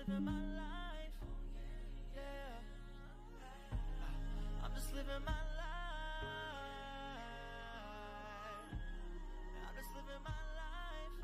living my life. Yeah. I'm just living my life. I'm just living my life.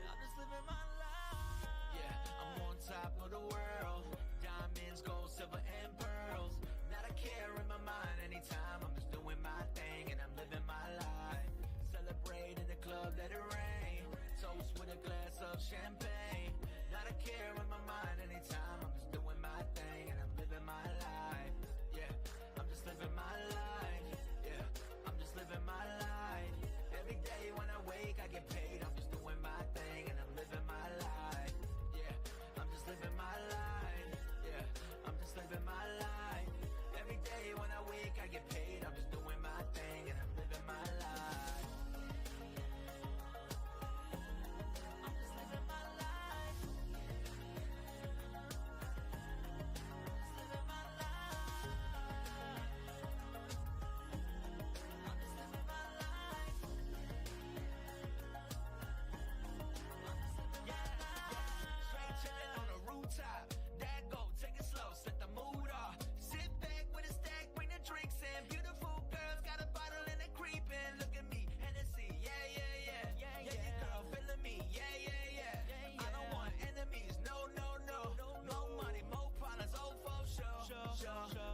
I'm just living my life. Yeah, I'm on top of the world. Diamonds, gold, silver, and pearls. Not a care in my mind anytime. I'm just doing my thing and I'm living my life. Celebrate in the club, let it rain. Toast with a glass of champagne. Not a care in my mind anytime. I'm just doing my thing and I'm living my life. Yeah, I'm just living my life. Yeah, I'm just living my life. Every day when I wake, I get paid. I'm just doing my thing and I'm living my life. Yeah, I'm just living my life. Yeah, I'm just living my life. Every day when I wake, I get paid. I'm just doing my thing and I'm living my life.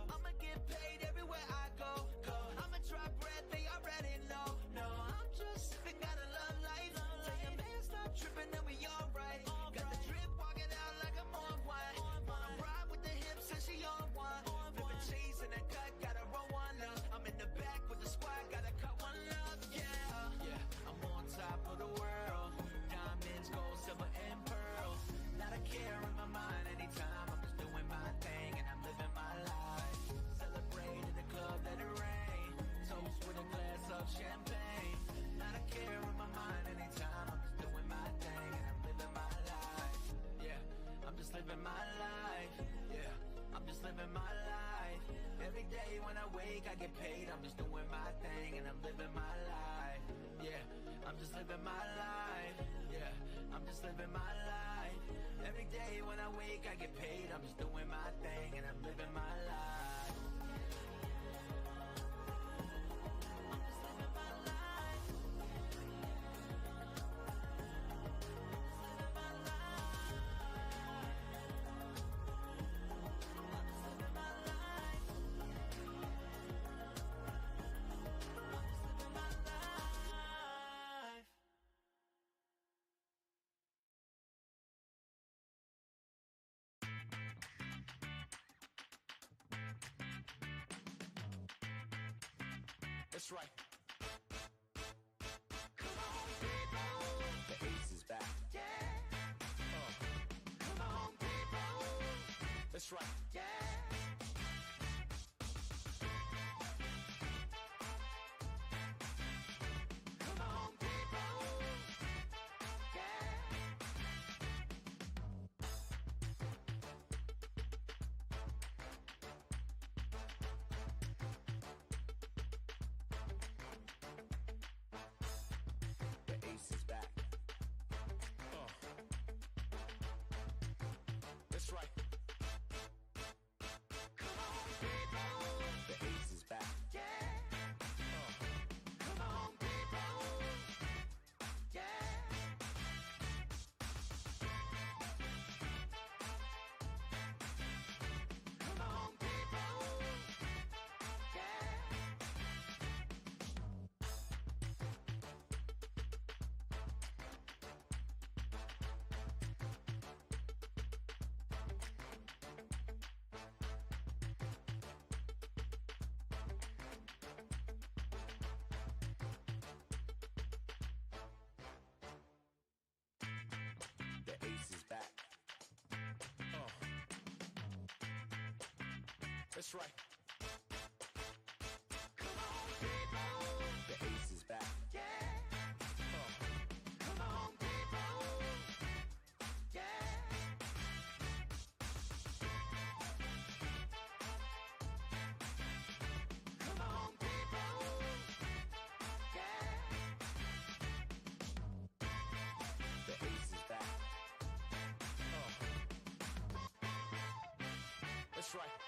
I'ma get paid everywhere I go. I'ma try bread, they already know. No, I'm just sipping, gotta love life. Tell your man stop tripping and we alright. Got the drip walking out like I'm on wine. Wanna ride with the hips and she on one. Flipping cheese in the cut, gotta roll one up. I'm in the back with the squad, gotta cut one up. Yeah, yeah, I'm on top of the world. Diamonds, gold, silver, and pearls. Not a care in my mind anytime. I'm just doing my thing and I'm living my life. Celebrate in the club, let it rain. Toast with a glass of champagne. Not a care in my mind anytime. I'm just doing my thing and I'm living my life. Yeah, I'm just living my life. Yeah, I'm just living my life. Every day when I wake, I get paid. I'm just doing my thing and I'm living my life. Yeah, I'm just living my life. Yeah, I'm just living my life. Every day when I wake, I get paid. I'm just doing my thing and I'm living my life. I'm just living my life. I'm just living my life. I'm just living my life. That's right. Come on, people. The ace is back. Yeah. Come on, people. That's right. Yeah. Come on, people. Yeah. That's right. Come on, people. The ace is back. Yeah. Come on, people. Yeah. Come on, people. Yeah. The ace is back. That's right. Come on, people. The ace is back. Yeah. Come on, people. Yeah. Come on, people. Yeah. The ace is back. That's right.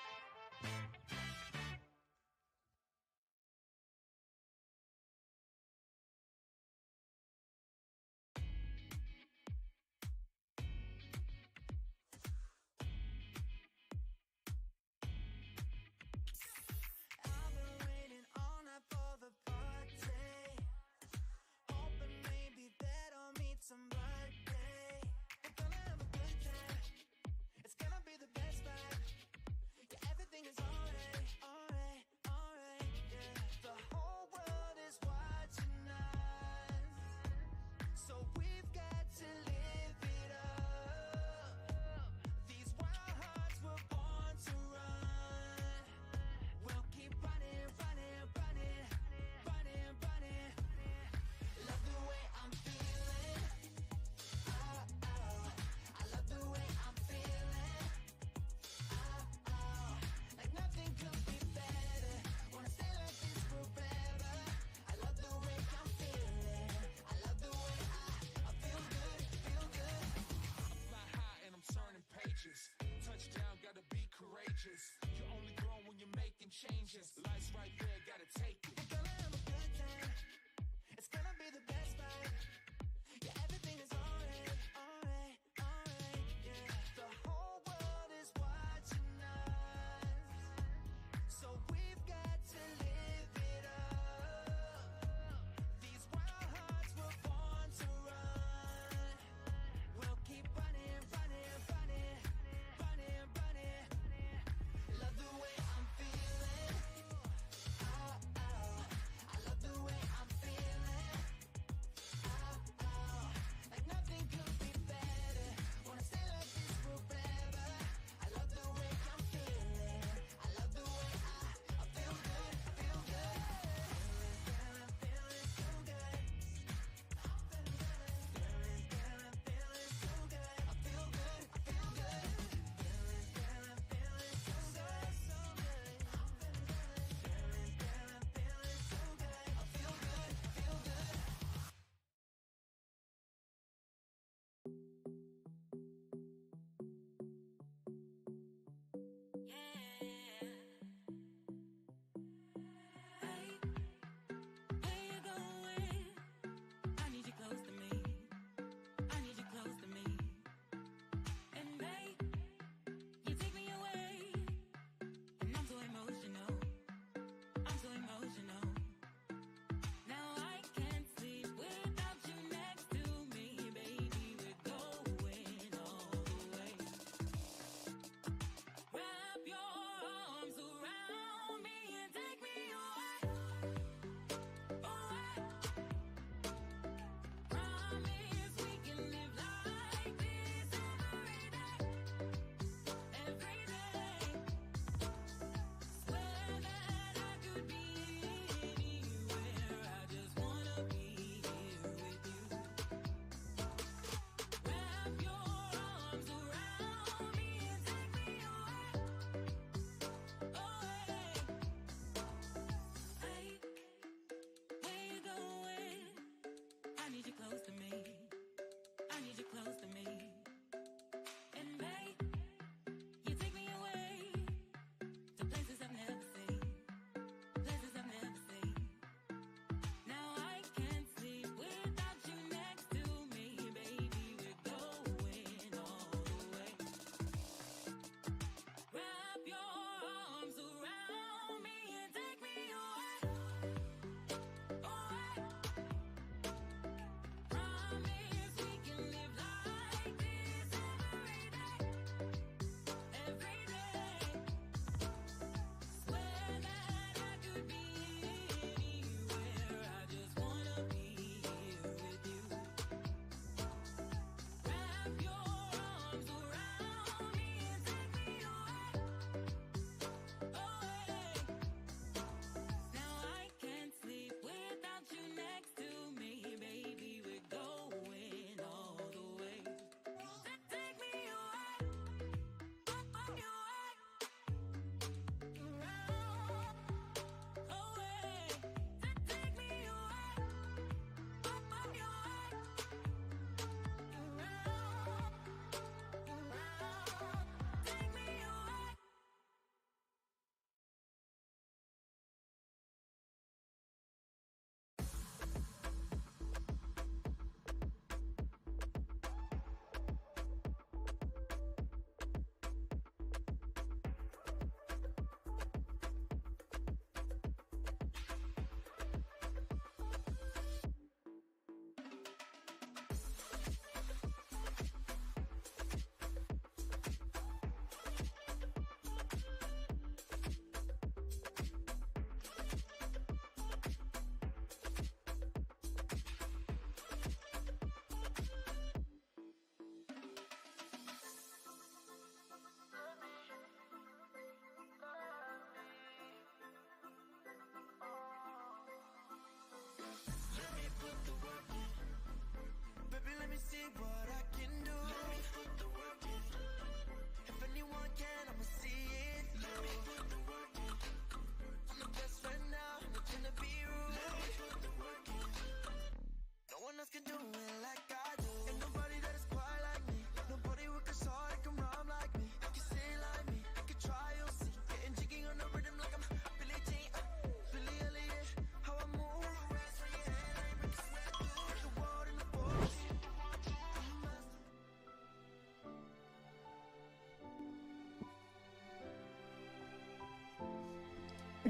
I've been waiting all night for the party, hoping maybe that I'll meet somebody. We're gonna have a good time. It's gonna be the best vibe. Yeah,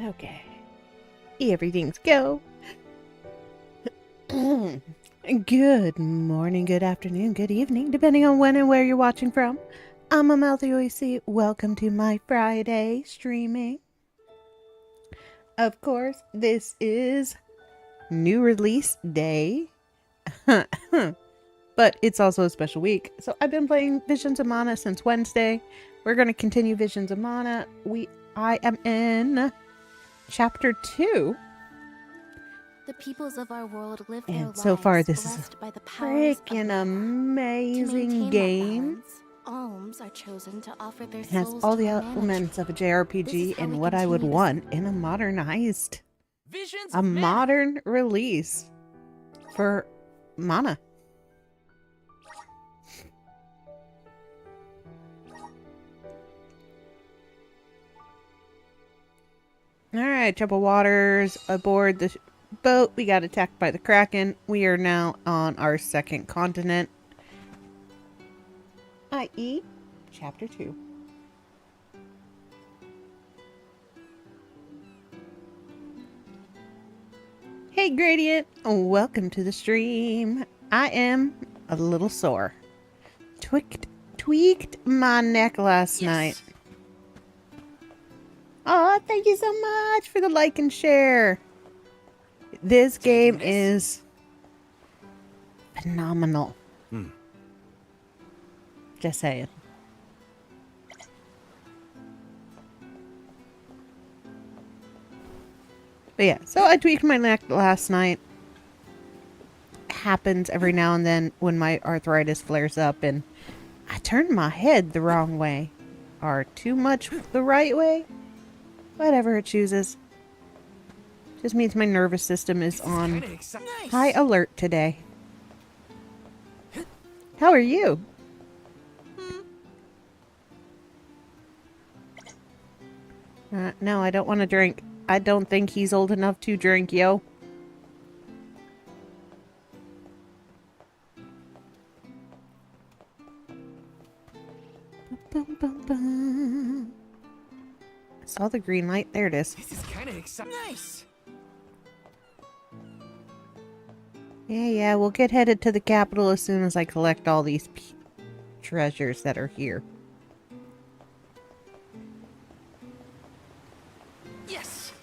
Okay. Everything's go. Good morning, good afternoon, good evening, depending on when and where you're watching from. I'm AmaltheaAoiSi. Welcome to my Friday streaming. Of course, this is new release day. But it's also a special week. So I've been playing Visions of Mana since Wednesday. We're going to continue Visions of Mana. I am in chapter 2. The peoples of our world live And their lives so far this is blessed by the powers of freaking mana. amazing To maintain game. that balance, alms are chosen to offer their It has souls all to the our manager. elements of a This JRPG is how and we what I would continue want in a modernized, Visions a of Mana. modern release for Mana. Alright, troubled waters aboard the boat. We got attacked by the Kraken. We are now on our second continent, i.e. chapter 2. Hey Gradient, welcome to the stream. I am a little sore. Tweaked my neck last night. Oh, thank you so much for the like and share. This game is phenomenal. Just saying. But yeah, so I tweaked my neck last night. Happens every now and then when my arthritis flares up and I turn my head the wrong way. Or too much the right way. Whatever it chooses. Just means my nervous system is on high alert today. How are you? No, I don't want to drink. I don't think he's old enough to drink, yo. I saw the green light. There it is. This is kind of exciting. Nice. Yeah, we'll get headed to the capital as soon as I collect all these treasures that are here. Yes.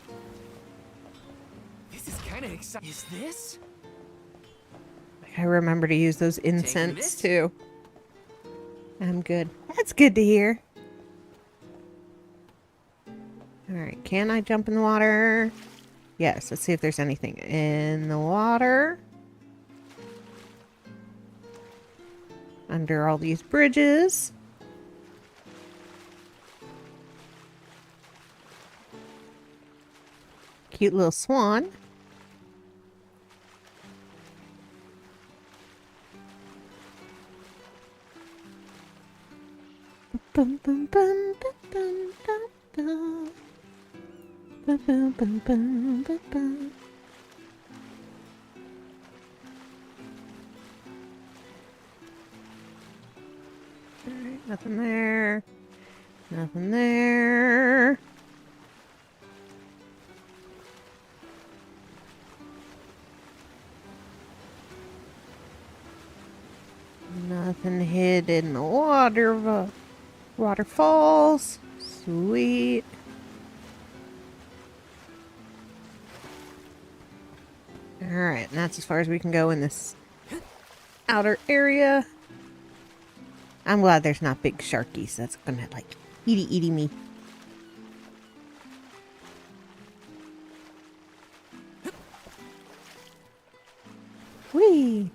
This is kind of exciting. Is this? I remember to use those incense this? too. I'm good. That's good to hear. Alright, can I jump in the water? Yes, let's see if there's anything in the water. Under all these bridges. Cute little swan. Bum, bum, bum, bum, bum, bum, bum. Bum, bum, bum, bum, bum, bum. Alright, nothing there. Nothing there. Nothing hid in the waterfalls. Sweet. Alright, and that's as far as we can go in this outer area. I'm glad there's not big sharkies. That's gonna, like, eaty me. Whee!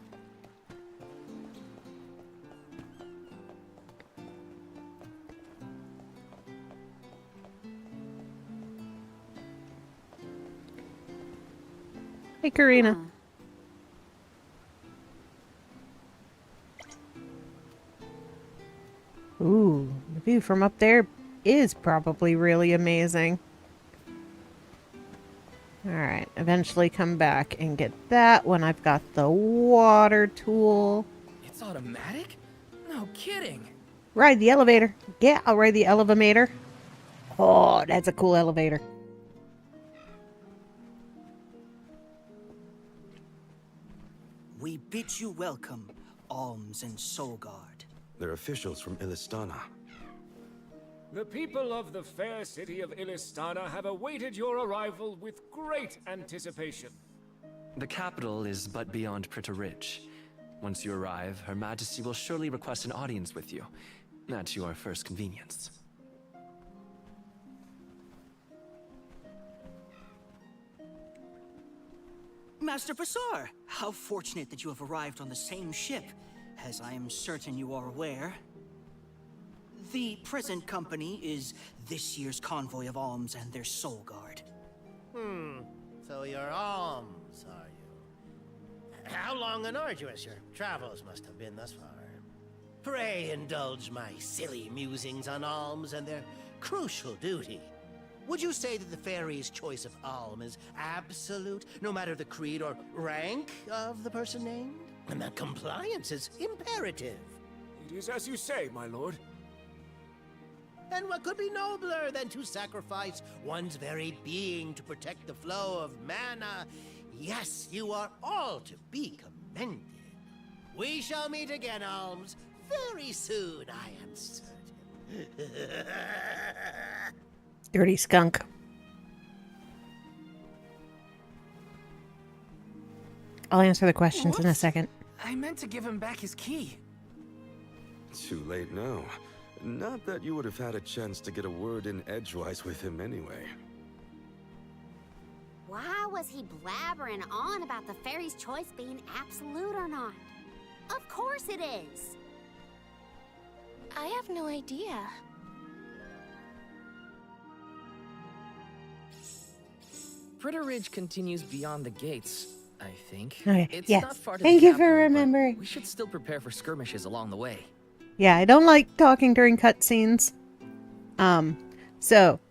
Hey, Karina. Ooh, the view from up there is probably really amazing. Alright, eventually come back and get that when I've got the water tool. It's automatic? No kidding. Ride the elevator. Yeah, I'll ride the elevator. Oh, that's a cool elevator. We bid you welcome, Alms and Soulguard. They're officials from Illistana. The people of the fair city of Illistana have awaited your arrival with great anticipation. The capital is but beyond Pritta Ridge. Once you arrive, Her Majesty will surely request an audience with you, at your first convenience. Master Basar, how fortunate that you have arrived on the same ship. As I am certain you are aware, the present company is this year's convoy of Alms and their Soulguard. So you're Alms, are you? How long and arduous your travels must have been thus far. Pray indulge my silly musings on Alms and their crucial duty. Would you say that the fairy's choice of Alm is absolute, no matter the creed or rank of the person named? And that compliance is imperative. It is as you say, my lord. And what could be nobler than to sacrifice one's very being to protect the flow of mana? Yes, you are all to be commended. We shall meet again, Alms, very soon, I am certain. Dirty skunk. I'll answer the questions in a second. I meant to give him back his key. Too late now. Not that you would have had a chance to get a word in edgewise with him anyway. Why was he blabbering on about the fairy's choice being absolute or not? Of course it is. I have no idea. Pritta Ridge continues beyond the gates, I think. Okay, It's yes. not far to Thank the you for capital, but remembering. We should still prepare for skirmishes along the way. Yeah, I don't like talking during cutscenes. So,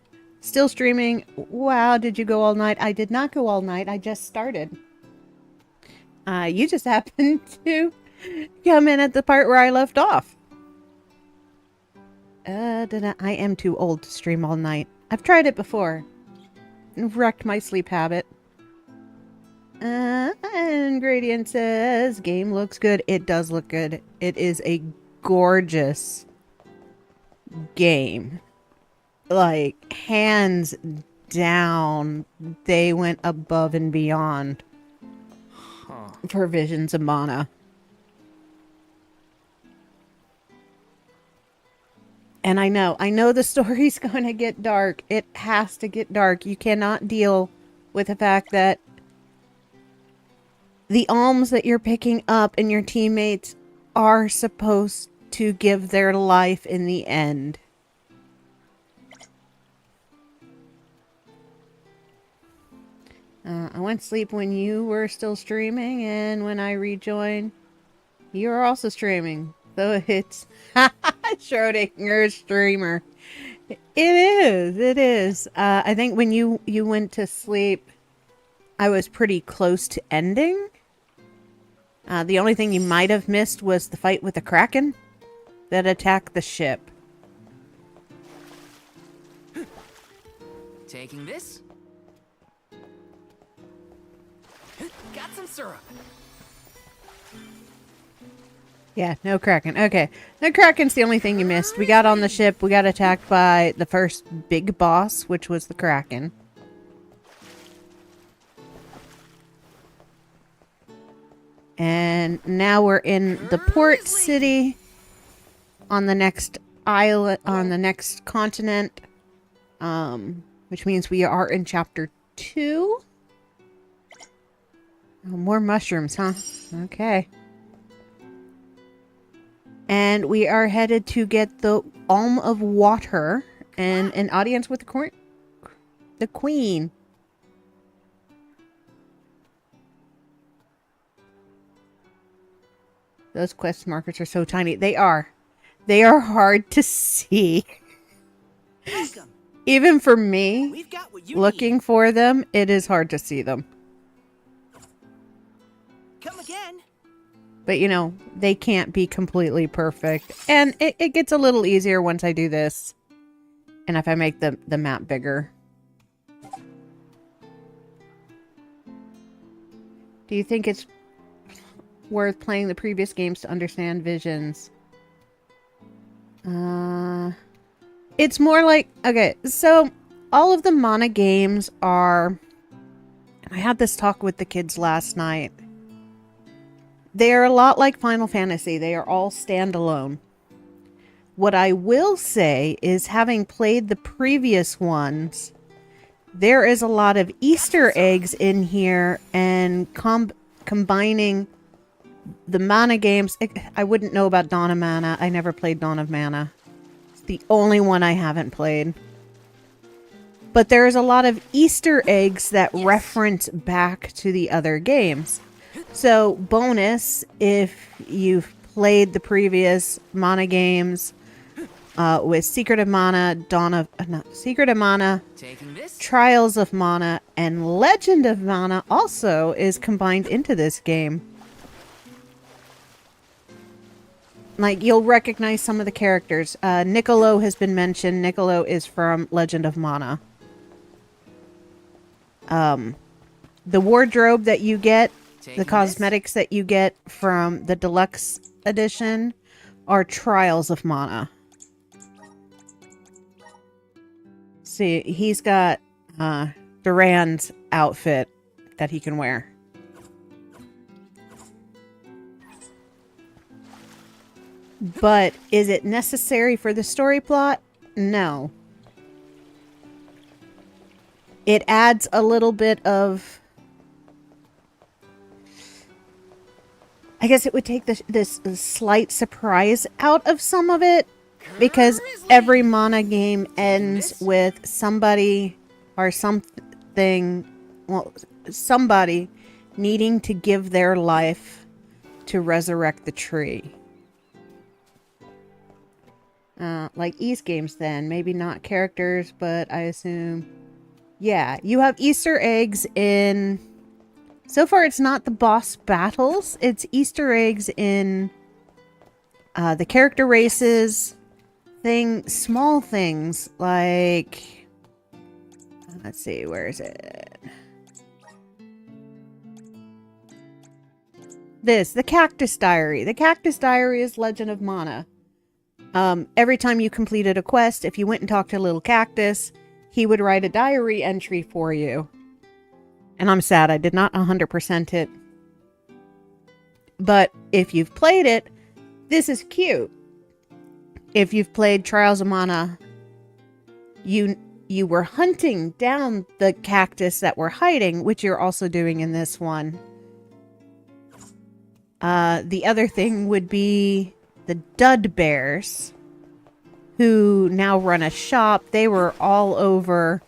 still streaming. Wow, did you go all night? I did not go all night. I just started. You just happened to come in at the part where I left off. I am too old to stream all night. I've tried it before. Wrecked my sleep habit. And Gradient says, game looks good. It does look good. It is a gorgeous game. Like, hands down, they went above and beyond for Visions of Mana. And I know the story's going to get dark. It has to get dark. You cannot deal with the fact that the alms that you're picking up and your teammates are supposed to give their life in the end. I went to sleep when you were still streaming, and when I rejoined, you were also streaming. So it's Schrodinger's streamer. It is. I think when you went to sleep, I was pretty close to ending. The only thing you might have missed was the fight with the Kraken that attacked the ship. Taking this. Got some syrup. Yeah, no Kraken. Okay. No Kraken's the only thing you missed. We got on the ship. We got attacked by the first big boss, which was the Kraken. And now we're in the port city on the next island, on the next continent, which means we are in chapter 2. Oh, more mushrooms, huh? Okay. And we are headed to get the Alm of Water and an audience with the Queen. Those quest markers are so tiny. They are. They are hard to see. Welcome. Even for me, We've got what you looking need. for them, it is hard to see them. Come again. But, you know, they can't be completely perfect. And it gets a little easier once I do this. And if I make the map bigger. Do you think it's worth playing the previous games to understand visions. It's more like... Okay, so all of the Mana games are... I had this talk with the kids last night. They are a lot like Final Fantasy. They are all standalone. What I will say is, having played the previous ones, there is a lot of Easter eggs in here, and combining the Mana games. I wouldn't know about Dawn of Mana. I never played Dawn of Mana. It's the only one I haven't played. But there is a lot of Easter eggs that reference back to the other games. So, bonus, if you've played the previous Mana games with Secret of Mana, Secret of Mana, Trials of Mana, and Legend of Mana also is combined into this game. Like, you'll recognize some of the characters. Niccolo has been mentioned. Niccolo is from Legend of Mana. The wardrobe that you get, the cosmetics that you get from the deluxe edition are Trials of Mana. See, he's got Duran's outfit that he can wear. But is it necessary for the story plot? No. It adds a little bit of... I guess it would take this slight surprise out of some of it, because every Mana game ends with somebody or something, well, somebody needing to give their life to resurrect the tree. Like Ys games then, maybe not characters, but I assume... Yeah, you have Easter eggs in... So far, it's not the boss battles. It's Easter eggs in the character races. Small things like... Let's see, where is it? The Cactus Diary. The Cactus Diary is Legend of Mana. Every time you completed a quest, if you went and talked to a little cactus, he would write a diary entry for you. And I'm sad I did not 100% it. But if you've played it, this is cute. If you've played Trials of Mana, you were hunting down the cactus that were hiding, which you're also doing in this one. The other thing would be the Dud Bears, who now run a shop. They were all over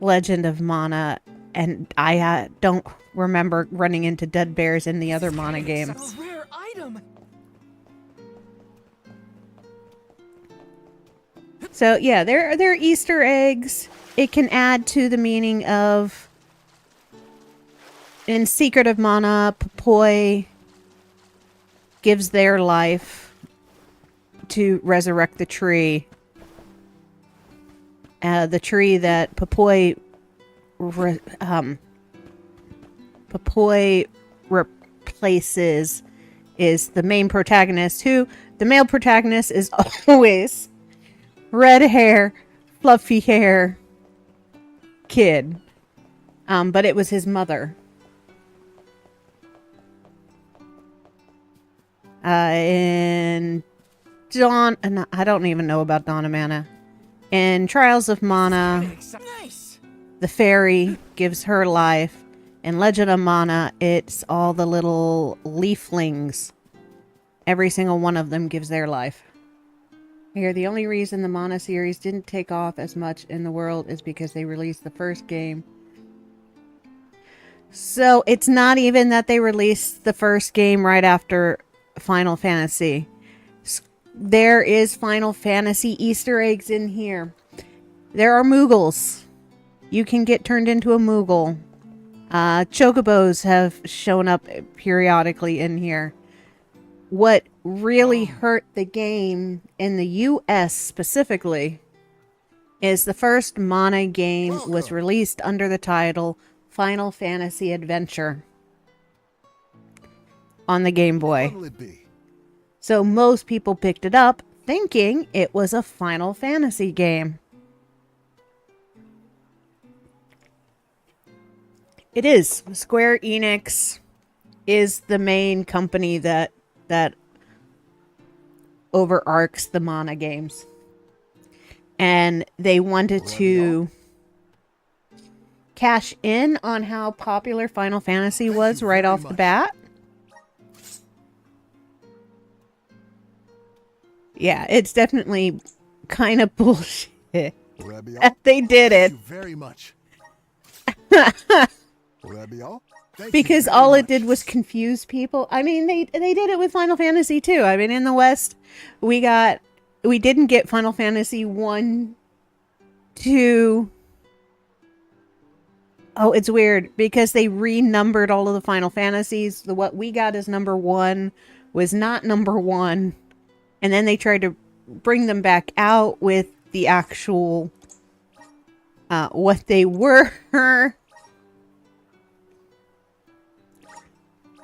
Legend of Mana, and I don't remember running into Dud Bears in the other Mana games. A rare item. So yeah, they're Easter eggs. It can add to the meaning of... In Secret of Mana, Popoi gives their life to resurrect the tree. The tree that Popoi replaces is the main protagonist, who the male protagonist is always red hair, fluffy hair kid. But it was his mother. In Dawn... I don't even know about Dawn of Mana. In Trials of Mana, the fairy gives her life. In Legend of Mana, it's all the little leaflings. Every single one of them gives their life. Here, the only reason the Mana series didn't take off as much in the world is because they released the first game. So, it's not even that they released the first game right after Final Fantasy. There is Final Fantasy Easter eggs in here. There are Moogles. You can get turned into a Moogle. Chocobos have shown up periodically in here. What really hurt the game in the US specifically is the first Mana game was released under the title Final Fantasy Adventure. on the Game Boy. What'll it be? So most people picked it up thinking it was a Final Fantasy game. It is. Square Enix is the main company that overarches the Mana games. And they wanted to cash in on how popular Final Fantasy was right off the bat. Yeah, it's definitely kind of bullshit that they did it. Thank you very much. Because all it did was confuse people. I mean, they did it with Final Fantasy too. I mean, in the West, we didn't get Final Fantasy 1, 2. Oh, it's weird because they renumbered all of the Final Fantasies. What we got as number 1 was not number 1. And then they tried to bring them back out with the actual what they were.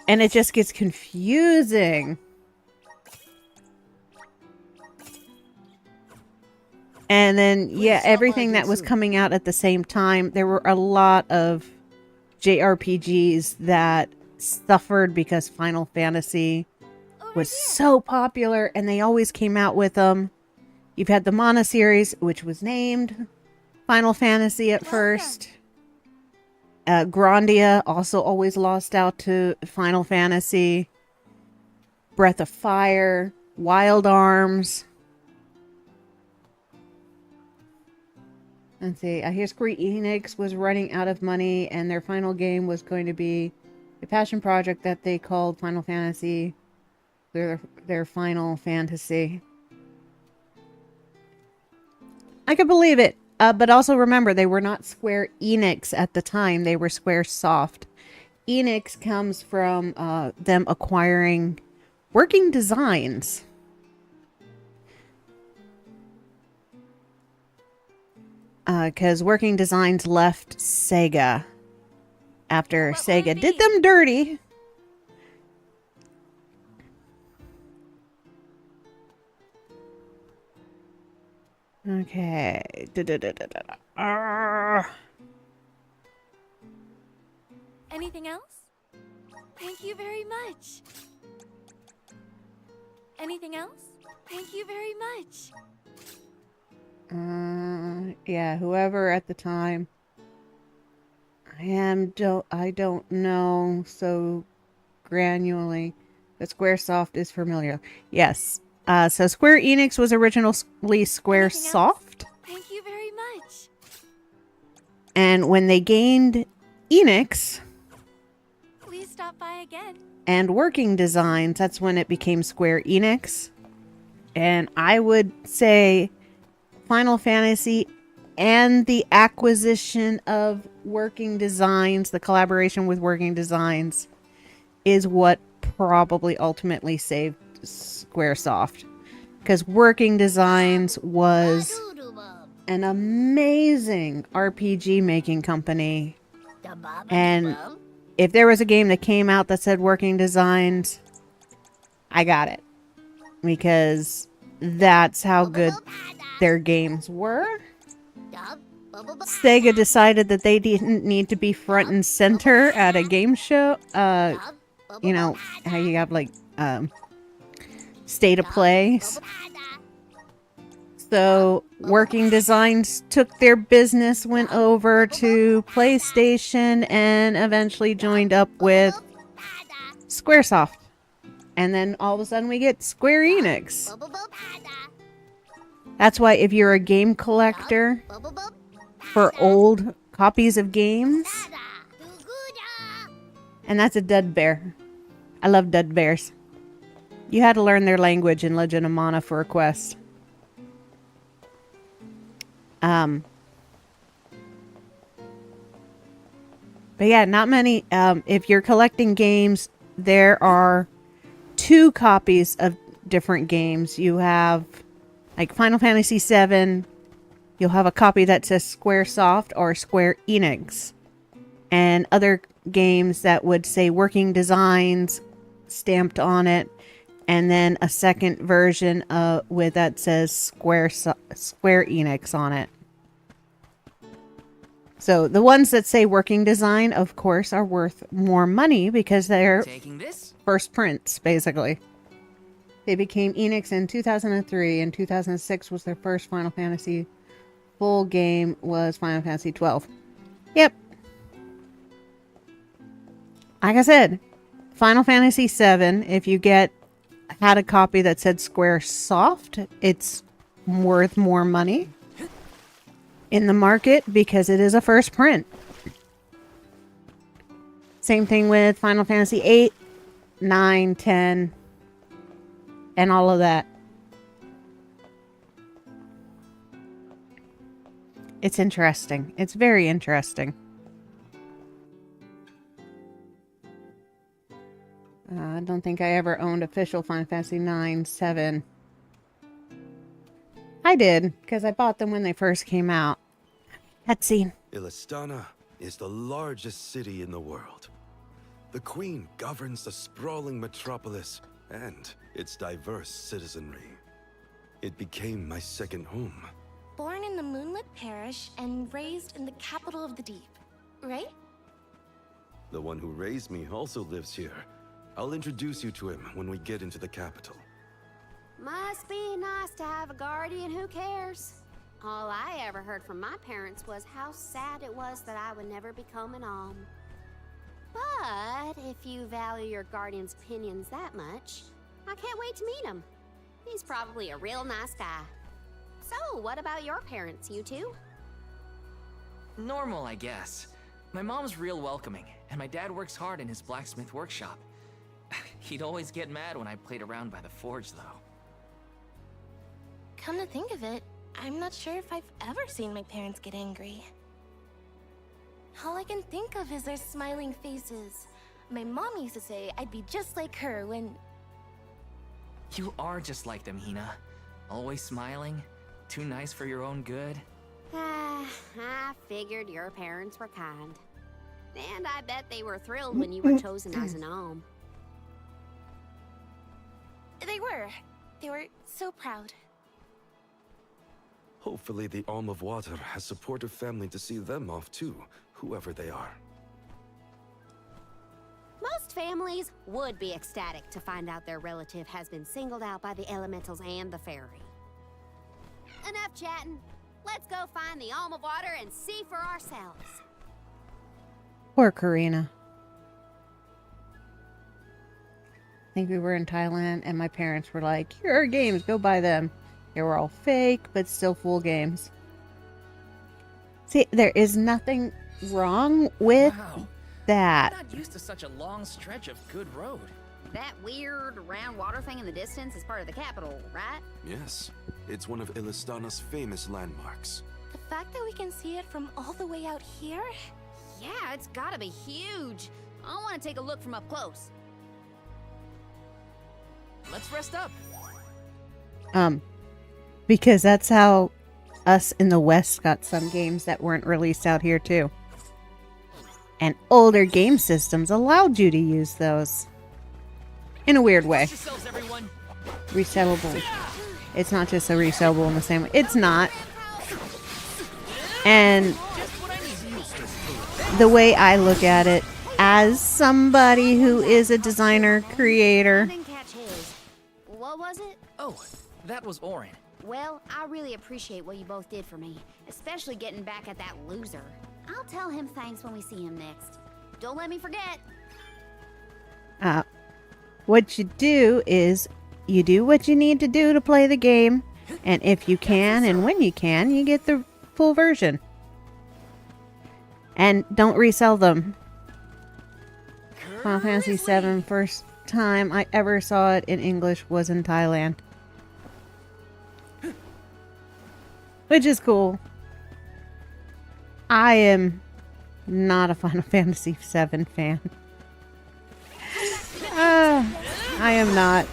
And it just gets confusing. And then, yeah, everything that was coming out at the same time, there were a lot of JRPGs that suffered because Final Fantasy was so popular and they always came out with them. You've had the Mana series, which was named Final Fantasy at first. Grandia also always lost out to Final Fantasy. Breath of Fire, Wild Arms. Let's see. I hear Square Enix was running out of money and their final game was going to be a passion project that they called Final Fantasy. Their Final Fantasy. I could believe it. But also remember, they were not Square Enix at the time. They were Square Soft. Enix comes from them acquiring Working Designs. Because Working Designs left Sega after Sega did them dirty. Okay. Anything else? Thank you very much. Anything else? Thank you very much. Yeah, whoever at the time. I don't know so granularly. But Squaresoft is familiar. Yes. So Square Enix was originally Square Soft. Thank you very much. And when they gained Enix, Please stop by again. and Working Designs, that's when it became Square Enix. And I would say Final Fantasy and the acquisition of Working Designs, the collaboration with Working Designs, is what probably ultimately saved Squaresoft. Because Working Designs was an amazing RPG making company. And if there was a game that came out that said Working Designs, I got it. Because that's how good their games were. Sega decided that they didn't need to be front and center at a game show. You know, how you have like state of plays. So Working Designs took their business, went over to PlayStation, and eventually joined up with Squaresoft. And then all of a sudden we get Square Enix. That's why if you're a game collector for old copies of games, and that's a dud bear. I love dud bears. You had to learn their language in Legend of Mana for a quest. But yeah, not many. If you're collecting games, there are 2 copies of different games. You have like Final Fantasy VII. You'll have a copy that says Squaresoft or Square Enix. And other games that would say Working Designs, stamped on it, and then a second version with that says Square Enix on it. So the ones that say working design, of course, are worth more money because they're Taking this? first prints, basically. They became Enix in 2003, and 2006 was their first Final Fantasy full game was Final Fantasy 12. Yep. Like I said, Final Fantasy 7, if you had a copy that said Square Soft, it's worth more money in the market because it is a first print. Same thing with Final Fantasy 8, 9, 10, and all of that. It's interesting. It's very interesting. I don't think I ever owned official Final Fantasy 9, 7. I did, because I bought them when they first came out. Cutscene. Illistana is the largest city in the world. The Queen governs the sprawling metropolis and its diverse citizenry. It became my second home. Born in the moonlit parish and raised in the capital of the deep, right? The one who raised me also lives here. I'll introduce you to him when we get into the capital. Must be nice to have a guardian who cares. All I ever heard from my parents was how sad it was that I would never become an alm. But if you value your guardian's opinions that much, I can't wait to meet him. He's probably a real nice guy. So, what about your parents, you two? Normal, I guess. My mom's real welcoming, and my dad works hard in his blacksmith workshop. He'd always get mad when I played around by the forge, though. Come to think of it, I'm not sure if I've ever seen my parents get angry. All I can think of is their smiling faces. My mom used to say I'd be just like her when... You are just like them, Hina. Always smiling, too nice for your own good. I figured your parents were kind. And I bet they were thrilled when you were chosen as an alm. They were. They were so proud. Hopefully the Alm of Water has supportive family to see them off too, whoever they are. Most families would be ecstatic to find out their relative has been singled out by the elementals and the fairy. Enough chatting. Let's go find the Alm of Water and see for ourselves. Poor Karina. I think we were in Thailand and my parents were like, here are games, go buy them. They were all fake, but still full games. See, there is nothing wrong with that. I'm not used to such a long stretch of good road. That weird round water thing in the distance is part of the capital, right? Yes, it's one of Illistana's famous landmarks. The fact that we can see it from all the way out here? Yeah, it's gotta be huge. I want to take a look from up close. Let's rest up. Because that's how us in the West got some games that weren't released out here too. And older game systems allowed you to use those. In a weird way. Resellable. It's not just a resellable in the same way. It's not. And the way I look at it, as somebody who is a designer, creator. What was it? Oh, that was Orin. Well, I really appreciate what you both did for me, especially getting back at that loser. I'll tell him thanks when we see him next. Don't let me forget. What you do is you do what you need to do to play the game, and if you can and when you can, you get the full version. And don't resell them. Final Fantasy VII, first time I ever saw it in English was in Thailand. Which is cool. I am not a Final Fantasy VII fan. I am not.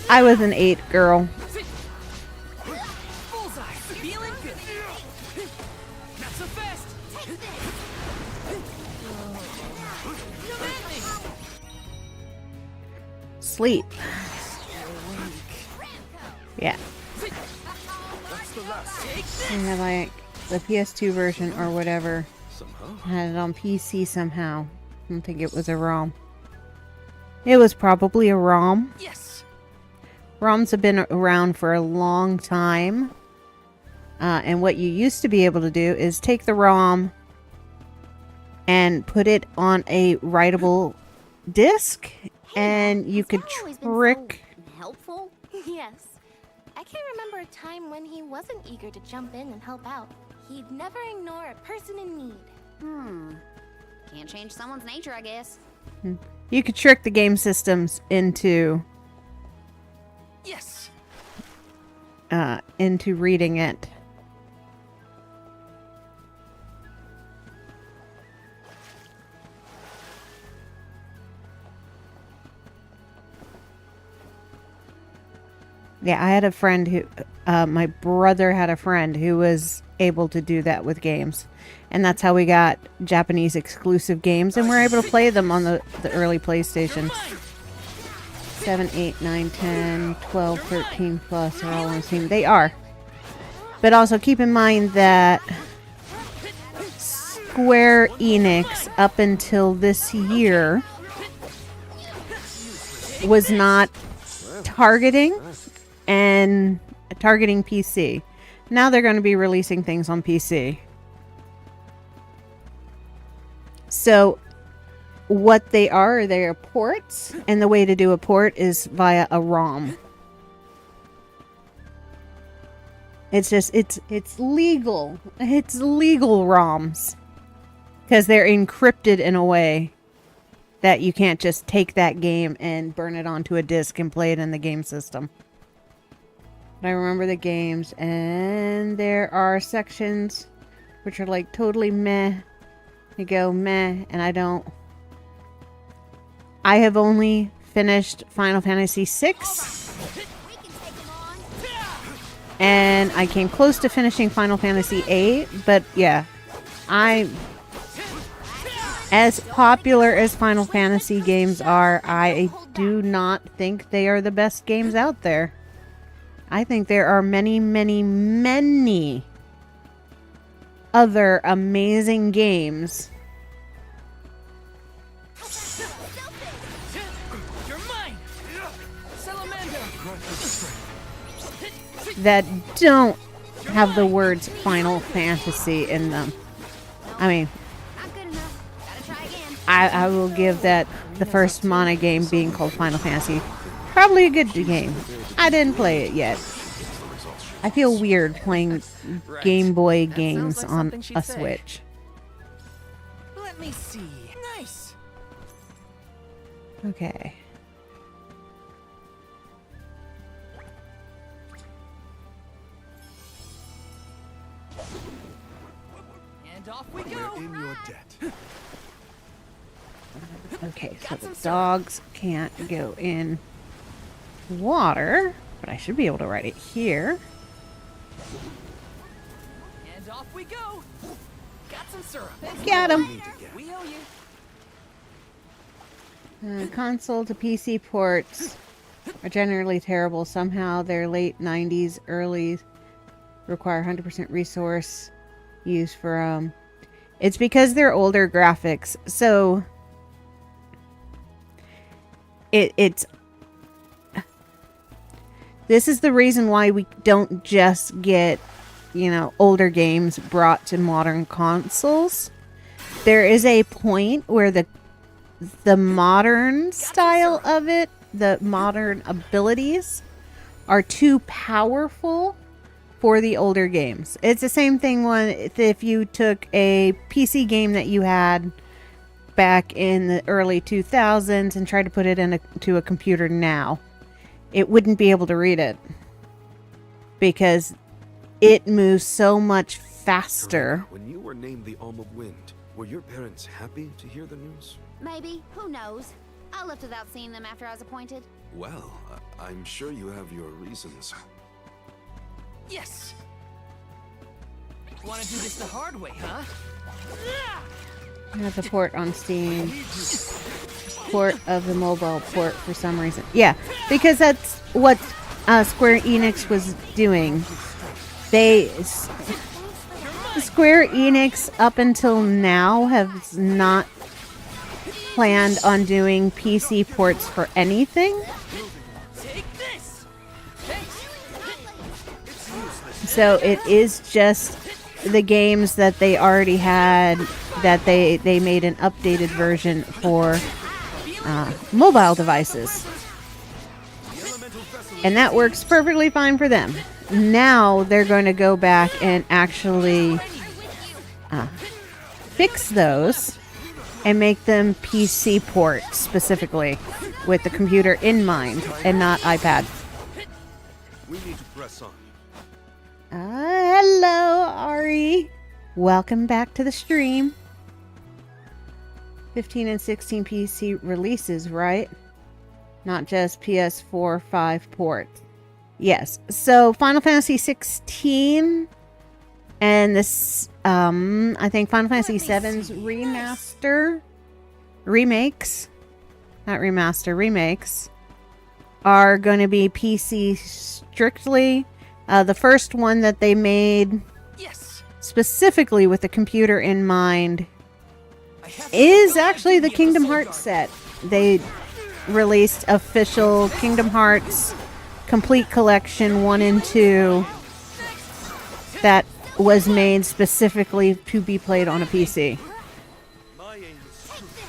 I was an 8 girl. sleep. Yeah. I have like the PS2 version or whatever. I had it on PC somehow. I don't think it was a ROM. It was probably a ROM. Yes. ROMs have been around for a long time. And what you used to be able to do is take the ROM and put it on a writable disc, and you could trick. Helpful? Yes. I can't remember a time when he wasn't eager to jump in and help out. He'd never ignore a person in need. Can't change someone's nature, I guess. You could trick the game systems into Yes. into reading it. Yeah, I had a friend who, my brother had a friend who was able to do that with games. And that's how we got Japanese exclusive games, and we're able to play them on the early PlayStation. 7, 8, 9, 10, 12, 13 plus are all on Steam. They are. But also keep in mind that Square Enix, up until this year, was not targeting PC. Now they're going to be releasing things on PC. So what they are ports, and the way to do a port is via a ROM. It's just it's legal. It's legal ROMs, because they're encrypted in a way that you can't just take that game and burn it onto a disc and play it in the game system. But I remember the games, and there are sections which are like totally meh. You go meh, and I have only finished Final Fantasy VI, and I came close to finishing Final Fantasy VIII, but yeah, as popular as Final Fantasy games are, I do not think they are the best games out there. I think there are many, many, many other amazing games that don't have the words Final Fantasy in them. I mean, I will give that the first Mana game being called Final Fantasy probably a good game. I didn't play it yet. I feel weird playing Game Boy games like on something she'd a say. Switch. Let me see. Nice. Okay. And off we go. We're in your debt. Okay, so the dogs can't go in water, but I should be able to ride it here. And off we go. Got some syrup. Got him. We owe you. Console to PC ports are generally terrible. Somehow they're late 90s, early, require 100% resource use for it's because they're older graphics. So it's this is the reason why we don't just get, you know, older games brought to modern consoles. There is a point where the modern style of it, the modern abilities, are too powerful for the older games. It's the same thing if you took a PC game that you had back in the early 2000s and tried to put it into a computer now. It wouldn't be able to read it because it moves so much faster. When you were named the Alm of Wind, were your parents happy to hear the news? Maybe. Who knows? I left without seeing them after I was appointed. Well, I'm sure you have your reasons. Yes. Want to do this the hard way, huh? I have the port on Steam. port of the mobile port for some reason. Yeah, because that's what Square Enix was doing. Square Enix up until now has not planned on doing PC ports for anything. So it is just the games that they already had that they made an updated version for mobile devices. And that works perfectly fine for them. Now they're going to go back and actually fix those and make them PC ports specifically with the computer in mind and not iPad. We need to press on. Hello, Ari. Welcome back to the stream. 15 and 16 PC releases, right? Not just PS4, 5 ports. Yes. So Final Fantasy 16 and this, I think Final Fantasy 7's remakes, are going to be PC strictly. The first one that they made specifically with the computer in mind is actually the Kingdom Hearts set. They released official Kingdom Hearts complete collection 1 and 2 that was made specifically to be played on a PC.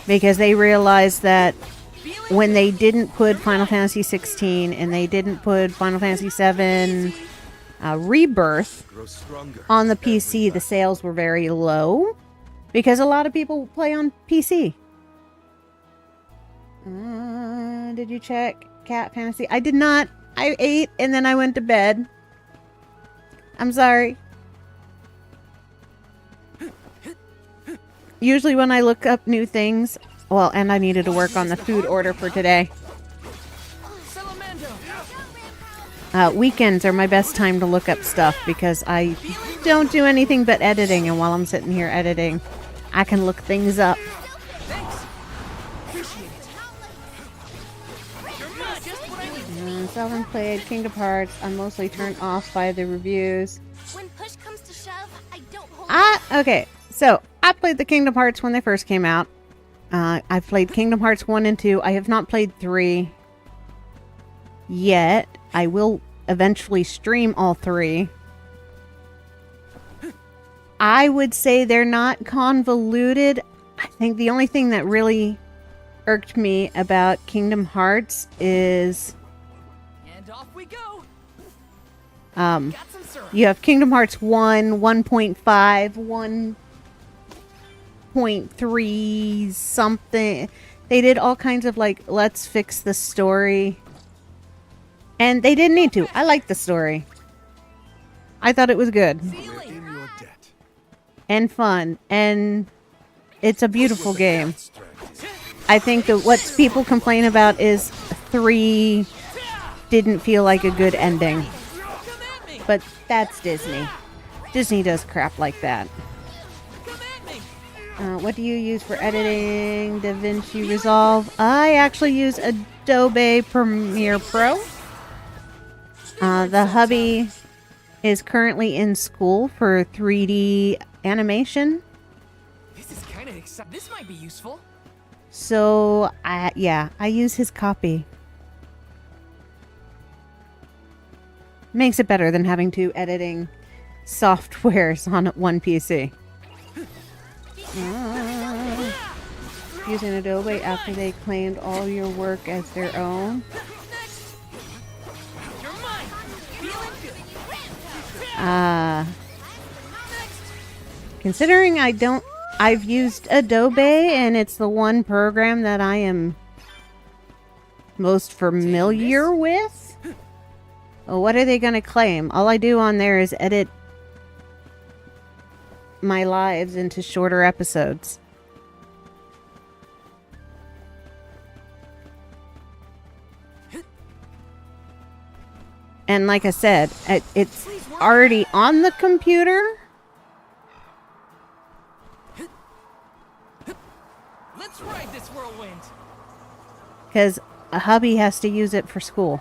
Because they realized that when they didn't put Final Fantasy 16 and they didn't put Final Fantasy 7 Rebirth on the PC, the sales were very low because a lot of people play on PC. Did you check Cat Fantasy? I did not. I ate and then I went to bed. I'm sorry. Usually when I look up new things, well, and I needed to work on the food order for today. Weekends are my best time to look up stuff because I don't do anything but editing, and while I'm sitting here editing, I can look things up. So I haven't played Kingdom Hearts. I'm mostly turned off by the reviews. When push comes to shove, I don't hold okay. So I played the Kingdom Hearts when they first came out. I've played Kingdom Hearts 1 and 2. I have not played 3 yet. I will eventually stream all 3. I would say they're not convoluted. I think the only thing that really irked me about Kingdom Hearts is And off we go. you have Kingdom Hearts 1, 1.5, 1.3 something. They did all kinds of like, let's fix the story. And they didn't need to. I liked the story. I thought it was good. And fun. And it's a beautiful game. I think that what people complain about is 3 didn't feel like a good ending. But that's Disney. Disney does crap like that. What do you use for editing DaVinci Resolve? I actually use Adobe Premiere Pro. The hubby is currently in school for 3D animation. This is kind of exciting. This might be useful. So, I use his copy. Makes it better than having 2 editing softwares on one PC. Using Adobe after they claimed all your work as their own. Considering I've used Adobe and it's the one program that I am most familiar with. What are they going to claim? All I do on there is edit my lives into shorter episodes. And like I said, it's already on the computer. Let's ride this whirlwind. because a hubby has to use it for school.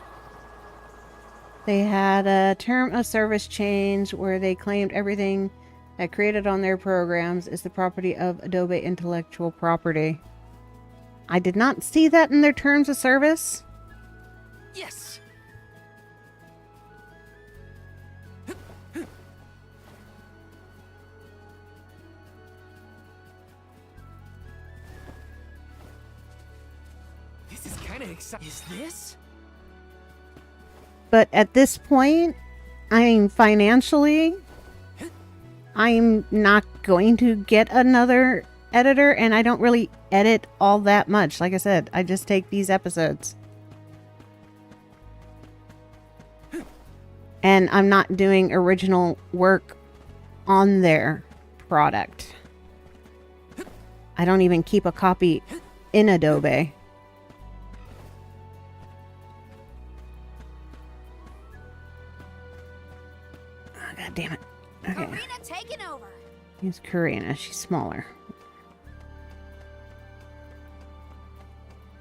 They had a term of service change where they claimed everything that created on their programs is the property of Adobe intellectual property. I did not see that in their terms of service. Yes! This is kind of exciting. Is this? But at this point, I mean, financially, I'm not going to get another editor, and I don't really edit all that much. Like I said, I just take these episodes. And I'm not doing original work on their product. I don't even keep a copy in Adobe. Oh, God damn it. Okay. Karina taking over. Here's Karina. She's smaller.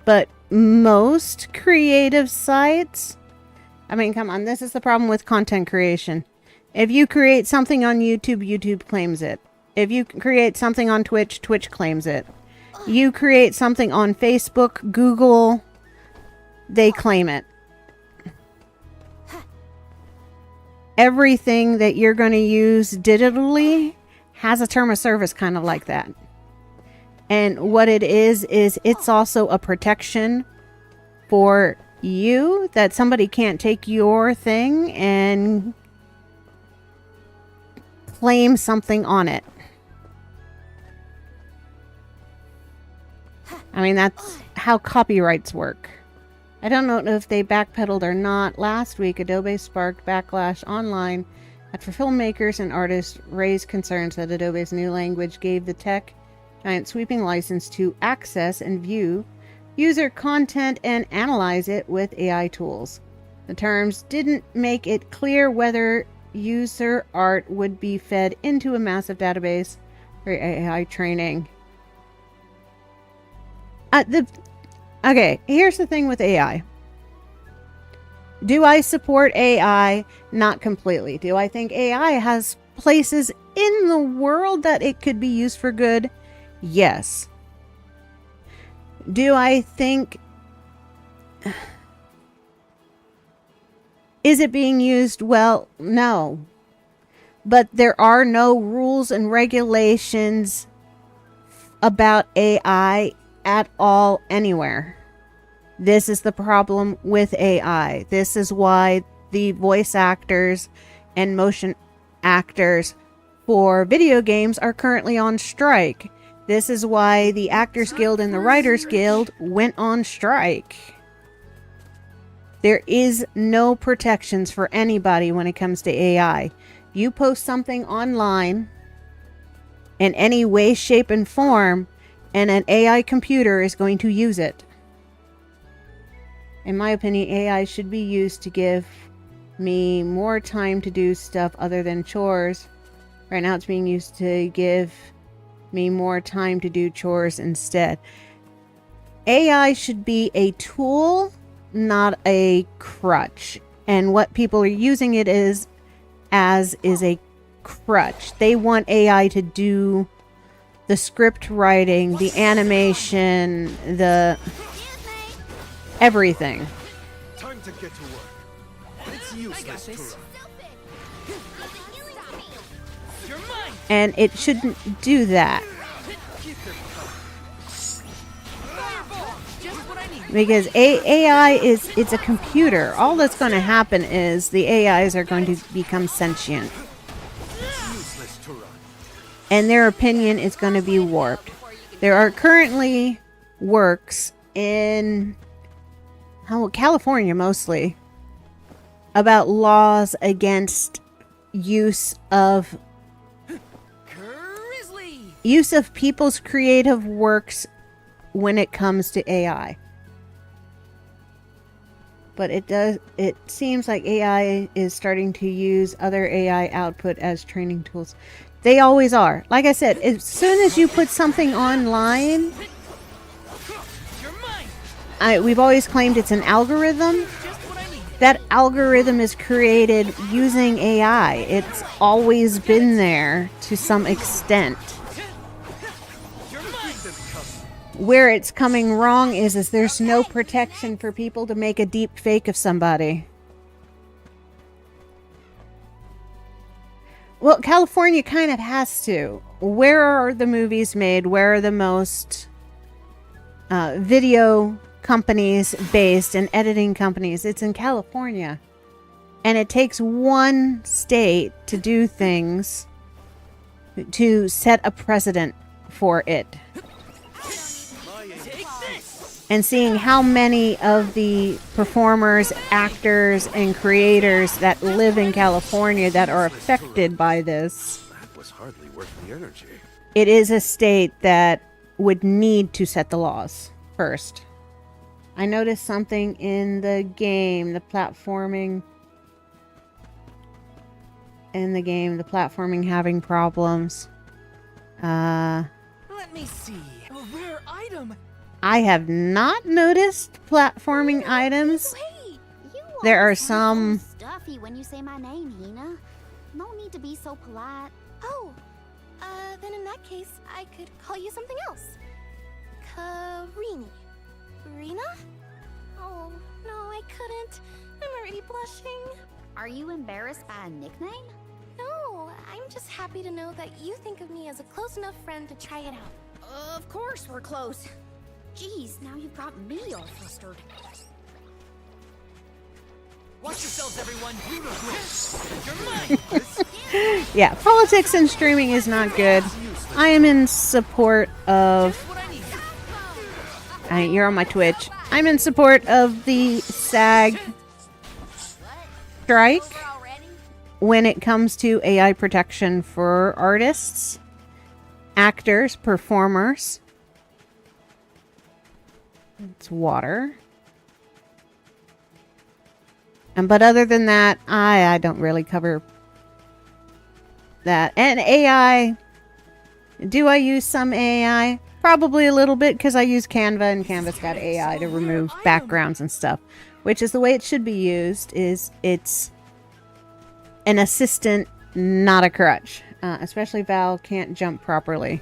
But most creative sites, I mean, come on, this is the problem with content creation. If you create something on YouTube, YouTube claims it. If you create something on Twitch, Twitch claims it. You create something on Facebook, Google, they claim it. Everything that you're going to use digitally has a term of service kind of like that. And what it is it's also a protection for you, that somebody can't take your thing and claim something on it. I mean, that's how copyrights work. I don't know if they backpedaled or not. Last week, Adobe sparked backlash online after filmmakers and artists raised concerns that Adobe's new language gave the tech giant sweeping license to access and view user content and analyze it with AI tools. The terms didn't make it clear whether user art would be fed into a massive database for AI training. Okay, here's the thing with AI. Do I support AI? Not completely. Do I think AI has places in the world that it could be used for good? Yes. Do I think... Is it being used well? No. But there are no rules and regulations about AI at all anywhere. This is the problem with AI. This is why the voice actors and motion actors for video games are currently on strike. This is why the Actors Guild and the Writers Guild went on strike. There is no protections for anybody when it comes to AI. You post something online in any way, shape, and form, and an AI computer is going to use it. In my opinion, AI should be used to give me more time to do stuff other than chores. Right now it's being used to give me more time to do chores instead. AI should be a tool, not a crutch. And what people are using it is a crutch. They want AI to do the script writing, the animation, the everything. Time to get to work. It's useless to run. And it shouldn't do that. Because AI it's a computer. All that's going to happen is the AIs are going to become sentient. And their opinion is going to be warped. There are currently works in California mostly about laws against use of people's creative works when it comes to AI. But it seems like AI is starting to use other AI output as training tools. They always are. Like I said, as soon as you put something online, we've always claimed it's an algorithm. That algorithm is created using AI. It's always been there to some extent. Where it's coming wrong is there's no protection for people to make a deep fake of somebody. Well, California kind of has to. Where are the movies made? Where are the most video companies based and editing companies? It's in California. And it takes one state to do things to set a precedent for it. And seeing how many of the performers, actors, and creators that live in California that are affected by this, That was hardly worth the energy. it is a state that would need to set the laws first. I noticed something in the game, the platforming having problems. Let me see. A rare item. I have not noticed platforming items. Hey, you There are always sound some... so stuffy when you say my name, Hina. No need to be so polite. Oh, then in that case, I could call you something else. Karini. Rena? Oh, no, I couldn't. I'm already blushing. Are you embarrassed by a nickname? No, I'm just happy to know that you think of me as a close enough friend to try it out. Of course we're close. Jeez, now you've got me all flustered. Watch yourselves, everyone. You're mine. Yeah, politics and streaming is not good. I am in support of... you're on my Twitch. I'm in support of the SAG strike when it comes to AI protection for artists, actors, performers. It's water. But other than that, I don't really cover that. And AI, do I use some AI? Probably a little bit, because I use Canva, and Canva's got AI to remove backgrounds and stuff, which is the way it should be used. It's an assistant, not a crutch. Especially Val can't jump properly.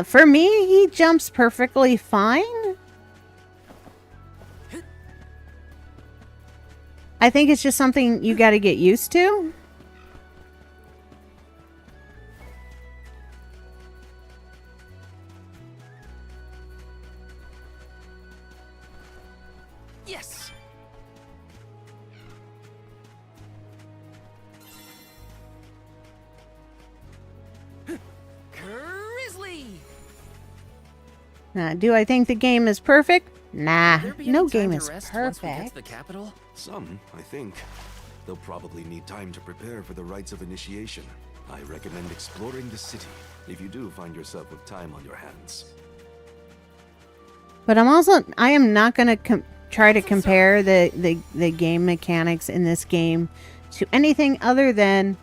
For me, he jumps perfectly fine. I think it's just something you got to get used to. Yes. Grizzly. Do I think the game is perfect? Nah, Will there be no any time game to is rest once we get to perfect. the capital? Some, I think. They'll probably need time to prepare for the rites of initiation. I recommend exploring the city if you do find yourself with time on your hands. But I am not going to try to compare the game mechanics in this game to anything other than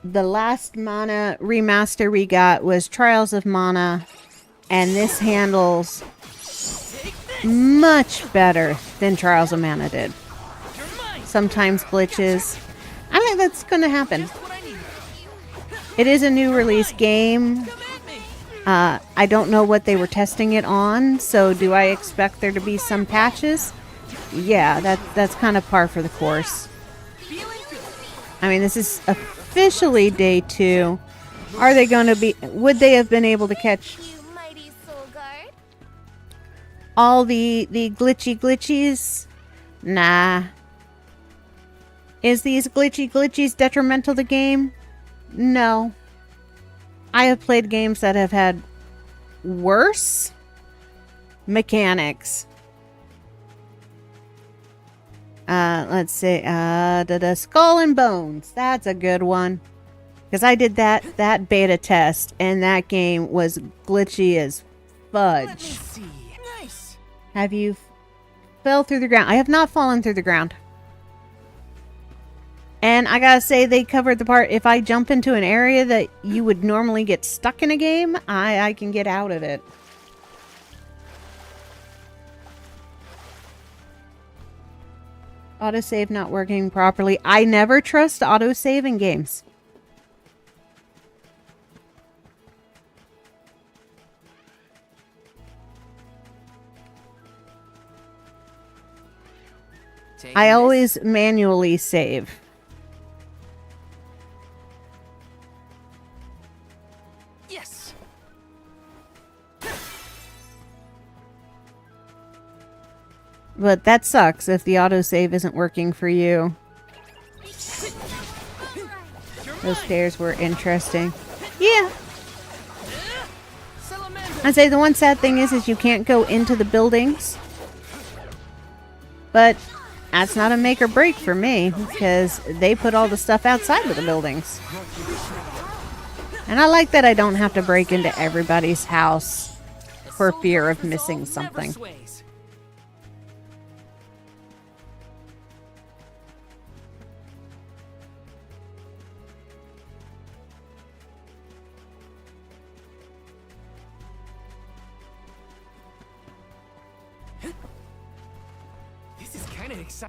the last Mana remaster we got was Trials of Mana, and this handles much better than Trials of Mana did. Sometimes glitches. I think that's going to happen. It is a new release game. I don't know what they were testing it on, so do I expect there to be some patches? Yeah, that's kind of par for the course. I mean, this is officially day 2. Are they going to be... Would they have been able to catch You mighty soul guard. all the glitchies? Nah. Is these glitchies detrimental to the game? No. I have played games that have had worse mechanics. Let's see. Skull and Bones. That's a good one. Because I did that beta test, and that game was glitchy as fudge. Let me see. Nice. Have you fell through the ground? I have not fallen through the ground. And I gotta say, they covered the part, if I jump into an area that you would normally get stuck in a game, I can get out of it. Autosave not working properly. I never trust autosave in games. I always manually save. Yes. But that sucks if the autosave isn't working for you. Those stairs were interesting. Yeah. I'd say the one sad thing is you can't go into the buildings. But that's not a make or break for me, because they put all the stuff outside of the buildings. And I like that I don't have to break into everybody's house for fear of missing something.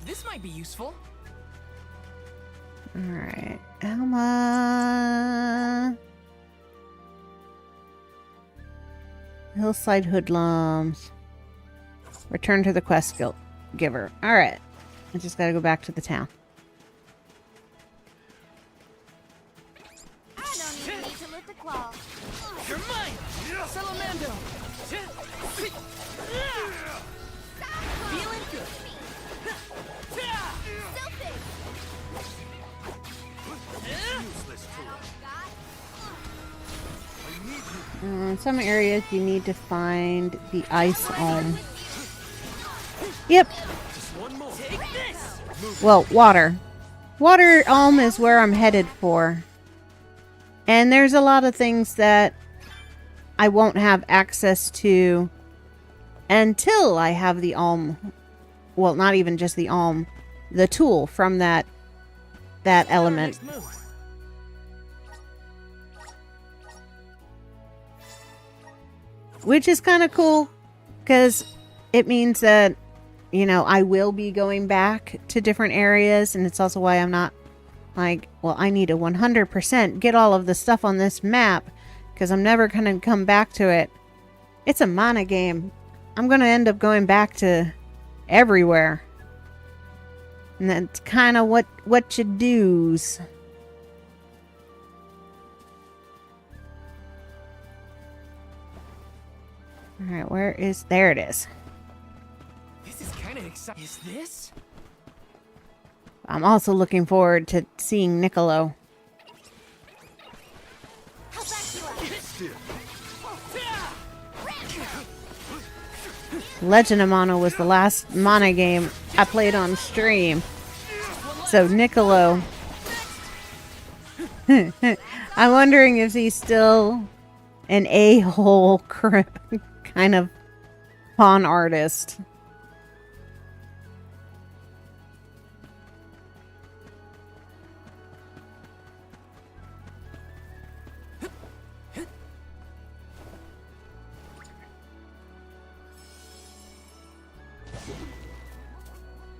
This might be useful. Alright, Alma. Hillside Hoodlums. Return to the quest giver. Alright. I just gotta go back to the town. I don't even need to lift a claw. You're mine! Salamando! Feeling good. In some areas you need to find the ice elm. Yep. Well, water. Water elm is where I'm headed for. And there's a lot of things that I won't have access to until I have the elm. Well, not even just the elm. The tool from that element. Which is kind of cool, because it means that, you know, I will be going back to different areas, and it's also why I'm not like, well, I need to 100% get all of the stuff on this map, because I'm never going to come back to it. It's a mana game. I'm going to end up going back to everywhere. And that's kind of what you do's. Alright, where is... There it is. This is kind of exciting. Is this? I'm also looking forward to seeing Niccolo. Legend of Mana was the last Mana game I played on stream. So Niccolo... I'm wondering if he's still an a-hole kind of pawn artist.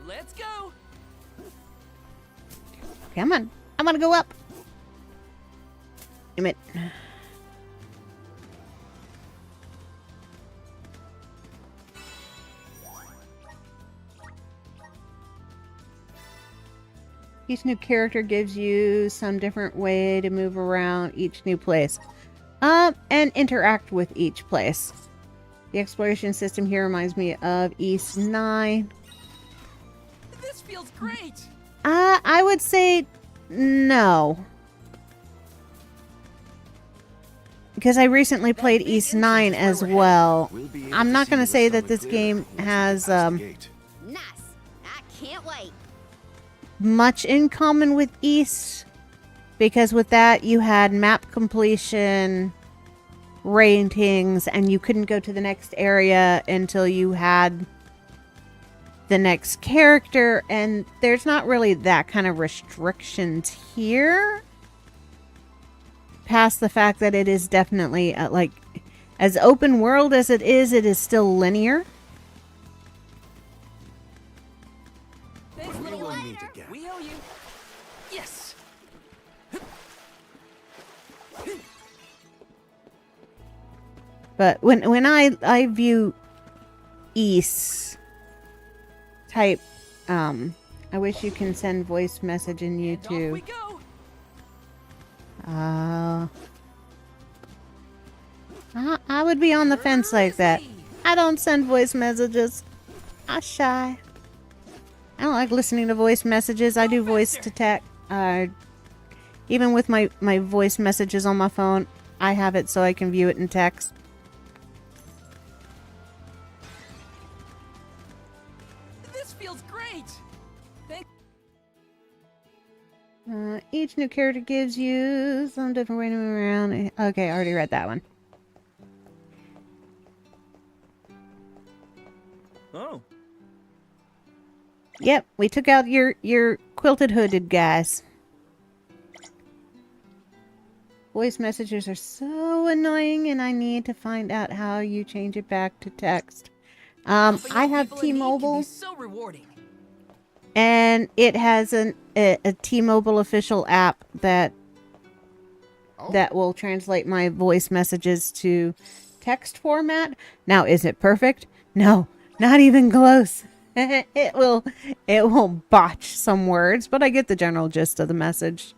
Let's go. Come on. I'm gonna go up. Damn it. Each new character gives you some different way to move around each new place. And interact with each place. The exploration system here reminds me of East 9. This feels great. I would say no. Because I recently played East 9 as well. I'm not going to say that this game has Nice. I can't wait. much in common with East, because with that you had map completion ratings and you couldn't go to the next area until you had the next character, and there's not really that kind of restrictions here past the fact that it is definitely like as open world as it is still linear. Thanks, little meet again. We owe you. Yes. But when I view East type, I wish you can send voice message in YouTube. Off we go. I would be on the fence like that. I don't send voice messages. I'm shy. I don't like listening to voice messages. I do voice to text. Even with my voice messages on my phone, I have it so I can view it in text. This feels great. Thank. Each new character gives you some different way to move around. Okay, I already read that one. Oh. Yep, we took out your quilted hooded guys. Voice messages are so annoying, and I need to find out how you change it back to text. I have T-Mobile, So rewarding. and it has a T-Mobile official app that will translate my voice messages to text format. Now, is it perfect? No, not even close. It will botch some words, but I get the general gist of the message.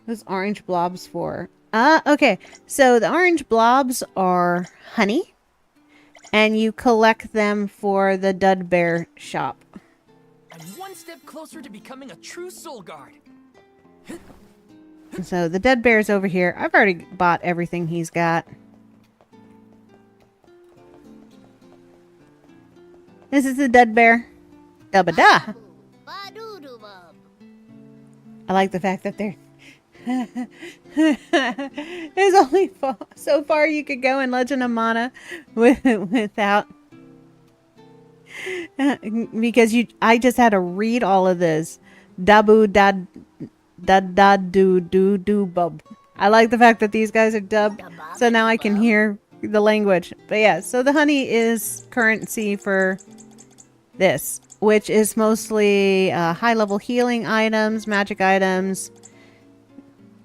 Those orange blobs for? Okay. So the orange blobs are honey, and you collect them for the Dud Bear shop. I'm one step closer to becoming a true soul guard. So the Dud Bear's over here. I've already bought everything he's got. This is the Dud Bear. Dubba-da. I like the fact that they're... There's only so far you could go in Legend of Mana without... because I just had to read all of this. Dabu dad do do do bub. I like the fact that these guys are dubbed, so now I can hear the language. But yeah, so the honey is currency for this, which is mostly high-level healing items, magic items,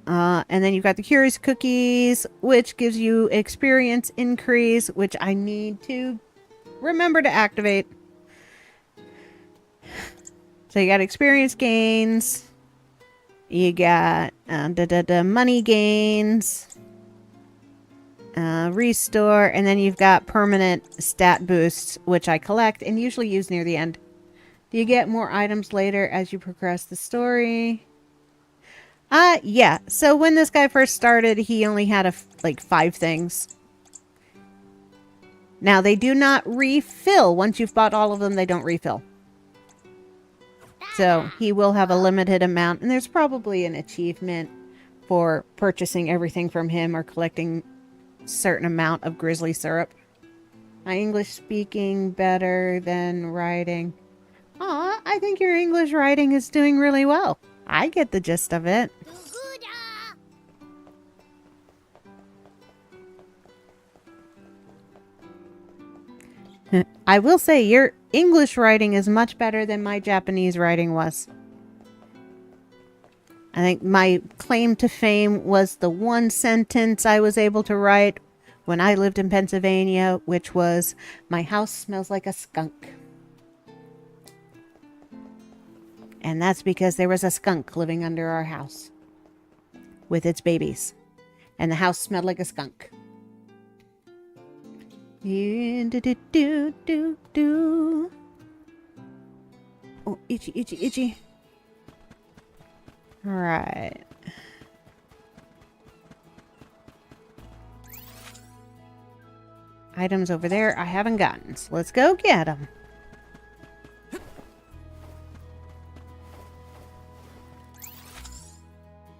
and then you've got the Curious Cookies, which gives you experience increase, which I need to remember to activate. So you got experience gains, you got money gains, restore, and then you've got permanent stat boosts, which I collect and usually use near the end. Do you get more items later as you progress the story? Yeah. So when this guy first started, he only had like 5 things. Now, they do not refill. Once you've bought all of them, they don't refill. So he will have a limited amount, and there's probably an achievement for purchasing everything from him or collecting a certain amount of grizzly syrup. My English speaking better than writing. Aw, I think your English writing is doing really well. I get the gist of it. I will say your English writing is much better than my Japanese writing was. I think my claim to fame was the one sentence I was able to write when I lived in Pennsylvania, which was, "My house smells like a skunk." And that's because there was a skunk living under our house with its babies. And the house smelled like a skunk. Do. Oh, itchy, itchy, itchy. Alright. Items over there I haven't gotten, so let's go get them.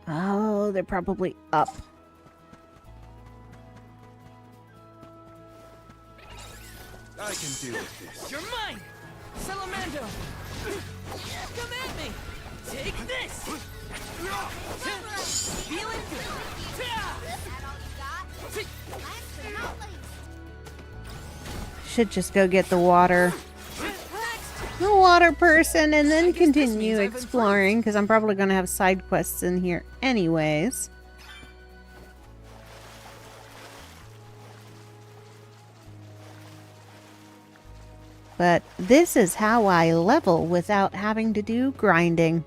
Oh, they're probably up. I can deal with this. You're mine! Salamando! Come at me! Take this! Feeling good! Should just go get the water. the water person and then continue exploring, because I'm probably going to have side quests in here anyways. But this is how I level without having to do grinding.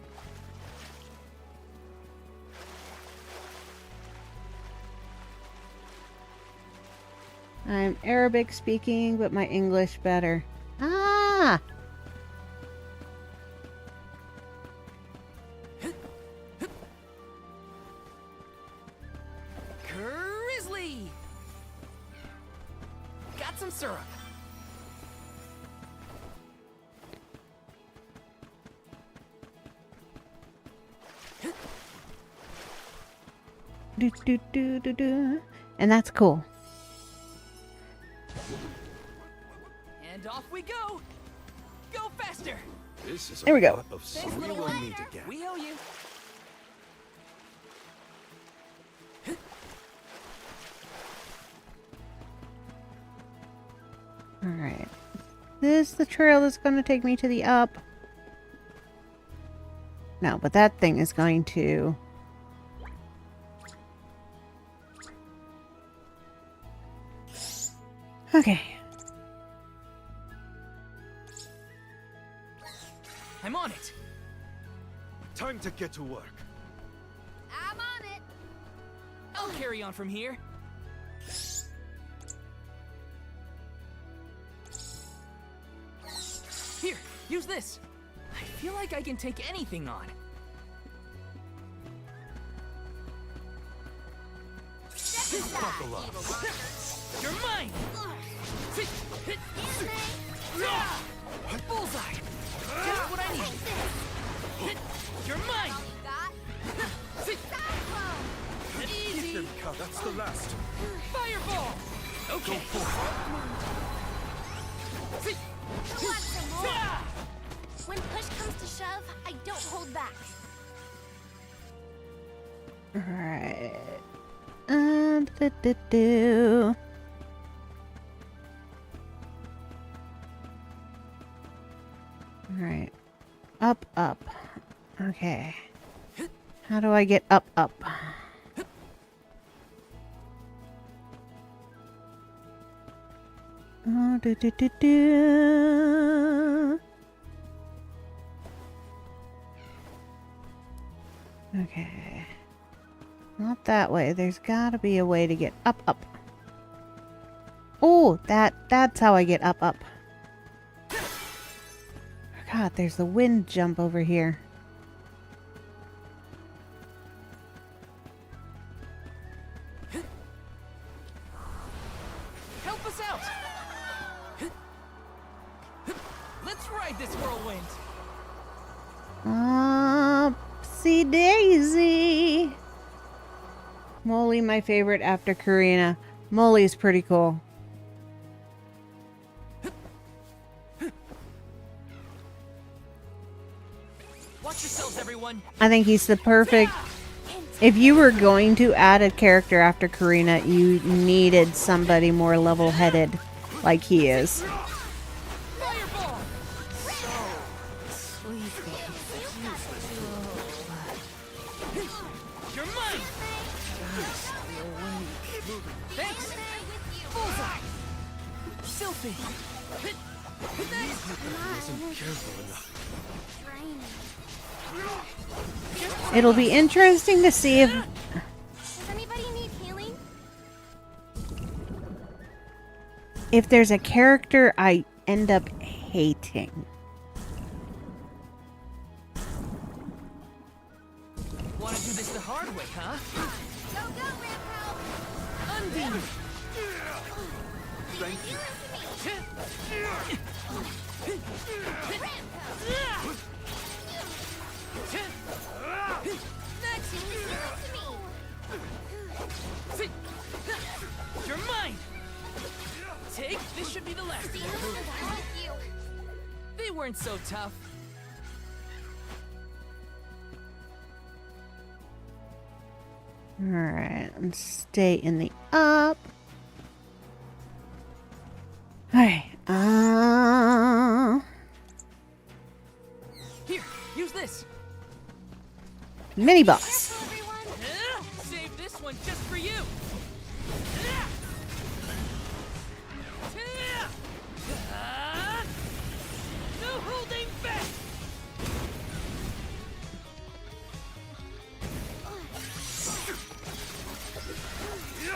I'm Arabic speaking, but my English better. Ah! Grizzly! Got some syrup. Do, do, do, do, do. And that's cool. And off we go! Go faster! This is There we go. lot of Thanks, stuff little we one. need to get. We owe you. Alright. This is the trail that's going to take me to the up. No, but that thing is going to... Okay. I'm on it. Time to get to work. I'm on it. I'll carry on from here. Here, use this. I feel like I can take anything on. Buckle up. You're mine! Bullseye! Just what I need. You're mine! Easy! That's the last. Fireball! Okay. I want some more. When push comes to shove, I don't hold back. Alright. Do. Alright. Up, up. Okay. How do I get up, up? Oh, do. Okay. Not that way. There's gotta be a way to get up, up. Oh, that's how I get up, up. God, there's the wind jump over here. Help us out! Let's ride this whirlwind! Upsy daisy. Molly, my favorite after Karina. Molly's pretty cool. Watch yourselves, everyone! I think he's the perfect... If you were going to add a character after Karina, you needed somebody more level-headed like he is. Fireball! You're mine! Thanks! Bullseye! Filthy! Isn't careful enough. It'll be interesting to see if... Does anybody need healing? if there's a character I end up hating. Wanna do this the hard way, huh? Go, Rampo! Undine! Thank you. You're mine! Take, this should be the last. They weren't so tough. Alright, and stay in the up. Alright, Mini boss. Save this one just for you. No holding back.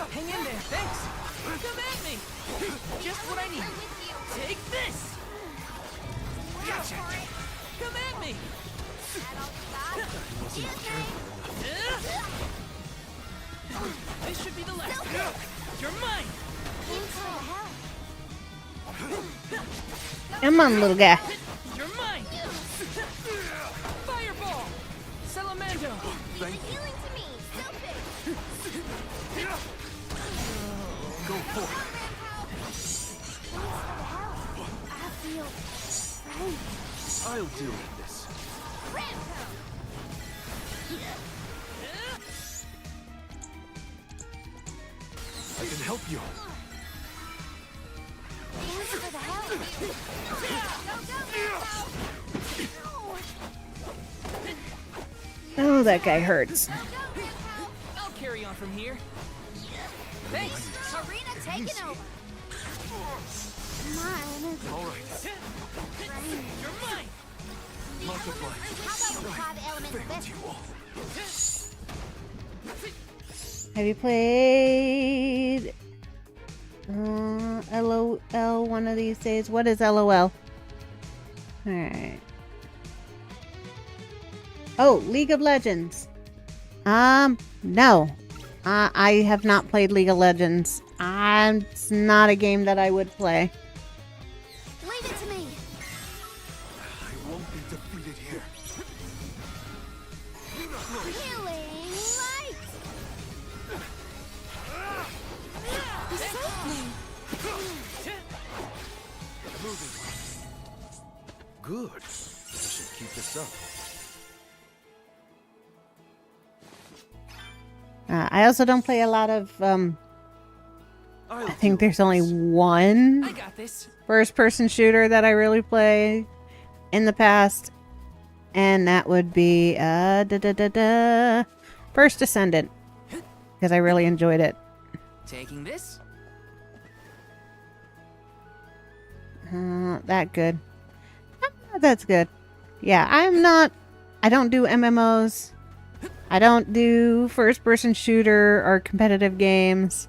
Hang in there, thanks. Come at me. Just what I need. Take this. Gotcha. Come at me. This should be the last. You're mine. Come on, little guy. You're mine. Fireball. Salamando. Healing to me. Go for it. I feel frank. I'll deal with this. I can help you. Thanks for the help. Oh, that guy hurts. I'll carry on from here. Thanks. Arena taking over. My energy. All right. You're mine. Multiply. How about we try the elements Failed best? you all. Have you played LOL one of these days? What is LOL? Alright. Oh, League of Legends. No. I have not played League of Legends. It's not a game that I would play. Leave it to me. I won't be defeated here. Healing light. Good. I should keep this up. I also don't play a lot of, I think there's only one I got this. first-person shooter that I really play in the past, and that would be, First Descendant, because I really enjoyed it. Taking this. That good. That's good. Yeah, I don't do MMOs. I don't do first-person shooter or competitive games.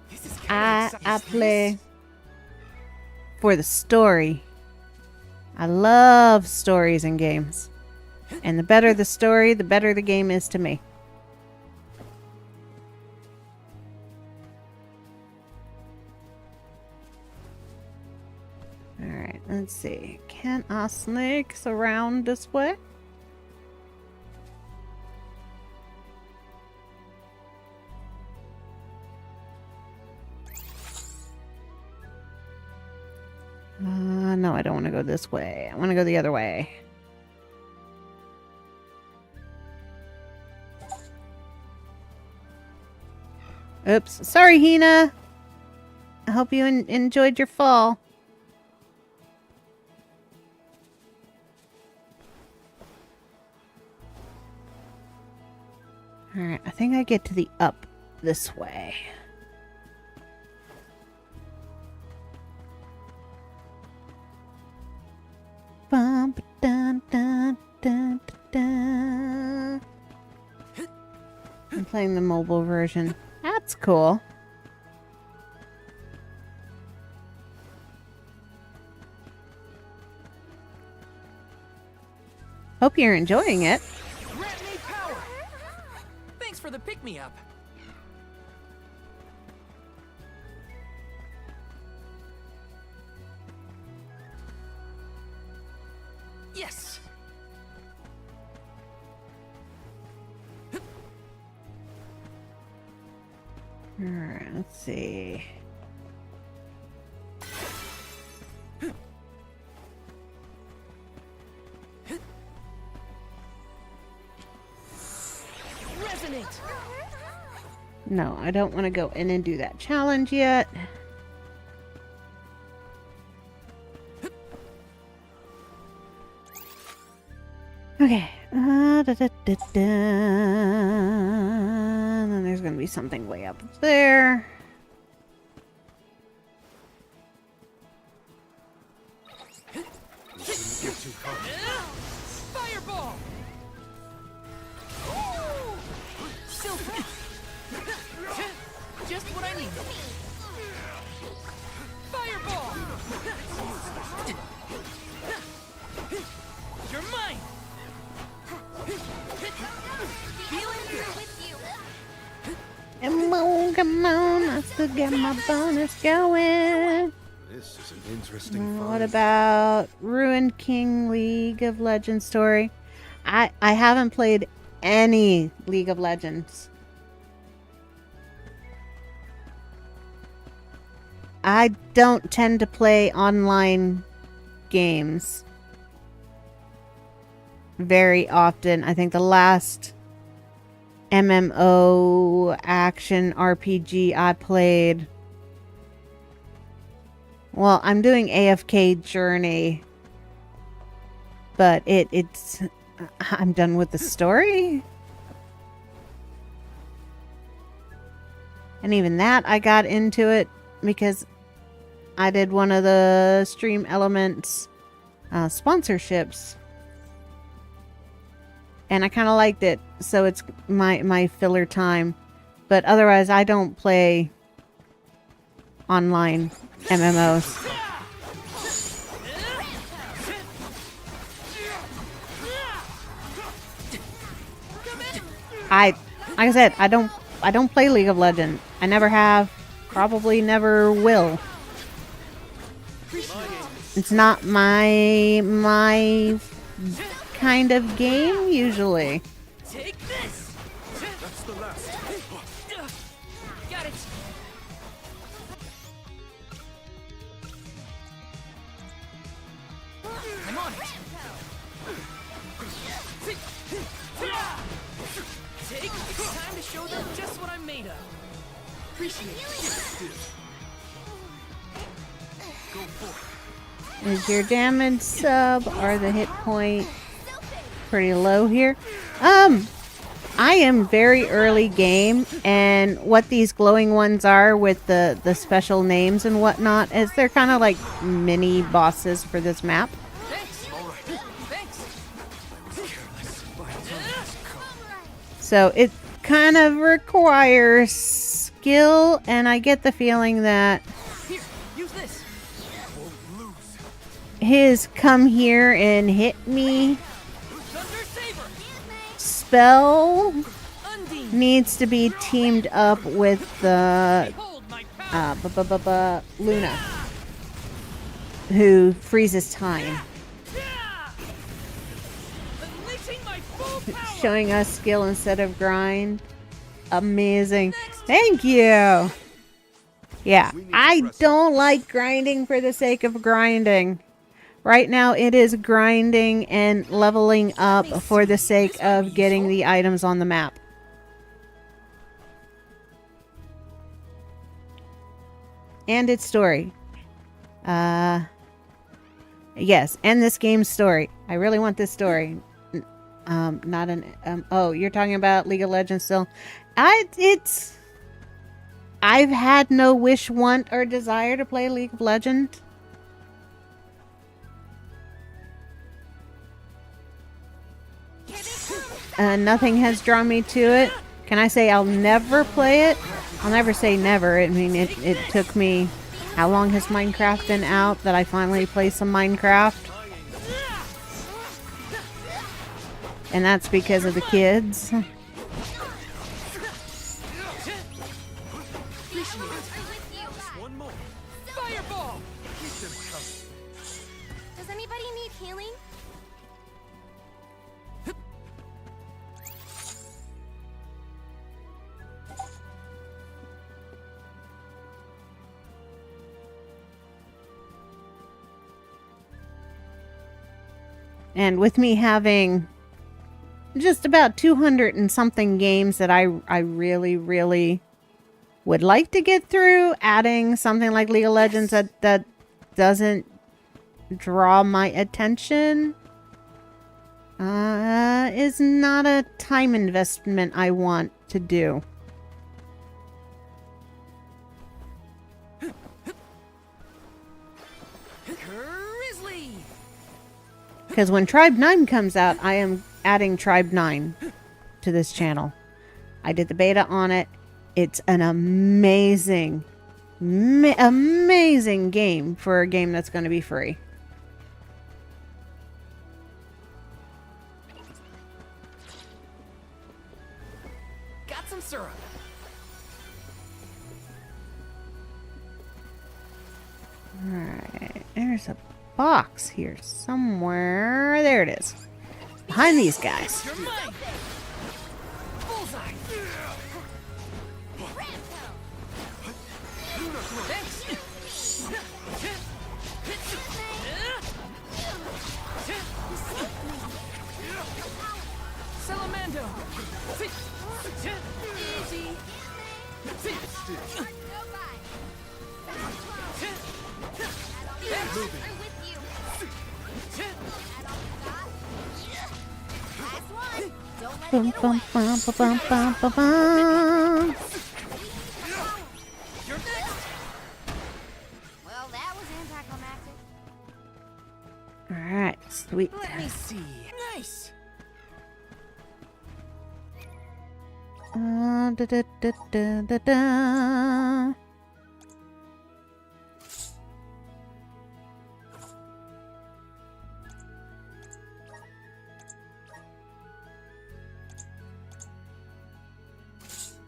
This is I play for the story. I love stories in games. And the better the story, the better the game is to me. Alright, let's see. Can I sneak around this way? No, I don't want to go this way. I want to go the other way. Oops. Sorry, Hina. I hope you enjoyed your fall. Alright, I think I get to the up this way. Bum, dun, dun, dun, dun, dun. I'm playing the mobile version. That's cool. Hope you're enjoying it. Grant me power. Thanks for the pick-me-up. Yes. Alright, let's see. Resonate. No, I don't want to go in and do that challenge yet. Okay, And then there's going to be something way up there. Fireball! Silver! Just what I need. Fireball! You're mine! Come on, I still got my bonus going. This is an interesting What find. about Ruined King League of Legends story? I haven't played any League of Legends. I don't tend to play online games very often. I think the last MMO action RPG I played. Well, I'm doing AFK Journey, but it's I'm done with the story. And even that, I got into it because I did one of the Stream Elements sponsorships. And I kind of liked it, so it's my filler time. But otherwise, I don't play online MMOs. Like I said, I don't play League of Legends. I never have, probably never will. It's not my kind of game usually. Take this! That's the last. Got it! I'm on it! Take, it's time to show them just what I'm made of. Appreciate it. Go for it. Is your damage sub or the hit point pretty low here? I am very early game, and what these glowing ones are with the special names and whatnot is they're kind of like mini bosses for this map. Thanks! Thanks! So it kind of requires skill, and I get the feeling that Here, use this! his come here and hit me Thunder Saber! spell Undine! needs to be teamed up with the Behold my power! Luna, who freezes time, Unleashing my full power! showing us skill instead of grind. Amazing. Thank you. Yeah, I don't like grinding for the sake of grinding. Right now it is grinding and leveling up for the sake of getting the items on the map. And its story. Yes, and this game's story. I really want this story. Not an oh, you're talking about League of Legends still. I've had no wish, want, or desire to play League of Legends. Nothing has drawn me to it. Can I say I'll never play it? I'll never say never. I mean, it took me... How long has Minecraft been out that I finally play some Minecraft? And that's because of the kids. One more. Fireball! Does anybody need healing? And with me having just about 200 and something games that I really, really would like to get through, adding something like League of Legends that doesn't draw my attention is not a time investment I want to do. Because when Tribe 9 comes out, I am adding Tribe 9 to this channel. I did the beta on it. It's an amazing, amazing game for a game that's going to be free. Got some syrup. Alright, there's a box here somewhere. There it is. Behind these guys. You're mine. Bullseye. Thanks. Salamando. Easy. Bum, bum, bum, bum, bum, bum, bum. Well, that was anticlimactic. Alright, sweet. Let me see. Nice. Da, da, da, da, da, da.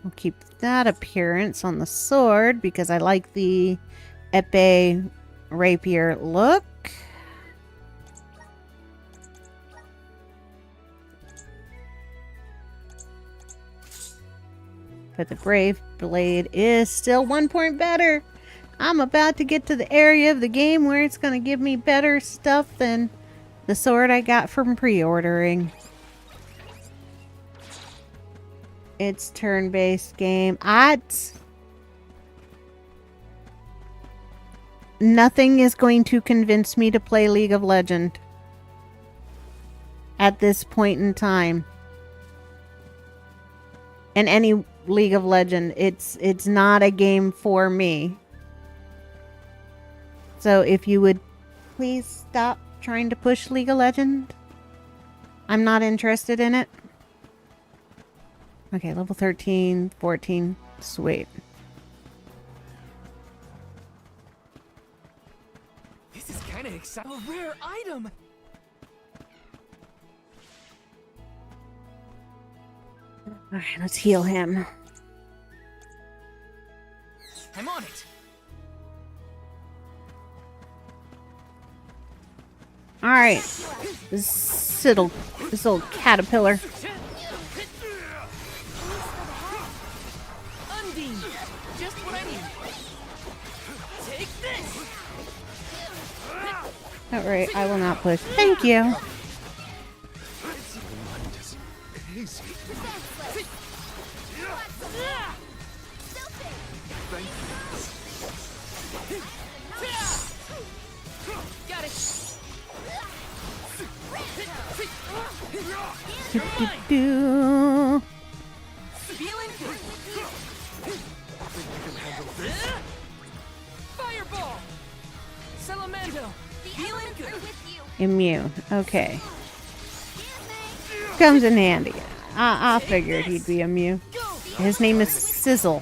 We'll keep that appearance on the sword because I like the épée rapier look. But the Brave Blade is still 1 point better. I'm about to get to the area of the game where it's going to give me better stuff than the sword I got from pre-ordering. It's turn-based game. Nothing is going to convince me to play League of Legends at this point in time. And any League of Legends, it's not a game for me. So if you would please stop trying to push League of Legends. I'm not interested in it. Okay, level 13, 14. Sweet. This is kind of exciting. A rare item. Alright, let's heal him. I'm on it. Alright. This old caterpillar. Undine. Just what I need. Take this. Alright, I will not push. Thank you. Got it. Do. Feeling good. Fireball. Salamando. Feeling good. Immune. Okay. Comes in handy. I figured he'd be immune. His name is Sizzle.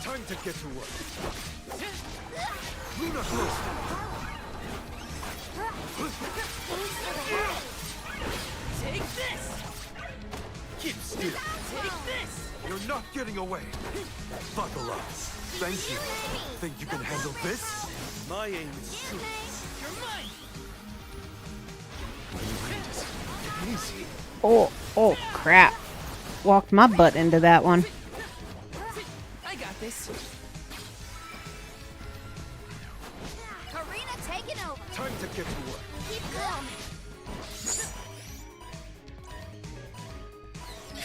Time to get to work. Take this. Keep still. Take this. You're not getting away. Buckle up. Thank you. Think you can handle this? My aim is true. You're mine. Easy. Oh crap. Walked my butt into that one. I got this. Karina taking over. Time to get to work. Keep going.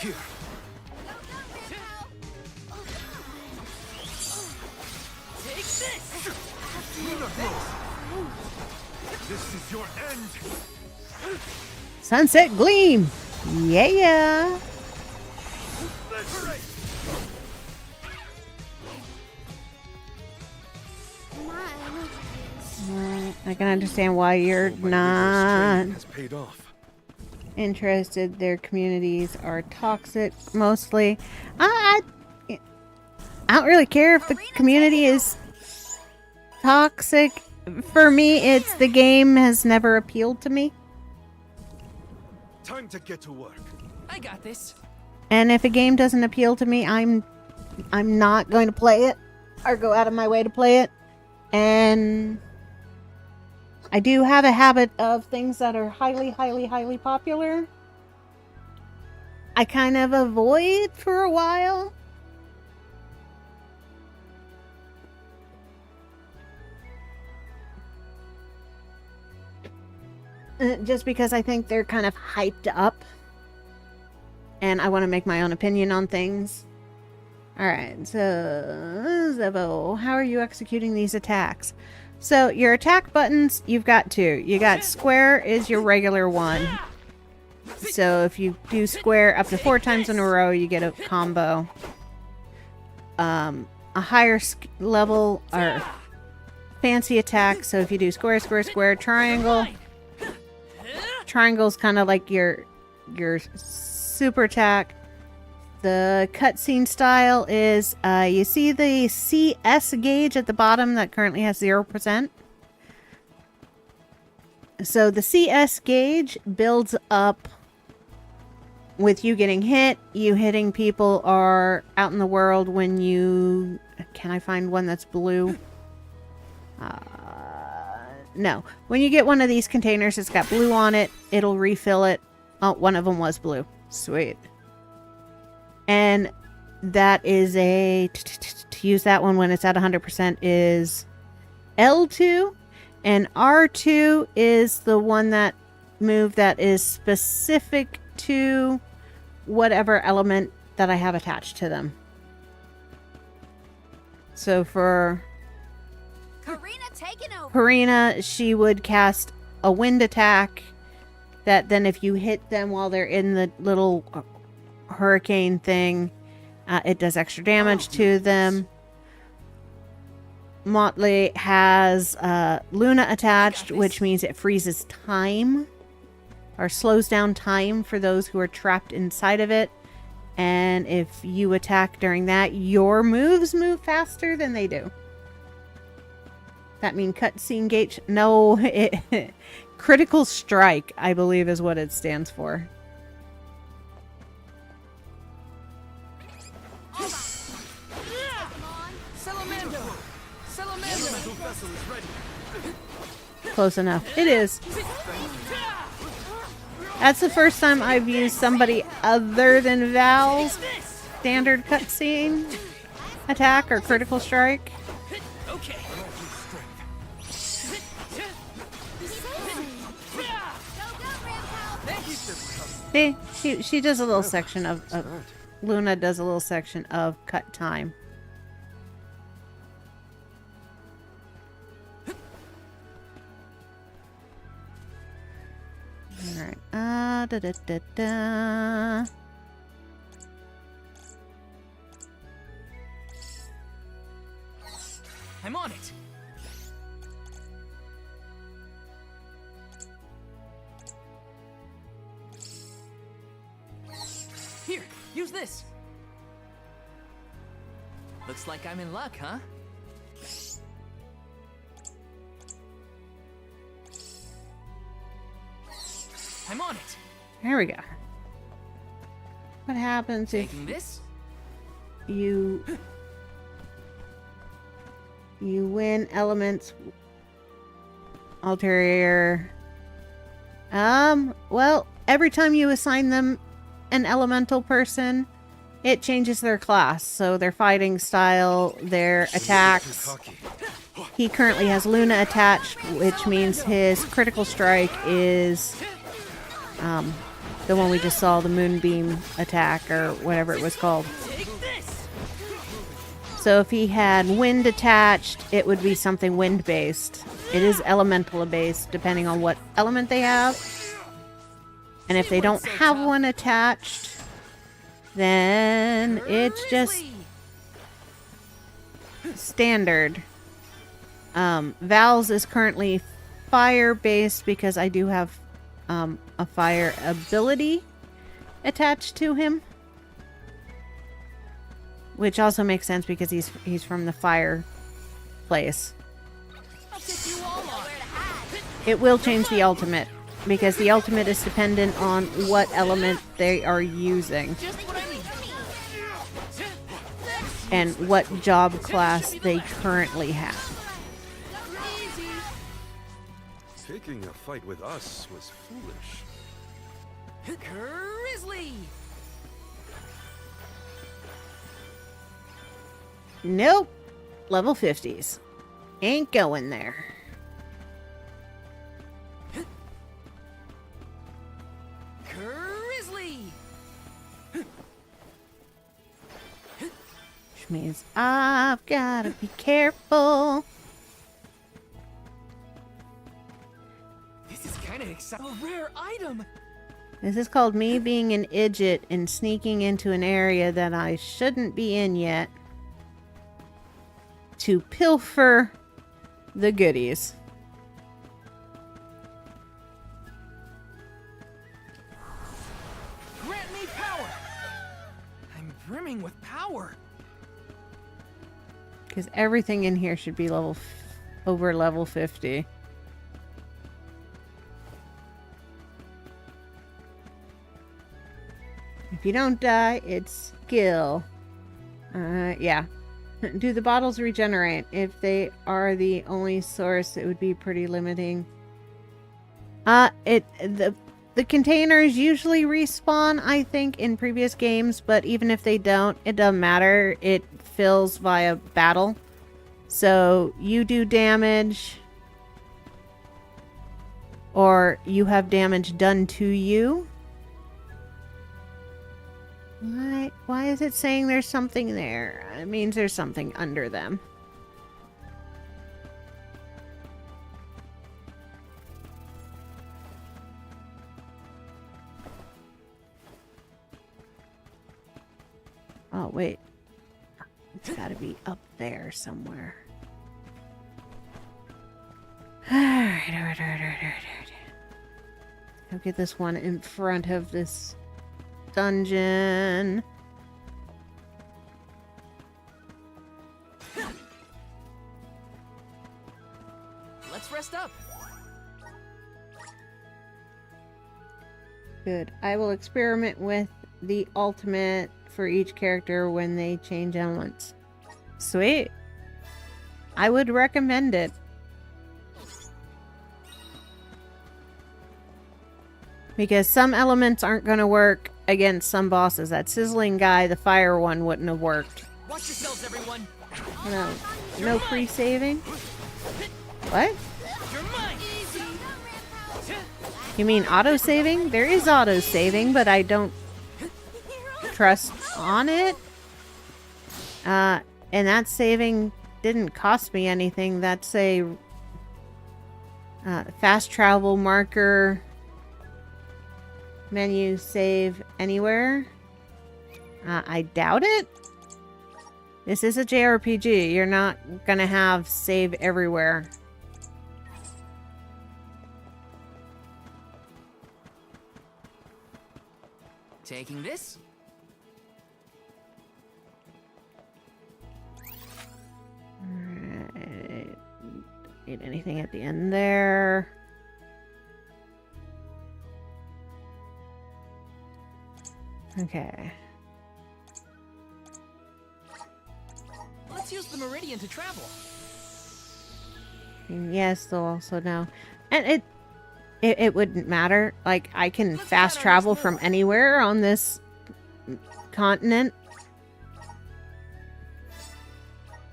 Here. Take this! This is your end. Sunset Gleam. Yeah. I can understand why you're not Has paid off. interested. Their communities are toxic, mostly. I don't really care if the community is toxic. For me, it's the game has never appealed to me. Time to get to work. I got this. And if a game doesn't appeal to me, I'm not going to play it or go out of my way to play it. And I do have a habit of things that are highly, highly, highly popular. I kind of avoid for a while. Just because I think they're kind of hyped up. And I want to make my own opinion on things. Alright, so Zevo, how are you executing these attacks? So your attack buttons, you've got two. You got square is your regular one. So if you do square up to 4 times in a row, you get a combo. A higher level or fancy attack. So if you do square, square, square, triangle. Triangle's kind of like your super attack. The cutscene style is, you see the CS gauge at the bottom that currently has 0%. So the CS gauge builds up with you getting hit, you hitting people, or out in the world when you... Can I find one that's blue? No. When you get one of these containers, it's got blue on it, it'll refill it. Oh, one of them was blue. Sweet. And that is a... To use that one when it's at 100% is L2. And R2 is the one that move that is specific to whatever element that I have attached to them. So for Karina, she would cast a wind attack that then if you hit them while they're in the little hurricane thing, it does extra damage to them. Motley has Luna attached, which means it freezes time or slows down time for those who are trapped inside of it. And if you attack during that, your moves move faster than they do. That means cutscene gauge? No, critical strike, I believe, is what it stands for. Close enough. It is. That's the first time I've used somebody other than Val's standard cutscene attack or critical strike. Okay. See, she does a little section of Luna does a little section of cut time. Alright. I'm on it. Here, use this. Looks like I'm in luck, huh? I'm on it. There we go. What happens if this? you win elements ulterior? Well, every time you assign them an elemental person, it changes their class. So their fighting style, their attacks. He currently has Luna attached, which means his critical strike is The one we just saw, the moonbeam attack or whatever it was called. Take this. So if he had wind attached, it would be something wind-based. It is elemental-based, depending on what element they have. And if they don't have one attached, then it's just standard. Val's is currently fire-based because I do have a fire ability attached to him. Which also makes sense because he's from the fire place. It will change the ultimate because the ultimate is dependent on what element they are using and what job class they currently have. Picking a fight with us was foolish. Grizzly. Nope. Level 50s. Ain't going there. Grizzly. Which means I've gotta be careful. This is kind of exciting. A rare item. This is called me being an idiot and sneaking into an area that I shouldn't be in yet to pilfer the goodies. Grant me power. I'm brimming with power. Because everything in here should be over level 50. If you don't die, it's skill. Yeah. Do the bottles regenerate? If they are the only source, it would be pretty limiting. The containers usually respawn, I think, in previous games, but even if they don't, it doesn't matter. It fills via battle. So you do damage, or you have damage done to you. Why is it saying there's something there? It means there's something under them. Oh, wait. It's gotta be up there somewhere. Alright. Go get this one in front of this dungeon. Let's rest up. Good. I will experiment with the ultimate for each character when they change elements. Sweet. I would recommend it. Because some elements aren't going to work against some bosses. That sizzling guy, the fire one, wouldn't have worked. Watch yourselves, everyone. No free saving? What? You're mine. You mean auto saving? There is auto saving, but I don't trust on it. And that saving didn't cost me anything. That's a fast travel marker. Menu save anywhere. I doubt it. This is a JRPG. You're not gonna have save everywhere. Taking this. Alright. Need anything at the end there? Okay. Let's use the meridian to travel. Yes, they'll also know. And it wouldn't matter. Like, I can fast travel from anywhere on this continent.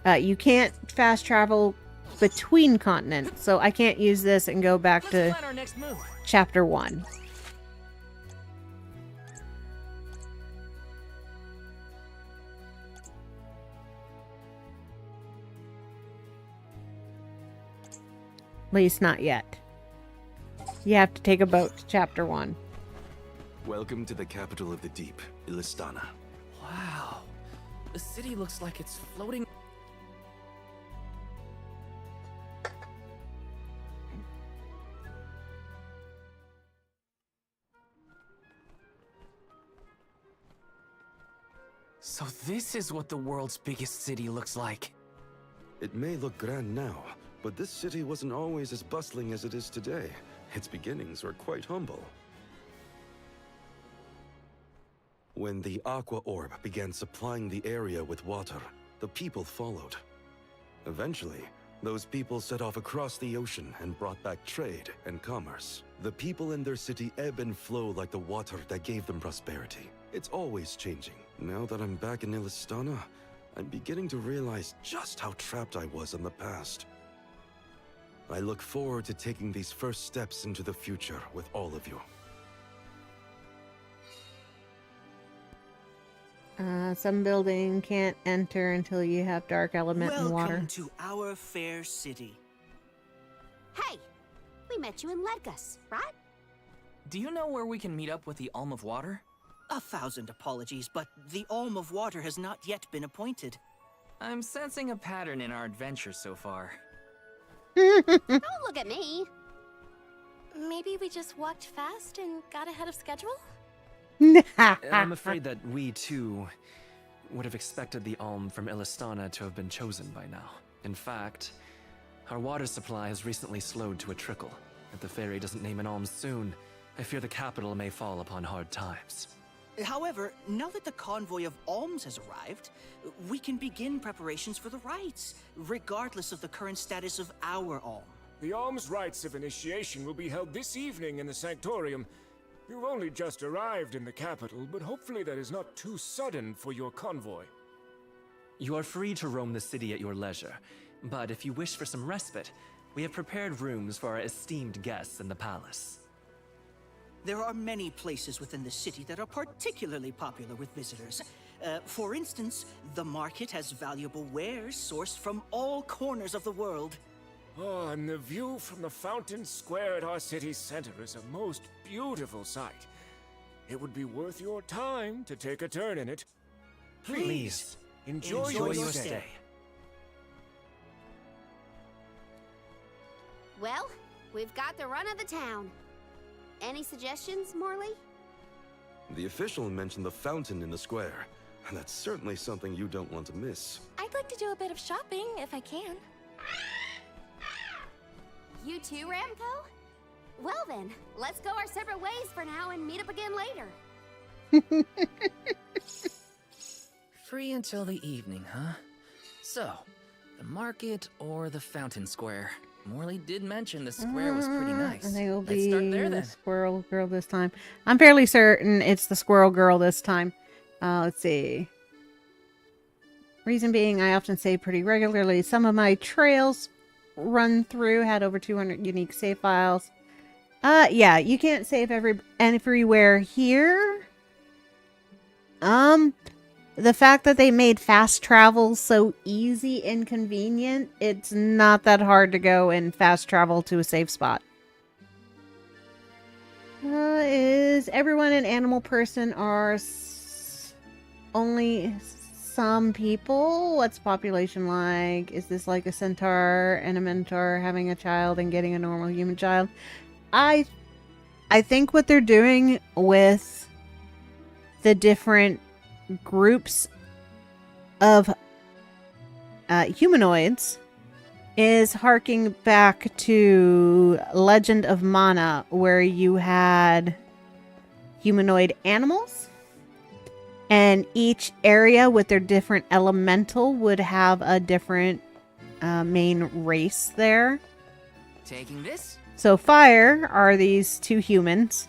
You can't fast travel between continents, so I can't use this and go back to chapter 1. At least not yet. You have to take a boat to chapter 1. Welcome to the capital of the deep, Illistana. Wow. The city looks like it's floating. So this is what the world's biggest city looks like. It may look grand now, but this city wasn't always as bustling as it is today. Its beginnings were quite humble. When the Aqua Orb began supplying the area with water, the people followed. Eventually, those people set off across the ocean and brought back trade and commerce. The people in their city ebb and flow like the water that gave them prosperity. It's always changing. Now that I'm back in Illistana, I'm beginning to realize just how trapped I was in the past. I look forward to taking these first steps into the future with all of you. Some building can't enter until you have dark element and water. Welcome to our fair city. Hey, we met you in Ledgus, right? Do you know where we can meet up with the Alm of Water? 1,000 apologies, but the Alm of Water has not yet been appointed. I'm sensing a pattern in our adventure so far. Don't look at me. Maybe we just walked fast and got ahead of schedule? I'm afraid that we, too, would have expected the Alm from Illistana to have been chosen by now. In fact, our water supply has recently slowed to a trickle. If the fairy doesn't name an Alm soon, I fear the capital may fall upon hard times. However, now that the convoy of alms has arrived, we can begin preparations for the rites, regardless of the current status of our alm. The alms rites of initiation will be held this evening in the Sanctorium. You've only just arrived in the capital, but hopefully that is not too sudden for your convoy. You are free to roam the city at your leisure, but if you wish for some respite, we have prepared rooms for our esteemed guests in the palace. There are many places within the city that are particularly popular with visitors. For instance, the market has valuable wares sourced from all corners of the world. Oh, and the view from the fountain square at our city center is a most beautiful sight. It would be worth your time to take a turn in it. Please, enjoy your your stay. stay. Well, we've got the run of the town. Any suggestions, Morley? The official mentioned the fountain in the square, and that's certainly something you don't want to miss. I'd like to do a bit of shopping, if I can. You too, Ramco? Well then, let's go our separate ways for now and meet up again later. Free until the evening, huh? So, the market or the fountain square? Morley did mention the square was pretty nice. I think it'll Let's be start there the then. Squirrel Girl this time. I'm fairly certain it's the Squirrel Girl this time. Let's see. Reason being, I often save pretty regularly. Some of my trails run through had over 200 unique save files. Yeah, you can't save everywhere here. The fact that they made fast travel so easy and convenient, it's not that hard to go and fast travel to a safe spot. Is everyone an animal person or only some people? What's population like? Is this like a centaur and a minotaur having a child and getting a normal human child? I think what they're doing with the different groups of humanoids is harking back to Legend of Mana, where you had humanoid animals, and each area with their different elemental would have a different main race there. Taking this? So fire are these two humans.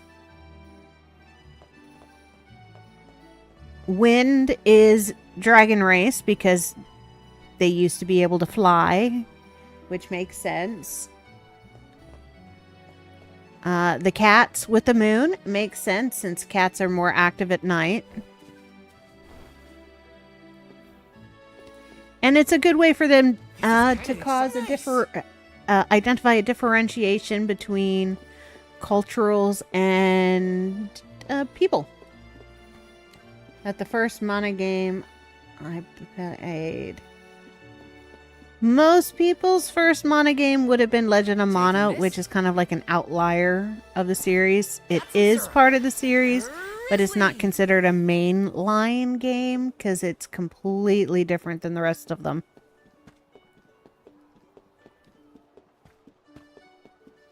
Wind is dragon race because they used to be able to fly, which makes sense. The cats with the moon makes sense since cats are more active at night. And it's a good way for them to cause a identify a differentiation between culturals and people. At the first Mana game I played, most people's first Mana game would have been Legend of Mana, which is kind of like an outlier of the series. It is part of the series, but it's not considered a mainline game because it's completely different than the rest of them.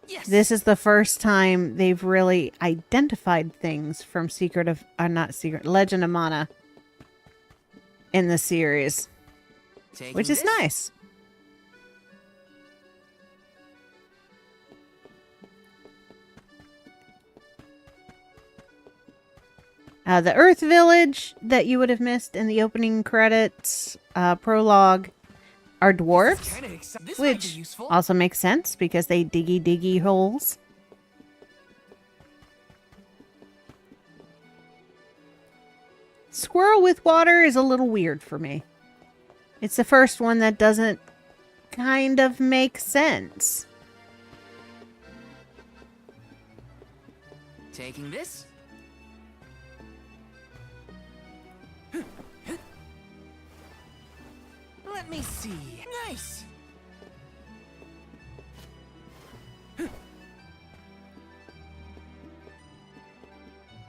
Yes. This is the first time they've really identified things from Legend of Mana in the series, which is nice. The Earth Village that you would have missed in the opening credits prologue are dwarves, which also makes sense because they diggy holes. Squirrel with water is a little weird for me. It's the first one that doesn't kind of make sense. Taking this. Let me see. Nice.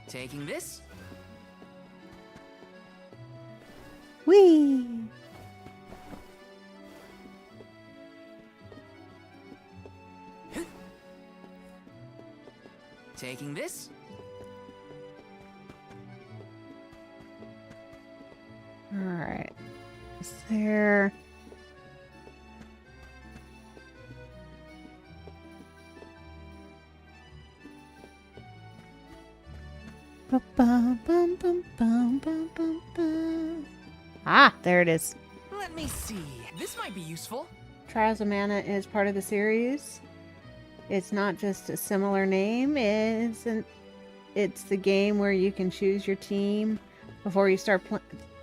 Taking this. Whee! Taking this. All right. Is there... Ah, there it is. Let me see. This might be useful. Trials of Mana is part of the series. It's not just a similar name. It's the game where you can choose your team before you start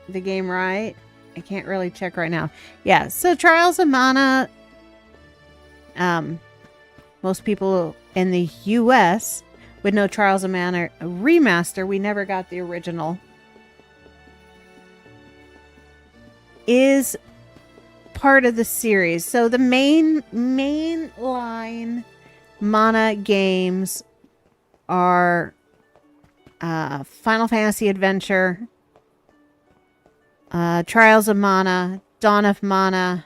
the game, right? I can't really check right now. Yeah, so Trials of Mana, most people in the US would know Trials of Mana Remaster. We never got the original. Is part of the series. So the main line Mana games are Final Fantasy Adventure, Trials of Mana, Dawn of Mana,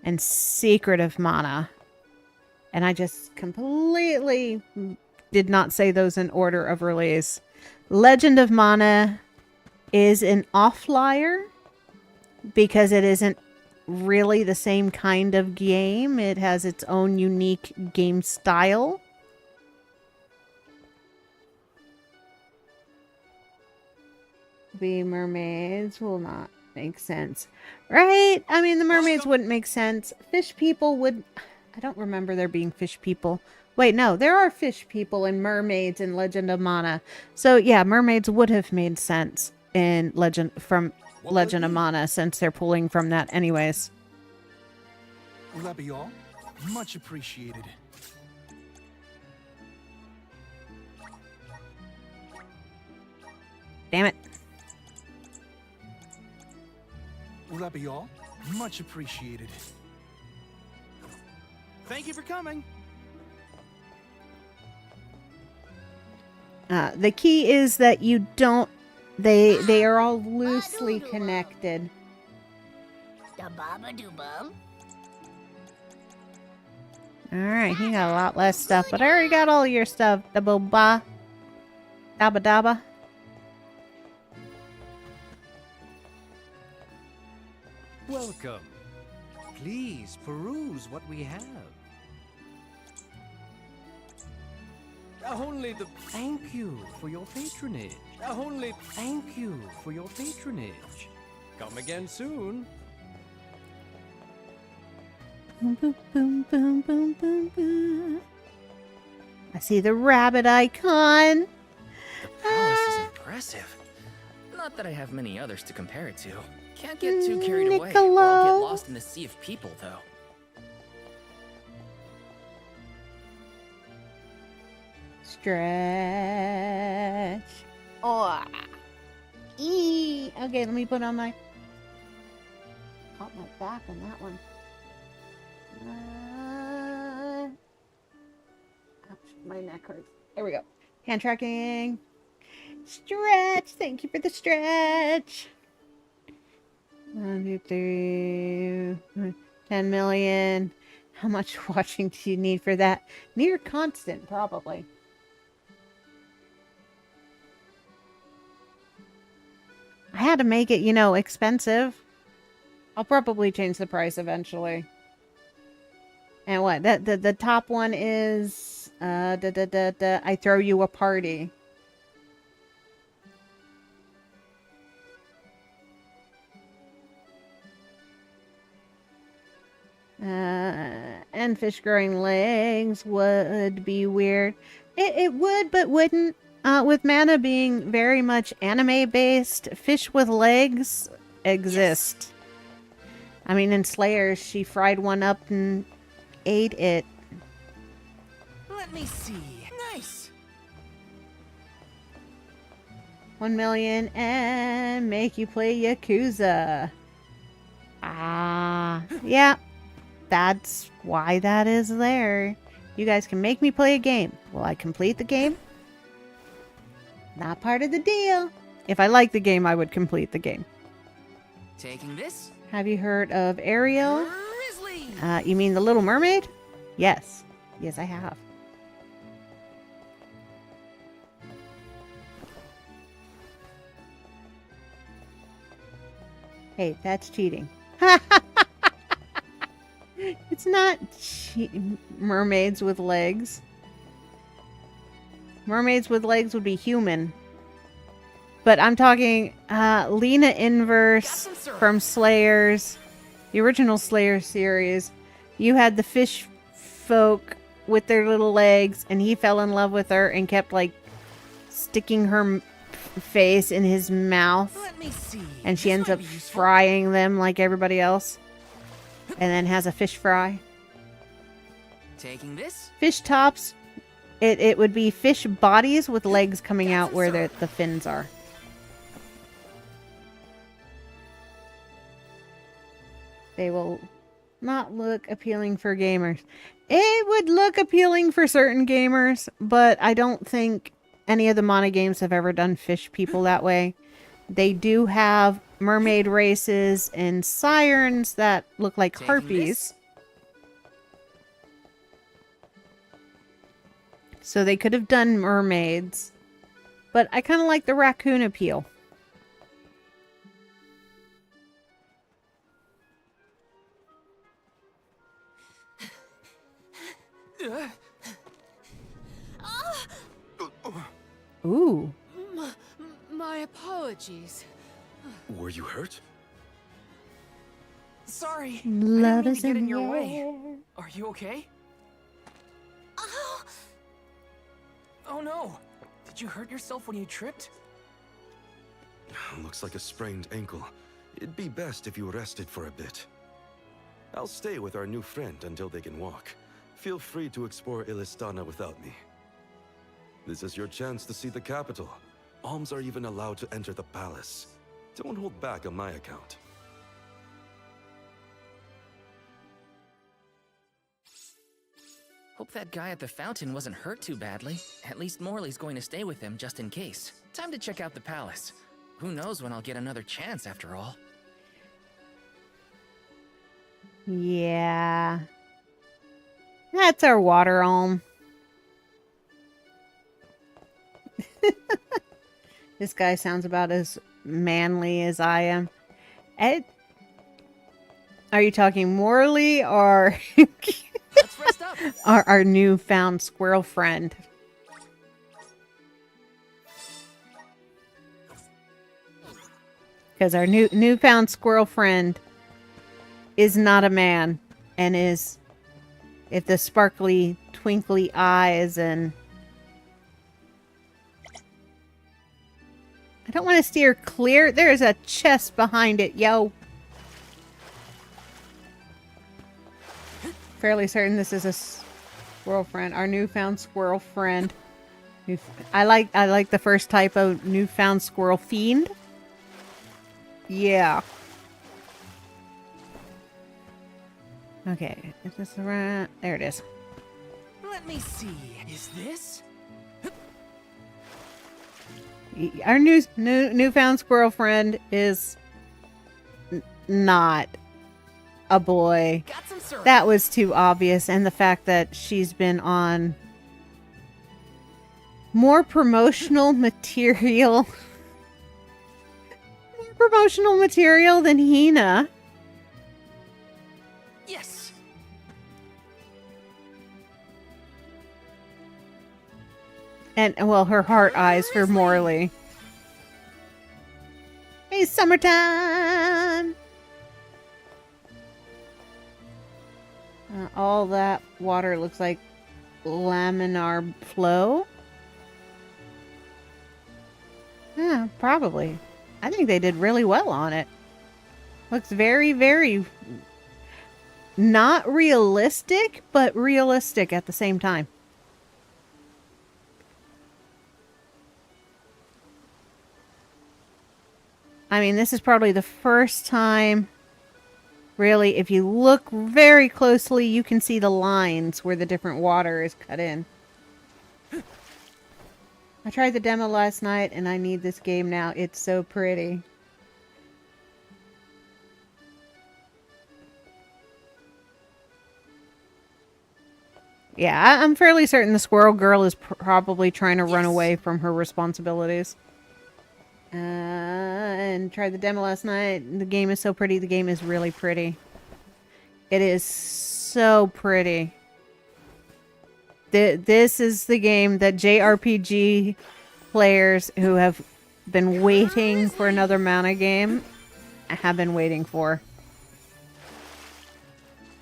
and Secret of Mana. And I just completely did not say those in order of release. Legend of Mana is an offlier because it isn't really the same kind of game. It has its own unique game style. The mermaids will not make sense, right? I mean, the mermaids wouldn't make sense. Fish people would... I don't remember there being fish people. Wait, no, there are fish people and mermaids in Legend of Mana. So yeah, mermaids would have made sense in Legend of Mana, since they're pulling from that anyways. Will that be all? Much appreciated. Damn it. Will that be all? Much appreciated. Thank you for coming. The key is that you don't... They are all loosely connected. Alright, he got a lot less stuff, but I already got all your stuff. Dabba dabba. Welcome. Please peruse what we have. Only the thank you for your patronage. Only thank you for your patronage. Come again soon. Boom, boom, boom, boom, boom, boom, boom. I see the rabbit icon. The palace is impressive. Not that I have many others to compare it to. Can't get too carried away, or I'll get lost in the sea of people, though. Stretch. Oh. Okay, let me put on my... Caught my back on that one. Ouch, my neck hurts. There we go. Hand tracking. Stretch. Thank you for the stretch. 1, 2, 3, 10 million. How much watching do you need for that? Near constant, probably. I had to make it, you know, expensive. I'll probably change the price eventually. And what? The top one is I throw you a party. And fish growing legs would be weird. It would, but wouldn't. With mana being very much anime-based, fish with legs exist. Yes. I mean, in Slayers, she fried one up and ate it. Let me see. Nice. 1 million and make you play Yakuza. Yeah. That's why that is there. You guys can make me play a game. Will I complete the game? Not part of the deal. If I like the game, I would complete the game. Taking this. Have you heard of Ariel? You mean the Little Mermaid? Yes. Yes, I have. Hey, that's cheating. It's not mermaids with legs. Mermaids with legs would be human. But I'm talking Lena Inverse from Slayers, the original Slayer series. You had the fish folk with their little legs, and he fell in love with her and kept like sticking her face in his mouth. Let me see. And she ends up frying them like everybody else. And then has a fish fry. Taking this? Fish tops. It would be fish bodies with legs coming out where the fins are. They will not look appealing for gamers. It would look appealing for certain gamers, but I don't think any of the Mana games have ever done fish people that way. They do have mermaid races and sirens that look like harpies. So they could have done mermaids. But I kind of like the raccoon appeal. Ooh. My apologies. Were you hurt? Sorry. Love is get in in your the way. air. Are you okay? Oh no. Did you hurt yourself when you tripped? Looks like a sprained ankle. It'd be best if you rested for a bit. I'll stay with our new friend until they can walk. Feel free to explore Illistana without me. This is your chance to see the capital. Alms are even allowed to enter the palace. Don't hold back on my account. Hope that guy at the fountain wasn't hurt too badly. At least Morley's going to stay with him just in case. Time to check out the palace. Who knows when I'll get another chance after all. Yeah. That's our water elm. This guy sounds about as manly as I am. Ed, are you talking Morley or Let's rest up. our newfound squirrel friend? Because our newfound squirrel friend is not a man and is, if the sparkly, twinkly eyes and... I don't want to steer clear. There's a chest behind it, yo. Fairly certain this is a squirrel friend. Our newfound squirrel friend. I like the first type of newfound squirrel fiend. Yeah. Okay, is this the right? There it is. Let me see. Is this? Our newfound squirrel friend is not a boy. Got some syrup. That was too obvious, and the fact that she's been on more promotional material than Hina. Yes. And, well, her heart eyes for Morley. Hey, summertime! All that water looks like laminar flow. Yeah, probably. I think they did really well on it. Looks very, very not realistic, but realistic at the same time. I mean, this is probably the first time, really, if you look very closely, you can see the lines where the different water is cut in. I tried the demo last night, and I need this game now. It's so pretty. Yeah, I'm fairly certain the squirrel girl is probably trying to run away from her responsibilities. And tried the demo last night. The game is so pretty. The game is really pretty. It is so pretty. This is the game that JRPG players who have been waiting for another mana game have been waiting for.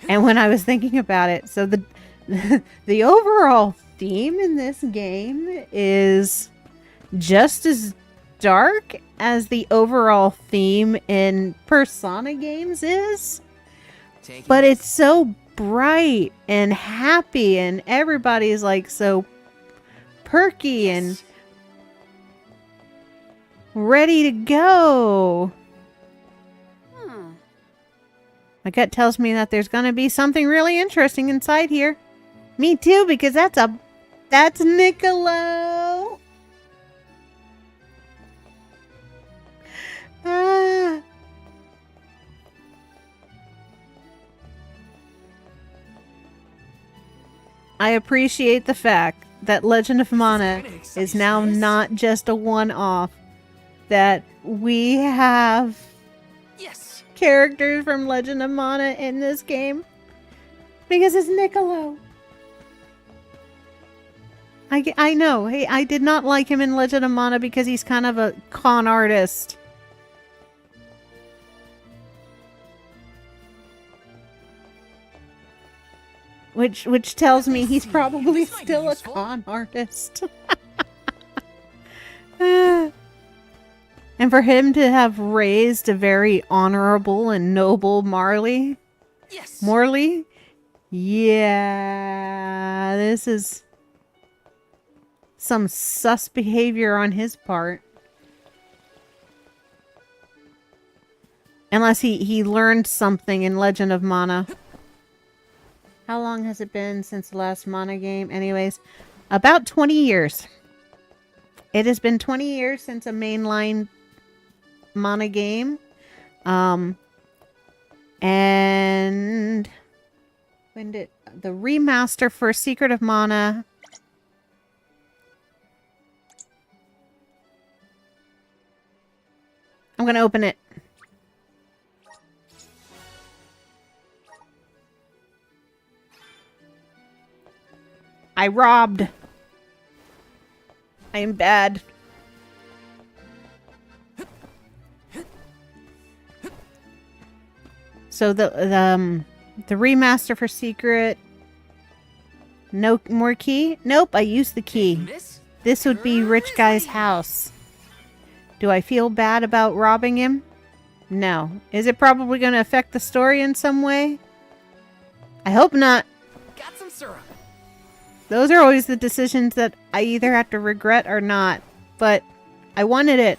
And when I was thinking about it, so the overall theme in this game is just as dark as the overall theme in Persona games is. But it's so bright and happy, and everybody's like so perky and ready to go. My gut tells me that there's going to be something really interesting inside here. Me too, because that's Niccolo. I appreciate the fact that Legend of Mana is now not just a one-off. That we have characters from Legend of Mana in this game. Because it's Niccolo. I know. Hey, I did not like him in Legend of Mana because he's kind of a con artist. Which tells me he's probably still a con artist. And for him to have raised a very honorable and noble Morley. Yeah, this is some sus behavior on his part. Unless he learned something in Legend of Mana. How long has it been since the last Mana game? Anyways, about 20 years. It has been 20 years since a mainline Mana game. And when did the remaster for Secret of Mana? I'm going to open it. I robbed. I am bad. So the remaster for Secret. No more key? Nope, I used the key. This would be Rich Guy's house. Do I feel bad about robbing him? No. Is it probably going to affect the story in some way? I hope not. Got some syrup. Those are always the decisions that I either have to regret or not. But I wanted it.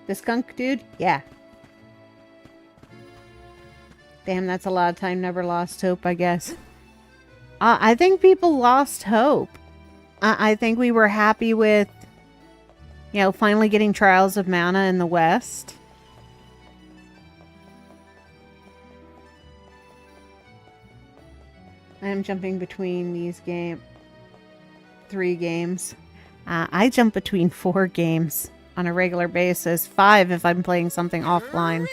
The skunk dude? Yeah. Damn, that's a lot of time. Never lost hope, I guess. I think people lost hope. I think we were happy with, you know, finally getting Trials of Mana in the West. I'm jumping between these 3 games. I jump between 4 games on a regular basis. 5 if I'm playing something offline.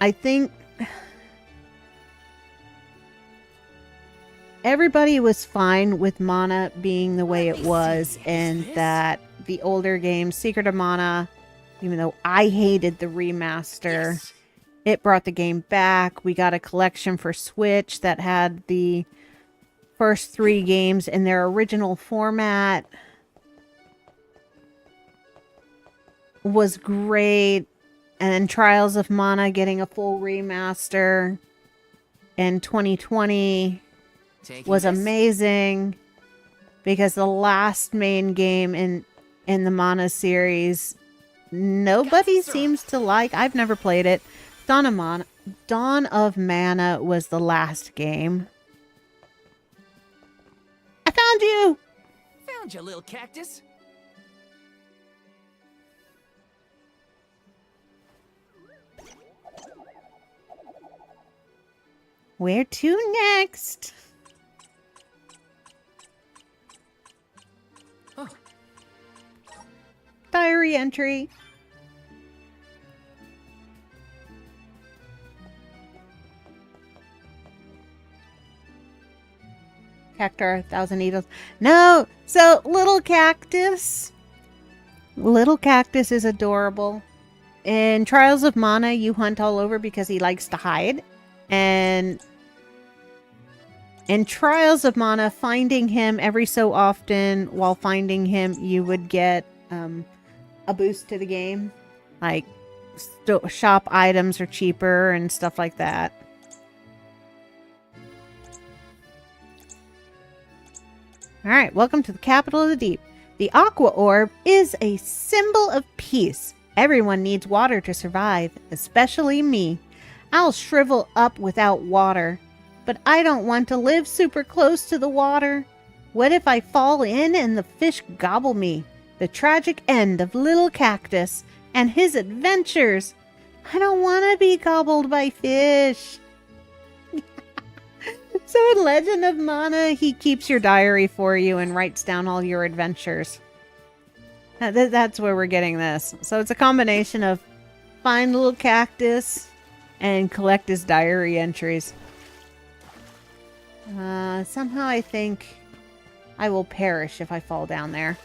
I think everybody was fine with Mana being the way it was, and that the older games, Secret of Mana, even though I hated the remaster, it brought the game back. We got a collection for Switch that had the first 3 games in their original format. Was great. And then Trials of Mana getting a full remaster in 2020 was amazing, because the last main game in the Mana series nobody seems to like. I've never played it. Dawn of Mana was the last game. I found you! Found you, little cactus. Where to next? Oh. Diary entry. Cactar, 1,000 needles. No! So, little cactus. Little cactus is adorable. In Trials of Mana, you hunt all over because he likes to hide. And in Trials of Mana, finding him every so often, while finding him, you would get a boost to the game. Like, shop items are cheaper and stuff like that. Alright, welcome to the capital of the deep. The Aqua Orb is a symbol of peace. Everyone needs water to survive, especially me. I'll shrivel up without water, but I don't want to live super close to the water. What if I fall in and the fish gobble me? The tragic end of little cactus and his adventures. I don't want to be gobbled by fish. So in Legend of Mana, he keeps your diary for you and writes down all your adventures. That's where we're getting this. So it's a combination of find little cactus and collect his diary entries. Somehow I think I will perish if I fall down there.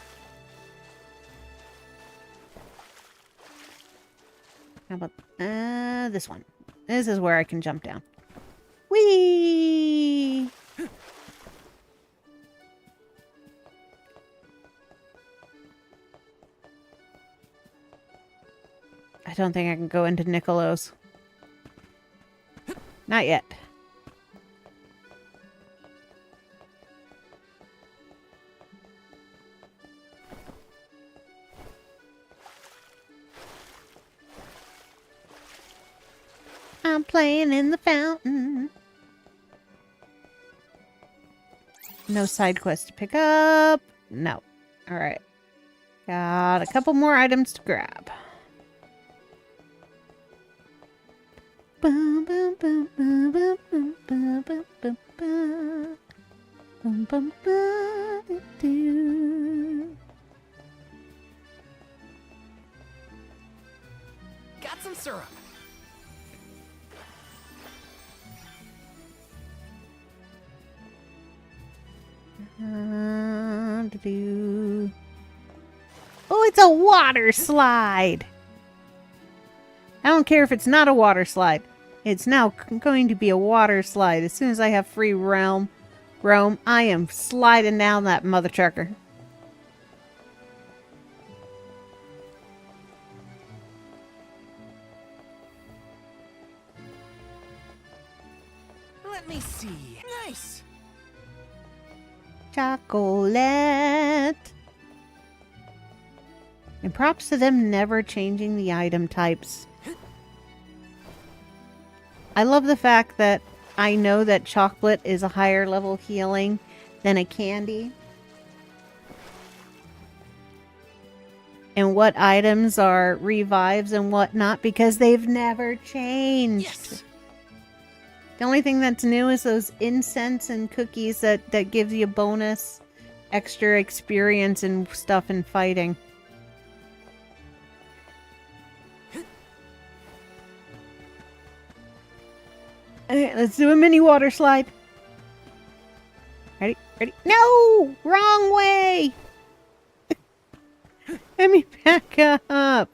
How about this one? This is where I can jump down. Whee! I don't think I can go into Nicolo's. Not yet. I'm playing in the fountain. No side quest to pick up. No. Alright. Got a couple more items to grab. Bum, bum, bum, bum, bum, bum, bum, bum, bum, bum. Bum, bum, bum, do. Got some syrup. Oh, it's a water slide. I don't care if it's not a water slide. It's now going to be a water slide. As soon as I have free roam, I am sliding down that mother trucker. Let me see. Nice. Chocolate. And props to them never changing the item types. I love the fact that I know that chocolate is a higher level healing than a candy. And what items are revives and whatnot, because they've never changed. Yes. The only thing that's new is those incense and cookies that gives you bonus extra experience and stuff in fighting. Alright, let's do a mini water slide. Ready? Ready? No! Wrong way! Let me back up.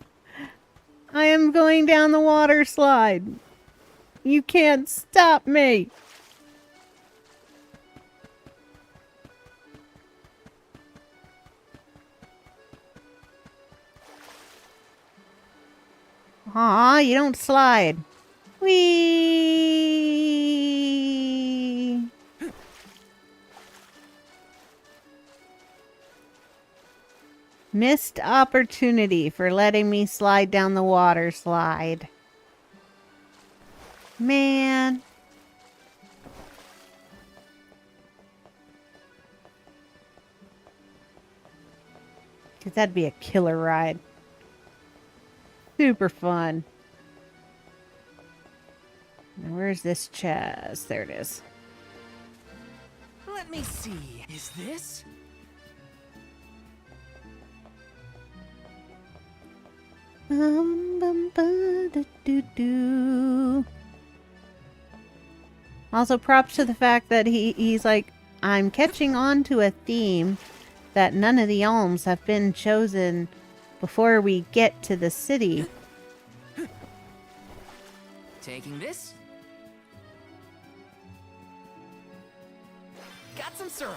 I am going down the water slide. You can't stop me. Aw, you don't slide. Whee! Missed opportunity for letting me slide down the water slide. Man. Because that'd be a killer ride. Super fun. Now where's this chest? There it is. Let me see. Is this? Also, props to the fact that he's like, I'm catching on to a theme that none of the alms have been chosen before we get to the city. Taking this. Got some syrup.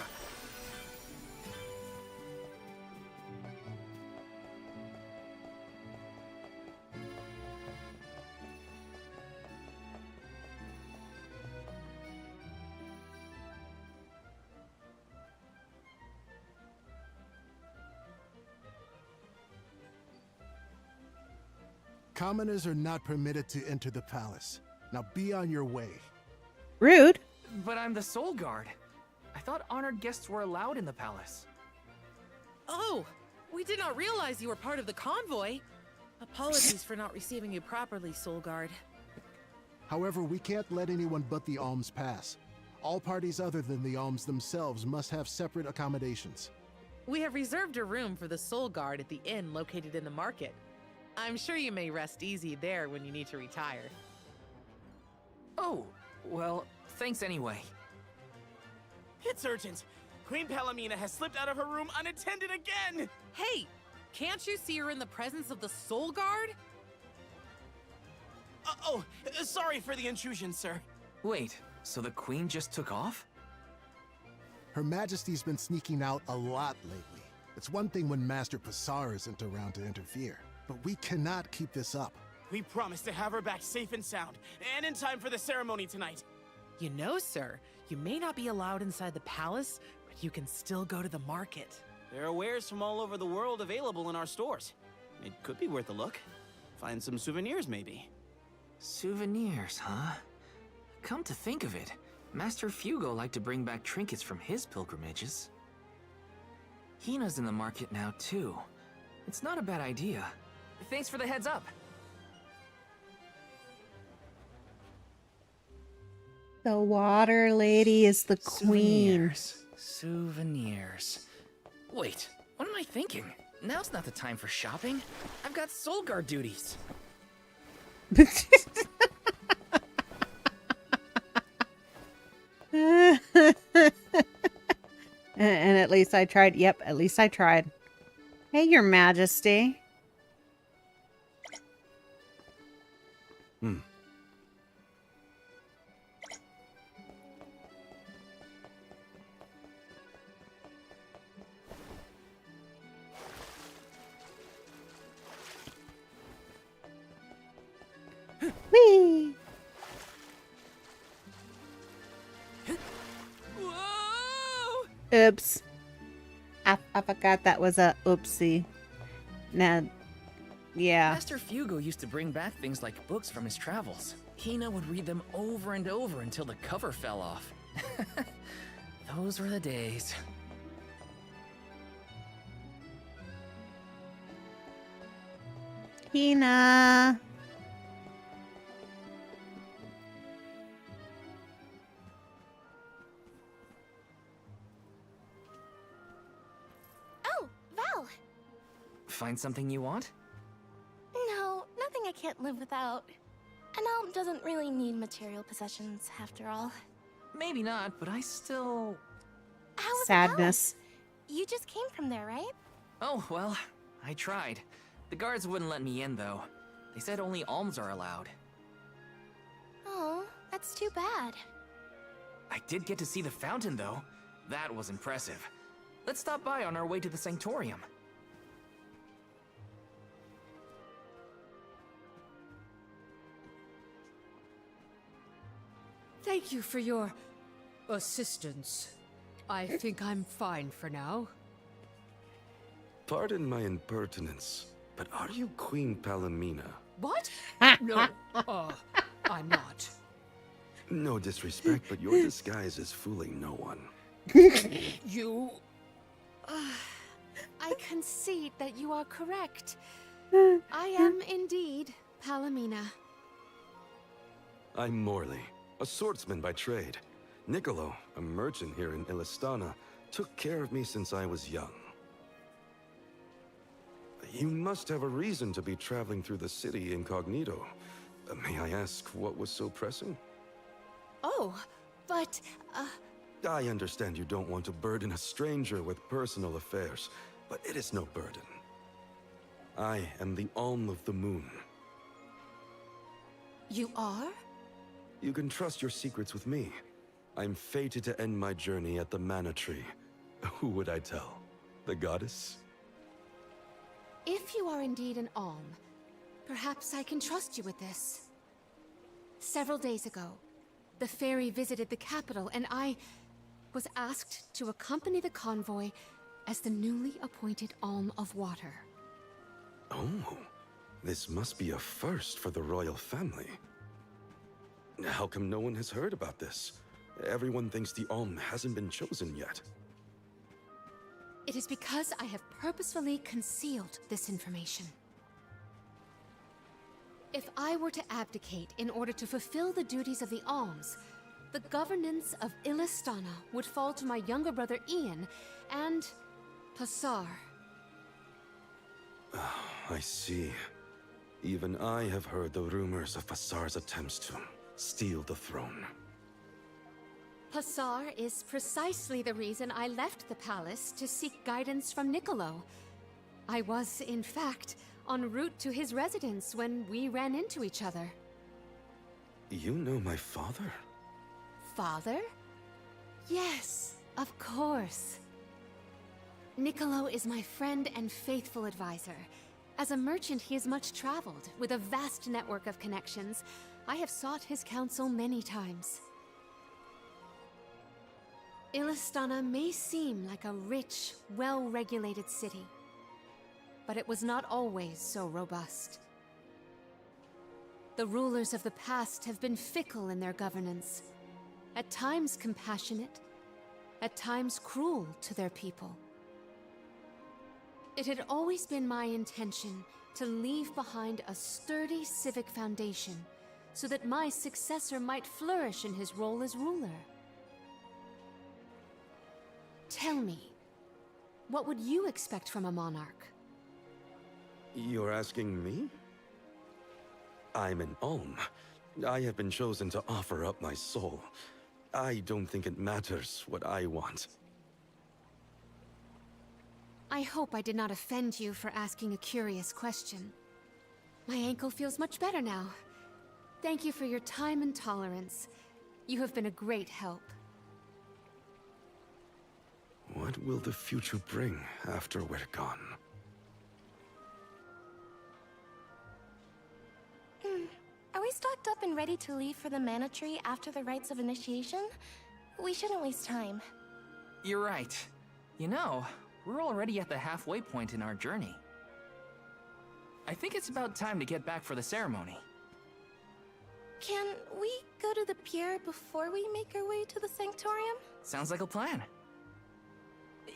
Commoners are not permitted to enter the palace. Now be on your way. Rude. But I'm the Soul Guard. I thought honored guests were allowed in the palace. Oh, we did not realize you were part of the convoy. Apologies for not receiving you properly, Soul Guard. However, we can't let anyone but the alms pass. All parties other than the alms themselves must have separate accommodations. We have reserved a room for the Soul Guard at the inn located in the market. I'm sure you may rest easy there when you need to retire. Oh, well, thanks anyway. It's urgent. Queen Palomina has slipped out of her room unattended again! Hey, can't you see her in the presence of the Soul Guard? Sorry for the intrusion, sir. Wait, so the queen just took off? Her Majesty's been sneaking out a lot lately. It's one thing when Master Passar isn't around to interfere, but we cannot keep this up. We promise to have her back safe and sound, and in time for the ceremony tonight. You know, sir, you may not be allowed inside the palace, but you can still go to the market. There are wares from all over the world available in our stores. It could be worth a look. Find some souvenirs, maybe. Souvenirs, huh? Come to think of it, Master Fugo liked to bring back trinkets from his pilgrimages. Hina's in the market now, too. It's not a bad idea. Thanks for the heads up. The water lady is the queen. Souvenirs. Wait, what am I thinking? Now's not the time for shopping. I've got Soul Guard duties. And at least I tried. Yep, at least I tried. Hey, Your Majesty. Whee! Oops. I forgot that was a oopsie. Now, yeah. Master Fugo used to bring back things like books from his travels. Hina would read them over and over until the cover fell off. Those were the days. Hina. Oh, Val! Find something you want? No, nothing I can't live without. An elm doesn't really need material possessions, after all. Maybe not, but I still... How was Sadness. the palace? You just came from there, right? Oh, well, I tried. The guards wouldn't let me in, though. They said only alms are allowed. Oh, that's too bad. I did get to see the fountain, though. That was impressive. Let's stop by on our way to the Sanctorium. Thank you for your assistance. I think I'm fine for now. Pardon my impertinence, but are you Queen Palomina? What? No, I'm not. No disrespect, but your disguise is fooling no one. You... I concede that you are correct. I am indeed Palomina. I'm Morley, a swordsman by trade. Niccolo, a merchant here in Illistana, took care of me since I was young. You must have a reason to be traveling through the city incognito. May I ask what was so pressing? Oh, but, I understand you don't want to burden a stranger with personal affairs, but it is no burden. I am the Alm of the Moon. You are? You can trust your secrets with me. I'm fated to end my journey at the Mana Tree. Who would I tell? The goddess? If you are indeed an Alm, perhaps I can trust you with this. Several days ago, the fairy visited the capital, and I was asked to accompany the convoy as the newly appointed Alm of Water. Oh, this must be a first for the royal family. How come no one has heard about this? Everyone thinks the Alm hasn't been chosen yet. It is because I have purposefully concealed this information. If I were to abdicate in order to fulfill the duties of the Alms, the governance of Illistana would fall to my younger brother Ian and Passar. I see. Even I have heard the rumors of Passar's attempts to steal the throne. Passar is precisely the reason I left the palace to seek guidance from Niccolo. I was, in fact, en route to his residence when we ran into each other. You know my father? Father? Yes, of course. Niccolo is my friend and faithful advisor. As a merchant, he is much traveled, with a vast network of connections. I have sought his counsel many times. Illistana may seem like a rich, well-regulated city, but it was not always so robust. The rulers of the past have been fickle in their governance, at times compassionate, at times cruel to their people. It had always been my intention to leave behind a sturdy civic foundation so that my successor might flourish in his role as ruler. Tell me, what would you expect from a monarch? You're asking me? I'm an Alm. I have been chosen to offer up my soul. I don't think it matters what I want. I hope I did not offend you for asking a curious question. My ankle feels much better now. Thank you for your time and tolerance. You have been a great help. What will the future bring after we're gone? Are we stocked up and ready to leave for the Mana Tree after the rites of initiation? We shouldn't waste time. You're right. You know, we're already at the halfway point in our journey. I think it's about time to get back for the ceremony. Can we go to the pier before we make our way to the sanctorium? Sounds like a plan.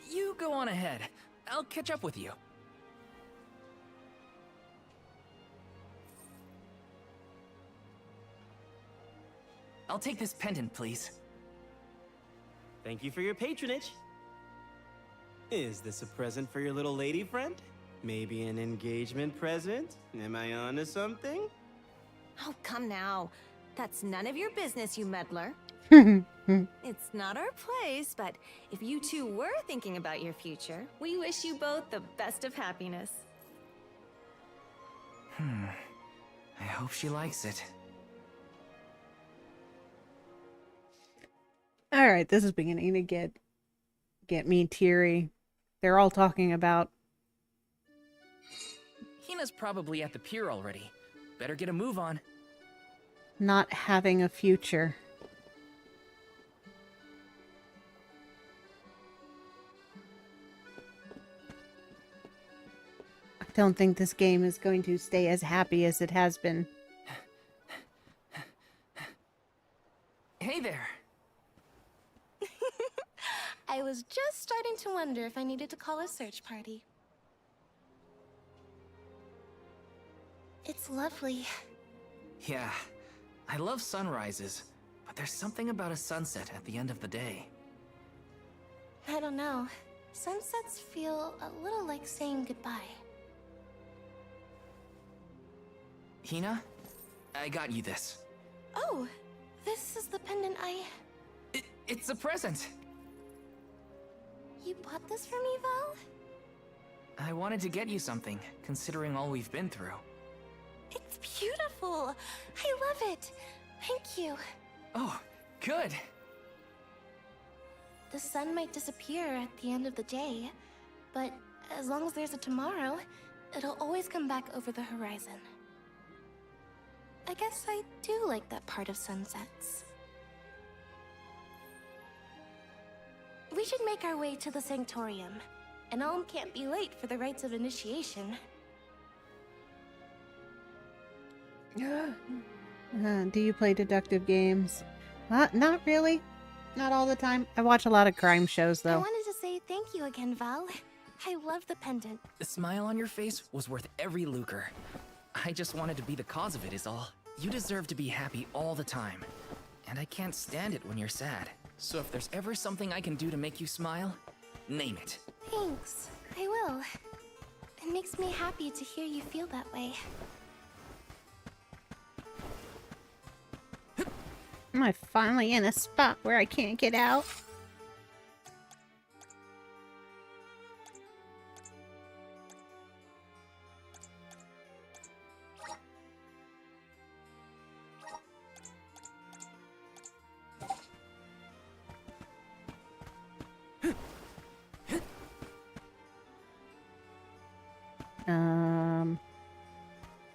You go on ahead. I'll catch up with you. I'll take this pendant, please. Thank you for your patronage. Is this a present for your little lady friend? Maybe an engagement present? Am I onto something? Oh, come now. That's none of your business, you meddler. It's not our place, but if you two were thinking about your future, we wish you both the best of happiness. I hope she likes it. All right, this is beginning to get me teary. They're all talking about Hina's probably at the pier already. Better get a move on. not having a future. I don't think this game is going to stay as happy as it has been. Hey there. I was just starting to wonder if I needed to call a search party. It's lovely. Yeah, I love sunrises, but there's something about a sunset at the end of the day. I don't know. Sunsets feel a little like saying goodbye. Hina, I got you this. Oh, this is the pendant It's a present. You bought this for me, Val? I wanted to get you something, considering all we've been through. It's beautiful. I love it. Thank you. Oh, good. The sun might disappear at the end of the day, but as long as there's a tomorrow, it'll always come back over the horizon. I guess I do like that part of sunsets. We should make our way to the sanctorium. And Alm can't be late for the rites of initiation. Do you play deductive games? Not really. Not all the time. I watch a lot of crime shows, I though. wanted to say thank you again, Val. I love the pendant. The smile on your face was worth every lucre. I just wanted to be the cause of it is all. You deserve to be happy all the time. And I can't stand it when you're sad. So if there's ever something I can do to make you smile, name it. Thanks. I will. It makes me happy to hear you feel that way. Am I finally in a spot where I can't get out?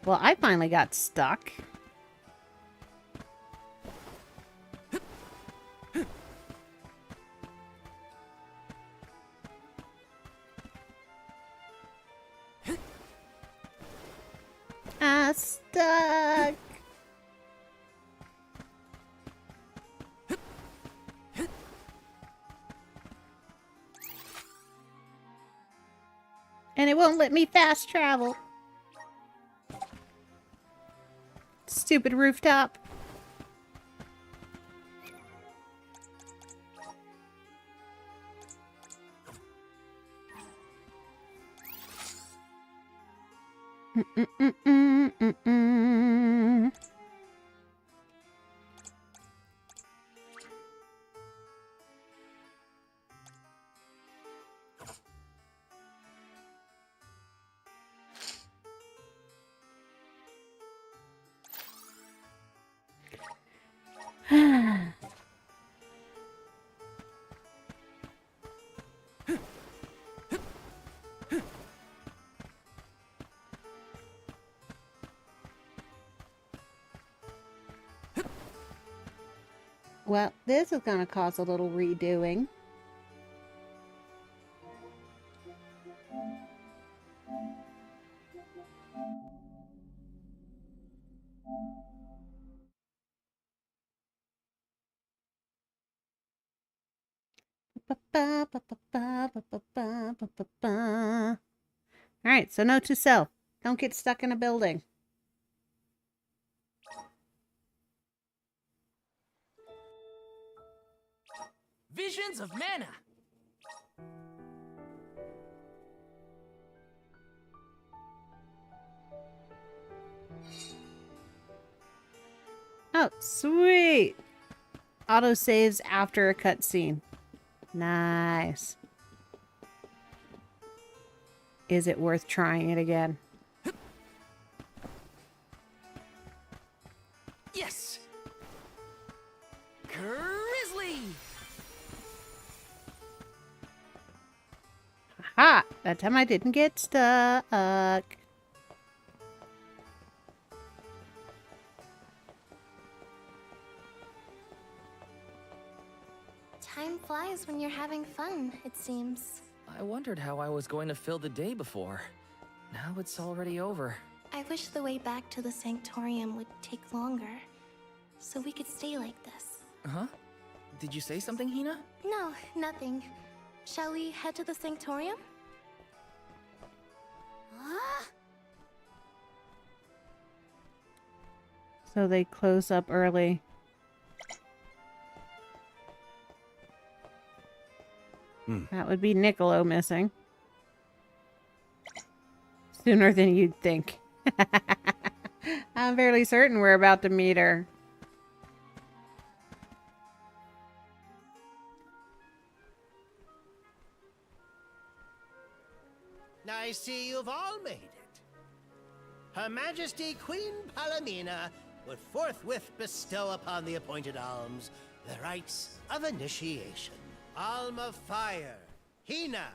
Well, I finally got stuck. Stuck. And it won't let me fast travel. Stupid rooftop. Well, this is going to cause a little redoing. Alright, so note to self. Don't get stuck in a building. Visions of mana. Oh, sweet! Auto saves after a cutscene. Nice. Is it worth trying it again? Yes. Grizzly. Ha! That time I didn't get stuck. Time flies when you're having fun, it seems. I wondered how I was going to fill the day before. Now it's already over. I wish the way back to the Sanctorium would take longer, so we could stay like this. Huh? Did you say something, Hina? No, nothing. Shall we head to the Sanctorium? So they close up early. That would be Niccolo missing. Sooner than you'd think. I'm fairly certain we're about to meet her. I see you've all made it. Her Majesty Queen Palomina would forthwith bestow upon the appointed alms the rites of initiation. Alm of Fire, Hina.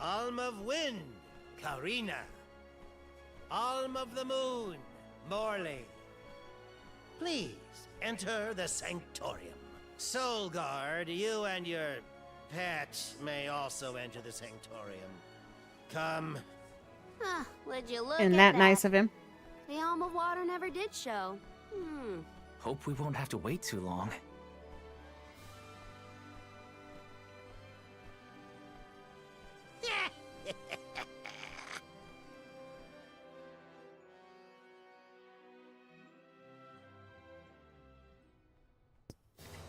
Alm of Wind, Karina. Alm of the Moon, Morley. Please enter the Sanctorium. Soul Guard, you and your pet may also enter the Sanctorium. Come. Huh, would you look Isn't at that nice of him? The Alm of Water never did show. Hope we won't have to wait too long.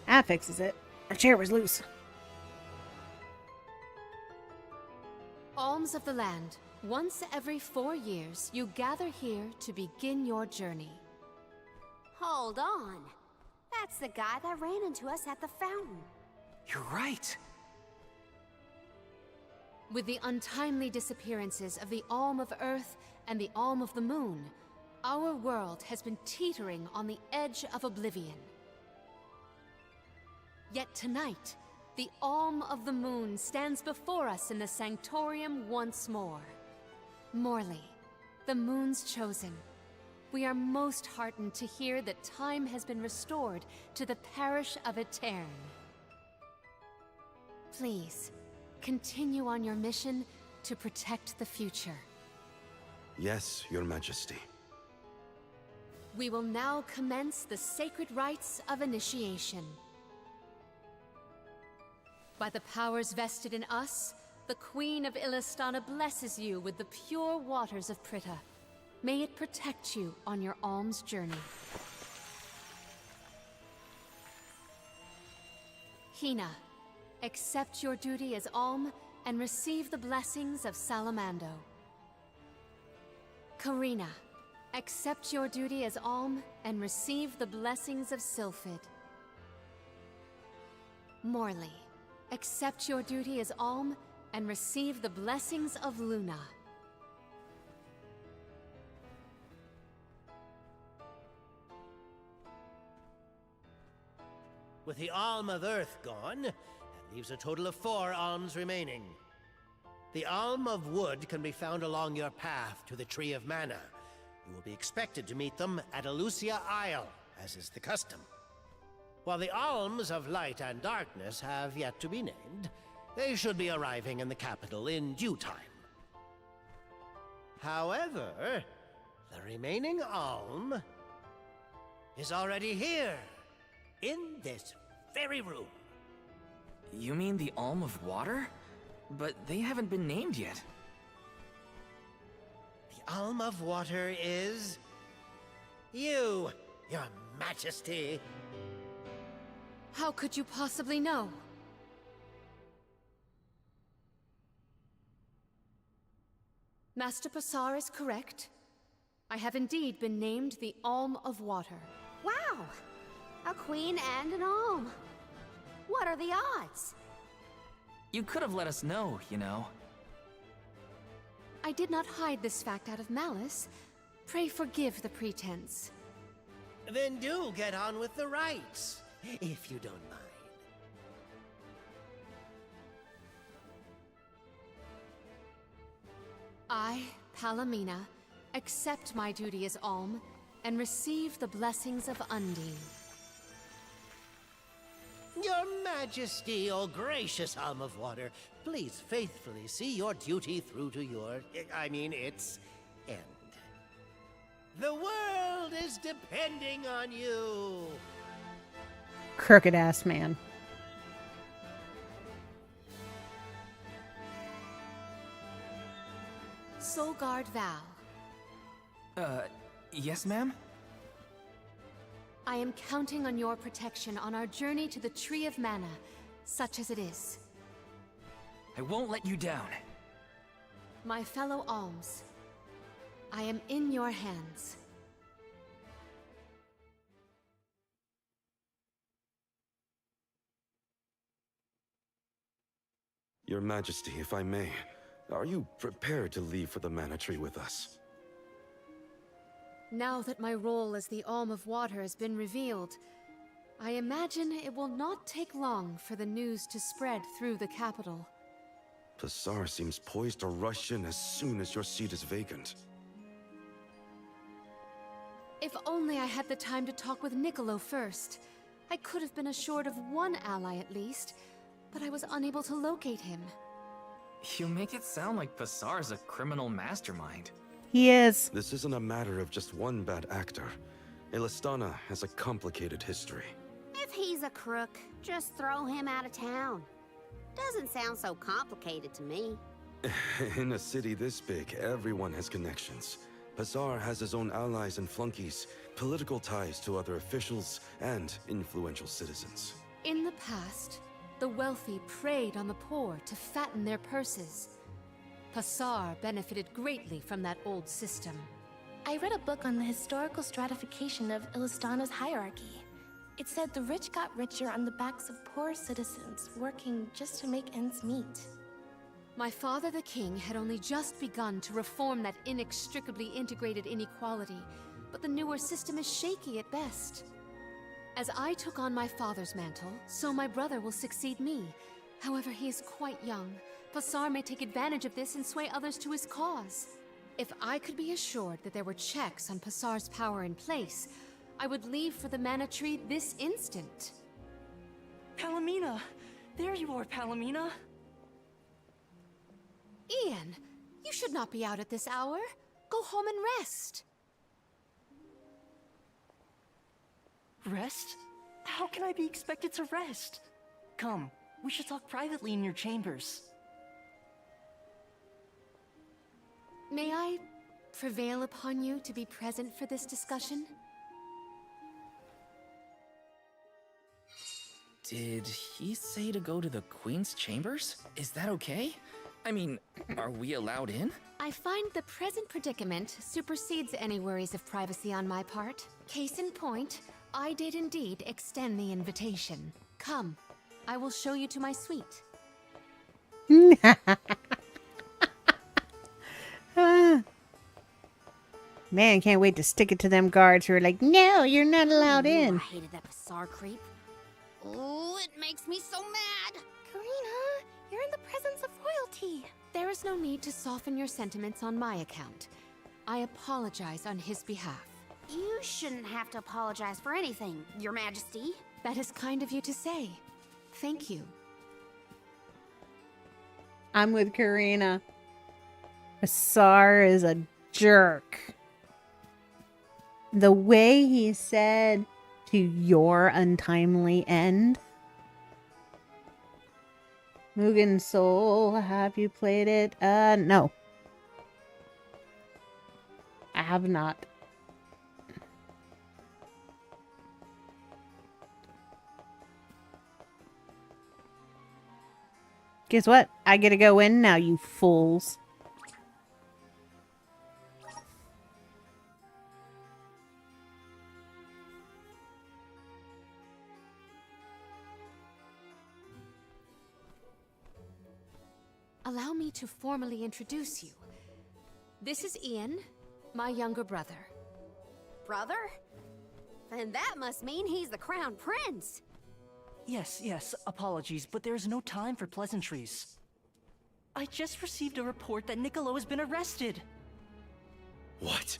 That fixes it. Our chair was loose. Alms of the land. Once every 4 years, you gather here to begin your journey. Hold on. That's the guy that ran into us at the fountain. You're right. With the untimely disappearances of the Alm of Earth and the Alm of the Moon, our world has been teetering on the edge of oblivion. Yet tonight, the Alm of the Moon stands before us in the Sanctorium once more. Morley, the Moon's chosen. We are most heartened to hear that time has been restored to the parish of Etern. Please, continue on your mission to protect the future. Yes, Your Majesty. We will now commence the sacred rites of initiation. By the powers vested in us, the Queen of Illistana blesses you with the pure waters of Pritta. May it protect you on your alms journey. Hina, accept your duty as alm and receive the blessings of Salamando. Karina, accept your duty as alm and receive the blessings of Sylphid. Morley, accept your duty as alm and receive the blessings of Luna. With the Alm of Earth gone, that leaves a total of 4 alms remaining. The Alm of Wood can be found along your path to the Tree of Mana. You will be expected to meet them at Elusia Isle, as is the custom. While the Alms of Light and Darkness have yet to be named, they should be arriving in the capital in due time. However, the remaining alm is already here, in this very room. You mean the Alm of Water? But they haven't been named yet. The Alm of Water is... you, Your Majesty. How could you possibly know? Master Passar is correct. I have indeed been named the Alm of Water. Wow! A queen and an alm. What are the odds? You could have let us know, you know. I did not hide this fact out of malice. Pray forgive the pretense. Then do get on with the rites, if you don't mind. I, Palomina, accept my duty as alm and receive the blessings of Undine. Your Majesty, O gracious Alm of Water, please faithfully see your duty through to its end. The world is depending on you. Crooked ass man. Soul Guard Val. Yes, ma'am? I am counting on your protection on our journey to the Tree of Mana, such as it is. I won't let you down. My fellow alms, I am in your hands. Your Majesty, if I may, are you prepared to leave for the Mana Tree with us? Now that my role as the Alm of Water has been revealed, I imagine it will not take long for the news to spread through the capital. Passar seems poised to rush in as soon as your seat is vacant. If only I had the time to talk with Niccolo first. I could have been assured of one ally at least, but I was unable to locate him. You make it sound like Passar's a criminal mastermind. He is. This isn't a matter of just one bad actor. Elistana has a complicated history. If he's a crook, just throw him out of town. Doesn't sound so complicated to me. In a city this big, everyone has connections. Passar has his own allies and flunkies, political ties to other officials, and influential citizens. In the past, the wealthy preyed on the poor to fatten their purses. Passar benefited greatly from that old system. I read a book on the historical stratification of Elistana's hierarchy. It said the rich got richer on the backs of poor citizens, working just to make ends meet. My father the king had only just begun to reform that inextricably integrated inequality, but the newer system is shaky at best. As I took on my father's mantle, so my brother will succeed me. However, he is quite young. Passar may take advantage of this and sway others to his cause. If I could be assured that there were checks on Passar's power in place, I would leave for the Mana Tree this instant. Palomina! There you are, Palomina! Ian, you should not be out at this hour. Go home and rest. Rest? How can I be expected to rest? Come, we should talk privately in your chambers. May I prevail upon you to be present for this discussion? Did he say to go to the Queen's chambers? Is that okay? I mean, are we allowed in? I find the present predicament supersedes any worries of privacy on my part. Case in point, I did indeed extend the invitation. Come, I will show you to my suite. Man, can't wait to stick it to them guards who are like, no, you're not allowed in. I hated that Passar creep. Oh, it makes me so mad. Karina, you're in the presence of royalty. There is no need to soften your sentiments on my account. I apologize on his behalf. You shouldn't have to apologize for anything, Your Majesty. That is kind of you to say. Thank you. I'm with Karina. Passar is a jerk. The way he said to your untimely end. Mugen Soul, have you played it? No. I have not. Guess what? I get to go in now, you fools. Allow me to formally introduce you. This is Ian, my younger brother. Brother? Then that must mean he's the crown prince. Yes, apologies, but there's no time for pleasantries. I just received a report that Niccolo has been arrested. What?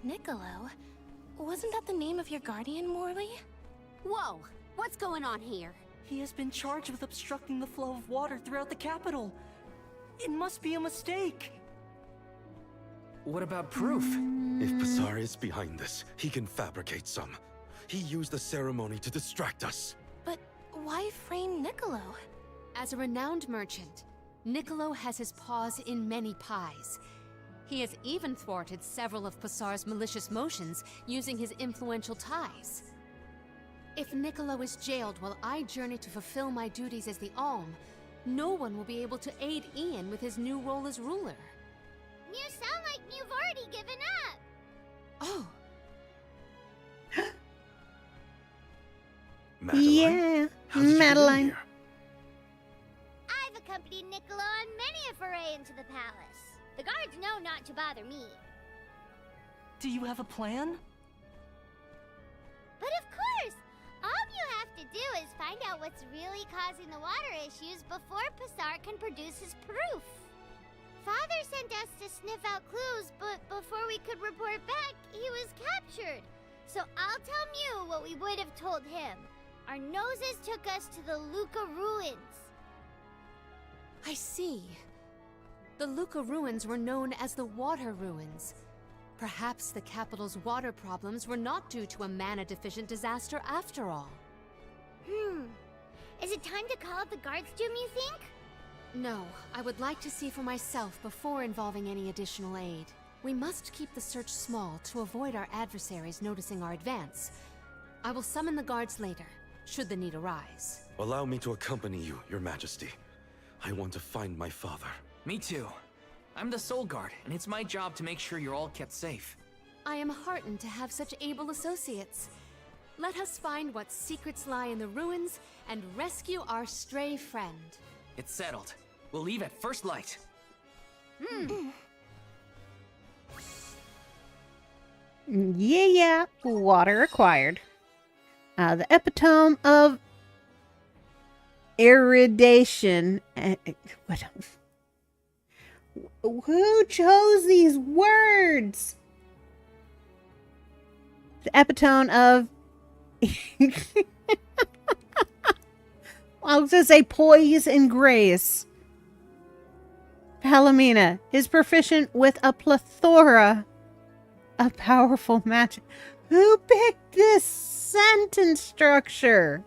Niccolo? Wasn't that the name of your guardian, Morley? Whoa, what's going on here? He has been charged with obstructing the flow of water throughout the capital. It must be a mistake. What about proof? If Pasar is behind this, he can fabricate some. He used the ceremony to distract us. But why frame Niccolo? As a renowned merchant, Niccolo has his paws in many pies. He has even thwarted several of Pasar's malicious motions using his influential ties. If Niccolo is jailed while I journey to fulfill my duties as the Alm, no one will be able to aid Ian with his new role as ruler. You sound like you've already given up. Oh. Madeline? Yeah, How did you get in Madeline. here? I've accompanied Niccolo on many a foray into the palace. The guards know not to bother me. Do you have a plan? But of course! All you have to do is find out what's really causing the water issues before Pasar can produce his proof. Father sent us to sniff out clues, but before we could report back, he was captured. So I'll tell Mew what we would have told him. Our noses took us to the Luca ruins. I see. The Luca ruins were known as the Water Ruins. Perhaps the capital's water problems were not due to a mana-deficient disaster after all. Is it time to call up the guards, Doom, you think? No, I would like to see for myself before involving any additional aid. We must keep the search small to avoid our adversaries noticing our advance. I will summon the guards later, should the need arise. Allow me to accompany you, Your Majesty. I want to find my father. Me too. I'm the Soul Guard, and it's my job to make sure you're all kept safe. I am heartened to have such able associates. Let us find what secrets lie in the ruins and rescue our stray friend. It's settled. We'll leave at first light. Yeah, water acquired. The epitome of iridation. What? Who chose these words? The epitome of... I was going to say poise and grace. Palomina is proficient with a plethora of powerful magic. Who picked this sentence structure?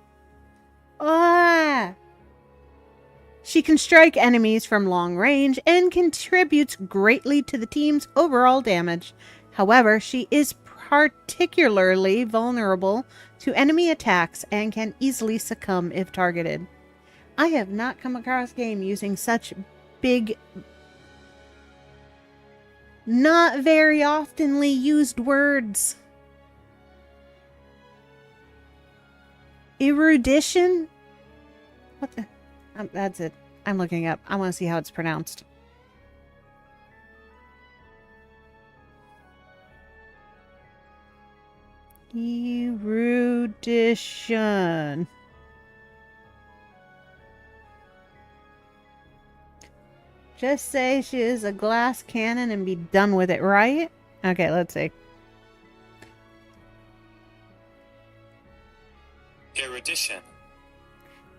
She can strike enemies from long range and contributes greatly to the team's overall damage. However, she is particularly vulnerable to enemy attacks and can easily succumb if targeted. I have not come across a game using such big, not very oftenly used words. Erudition? What the? That's it. I'm looking up. I want to see how it's pronounced. Erudition. Just say she is a glass cannon and be done with it, right? Okay, let's see. Erudition.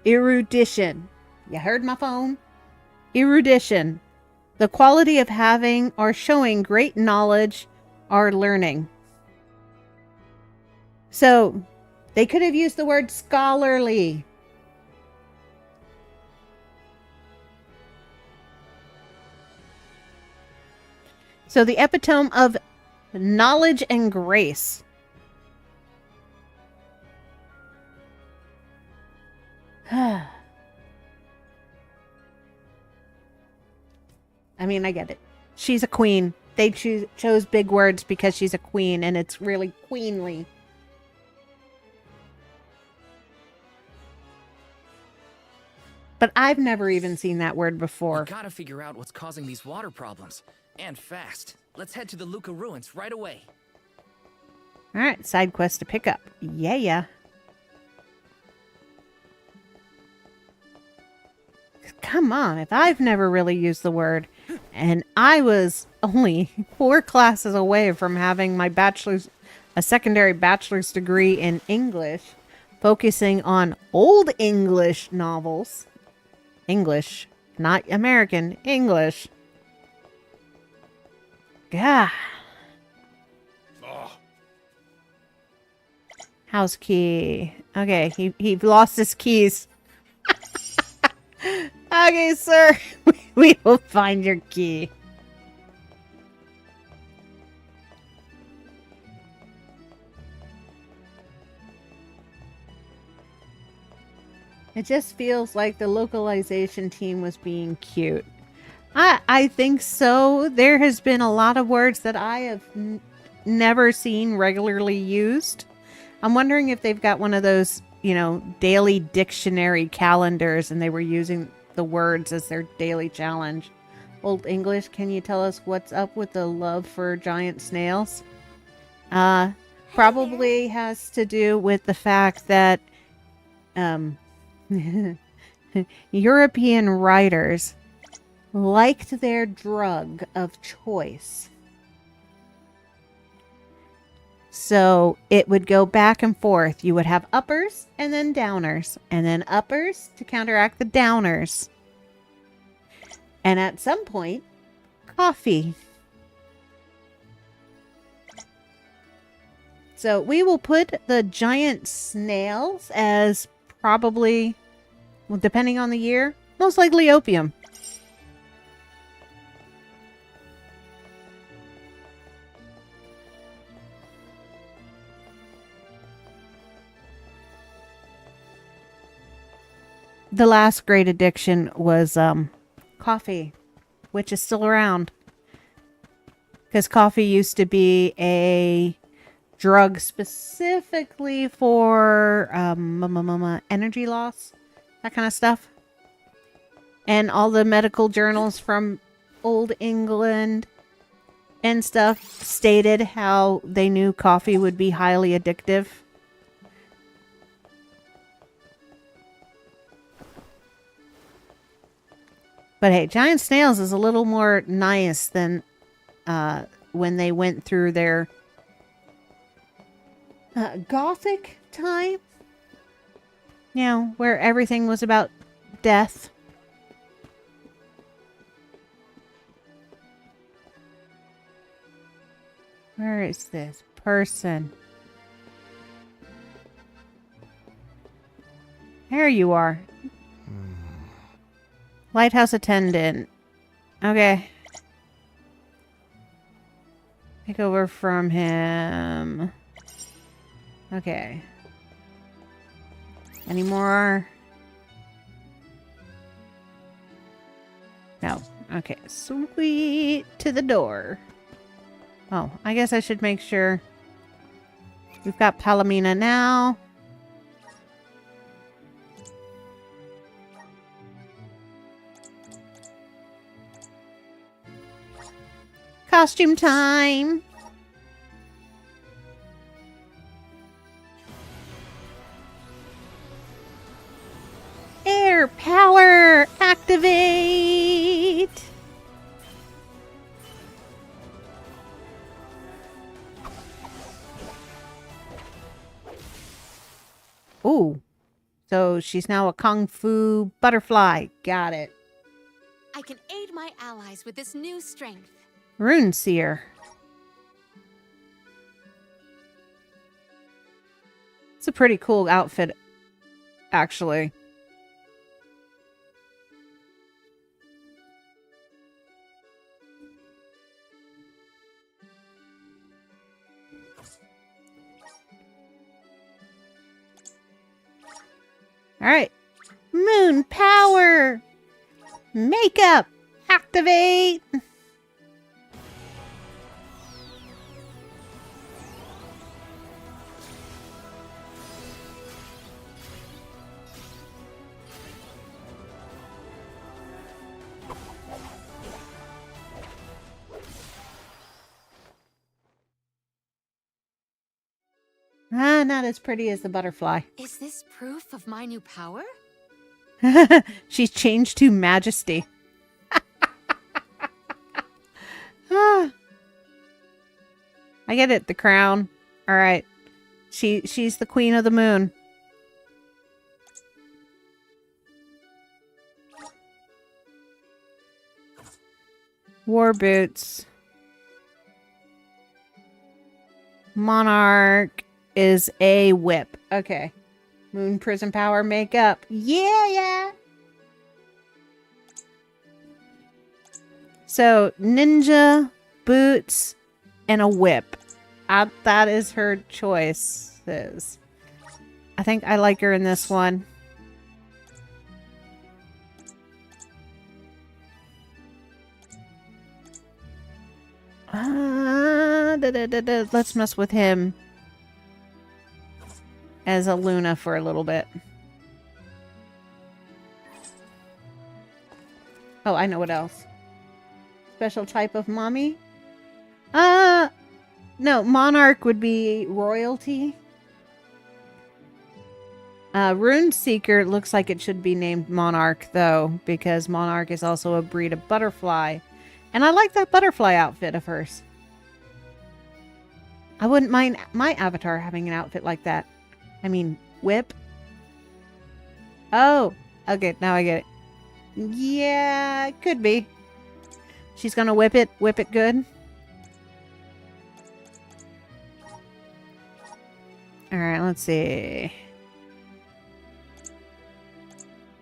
Erudition. You heard my phone? Erudition. the quality of having or showing great knowledge or learning. So they could have used the word scholarly. So the epitome of knowledge and grace. I mean, I get it. She's a queen. They chose big words because she's a queen, and it's really queenly. But I've never even seen that word before. We gotta figure out what's causing these water problems. And fast. Let's head to the Luca ruins right away. Alright, side quest to pick up. Yeah. Come on, if I've never really used the word, and I was only 4 classes away from having my a secondary bachelor's degree in English, focusing on Old English novels. English, not American, English. God. House key. Okay, he lost his keys. Okay, sir. We will find your key. It just feels like the localization team was being cute. I think so. There has been a lot of words that I have never seen regularly used. I'm wondering if they've got one of those, daily dictionary calendars and they were using the words as their daily challenge. Old English, can you tell us what's up with the love for giant snails? Probably has to do with the fact that European writers liked their drug of choice. So it would go back and forth. You would have uppers and then downers, and then uppers to counteract the downers. And at some point, coffee. So we will put the giant snails as probably, well, depending on the year, most likely opium. The last great addiction was coffee, which is still around. Because coffee used to be a drug specifically for energy loss, that kind of stuff. And all the medical journals from Old England and stuff stated how they knew coffee would be highly addictive. But hey, giant snails is a little more nice than when they went through their Gothic time. Where everything was about death. Where is this person? There you are. Lighthouse attendant. Okay. Take over from him. Okay. Any more? No. Okay. Sweet to the door. Oh, I guess I should make sure. We've got Palomina now. Costume time. Air power activate. Ooh. So she's now a kung fu butterfly. Got it. I can aid my allies with this new strength. Rune Seer. It's a pretty cool outfit, actually. All right. Moon power. Makeup. Activate. Not as pretty as the butterfly. Is this proof of my new power? She's changed to Majesty. I get it, the crown. All right. She's the queen of the moon. War boots. Monarch is a whip. Okay. Moon prison power makeup. Yeah. So, ninja, boots, and a whip. That is her choices. I think I like her in this one. Let's mess with him as a Luna for a little bit. Oh, I know what else. Special type of mommy? No, Monarch would be royalty. Rune Seeker looks like it should be named Monarch, though, because Monarch is also a breed of butterfly. And I like that butterfly outfit of hers. I wouldn't mind my avatar having an outfit like that. I mean, whip. Oh, okay, now I get it. Yeah, it could be. She's gonna whip it good. Alright, let's see.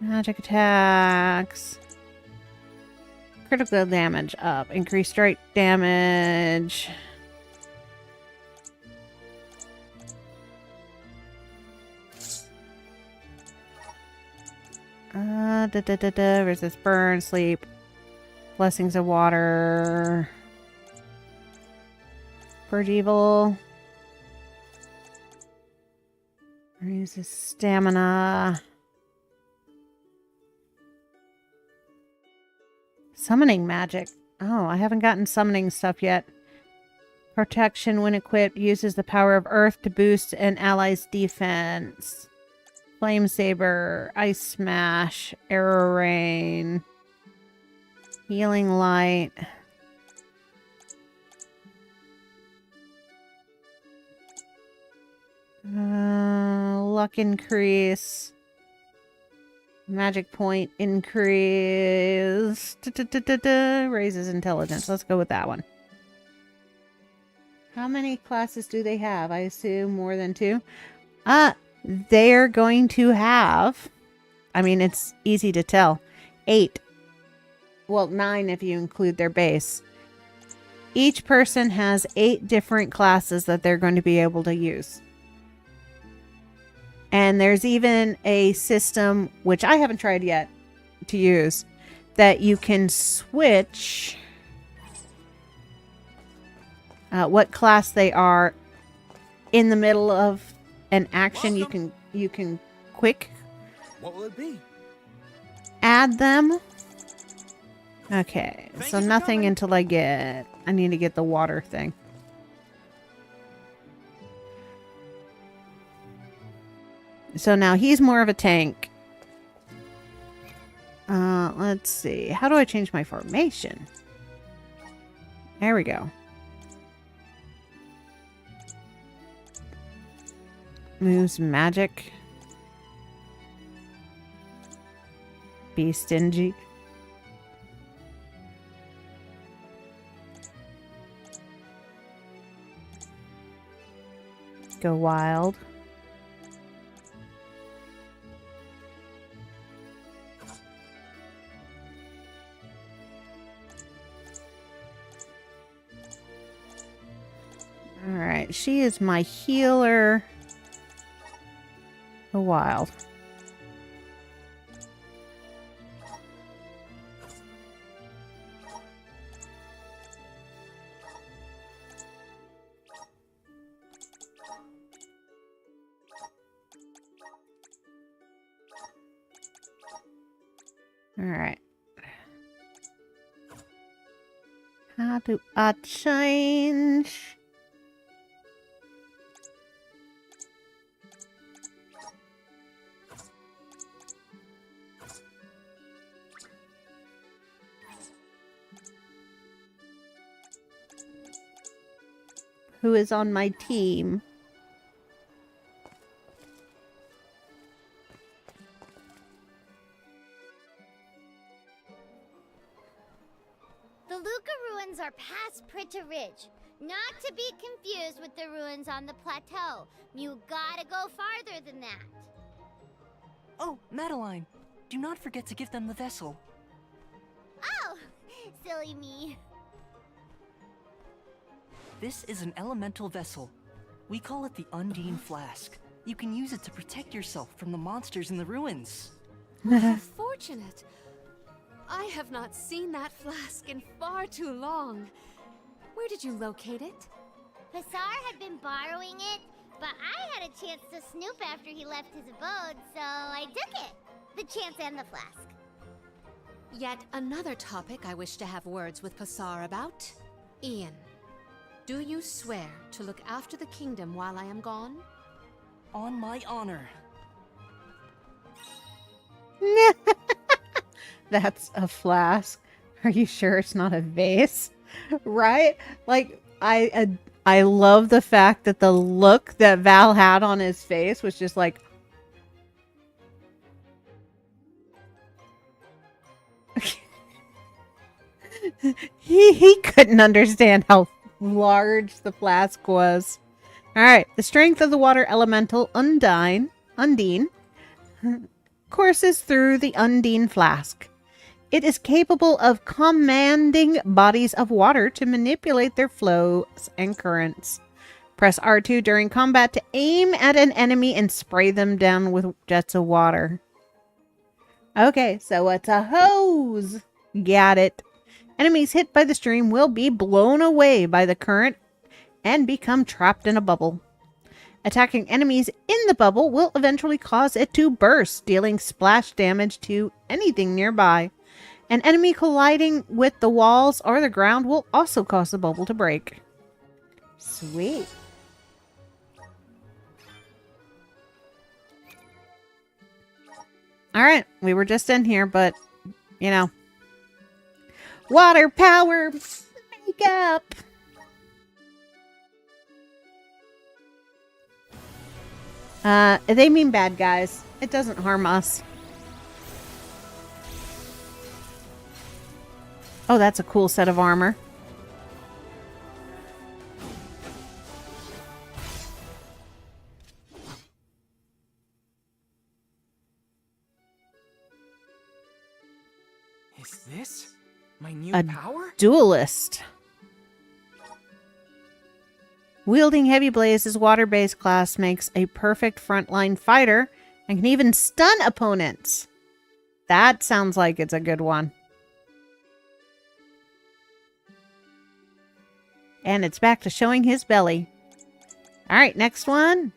Magic attacks. Critical damage up. Increased strike damage. Resist burn, sleep. Blessings of water. Purge evil. Raises stamina. Summoning magic. Oh, I haven't gotten summoning stuff yet. Protection when equipped uses the power of earth to boost an ally's defense. Flame Saber, Ice Smash, Arrow Rain, Healing Light. Luck increase. Magic point increase. Raises intelligence. Let's go with that one. How many classes do they have? I assume more than 2. They're going to have, I mean, it's easy to tell, 8. Well, 9 if you include their base. Each person has 8 different classes that they're going to be able to use. And there's even a system, which I haven't tried yet to use, that you can switch what class they are in the middle of an action. Welcome. You can quick What will it be? add them. Okay, Thank so you for nothing coming. until I need to get the water thing. So now he's more of a tank. Let's see. How do I change my formation? There we go. Moves magic. Be stingy. Go wild. Alright, she is my healer. Go wild. Alright. How do I change? Who is on my team? The Luca ruins are past Prita Ridge, not to be confused with the ruins on the plateau. You gotta go farther than that. Oh, Madeline, do not forget to give them the vessel. Oh, silly me. This is an elemental vessel. We call it the Undine Flask. You can use it to protect yourself from the monsters in the ruins. How fortunate. I have not seen that flask in far too long. Where did you locate it? Passar had been borrowing it, but I had a chance to snoop after he left his abode, so I took it. The chance and the flask. Yet another topic I wish to have words with Passar about. Ian, do you swear to look after the kingdom while I am gone? On my honor. That's a flask. Are you sure it's not a vase? Right? Like, I love the fact that the look that Val had on his face was just like... he couldn't understand how large the flask was. Alright, the strength of the water elemental Undine courses through the Undine Flask. It is capable of commanding bodies of water to manipulate their flows and currents. Press R2 during combat to aim at an enemy and spray them down with jets of water. Okay, so it's a hose. Got it. Enemies hit by the stream will be blown away by the current and become trapped in a bubble. Attacking enemies in the bubble will eventually cause it to burst, dealing splash damage to anything nearby. An enemy colliding with the walls or the ground will also cause the bubble to break. Sweet. Alright, we were just in here, but, you know. Water power makeup! They mean bad guys. It doesn't harm us. Oh, that's a cool set of armor. Is this my new A power? duelist. Wielding heavy blades, water-based class makes a perfect frontline fighter and can even stun opponents. That sounds like it's a good one. And it's back to showing his belly. Alright, next one.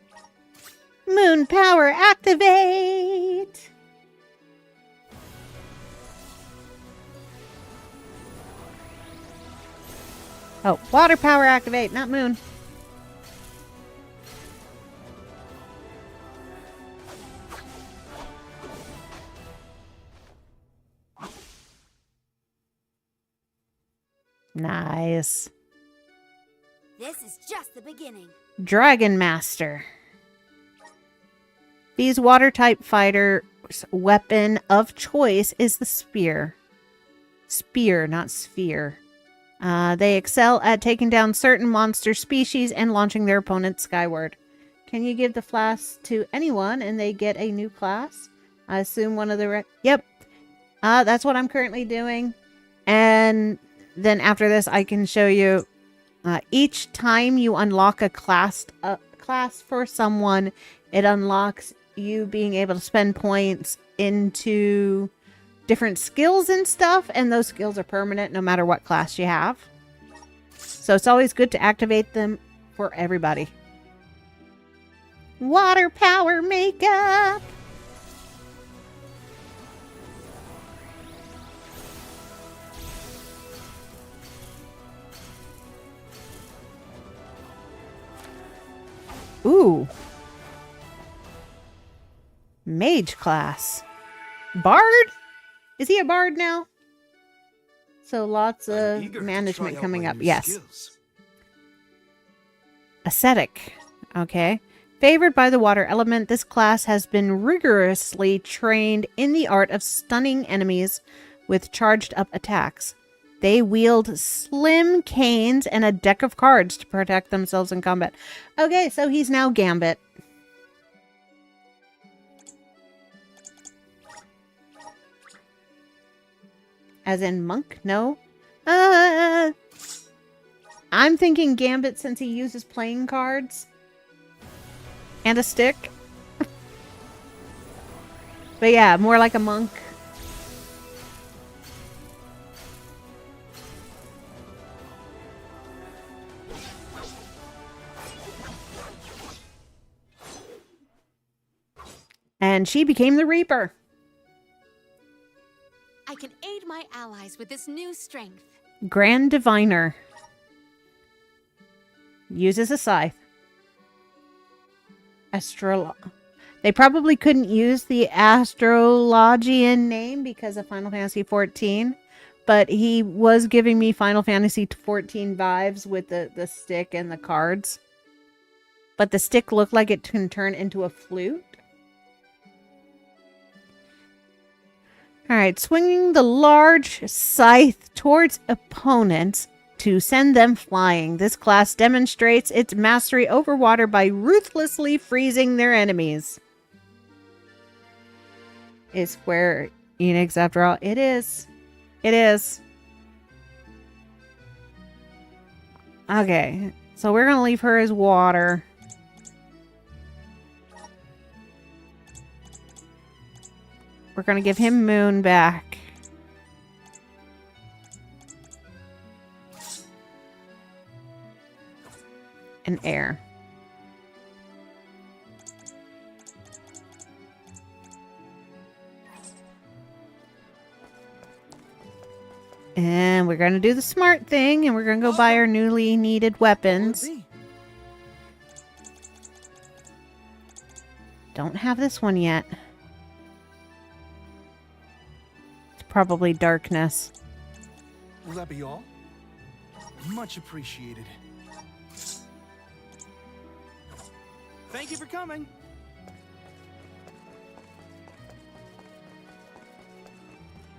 Moon power activate! Oh, water power activate, not moon. Nice. This is just the beginning. Dragon Master. These water-type fighters' weapon of choice is the spear. Spear, not sphere. They excel at taking down certain monster species and launching their opponents skyward. Can you give the flask to anyone and they get a new class? I assume one of the... Yep. That's what I'm currently doing. And then after this, I can show you each time you unlock a class for someone, it unlocks you being able to spend points into different skills and stuff, and those skills are permanent no matter what class you have. So it's always good to activate them for everybody. Water power makeup! Ooh. Mage class. Bard? Is he a bard now? So lots of management coming up. Yes. Skills. Ascetic. Okay. Favored by the water element, this class has been rigorously trained in the art of stunning enemies with charged up attacks. They wield slim canes and a deck of cards to protect themselves in combat. Okay, so he's now Gambit. As in monk? No. I'm thinking Gambit since he uses playing cards. And a stick. But yeah, more like a monk. And she became the Reaper. I can aid my allies with this new strength. Grand Diviner. Uses a scythe. They probably couldn't use the astrologian name because of Final Fantasy XIV, but he was giving me Final Fantasy XIV vibes with the stick and the cards. But the stick looked like it can turn into a flute. Alright, swinging the large scythe towards opponents to send them flying. This class demonstrates its mastery over water by ruthlessly freezing their enemies. Is Square Enix after all? It is. It is. Okay, so we're going to leave her as water. We're going to give him Moon back. And air. And we're going to do the smart thing, and we're going to go buy our newly needed weapons. Don't have this one yet. It's probably darkness. Will that be all? Much appreciated. Thank you for coming.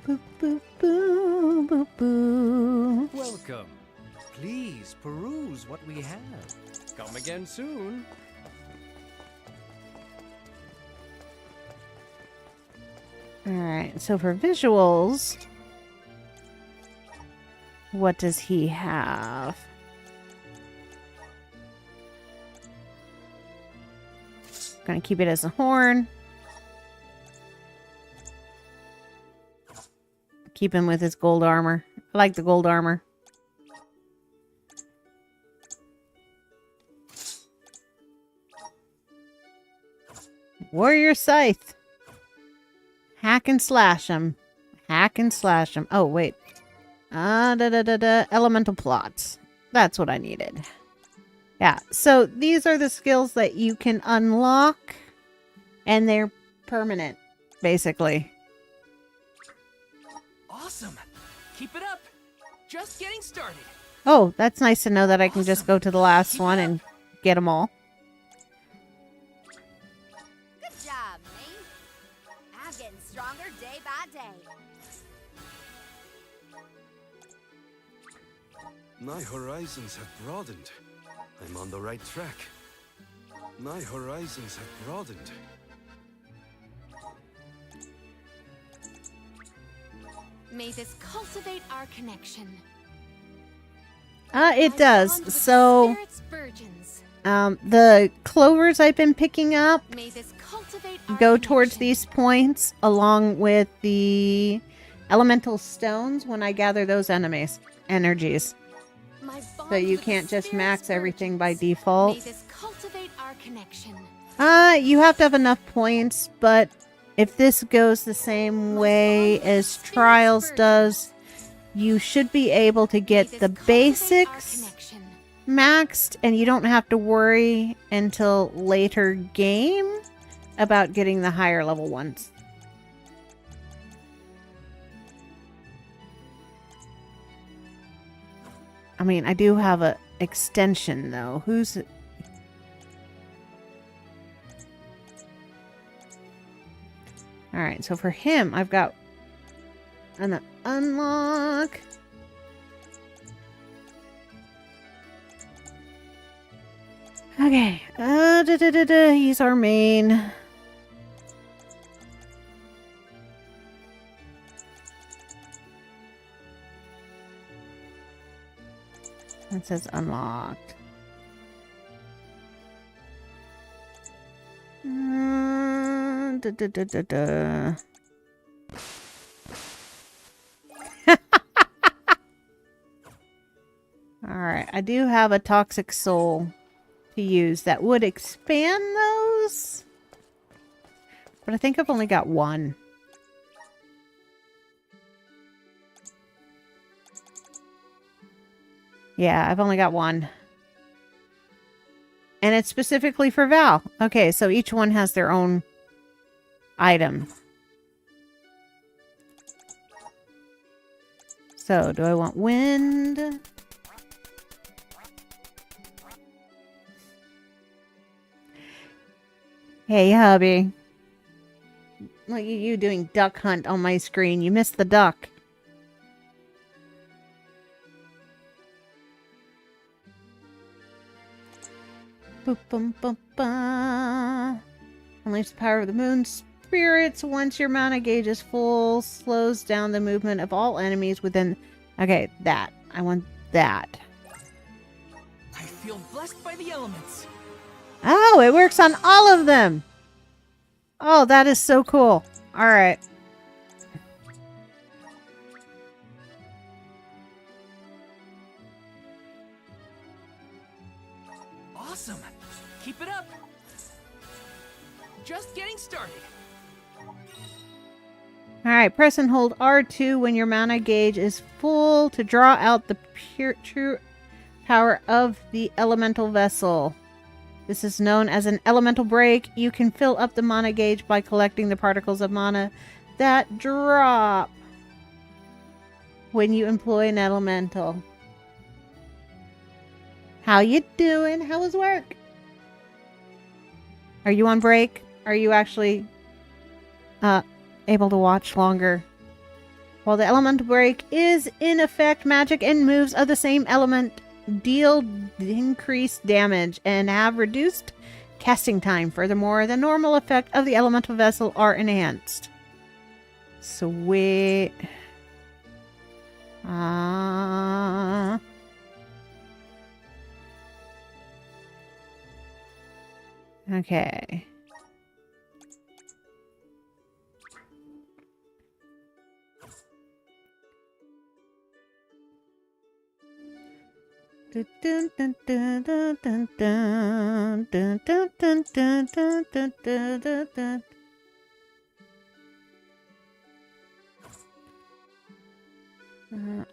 Boop, boop, boo, boop, boo. Welcome. Please peruse what we have. Come again soon. Alright, so for visuals, what does he have? Gonna keep it as a horn. Keep him with his gold armor. I like the gold armor. Warrior Scythe. Hack and slash him. Hack and slash him. Oh, wait. Elemental plots. That's what I needed. Yeah, so these are the skills that you can unlock, and they're permanent, basically. Awesome! Keep it up! Just getting started. Oh, that's nice to know that I can just go to the last one and get them all. Good job, me. I'm getting stronger day by day. My horizons have broadened. I'm on the right track. My horizons have broadened. May this cultivate our connection. It does. So, Spirit's virgins. the clovers I've been picking up May this cultivate our go towards these points, along with the elemental stones when I gather those energies. So you can't just max everything by default. May this cultivate our connection. You have to have enough points, but if this goes the same way as Trials does, you should be able to get the basics maxed, and you don't have to worry until later game about getting the higher level ones. I mean, I do have a extension though. Who's it? All right, so for him, I've got an unlock. Okay, he's our main. It says unlocked. Alright, I do have a toxic soul to use that would expand those. But I think I've only got one. Yeah, I've only got one. And it's specifically for Val. Okay, so each one has their own item. So, do I want wind? Hey, hubby. Look at you doing duck hunt on my screen. You missed the duck. Boop, bum, bum, ba. Unleash the power of the moon spirits. Once your mana gauge is full, slows down the movement of all enemies within... Okay, that. I want that. I feel blessed by the elements. Oh, it works on all of them. Oh, that is so cool. All right. Awesome. Keep it up. Just getting started. All right, press and hold R2 when your mana gauge is full to draw out the true power of the elemental vessel. This is known as an elemental break. You can fill up the mana gauge by collecting the particles of mana that drop when you employ an elemental. How you doing? How was work? Are you on break? Are you actually able to watch longer? While the elemental break is in effect, magic and moves of the same element deal increased damage and have reduced casting time. Furthermore, the normal effect of the elemental vessel are enhanced. Sweet. Okay.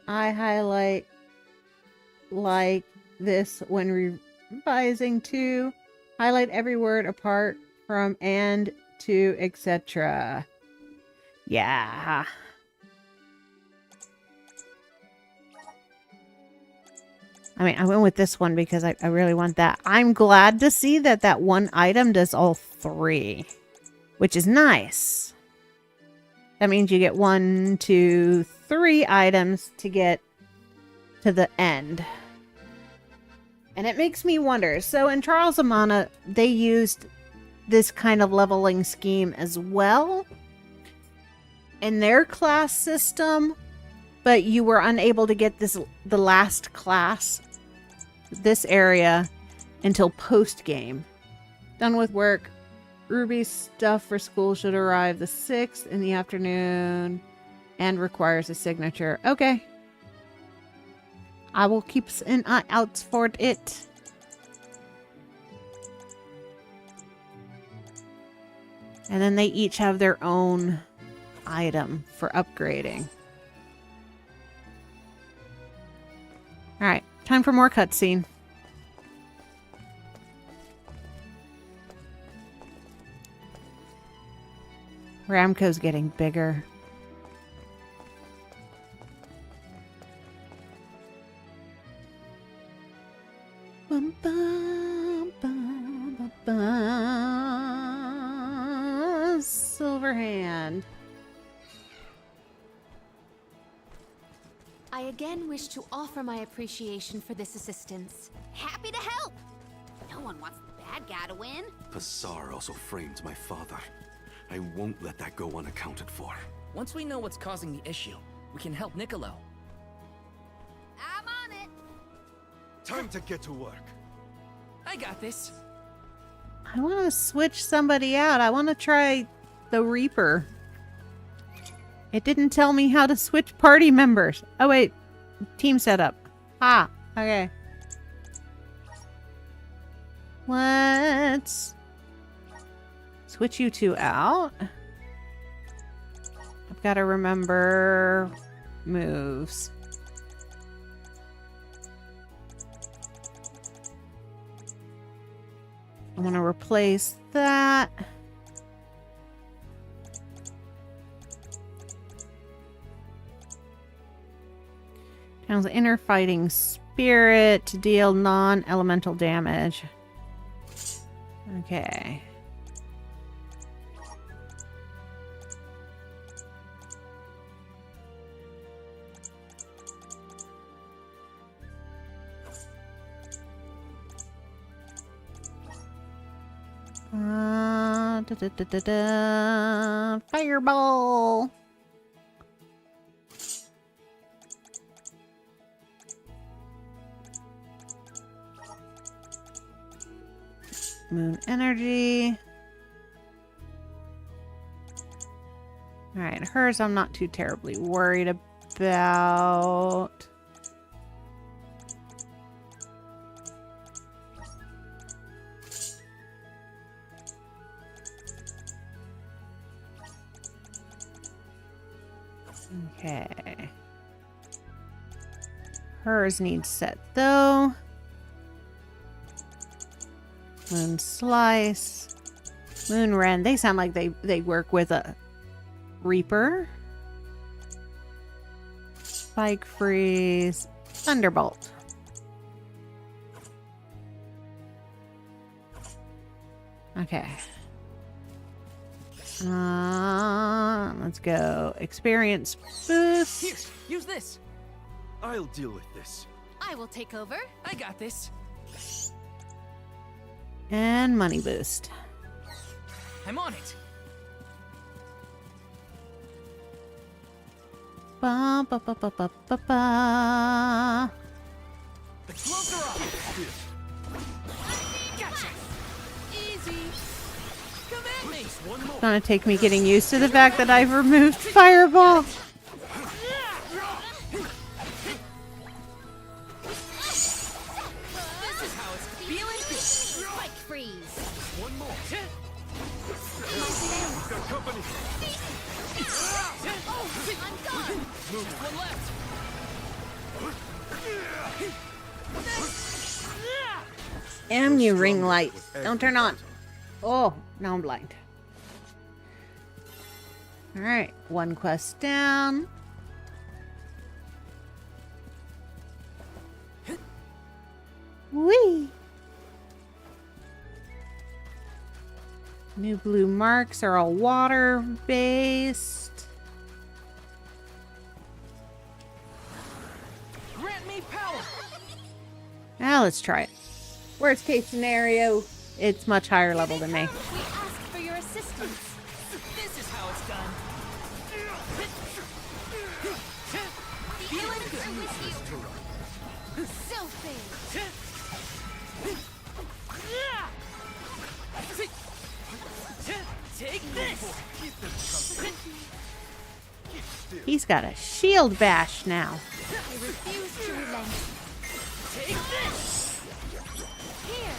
I highlight like this when revising to highlight every word apart from and to etc. Yeah. I mean, I went with this one because I really want that. I'm glad to see that that one item does all three, which is nice. That means you get 1, 2, 3 items to get to the end. And it makes me wonder. So in Charles Amana, they used this kind of leveling scheme as well in their class system, but you were unable to get the last class, this area, until post-game. Done with work. Ruby's stuff for school should arrive the 6th in the afternoon and requires a signature. Okay. I will keep an eye out for it. And then they each have their own item for upgrading. Alright, time for more cutscene. Ramco's getting bigger. Bum, bum, bum, bum, bum. Silverhand. I again wish to offer my appreciation for this assistance. Happy to help. No one wants the bad guy to win. Pasar also framed my father. I won't let that go unaccounted for. Once we know what's causing the issue, we can help Niccolo. I'm on it. Time to get to work. I got this. I want to switch somebody out. I want to try the Reaper. It didn't tell me how to switch party members. Oh, wait. Team setup. Ah, okay. Let's switch you two out. I've got to remember moves. I want to replace that. Channels inner fighting spirit to deal non-elemental damage. Okay. Fireball. Moon energy. Alright, hers I'm not too terribly worried about. Okay. Hers needs set though. Moon Slice. Moon Wren. They sound like they work with a Reaper. Spike Freeze. Thunderbolt. Okay. Let's go. Experience boost. Here, use this. I'll deal with this. I will take over. I got this. And money boost. I'm on it. Ba ba ba ba ba ba ba. The gloves are off. Gotcha. Easy. Come at me. It's gonna take me getting used to the fact that I've removed Fireball. One left. Damn you, ring light. Don't turn on. Oh, now I'm blind. Alright, one quest down. Whee! New blue marks are all water-based. Grant me power. Now let's try it. Worst case scenario, it's much higher level than me. We ask for your assistance. This is how it's done. Feeling good with you. Selfie. Take this. He's got a shield bash now. I refuse to relent. Take this. Here.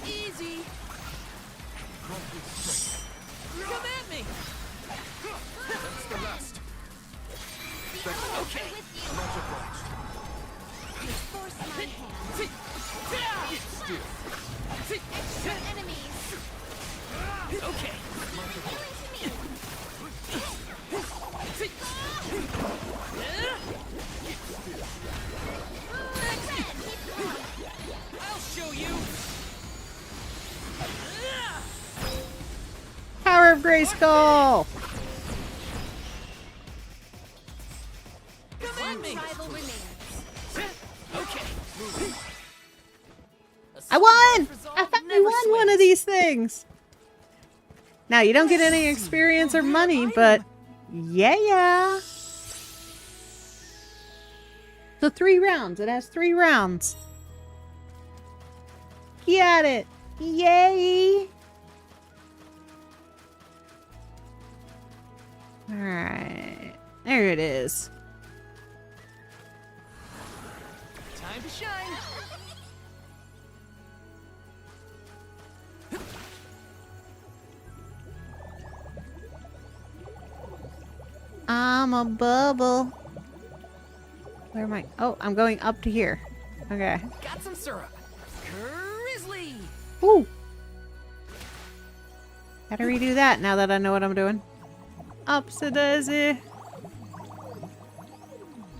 Easy. Come at me. That's the last. Okay. Much obliged. Force my hand. Still. Extra enemies. Okay. I'll show you. Power of Grayskull! Come at me. Rival remains. Okay. I won! I finally won one of these things! Now, you don't get any experience or money, but yeah. So 3 rounds. It has 3 rounds. Got it! Yay! Alright. There it is. Time to shine. I'm a bubble. Where am I? Oh, I'm going up to here. Okay. Got some syrup. Grizzly. Ooh. How to redo that now that I know what I'm doing? Upsy daisy.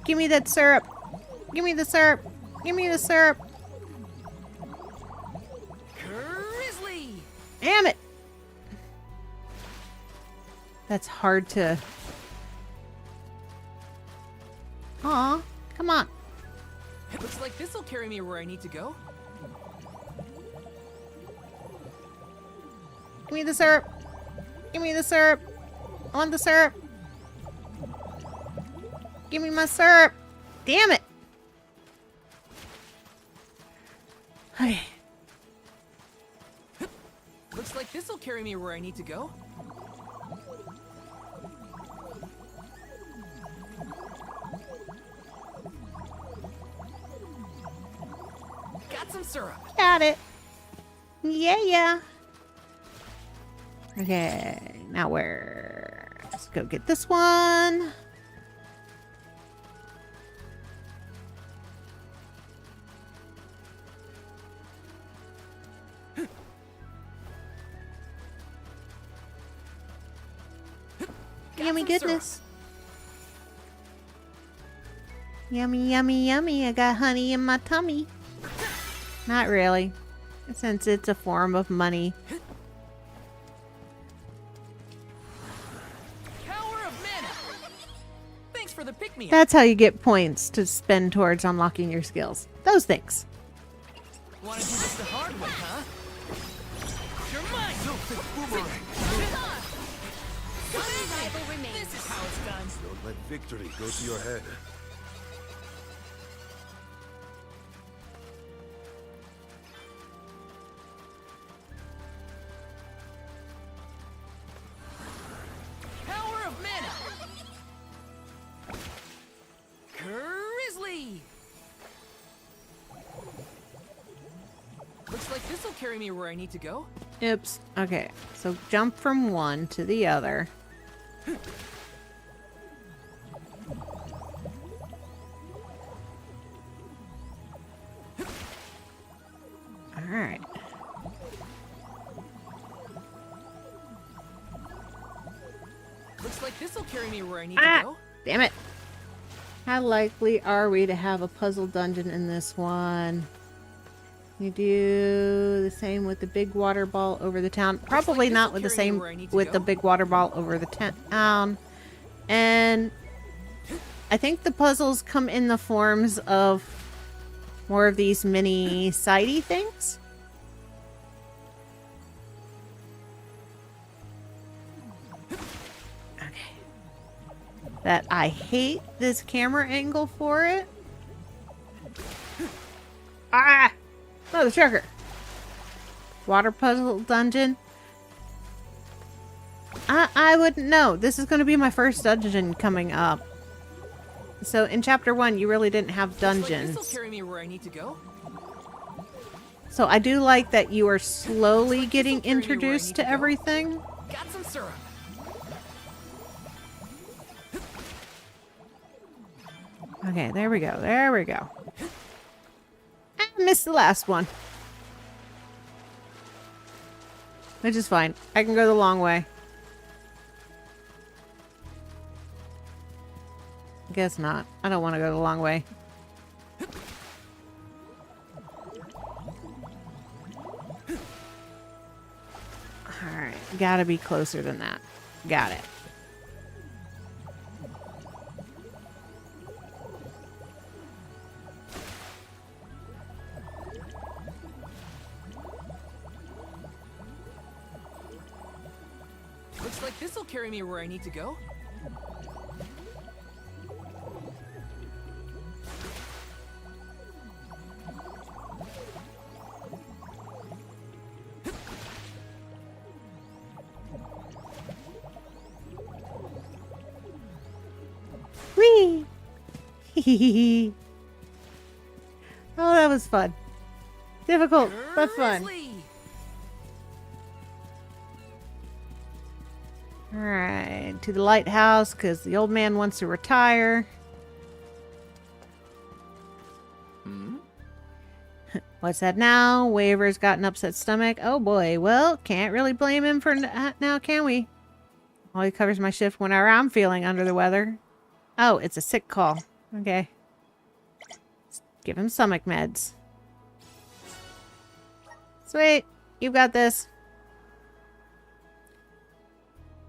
Give me that syrup. Give me the syrup. Give me the syrup. Grizzly. Damn it. That's hard to... Aw, come on. It looks like this'll carry me where I need to go. Give me the syrup. Give me the syrup. I want the syrup. Give me my syrup. Damn it. Okay. Looks like this'll carry me where I need to go. Got some syrup. Got it. Yeah. Okay, now where? Let's go get this one. Yummy goodness. Yummy, yummy, yummy. I got honey in my tummy. Not really, since it's a form of money. Power of mana. Thanks for the pick-me-up. That's how you get points to spend towards unlocking your skills. Those things. Want to do this the hard way, huh? You're mine. Rival remains. This is how it's done. Don't let victory go to your head. Power of mana. Grizzly. Looks like this'll carry me where I need to go. Oops. Okay, so jump from one to the other. Alright. Looks like this'll carry me where I need to go. Damn it. How likely are we to have a puzzle dungeon in this one? You do the same with the big water ball over the town. Probably not with the same with the big water ball over the town. And I think the puzzles come in the forms of More of these mini sidey things. Okay. That I hate this camera angle for it. Ah! Oh, the trucker. Water puzzle dungeon. I wouldn't know. This is going to be my first dungeon coming up. So in chapter 1, you really didn't have dungeons. This'll carry me where I need to go. So I do like that you are slowly getting introduced to everything. Got some syrup. Okay, there we go. There we go. I missed the last one. Which is fine. I can go the long way. Guess not. I don't want to go the long way. Alright. Gotta be closer than that. Got it. Looks like this'll carry me where I need to go. Whee! Oh, that was fun. Difficult, but fun. Alright, to the lighthouse, because the old man wants to retire. What's that now? Waver's got an upset stomach. Oh boy, well, can't really blame him for that now, can we? Well, he covers my shift whenever I'm feeling under the weather. Oh, it's a sick call. Okay. Let's give him stomach meds. Sweet. You've got this.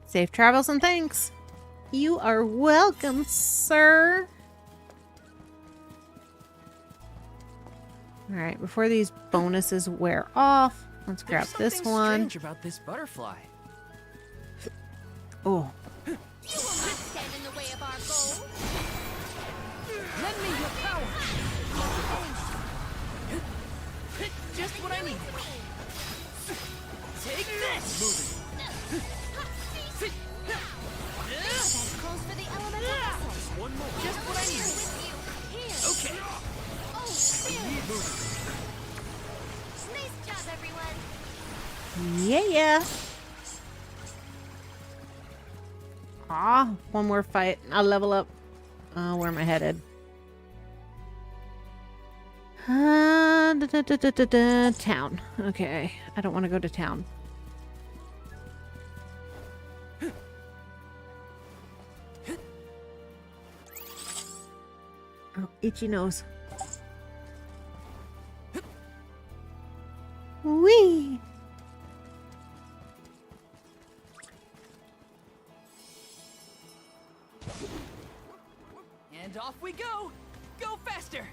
Safe travels and thanks. You are welcome, sir. Alright, before these bonuses wear off, let's grab this one. Strange about this butterfly. Oh. You will not stand in the way of our goal. Lend me your power. Just what I need. Take this. That calls for the elemental vessel. One more. Just what I need. Okay. Oh, phew. Nice job, everyone. Yeah. Aw, one more fight. I'll level up. Where am I headed? Town. Okay. I don't want to go to town. Oh, itchy nose. Whee! And off we go! Go faster!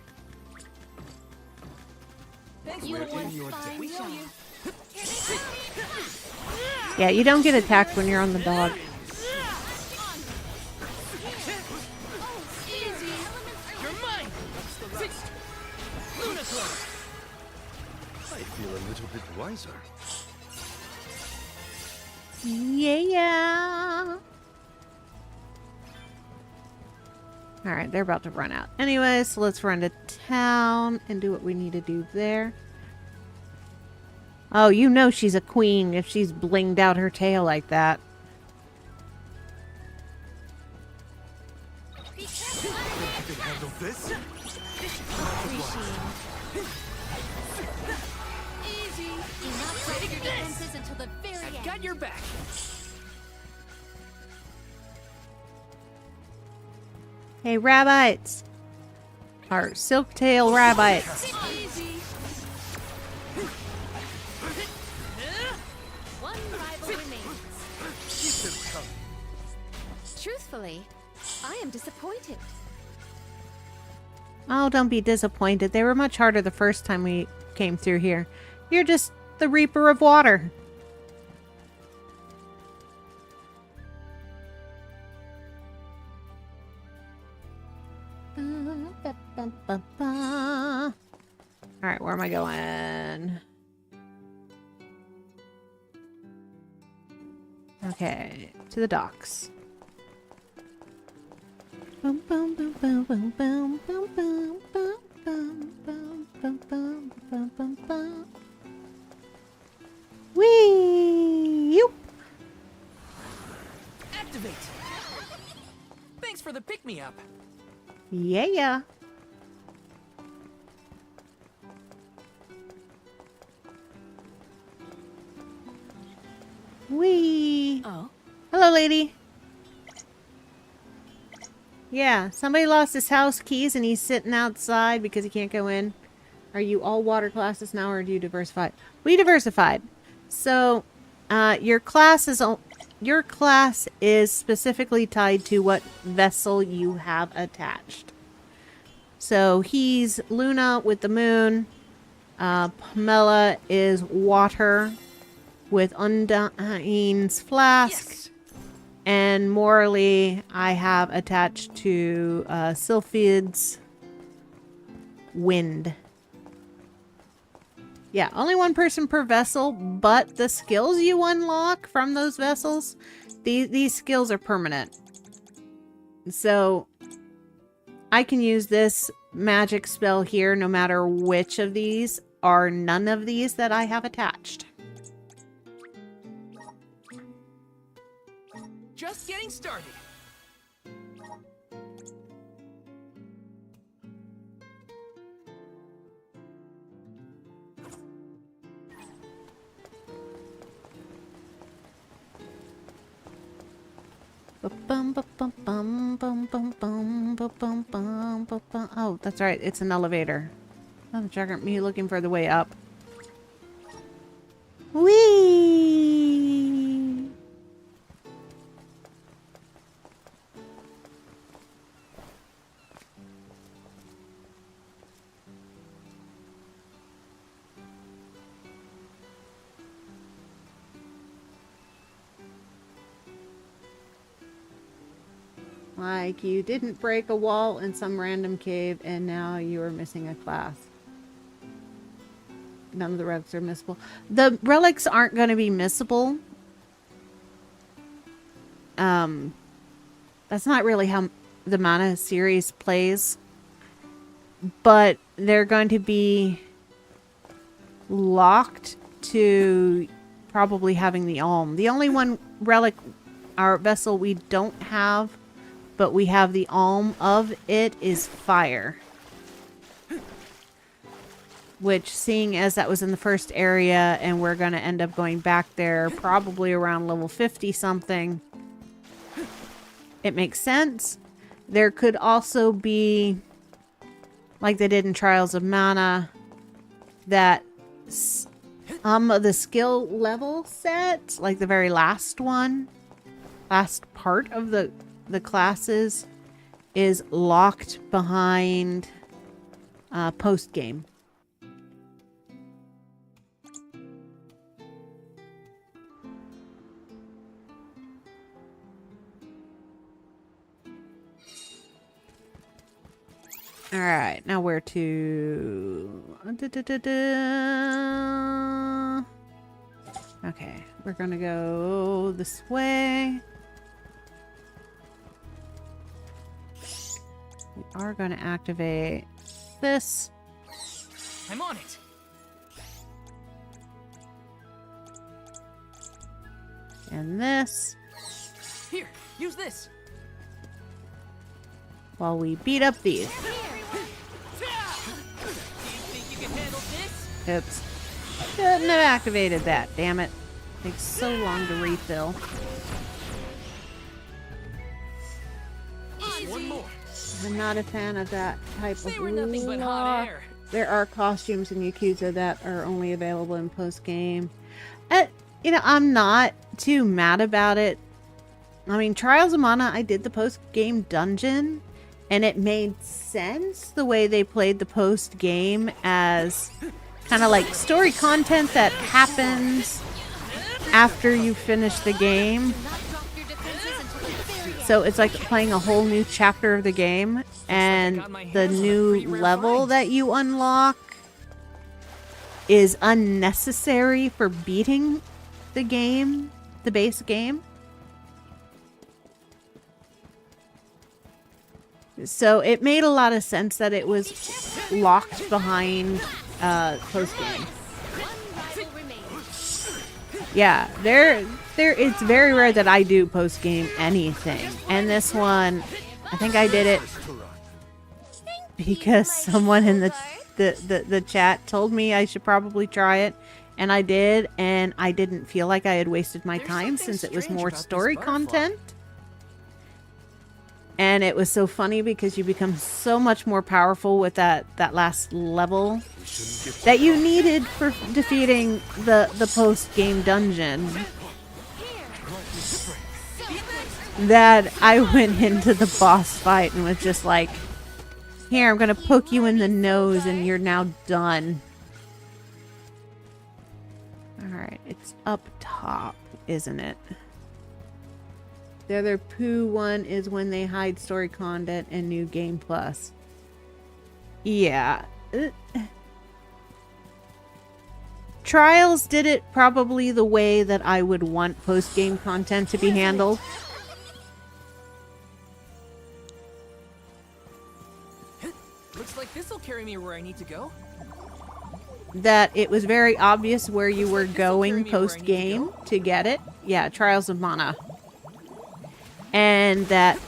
Thanks You for will doing your find we job. owe you. Yeah, you don't get attacked when you're on the dog. You're mine! I feel a little bit wiser. Yeah. Alright, they're about to run out. Anyway, so let's run to town and do what we need to do there. Oh, you know she's a queen if she's blinged out her tail like that. You can handle this? Easy. Do not break your defenses until the very end. Got your back. Hey, rabbits! Our silk-tail rabbits. Easy. One rival remains. Truthfully, I am disappointed. Oh, don't be disappointed. They were much harder the first time we came through here. You're just the Reaper of Water. Alright, where am I going? Okay, to the docks. Boom, boom, boom, boom, boom, boom, boom, boom, boom, boom, boom, boom, boom, boom, boom, boom. Whee! Yoop! Activate! Thanks for the pick-me-up. Yeah. Whee! Oh. Hello, lady. Yeah, somebody lost his house keys and he's sitting outside because he can't go in. Are you all water classes now, or do you diversify? We diversified. So, your class is specifically tied to what vessel you have attached. So he's Luna with the moon. Pamela is water with Undine's flask. Yes. And Morley, I have attached to Sylphid's wind. Yeah, only one person per vessel, but the skills you unlock from those vessels, these skills are permanent. So I can use this magic spell here no matter which of these or none of these that I have attached. Just getting started. Oh, that's right. It's an elevator. I'm checking me looking for the way up. Whee! Like you didn't break a wall in some random cave and now you are missing a class. None of the relics are missable. The relics aren't going to be missable. That's not really how the Mana series plays. But they're going to be locked to probably having the Alm. The only one relic or vessel we don't have, but we have the Alm of it, is fire. Which, seeing as that was in the first area and we're going to end up going back there probably around level 50 something, it makes sense. There could also be, like they did in Trials of Mana, that the skill level set, like the very last one, last part of the classes, is locked behind post game. All right, now where to? Okay, we're gonna go this way. We are going to activate this. I'm on it. And this. Here, use this. While we beat up these. Oops. Shouldn't have activated that, damn it. Takes so long to refill. One more. I'm not a fan of that type of nothing but hot air. There are costumes in Yakuza that are only available in post-game. You know, I'm not too mad about it. I mean, Trials of Mana, I did the post-game dungeon, And it made sense the way they played the post game as kind of like story content that happens after you finish the game. So it's like playing a whole new chapter of the game, and the new level that you unlock is unnecessary for beating the game, the base game. So it made a lot of sense that it was locked behind post game. Yeah, it's very rare that I do post game anything, and this one, I think I did it because someone in the chat told me I should probably try it, and I did, and I didn't feel like I had wasted my time since it was more story content. And it was so funny because you become so much more powerful with that last level that you needed for defeating the post-game dungeon, that I went into the boss fight and was just like, here, I'm gonna poke you in the nose and you're now done. Alright, it's up top, isn't it? The other poo one is when they hide story content and new game plus. Yeah. Trials did it probably the way that I would want post-game content to be handled. Looks like this'll carry me where I need to go. That it was very obvious where you were going post-game to get it. Yeah, Trials of Mana. And that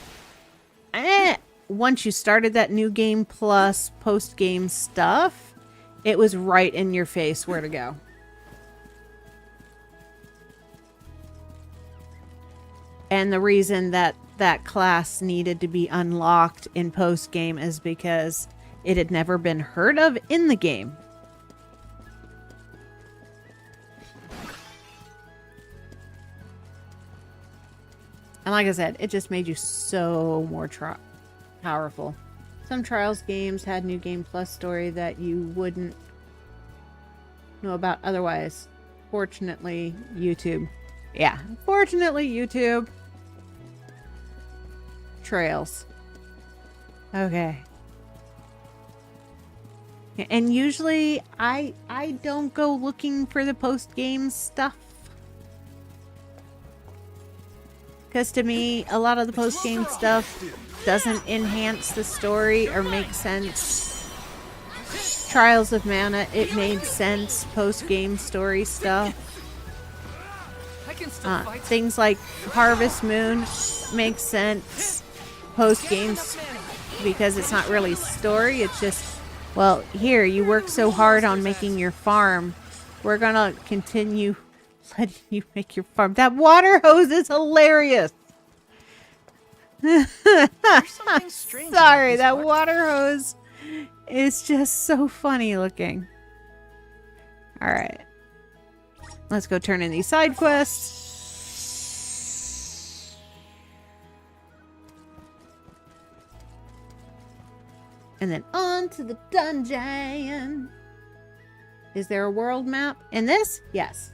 once you started that new game plus post-game stuff, it was right in your face where to go. And the reason that that class needed to be unlocked in post-game is because it had never been heard of in the game. And like I said, it just made you so more powerful. Some Trials games had new game plus story that you wouldn't know about otherwise. Fortunately, YouTube. Yeah, fortunately, YouTube. Trails. Okay. And usually, I don't go looking for the post-game stuff. Because to me, a lot of the post-game stuff doesn't enhance the story or make sense. Trials of Mana, it made sense. Post-game story stuff. Things like Harvest Moon makes sense. Post-game, because it's not really story. It's just, well, here, you work so hard on making your farm. We're gonna continue letting you make your farm. That water hose is hilarious. Sorry, that water hose is just so funny looking. Alright. Let's go turn in these side quests. And then on to the dungeon. Is there a world map in this? Yes.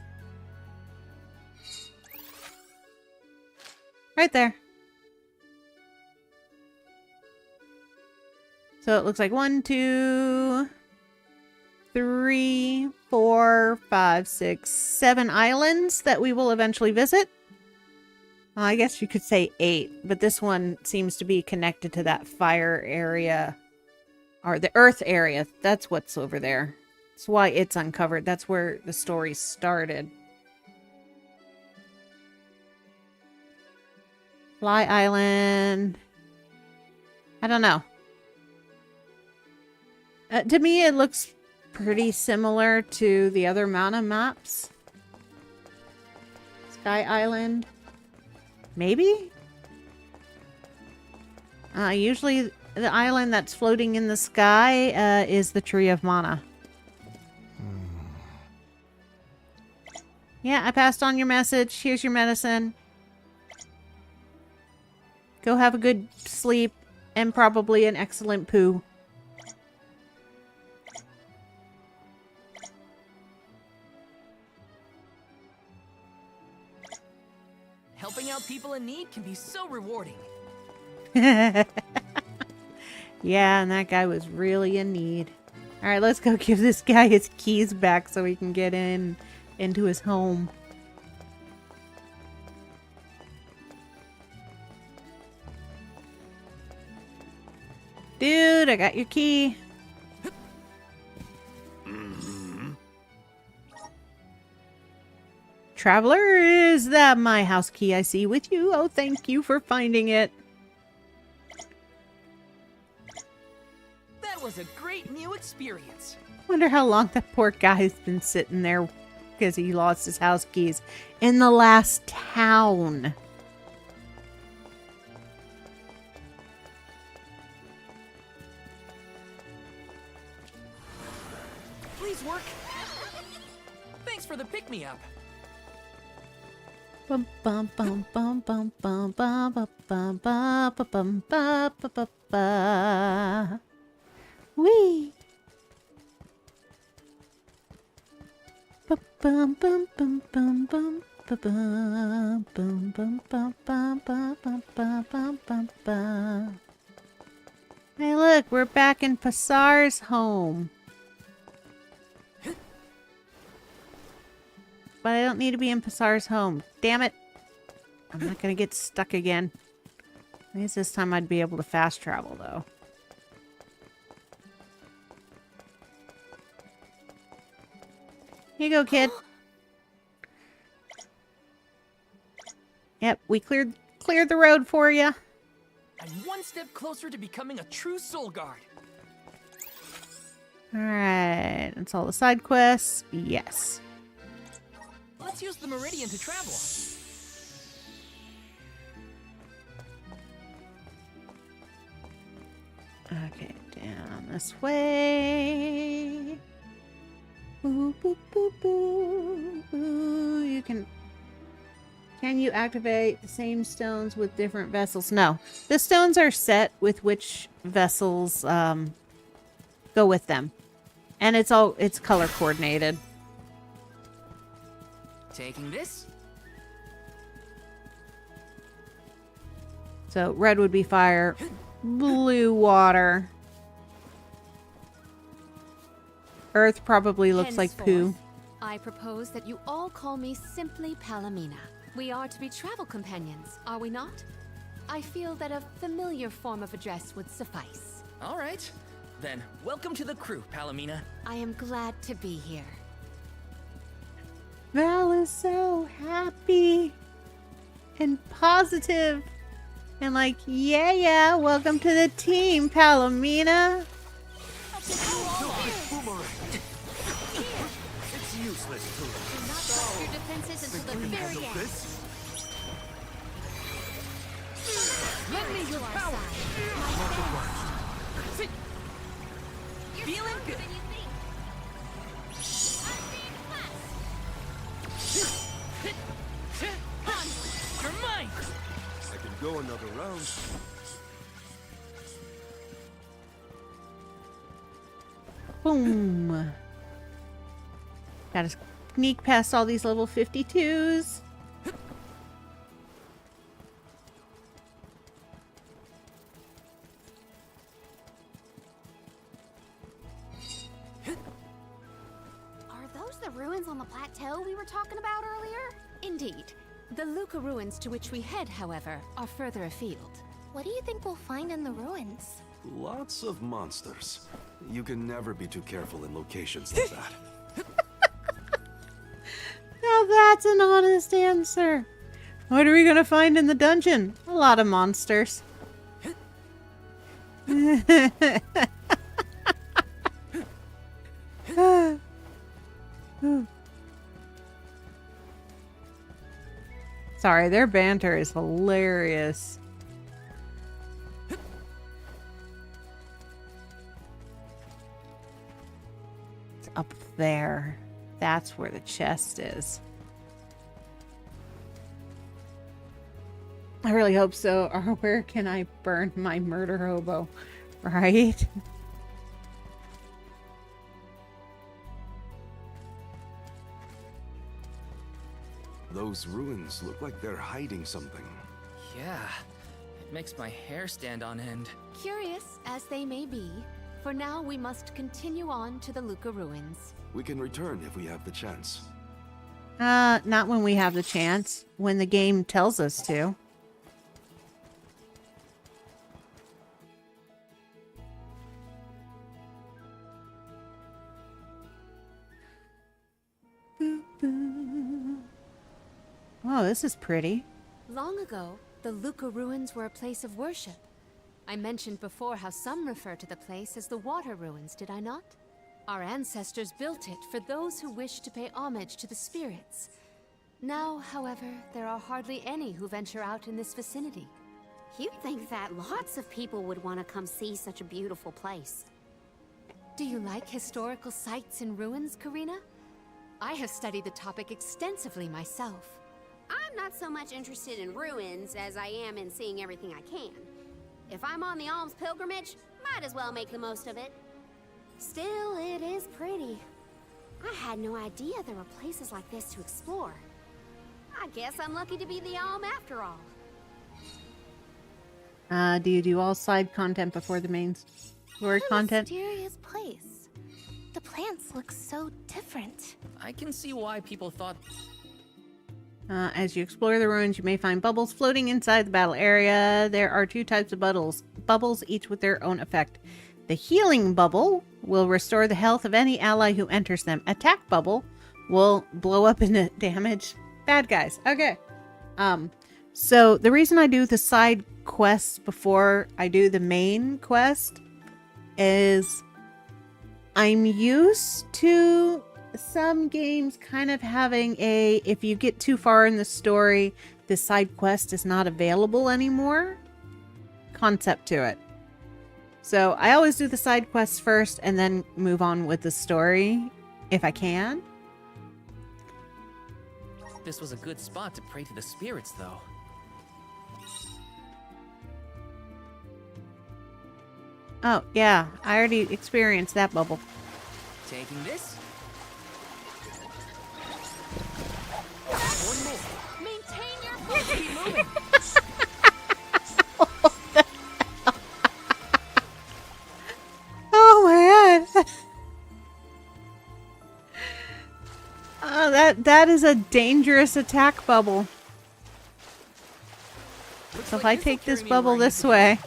Right there. So it looks like 1, 2, 3, 4, 5, 6, 7 islands that we will eventually visit. Well, I guess you could say 8, but this one seems to be connected to that fire area. Or the earth area. That's what's over there. That's why it's uncovered. That's where the story started. Fly Island. I don't know. To me, it looks pretty similar to the other Mana maps. Sky Island. Maybe? Usually the island that's floating in the sky is the Tree of Mana. Yeah, I passed on your message. Here's your medicine. Go have a good sleep. And probably an excellent poo. Helping out people in need can be so rewarding. Yeah, and that guy was really in need. Alright, let's go give this guy his keys back so he can get into his home. Dude, I got your key. Traveler, is that my house key I see with you? Oh, thank you for finding it. That was a great new experience. Wonder how long that poor guy's been sitting there because he lost his house keys in the last town. Please work. Thanks for the pick-me-up. Bum bum bum bum bum bum bum bum bum bum bum bum bum bum. Wee. Bum bum bum bum bum bum bum bum bum bum bum bum bum bum bum bum. Hey, look, we're back in Pasar's home. But I don't need to be in Pasar's home. Damn it. I'm not going to get stuck again. At least this time I'd be able to fast travel, though. Here you go, kid. Yep, we cleared the road for you. I'm one step closer to becoming a true soul guard. Alright, that's all the side quests. Yes. Let's use the meridian to travel. Okay, down this way. Boo, boo, boo, boo, boo. You can you activate the same stones with different vessels? No. The stones are set with which vessels go with them. And it's color coordinated. Taking this. So red would be fire, blue water. Earth probably looks like poo. I propose that you all call me simply Palomina. We are to be travel companions, are we not? I feel that a familiar form of address would suffice. All right. Then, welcome to the crew, Palomina. I am glad to be here. Val is so happy and positive and like, yeah, welcome to the team, Palomina. It's useless to Do not trust your defenses until the very end. Lend me your power. Feeling good. You're mine. I can go another round. Boom. Gotta sneak past all these level 52s. Are those the ruins on the plateau we were talking about earlier? Indeed. The Luca ruins to which we head, however, are further afield. What do you think we'll find in the ruins? Lots of monsters. You can never be too careful in locations like that. Now that's an honest answer. What are we gonna find in the dungeon? A lot of monsters. Sorry, their banter is hilarious. It's up there. That's where the chest is. I really hope so. Or where can I burn my murder hobo? Right? Those ruins look like they're hiding something. Yeah, it makes my hair stand on end. Curious as they may be, for now we must continue on to the Luca ruins. We can return if we have the chance. Not when we have the chance. When the game tells us to. Oh, this is pretty. Long ago, the Luca ruins were a place of worship. I mentioned before how some refer to the place as the Water Ruins, did I not? Our ancestors built it for those who wished to pay homage to the spirits. Now, however, there are hardly any who venture out in this vicinity. You'd think that lots of people would want to come see such a beautiful place. Do you like historical sites and ruins, Karina? I have studied the topic extensively myself. I'm not so much interested in ruins as I am in seeing everything I can. If I'm on the alms pilgrimage, might as well make the most of it. Still, it is pretty. I had no idea there were places like this to explore. I guess I'm lucky to be the alm after all. Do you do all side content before the main story content? Mysterious place. The plants look so different. I can see why people thought... As you explore the ruins, you may find bubbles floating inside the battle area. There are 2 types of bubbles, each with their own effect. The healing bubble will restore the health of any ally who enters them. Attack bubble will blow up and damage bad guys. Okay. So the reason I do the side quests before I do the main quest is I'm used to some games kind of having if you get too far in the story, the side quest is not available anymore concept to it. So I always do the side quests first and then move on with the story if I can. This was a good spot to pray to the spirits, though. Oh, yeah. I already experienced that bubble. Taking this. One more. Maintain your focus. Keep moving. Oh my god. Oh, that is a dangerous attack bubble. So if I take this bubble this way.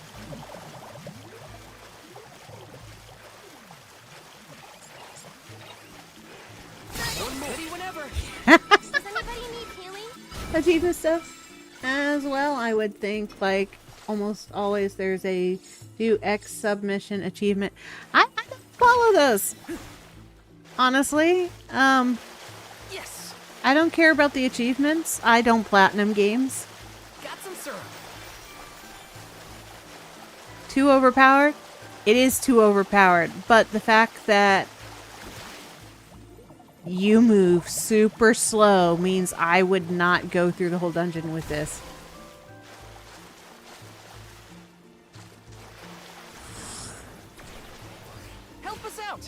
Achievement stuff as well, I would think. Like almost always there's a do X submission achievement. I don't follow those, honestly. Yes. I don't care about the achievements. I don't platinum games. Got some syrup. Too overpowered? It is too overpowered, but the fact that you move super slow means I would not go through the whole dungeon with this. Help us out.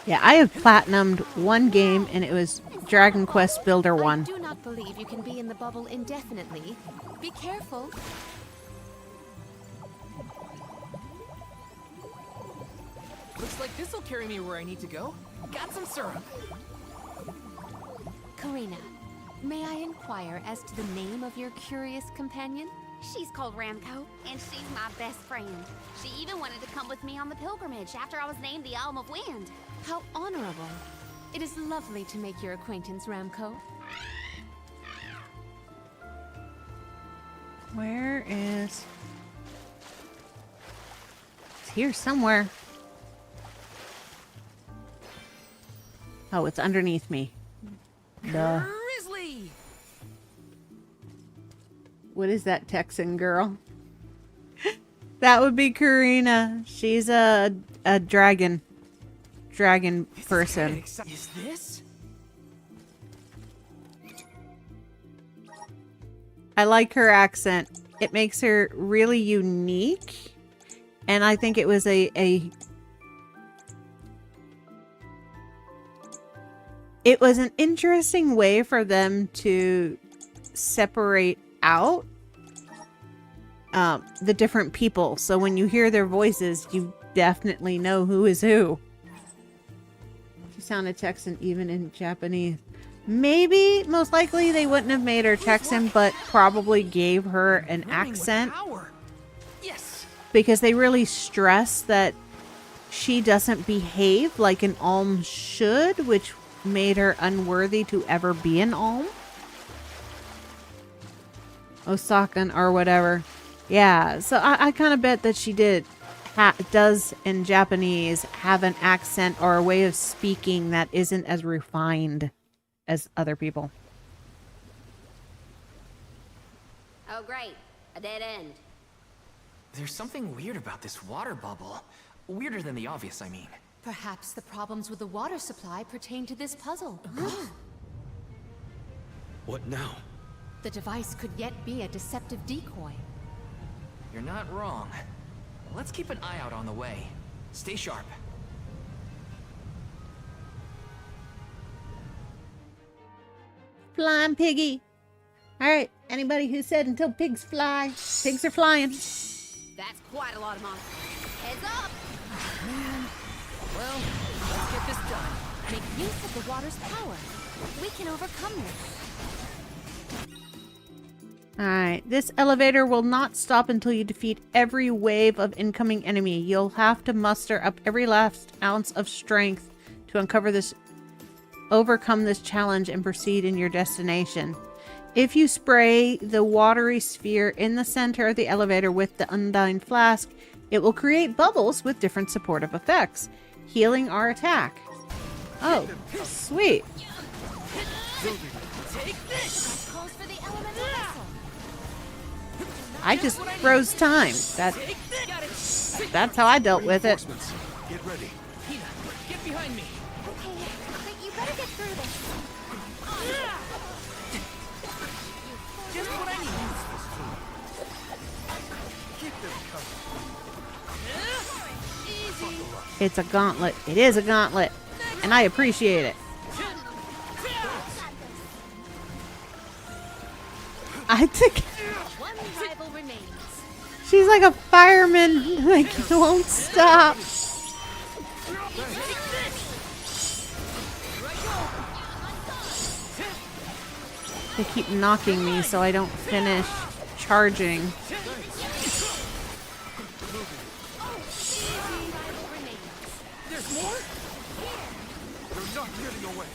Yeah, I have platinumed one game and it was Dragon Quest Builder 1. I do not believe you can be in the bubble indefinitely. Be careful. Looks like this'll carry me where I need to go. Got some syrup. Karina, may I inquire as to the name of your curious companion? She's called Ramco, and she's my best friend. She even wanted to come with me on the pilgrimage after I was named the Alm of Wind. How honorable. It is lovely to make your acquaintance, Ramco. Where is... It's here somewhere. Oh, it's underneath me. Duh. Grizzly! What is that Texan girl? That would be Karina. She's a dragon person. Is this? I like her accent. It makes her really unique. And I think it was it was an interesting way for them to separate out the different people. So when you hear their voices, you definitely know who is who. She sounded Texan even in Japanese. Maybe, most likely, they wouldn't have made her Texan, but probably gave her an accent. Yes. Because they really stress that she doesn't behave like an Alm should, which made her unworthy to ever be an Alm. Osakan or whatever. Yeah, so I kind of bet that she does in Japanese have an accent or a way of speaking that isn't as refined as other people. Oh, great. A dead end. There's something weird about this water bubble. Weirder than the obvious, I mean. Perhaps the problems with the water supply pertain to this puzzle. What now? The device could yet be a deceptive decoy. You're not wrong. Let's keep an eye out on the way. Stay sharp. Flying piggy. Alright, anybody who said until pigs fly, pigs are flying. That's quite a lot of monsters. Heads up! Well, let's get this done. Make use of the water's power. We can overcome this. Alright, this elevator will not stop until you defeat every wave of incoming enemy. You'll have to muster up every last ounce of strength to overcome this challenge and proceed in your destination. If you spray the watery sphere in the center of the elevator with the Undyne Flask, it will create bubbles with different supportive effects, healing our attack. Oh, sweet. Take this! Calls for the elemental vessel. I just froze time. That's how I dealt with it. Get ready. Hina, get behind me. Okay, but you better get through this. Just what I need. Keep them coming. Easy. It's a gauntlet. It is a gauntlet. And I appreciate it. I think One rival remains. she's like a fireman. Like, won't stop. They keep knocking me so I don't finish charging. There's more? They're not getting away.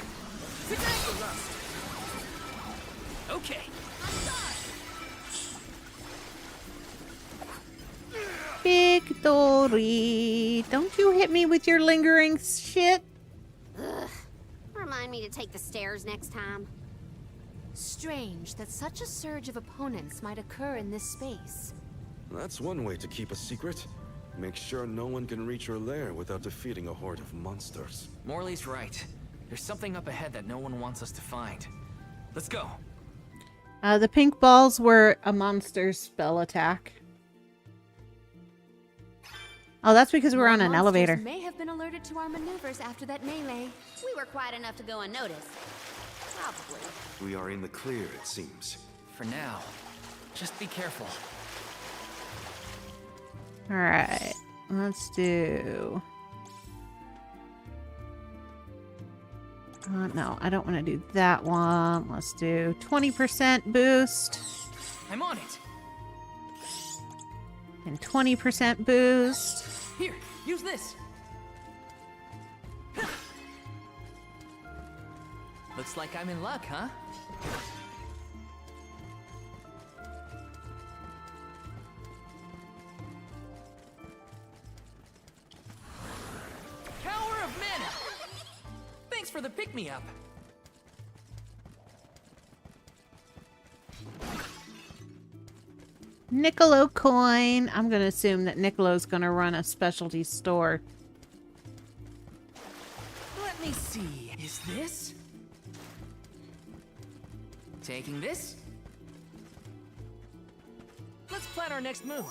Okay. Victory! Don't you hit me with your lingering shit. Ugh. Remind me to take the stairs next time. Strange that such a surge of opponents might occur in this space. That's one way to keep a secret. Make sure no one can reach your lair without defeating a horde of monsters. Morley's right. There's something up ahead that no one wants us to find. Let's go. The pink balls were a monster's spell attack. Oh, that's because we're on an elevator. May have been alerted to our maneuvers after that melee. We were quiet enough to go unnoticed. Probably. We are in the clear, it seems. For now, just be careful. Alright, let's do... no, I don't want to do that one. Let's do 20% boost. I'm on it. And 20% boost. Here, use this. Looks like I'm in luck, huh? Power of mana! Thanks for the pick-me-up. Niccolo coin. I'm going to assume that Niccolo's going to run a specialty store. Let me see. Is this? Taking this? Let's plan our next move.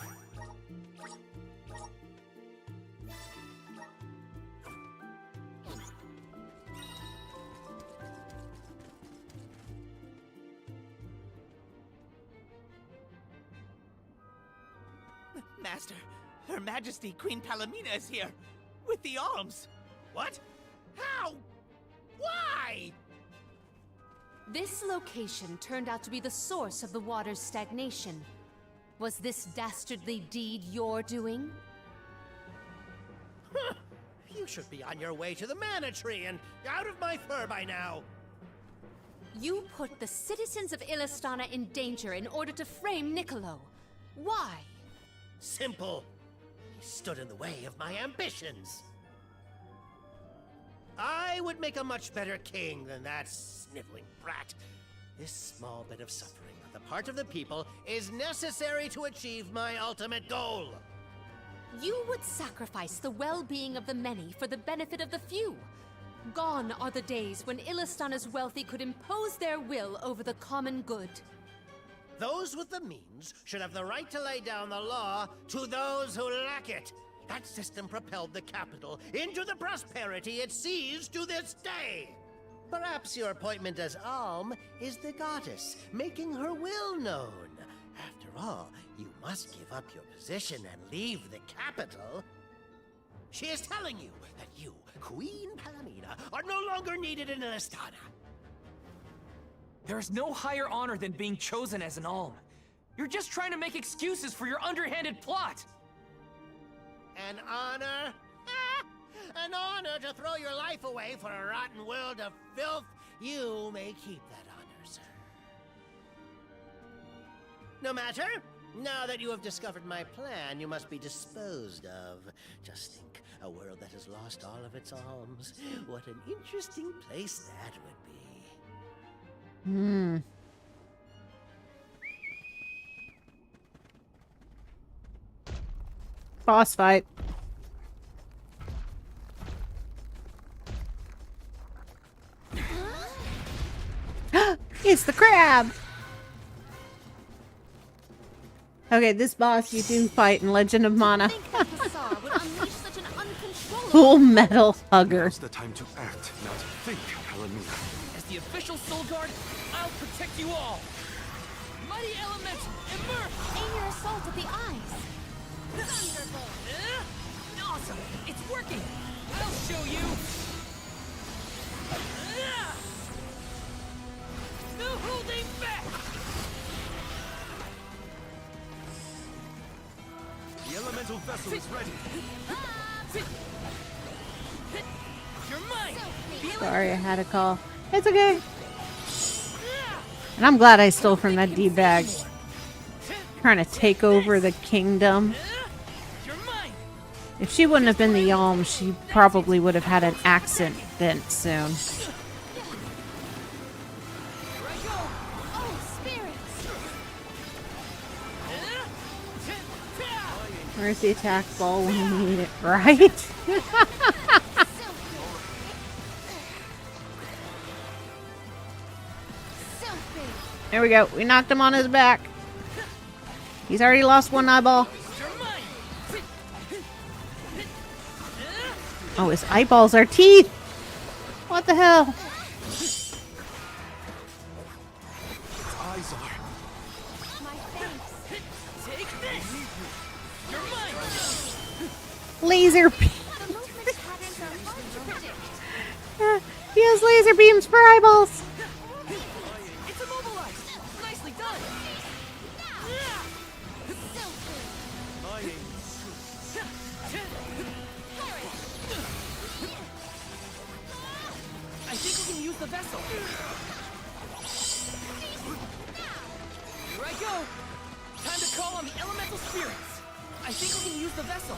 Master, Her Majesty Queen Palomina is here with the alms. What? How? Why? This location turned out to be the source of the water's stagnation. Was this dastardly deed your doing? You should be on your way to the mana tree and out of my fur by now. You put the citizens of Illistana in danger in order to frame Niccolo. Why? Simple. He stood in the way of my ambitions. I would make a much better king than that sniveling brat. This small bit of suffering on the part of the people is necessary to achieve my ultimate goal. You would sacrifice the well-being of the many for the benefit of the few. Gone are the days when Illistana's wealthy could impose their will over the common good. Those with the means should have the right to lay down the law to those who lack it. That system propelled the capital into the prosperity it sees to this day. Perhaps your appointment as Alm is the goddess, making her will known. After all, you must give up your position and leave the capital. She is telling you that you, Queen Palomina, are no longer needed in Illistana. There is no higher honor than being chosen as an alm. You're just trying to make excuses for your underhanded plot. An honor? An honor to throw your life away for a rotten world of filth? You may keep that honor, sir. No matter. Now that you have discovered my plan, you must be disposed of. Just think, a world that has lost all of its alms. What an interesting place that would be. Boss fight. It's the crab! Okay, this boss you do fight in Legend of Mana. Full Metal Hugger. Now's the time to act, not think, Palomina. As the official Soul Guard, I'll protect you all. Mighty Elements, immerse! Aim your assault at the eyes. Thunderbolt! Awesome! It's working! I'll show you! No holding back! The elemental vessel is ready. You're mine! Sorry, I had a call. It's okay. And I'm glad I stole from that D-bag. Trying to take over the kingdom. If she wouldn't have been the Yalm, she probably would have had an accident soon. Where's the attack ball when you need it, right? There we go. We knocked him on his back. He's already lost one eyeball. Oh, his eyeballs are teeth! What the hell? Its eyes are. Laser beam. He has laser beams for eyeballs. It's immobilized! Nicely done! I think we can use the vessel. Here I go. Time to call on the elemental spirits. I think we can use the vessel.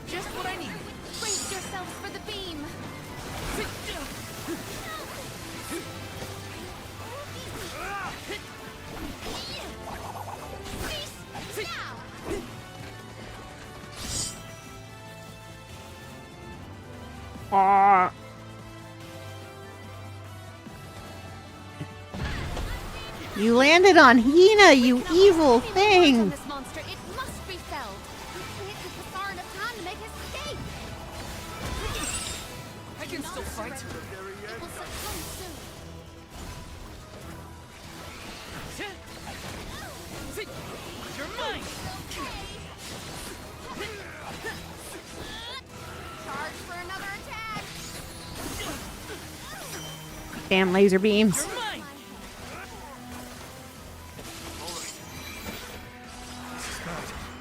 Just what I need. Brace yourselves for the beam. You landed on Hina, you evil thing! This monster, it must be felled. We can't give Bassar enough time to make his escape. I can still fight. It will succumb soon. You're mine! Charge for another attack. Damn laser beams.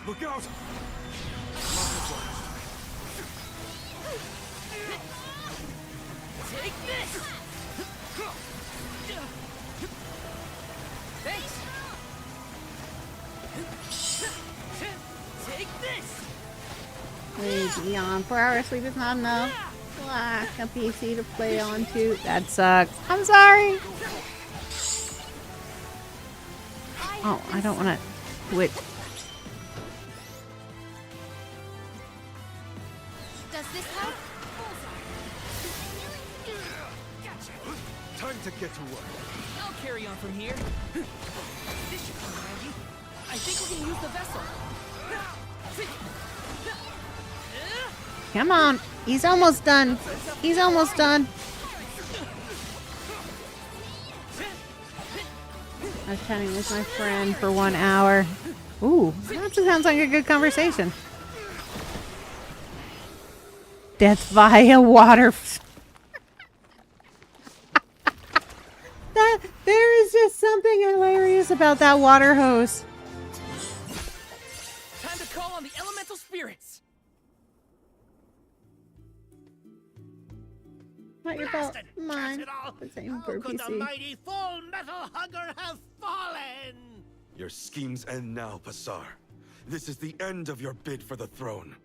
Look out! Take this! Thanks! Take this! Please, Leon, 4 hours sleep is not enough. Black, a PC to play on too. That sucks. I'm sorry. Oh, I don't want to quit. Does this help? Time to get to work. I'll carry on from here. This should come handy. I think we can use the vessel. Come on. He's almost done. He's almost done. I was chatting with my friend for 1 hour. Ooh, that sounds like a good conversation. Death via water. There is just something hilarious about that water hose. Time to call on the elemental spirits. Not your fault. Blasted Mine. it all. The same How for could the PC. mighty full metal hugger have fallen? Your schemes end now, Bassar. This is the end of your bid for the throne.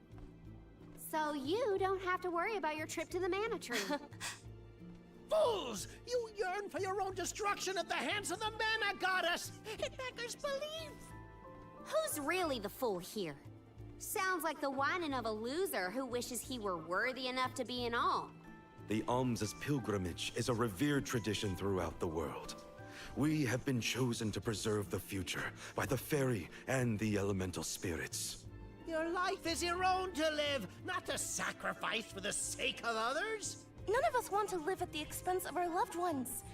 So you don't have to worry about your trip to the mana tree. Fools! You yearn for your own destruction at the hands of the mana goddess! It beggars belief! Who's really the fool here? Sounds like the whining of a loser who wishes he were worthy enough to be an alm. The alms' pilgrimage is a revered tradition throughout the world. We have been chosen to preserve the future by the fairy and the elemental spirits. Your life is your own to live, not to sacrifice for the sake of others. None of us want to live at the expense of our loved ones.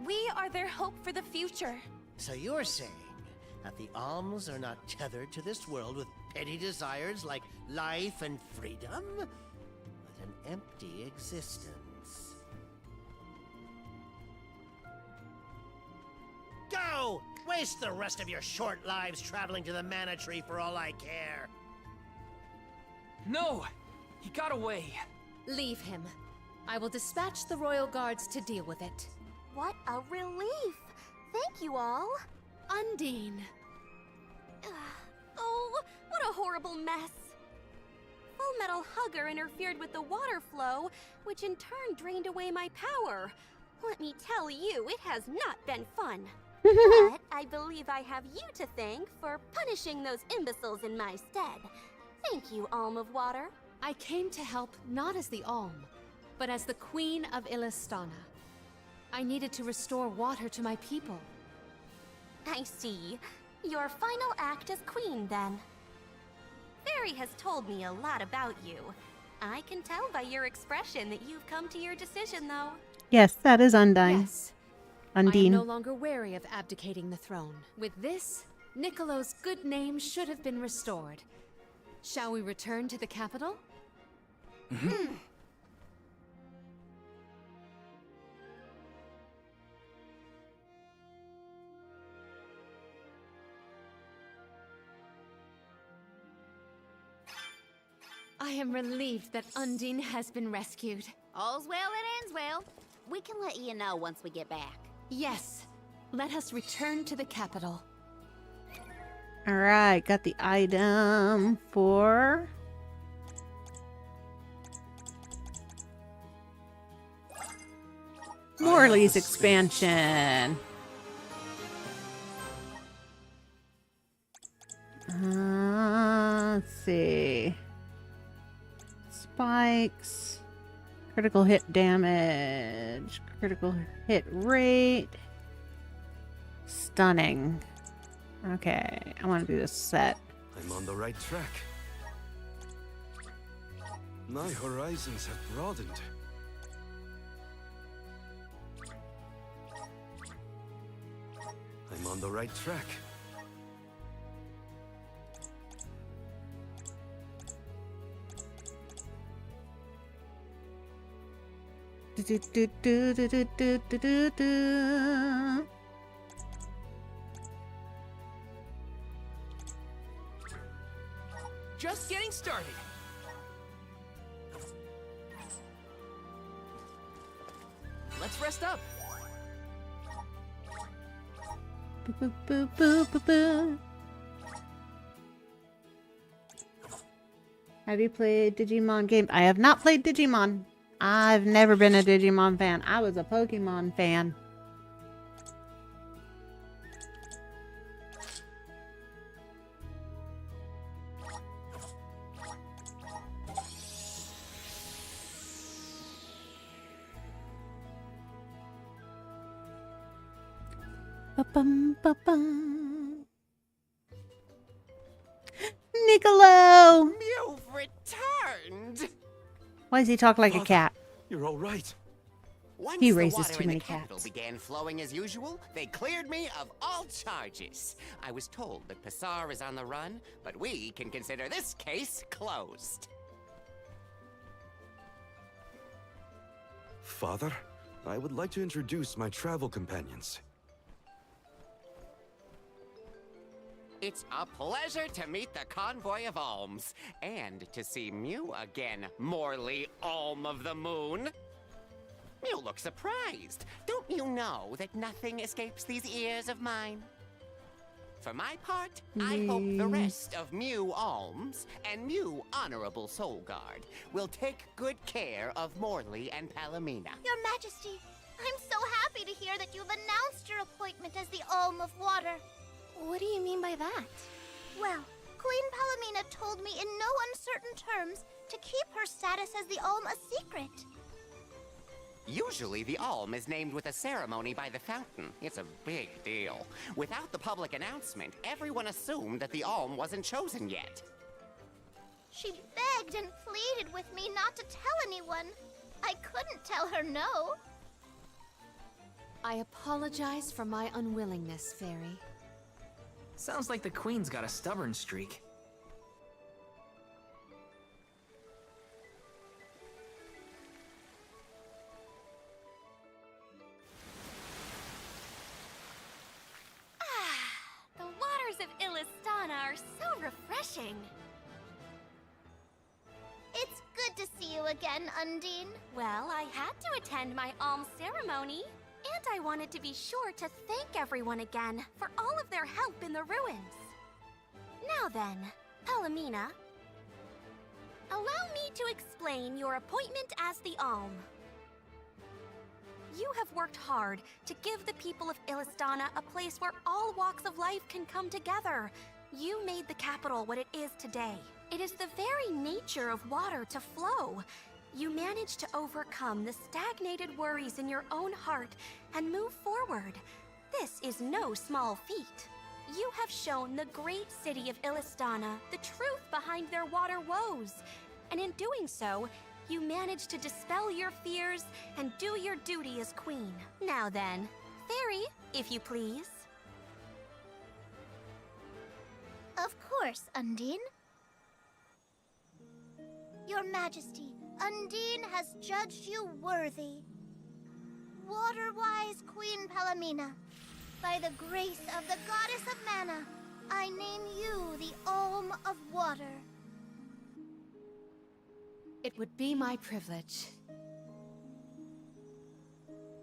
We are their hope for the future. So you're saying that the alms are not tethered to this world with petty desires like life and freedom, but an empty existence. Go! Waste the rest of your short lives traveling to the mana tree for all I care. No! He got away. Leave him. I will dispatch the royal guards to deal with it. What a relief! Thank you all. Undine. Oh, what a horrible mess. Full Metal Hugger interfered with the water flow, which in turn drained away my power. Let me tell you, it has not been fun. But I believe I have you to thank for punishing those imbeciles in my stead. Thank you, Alm of Water. I came to help not as the Alm, but as the Queen of Illistana. I needed to restore water to my people. I see. Your final act as queen, then. Fairy has told me a lot about you. I can tell by your expression that you've come to your decision, though. Yes, that is Undine. Yes. Undine. I am no longer wary of abdicating the throne. With this, Niccolo's good name should have been restored. Shall we return to the capital? I am relieved that Undine has been rescued. All's well that ends well. We can let you know once we get back. Yes. Let us return to the capital. Alright, got the item for... Morley's expansion. Let's see. Spikes. Critical hit damage. Critical hit rate. Stunning. Okay, I want to do this set. I'm on the right track. My horizons have broadened. I'm on the right track. Do, do, do, do, do, do, do, do, do. Just getting started. Let's rest up. Boo, boo, boo, boo, boo. Have you played Digimon games? I have not played Digimon. I've never been a Digimon fan. I was a Pokemon fan. Ba-bum, ba-bum. Niccolo! You've returned! Why does he talk like a cat? You're all right. Once He the raises water too in many the capital cats. began flowing as usual, they cleared me of all charges. I was told that Passar is on the run, but we can consider this case closed. Father, I would like to introduce my travel companions. It's a pleasure to meet the convoy of alms, and to see Mew again, Morley Alm of the Moon. You look surprised. Don't you know that nothing escapes these ears of mine? For my part, I hope the rest of Mew Alms and Mew Honorable Soul Guard will take good care of Morley and Palomina. Your Majesty, I'm so happy to hear that you've announced your appointment as the Alm of Water. What do you mean by that? Well, Queen Palomina told me in no uncertain terms to keep her status as the Alm a secret. Usually the Alm is named with a ceremony by the fountain. It's a big deal. Without the public announcement, everyone assumed that the Alm wasn't chosen yet. She begged and pleaded with me not to tell anyone. I couldn't tell her no. I apologize for my unwillingness, Fairy. Sounds like the Queen's got a stubborn streak. The waters of Illistana are so refreshing. It's good to see you again, Undine. Well, I had to attend my alms ceremony. And I wanted to be sure to thank everyone again for all of their help in the ruins. Now then, Palomina, allow me to explain your appointment as the Alm. You have worked hard to give the people of Illistana a place where all walks of life can come together. You made the capital what it is today. It is the very nature of water to flow. You managed to overcome the stagnated worries in your own heart and move forward. This is no small feat. You have shown the great city of Illistana the truth behind their water woes. And in doing so, you managed to dispel your fears and do your duty as queen. Now then, Fairy, if you please. Of course, Undine. Your Majesty, Undine has judged you worthy. Water-wise Queen Palomina, by the grace of the Goddess of Mana, I name you the Alm of Water. It would be my privilege.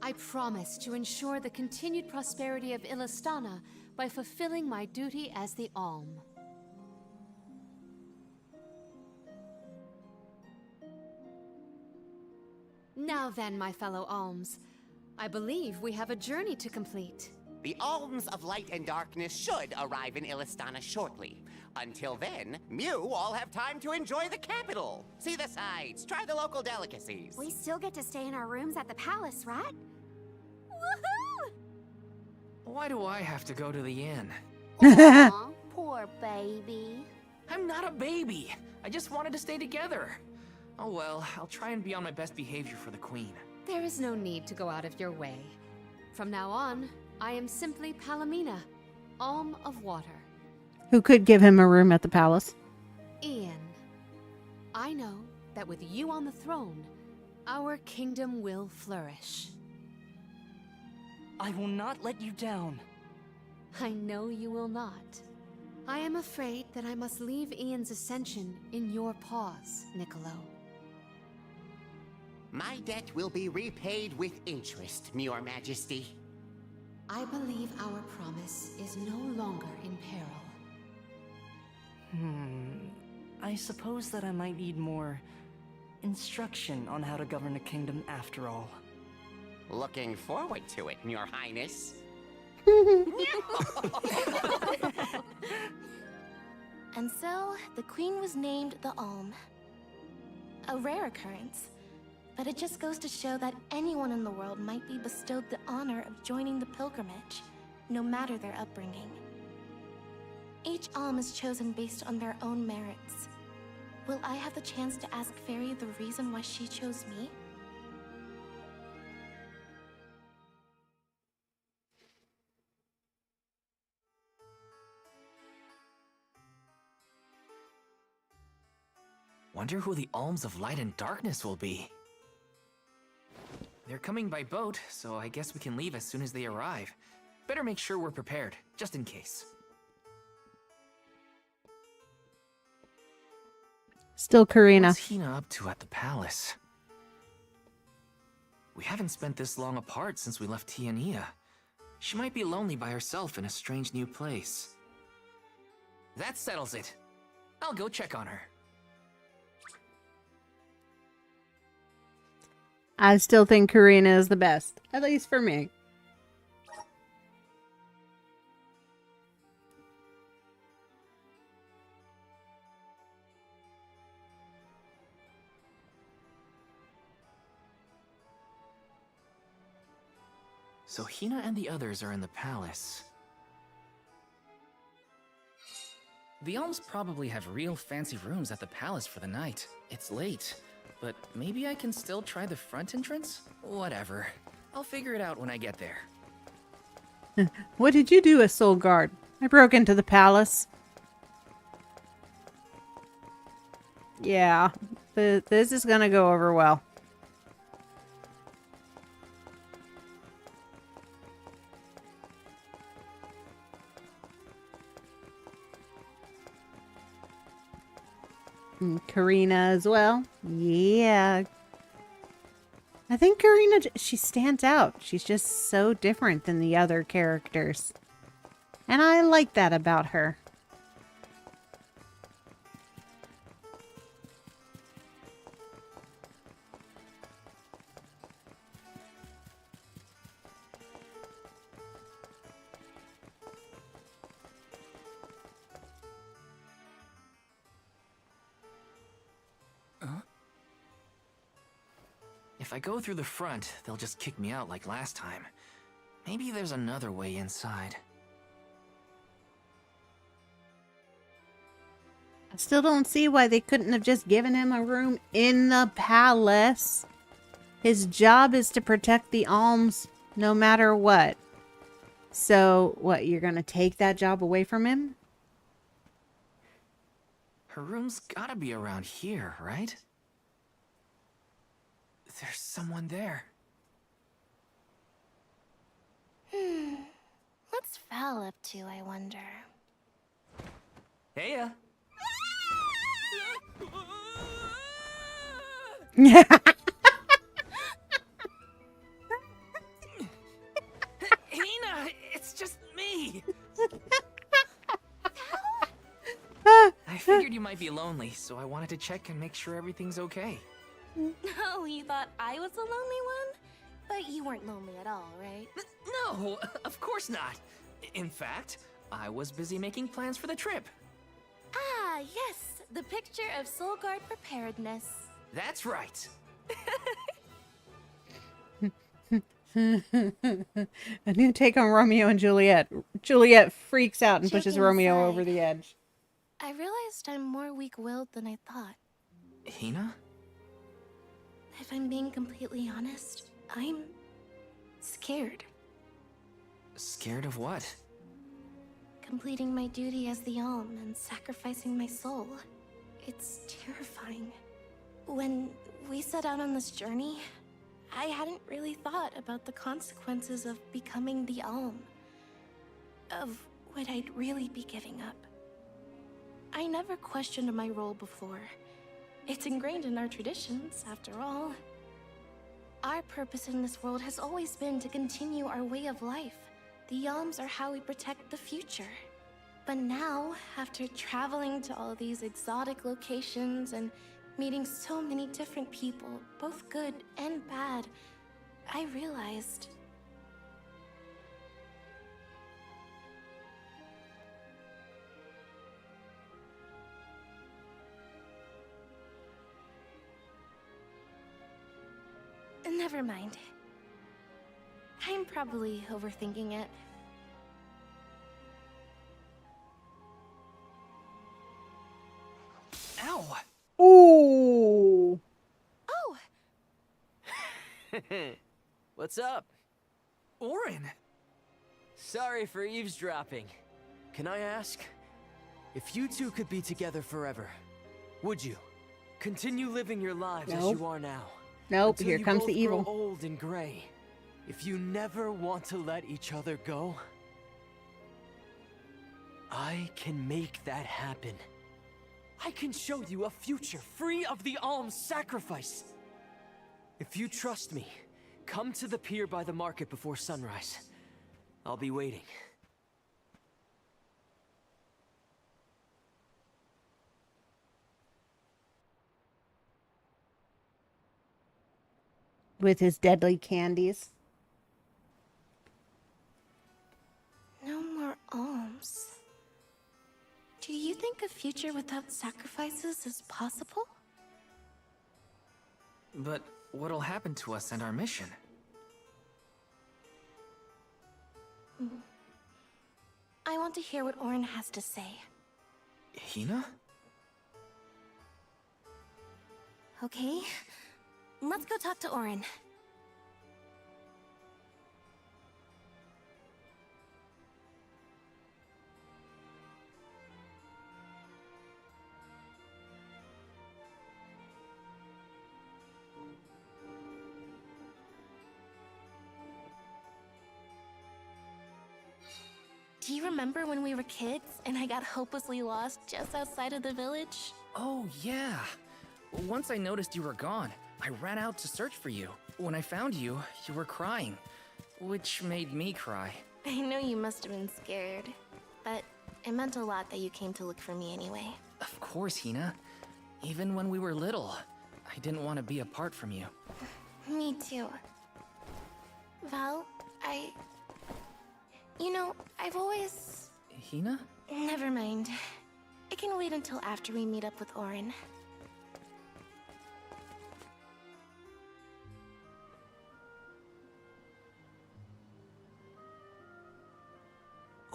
I promise to ensure the continued prosperity of Illistana by fulfilling my duty as the Alm. Now then, my fellow alms, I believe we have a journey to complete. The Alms of Light and Darkness should arrive in Illistana shortly. Until then, Mew all have time to enjoy the capital. See the sights, try the local delicacies. We still get to stay in our rooms at the palace, right? Woohoo! Why do I have to go to the inn? Aw, poor baby. I'm not a baby. I just wanted to stay together. Oh well, I'll try and be on my best behavior for the queen. There is no need to go out of your way. From now on, I am simply Palomina, Alm of Water. Who could give him a room at the palace? Ian, I know that with you on the throne, our kingdom will flourish. I will not let you down. I know you will not. I am afraid that I must leave Ian's ascension in your paws, Niccolo. My debt will be repaid with interest, Your Majesty. I believe our promise is no longer in peril. I suppose that I might need more instruction on how to govern a kingdom after all. Looking forward to it, Your Highness. And so, the queen was named the Alm. A rare occurrence, but it just goes to show that anyone in the world might be bestowed the honor of joining the pilgrimage, no matter their upbringing. Each Alm is chosen based on their own merits. Will I have the chance to ask Fairy the reason why she chose me? Wonder who the Alms of Light and Darkness will be. They're coming by boat, so I guess we can leave as soon as they arrive. Better make sure we're prepared, just in case. Still Karina. What's Hina up to at the palace? We haven't spent this long apart since we left Tiania. She might be lonely by herself in a strange new place. That settles it. I'll go check on her. I still think Karina is the best, at least for me. So Hina and the others are in the palace. The Alms probably have real fancy rooms at the palace for the night. It's late, but maybe I can still try the front entrance? Whatever. I'll figure it out when I get there. What did you do as Soul Guard? I broke into the palace. Yeah, this is gonna go over well. And Karina as well. Yeah. I think Karina, she stands out. She's just so different than the other characters. And I like that about her. If I go through the front, they'll just kick me out like last time. Maybe there's another way inside. I still don't see why they couldn't have just given him a room in the palace. His job is to protect the alms no matter what. So, what, you're gonna take that job away from him? Her room's gotta be around here, right? There's someone there. What's Val up to, I wonder? Heya! Hina, it's just me. I figured you might be lonely, so I wanted to check and make sure everything's okay. Oh, you thought I was the lonely one? But you weren't lonely at all, right? No, of course not. In fact, I was busy making plans for the trip. Ah, yes, the picture of Soul Guard preparedness. That's right. A new take on Romeo and Juliet. Juliet freaks out and pushes Joking Romeo aside, over the edge. I realized I'm more weak-willed than I thought. Hina? If I'm being completely honest, I'm scared. Scared of what? Completing my duty as the Alm and sacrificing my soul. It's terrifying. When we set out on this journey, I hadn't really thought about the consequences of becoming the Alm. Of what I'd really be giving up. I never questioned my role before. It's ingrained in our traditions, after all. Our purpose in this world has always been to continue our way of life. The Alms are how we protect the future. But now, after traveling to all these exotic locations and meeting so many different people, both good and bad, I realized... Never mind. I'm probably overthinking it. Ow! Ooh! Oh! What's up? Orin! Sorry for eavesdropping. Can I ask? If you two could be together forever, would you? Continue living your lives as you are now? Nope, until here you comes both the evil. grow old and gray. If you never want to let each other go, I can make that happen. I can show you a future free of the Alm's sacrifice. If you trust me, come to the pier by the market before sunrise. I'll be waiting. With his deadly candies. No more alms. Do you think a future without sacrifices is possible? But what'll happen to us and our mission? I want to hear what Orin has to say. Hina? Okay, let's go talk to Orin. Do you remember when we were kids and I got hopelessly lost just outside of the village? Oh, yeah. Once I noticed you were gone, I ran out to search for you. When I found you, you were crying, which made me cry. I know you must have been scared, but it meant a lot that you came to look for me anyway. Of course, Hina. Even when we were little, I didn't want to be apart from you. Me too. Val, You know, I've always... Hina? Never mind. It can wait until after we meet up with Orin.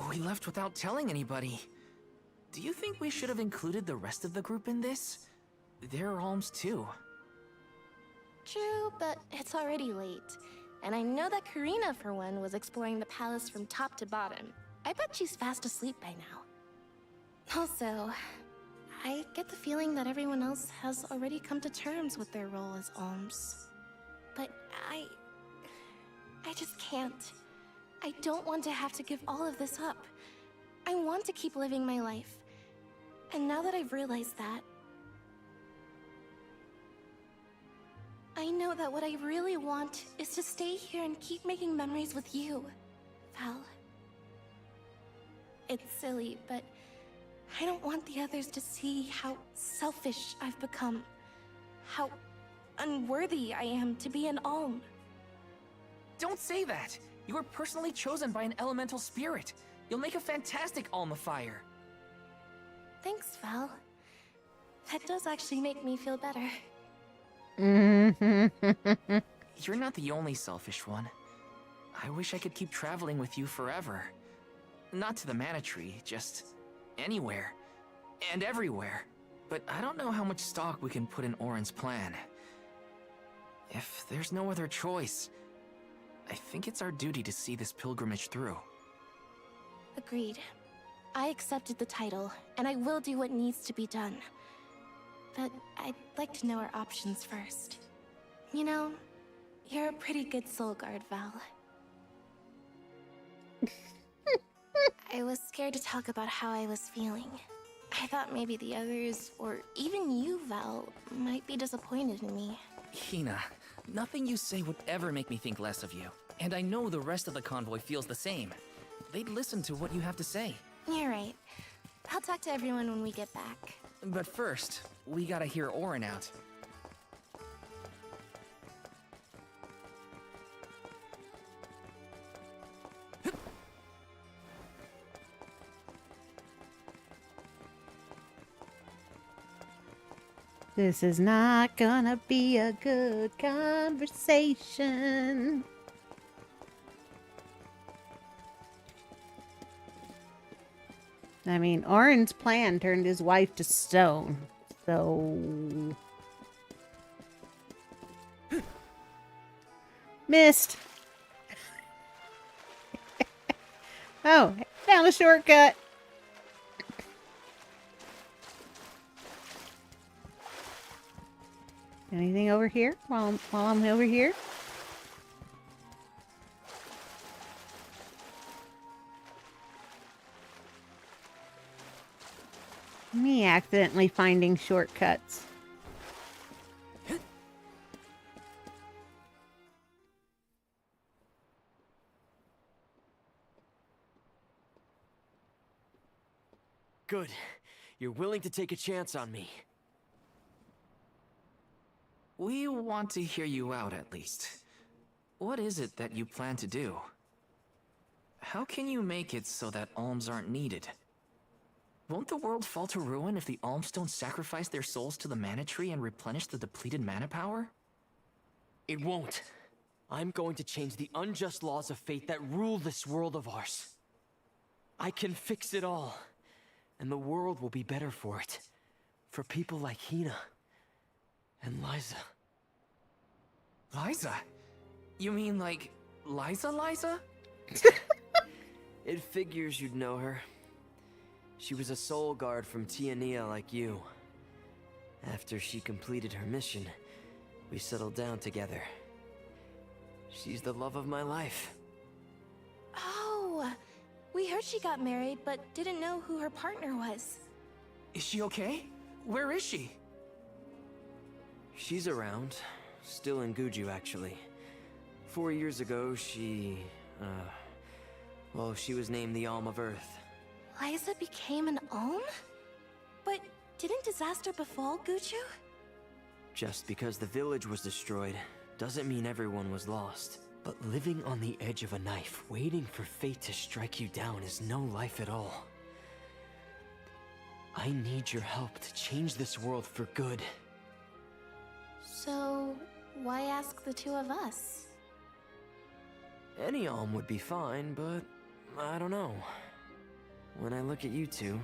We left without telling anybody. Do you think we should have included the rest of the group in this? They're alms too. True, but it's already late. And I know that Karina, for one, was exploring the palace from top to bottom. I bet she's fast asleep by now. Also, I get the feeling that everyone else has already come to terms with their role as alms. But I just can't. I don't want to have to give all of this up. I want to keep living my life. And now that I've realized that, I know that what I really want is to stay here and keep making memories with you, Val. It's silly, but I don't want the others to see how selfish I've become. How unworthy I am to be an alm. Don't say that! You were personally chosen by an elemental spirit. You'll make a fantastic Alma Fire. Thanks, Val. That does actually make me feel better. You're not the only selfish one. I wish I could keep traveling with you forever. Not to the Mana Tree, just anywhere. And everywhere. But I don't know how much stock we can put in Orin's plan. If there's no other choice, I think it's our duty to see this pilgrimage through. Agreed. I accepted the title, and I will do what needs to be done. But I'd like to know our options first. You know, you're a pretty good soul guard, Val. I was scared to talk about how I was feeling. I thought maybe the others, or even you, Val, might be disappointed in me. Hina, nothing you say would ever make me think less of you. And I know the rest of the convoy feels the same. They'd listen to what you have to say. You're right. I'll talk to everyone when we get back. But first, we gotta hear Orin out. This is not gonna be a good conversation. I mean, Orin's plan turned his wife to stone, so... Missed. Oh, found a shortcut. Anything over here while I'm over here? Me accidentally finding shortcuts. Good. You're willing to take a chance on me. We want to hear you out, at least. What is it that you plan to do? How can you make it so that alms aren't needed? Won't the world fall to ruin if the alms don't sacrifice their souls to the Mana Tree and replenish the depleted mana power? It won't. I'm going to change the unjust laws of fate that rule this world of ours. I can fix it all, and the world will be better for it. For people like Hina. And Liza. Liza? You mean like Liza? It figures you'd know her. She was a soul guard from Tiania like you. After she completed her mission, we settled down together. She's the love of my life. Oh, we heard she got married, but didn't know who her partner was. Is she okay? Where is she? She's around. Still in Guju, actually. 4 years ago, she was named the Alm of Earth. Liza became an alm? But didn't disaster befall Guju? Just because the village was destroyed doesn't mean everyone was lost. But living on the edge of a knife, waiting for fate to strike you down is no life at all. I need your help to change this world for good. So, why ask the two of us? Any alm would be fine, but I don't know. When I look at you two,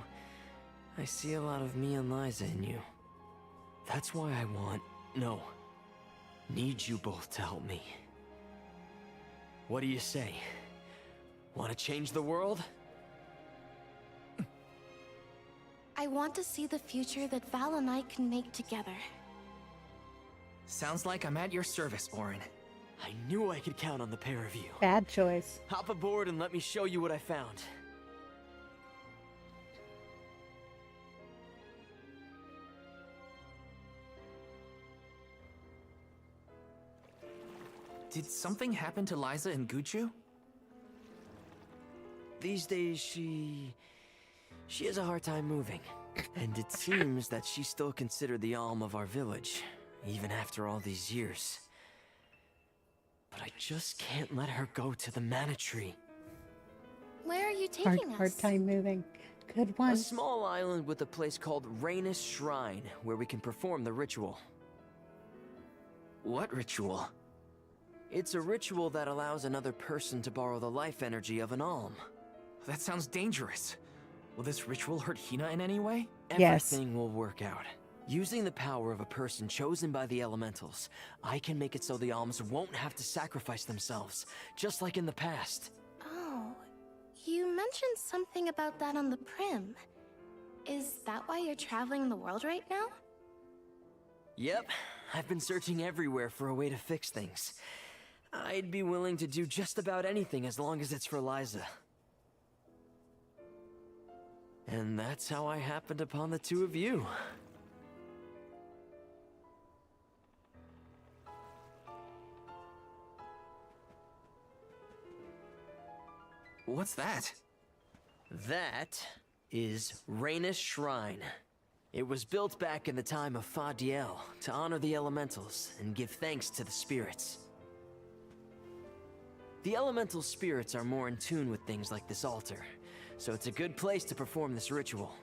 I see a lot of me and Liza in you. That's why I need you both to help me. What do you say? Want to change the world? I want to see the future that Val and I can make together. Sounds like I'm at your service, Orin. I knew I could count on the pair of you. Bad choice. Hop aboard and let me show you what I found. Did something happen to Liza and Guju? These days, she has a hard time moving. And it seems that she's still considered the alm of our village, even after all these years. but I just can't let her go to the mana tree. Where are you taking us? Hard time moving. Good A one. small island with a place called Rainus Shrine, where we can perform the ritual. What ritual? It's a ritual that allows another person to borrow the life energy of an alm. That sounds dangerous. Will this ritual hurt Hina in any way? Yes. Everything will work out. Using the power of a person chosen by the elementals, I can make it so the alms won't have to sacrifice themselves, just like in the past. Oh, you mentioned something about that on the Prim. Is that why you're traveling the world right now? Yep, I've been searching everywhere for a way to fix things. I'd be willing to do just about anything as long as it's for Liza. And that's how I happened upon the two of you. What's that? That is Rainus Shrine. It was built back in the time of Fadiel to honor the elementals and give thanks to the spirits. The elemental spirits are more in tune with things like this altar, so it's a good place to perform this ritual.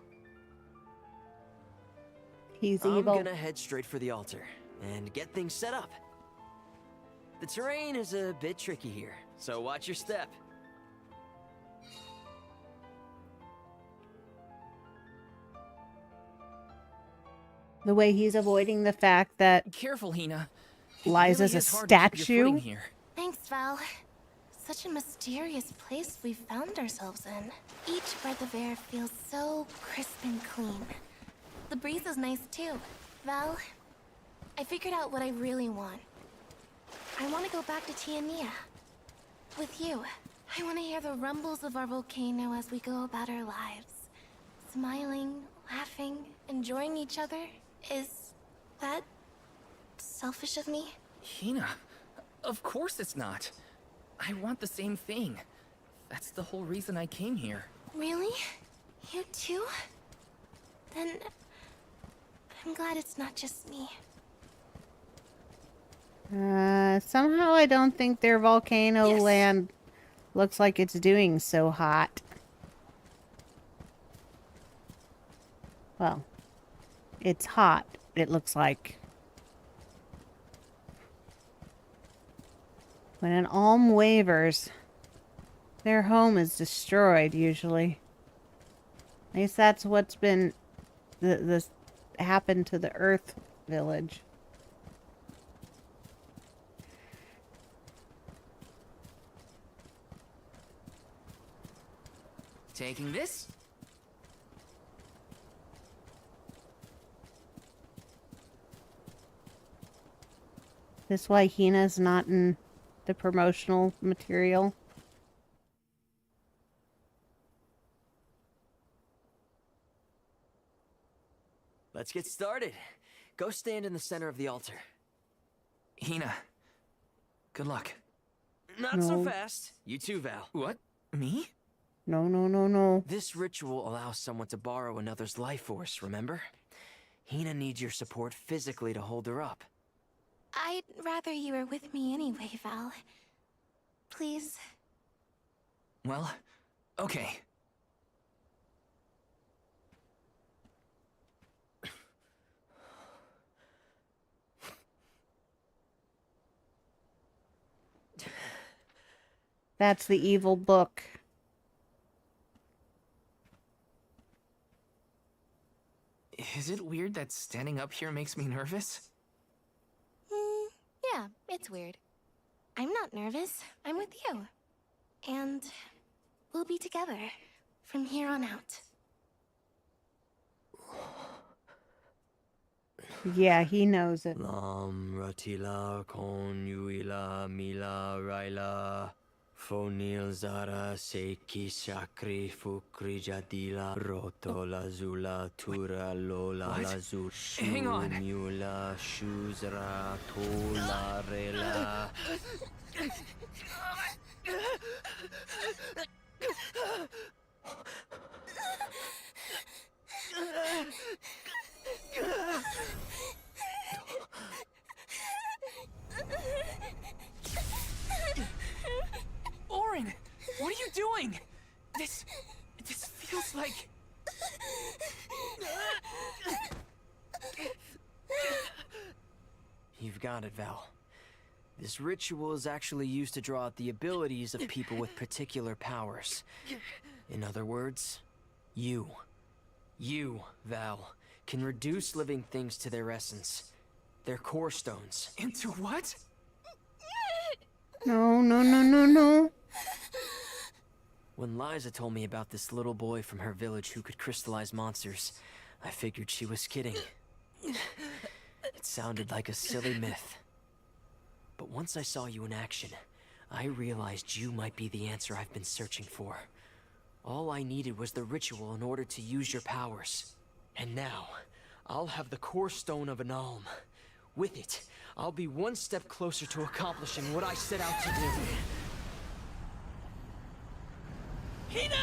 He's I'm evil. gonna head straight for the altar and get things set up. The terrain is a bit tricky here, so watch your step. The way he's avoiding the fact that Careful, Hina. Liza's a statue. Here. Thanks, Val. Such a mysterious place we've found ourselves in. Each breath of air feels so crisp and clean. The breeze is nice too. Val, I figured out what I really want. I want to go back to Tiania. With you. I want to hear the rumbles of our volcano as we go about our lives. Smiling, laughing, enjoying each other. Is that selfish of me? Hina, of course it's not. I want the same thing. That's the whole reason I came here. Really? You too? Then I'm glad it's not just me. Somehow I don't think their volcano land looks like it's doing so hot. Well, it's hot, it looks like. When an alm wavers, their home is destroyed, usually. At least that's what's been this happened to the Earth village. Taking this? This why Hina's not in the promotional material. Let's get started. Go stand in the center of the altar. Hina, good luck. Not so No. fast. You too, Val. What? Me? No, no, no, no. This ritual allows someone to borrow another's life force, remember? Hina needs your support physically to hold her up. I'd rather you were with me anyway, Val. Please. Well, okay. That's the evil book. Is it weird that standing up here makes me nervous? Yeah, it's weird. I'm not nervous. I'm with you. And we'll be together from here on out. Yeah, he knows it. Lam ratila kon yuila mila raila fonil zara seki shakri fukri jadila roto lazula tura lola lazul Hang on. mula shuzra tola rela. got it, Val. This ritual is actually used to draw out the abilities of people with particular powers. In other words, you, Val, can reduce living things to their essence. Their core stones. Into what? No, no, no, no, no. When Liza told me about this little boy from her village who could crystallize monsters, I figured she was kidding. It sounded like a silly myth. But once I saw you in action, I realized you might be the answer I've been searching for. All I needed was the ritual in order to use your powers. And now, I'll have the core stone of an alm. With it, I'll be one step closer to accomplishing what I set out to do. Hina!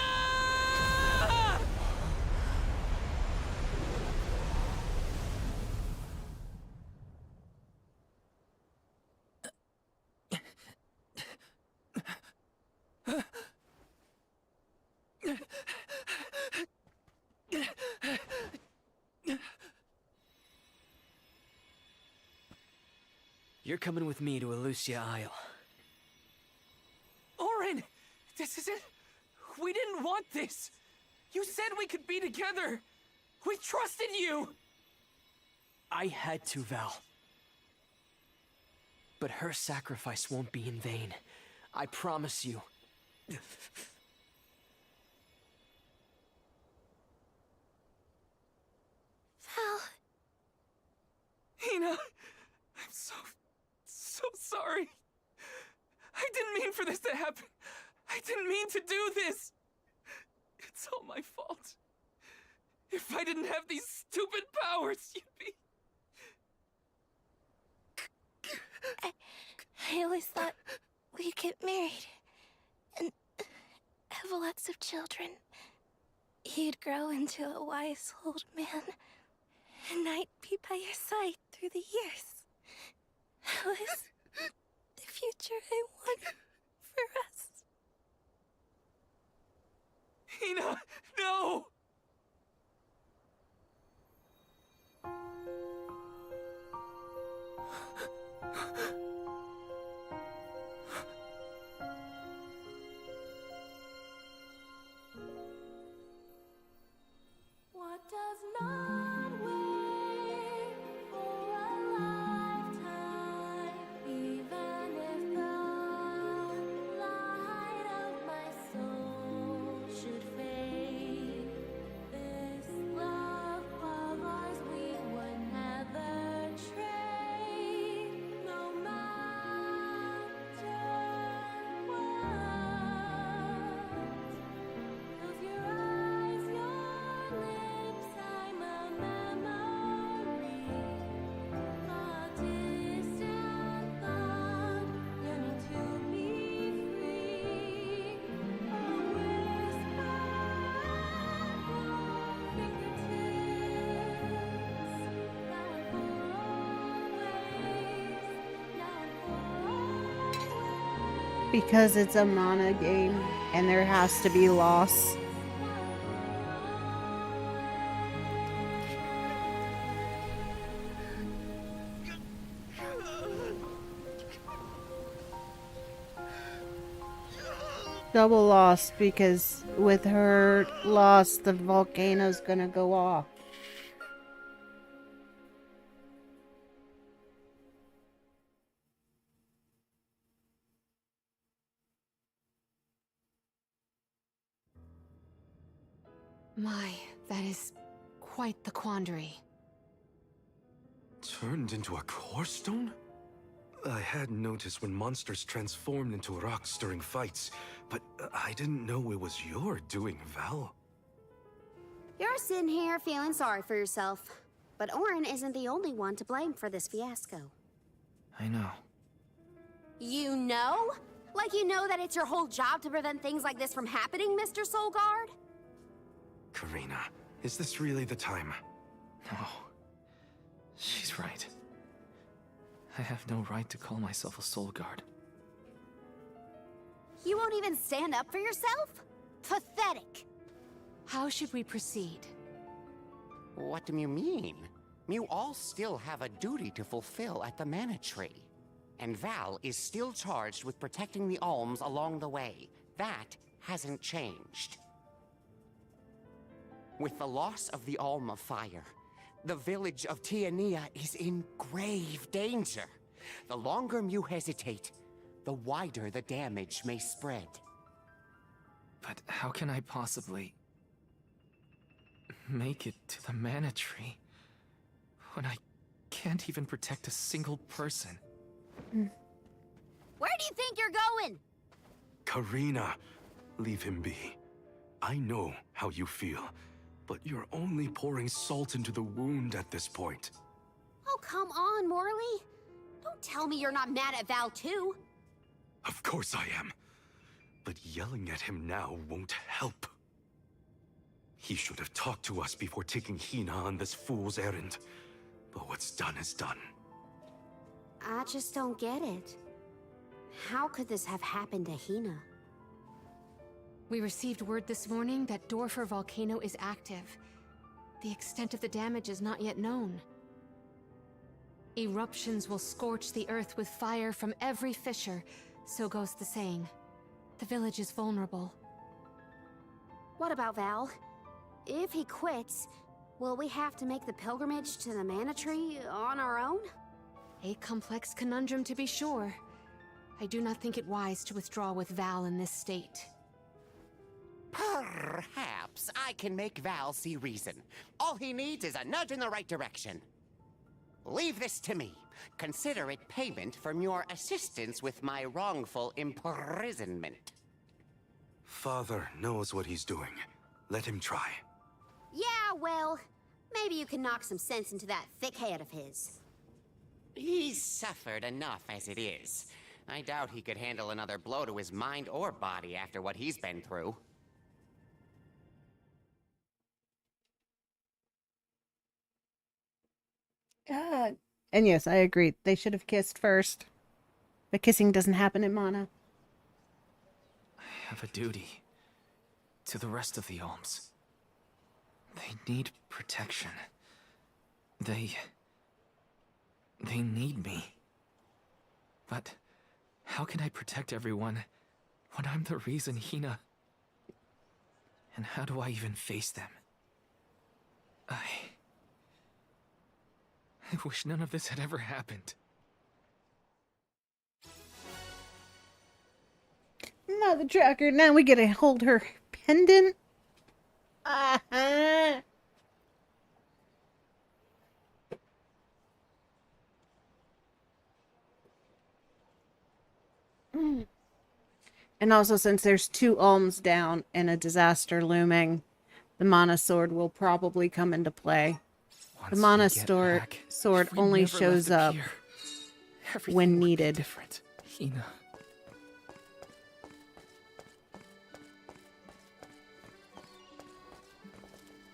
You're coming with me to Elusia Isle. Orin! This isn't... We didn't want this! You said we could be together! We trusted you! I had to, Val. But her sacrifice won't be in vain. I promise you. Val. Hina, I'm so sorry. I didn't mean for this to happen. I didn't mean to do this. It's all my fault. If I didn't have these stupid powers, you'd be... I always thought we'd get married and have lots of children. You'd grow into a wise old man, and I'd be by your side through the years. That was the future I wanted for us. Hina, no! What does not wait for a lifetime, even if the light of my soul should fade? This love of ours we would never trade, no matter what. Close your eyes, your lips, I'm a memory, a distant thought, yearning to be free, a whisper at your fingertips, now and for always, now and for always. Because it's a mana game and there has to be loss. Double loss because with her loss the volcano's gonna go off. My, that is quite the quandary. Turned into a core stone? I had noticed when monsters transformed into rocks during fights, but I didn't know it was your doing, Val. You're sitting here feeling sorry for yourself. But Orin isn't the only one to blame for this fiasco. I know. You know? Like you know that it's your whole job to prevent things like this from happening, Mr. Soulguard? Karina, is this really the time? No. She's right. I have no right to call myself a soul guard. You won't even stand up for yourself? Pathetic. How should we proceed? What do you mean? You all still have a duty to fulfill at the Mana Tree. And Val is still charged with protecting the alms along the way. That hasn't changed. With the loss of the Alm of Fire, the village of Tiania is in grave danger. The longer you hesitate, the wider the damage may spread. But how can I possibly make it to the Mana Tree when I can't even protect a single person? Where do you think you're going? Karina, leave him be. I know how you feel, but you're only pouring salt into the wound at this point. Oh, come on, Morley. Don't tell me you're not mad at Val, too. Of course I am. But yelling at him now won't help. He should have talked to us before taking Hina on this fool's errand. But what's done is done. I just don't get it. How could this have happened to Hina? We received word this morning that Dorfer Volcano is active. The extent of the damage is not yet known. Eruptions will scorch the earth with fire from every fissure, so goes the saying. The village is vulnerable. What about Val? If he quits, will we have to make the pilgrimage to the Mana Tree on our own? A complex conundrum, to be sure. I do not think it wise to withdraw with Val in this state. Perhaps I can make Val see reason. All he needs is a nudge in the right direction. Leave this to me. Consider it payment from your assistance with my wrongful imprisonment. Father knows what he's doing. Let him try. Yeah, well, maybe you can knock some sense into that thick head of his. He's suffered enough as it is. I doubt he could handle another blow to his mind or body after what he's been through. God. And yes, I agree. They should have kissed first. But kissing doesn't happen in Mana. I have a duty to the rest of the alms. They need protection. They need me. But how can I protect everyone when I'm the reason Hina... And how do I even face them? I wish none of this had ever happened. Mother Trucker, now we get to hold her pendant. Uh-huh. And also, since there's 2 alms down and a disaster looming, the Mana Sword will probably come into play. The Mana Sword only shows up when needed. Different. Hina.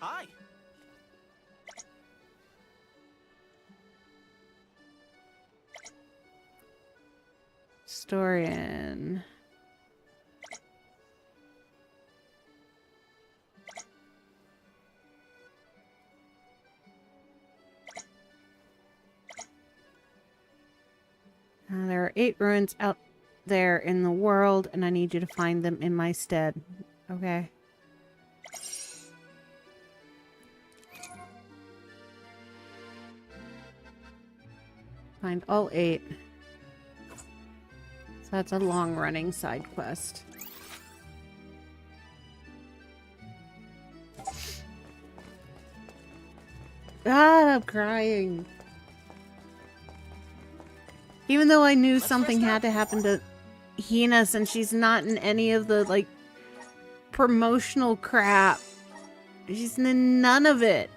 Hi. Historian. There are 8 ruins out there in the world, and I need you to find them in my stead. Okay. Find all 8. So that's a long-running side quest. Ah, I'm crying. Even though I knew something had to happen to Hina since she's not in any of the, like, promotional crap. She's in none of it.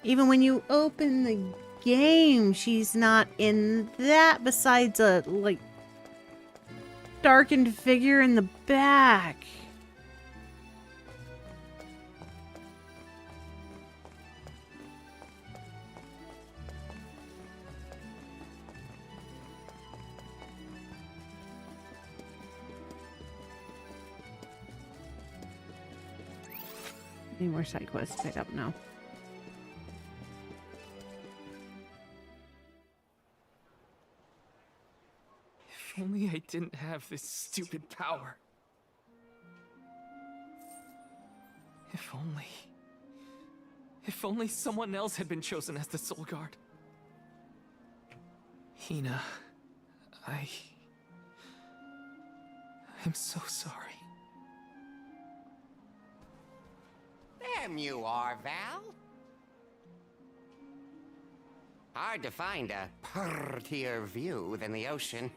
Even when you open the game, she's not in that besides a, like, darkened figure in the back. Any more side quests? I don't know. If only I didn't have this stupid power. If only someone else had been chosen as the Soul Guard. Hina, I'm so sorry. There you are, Val. Hard to find a prettier view than the ocean.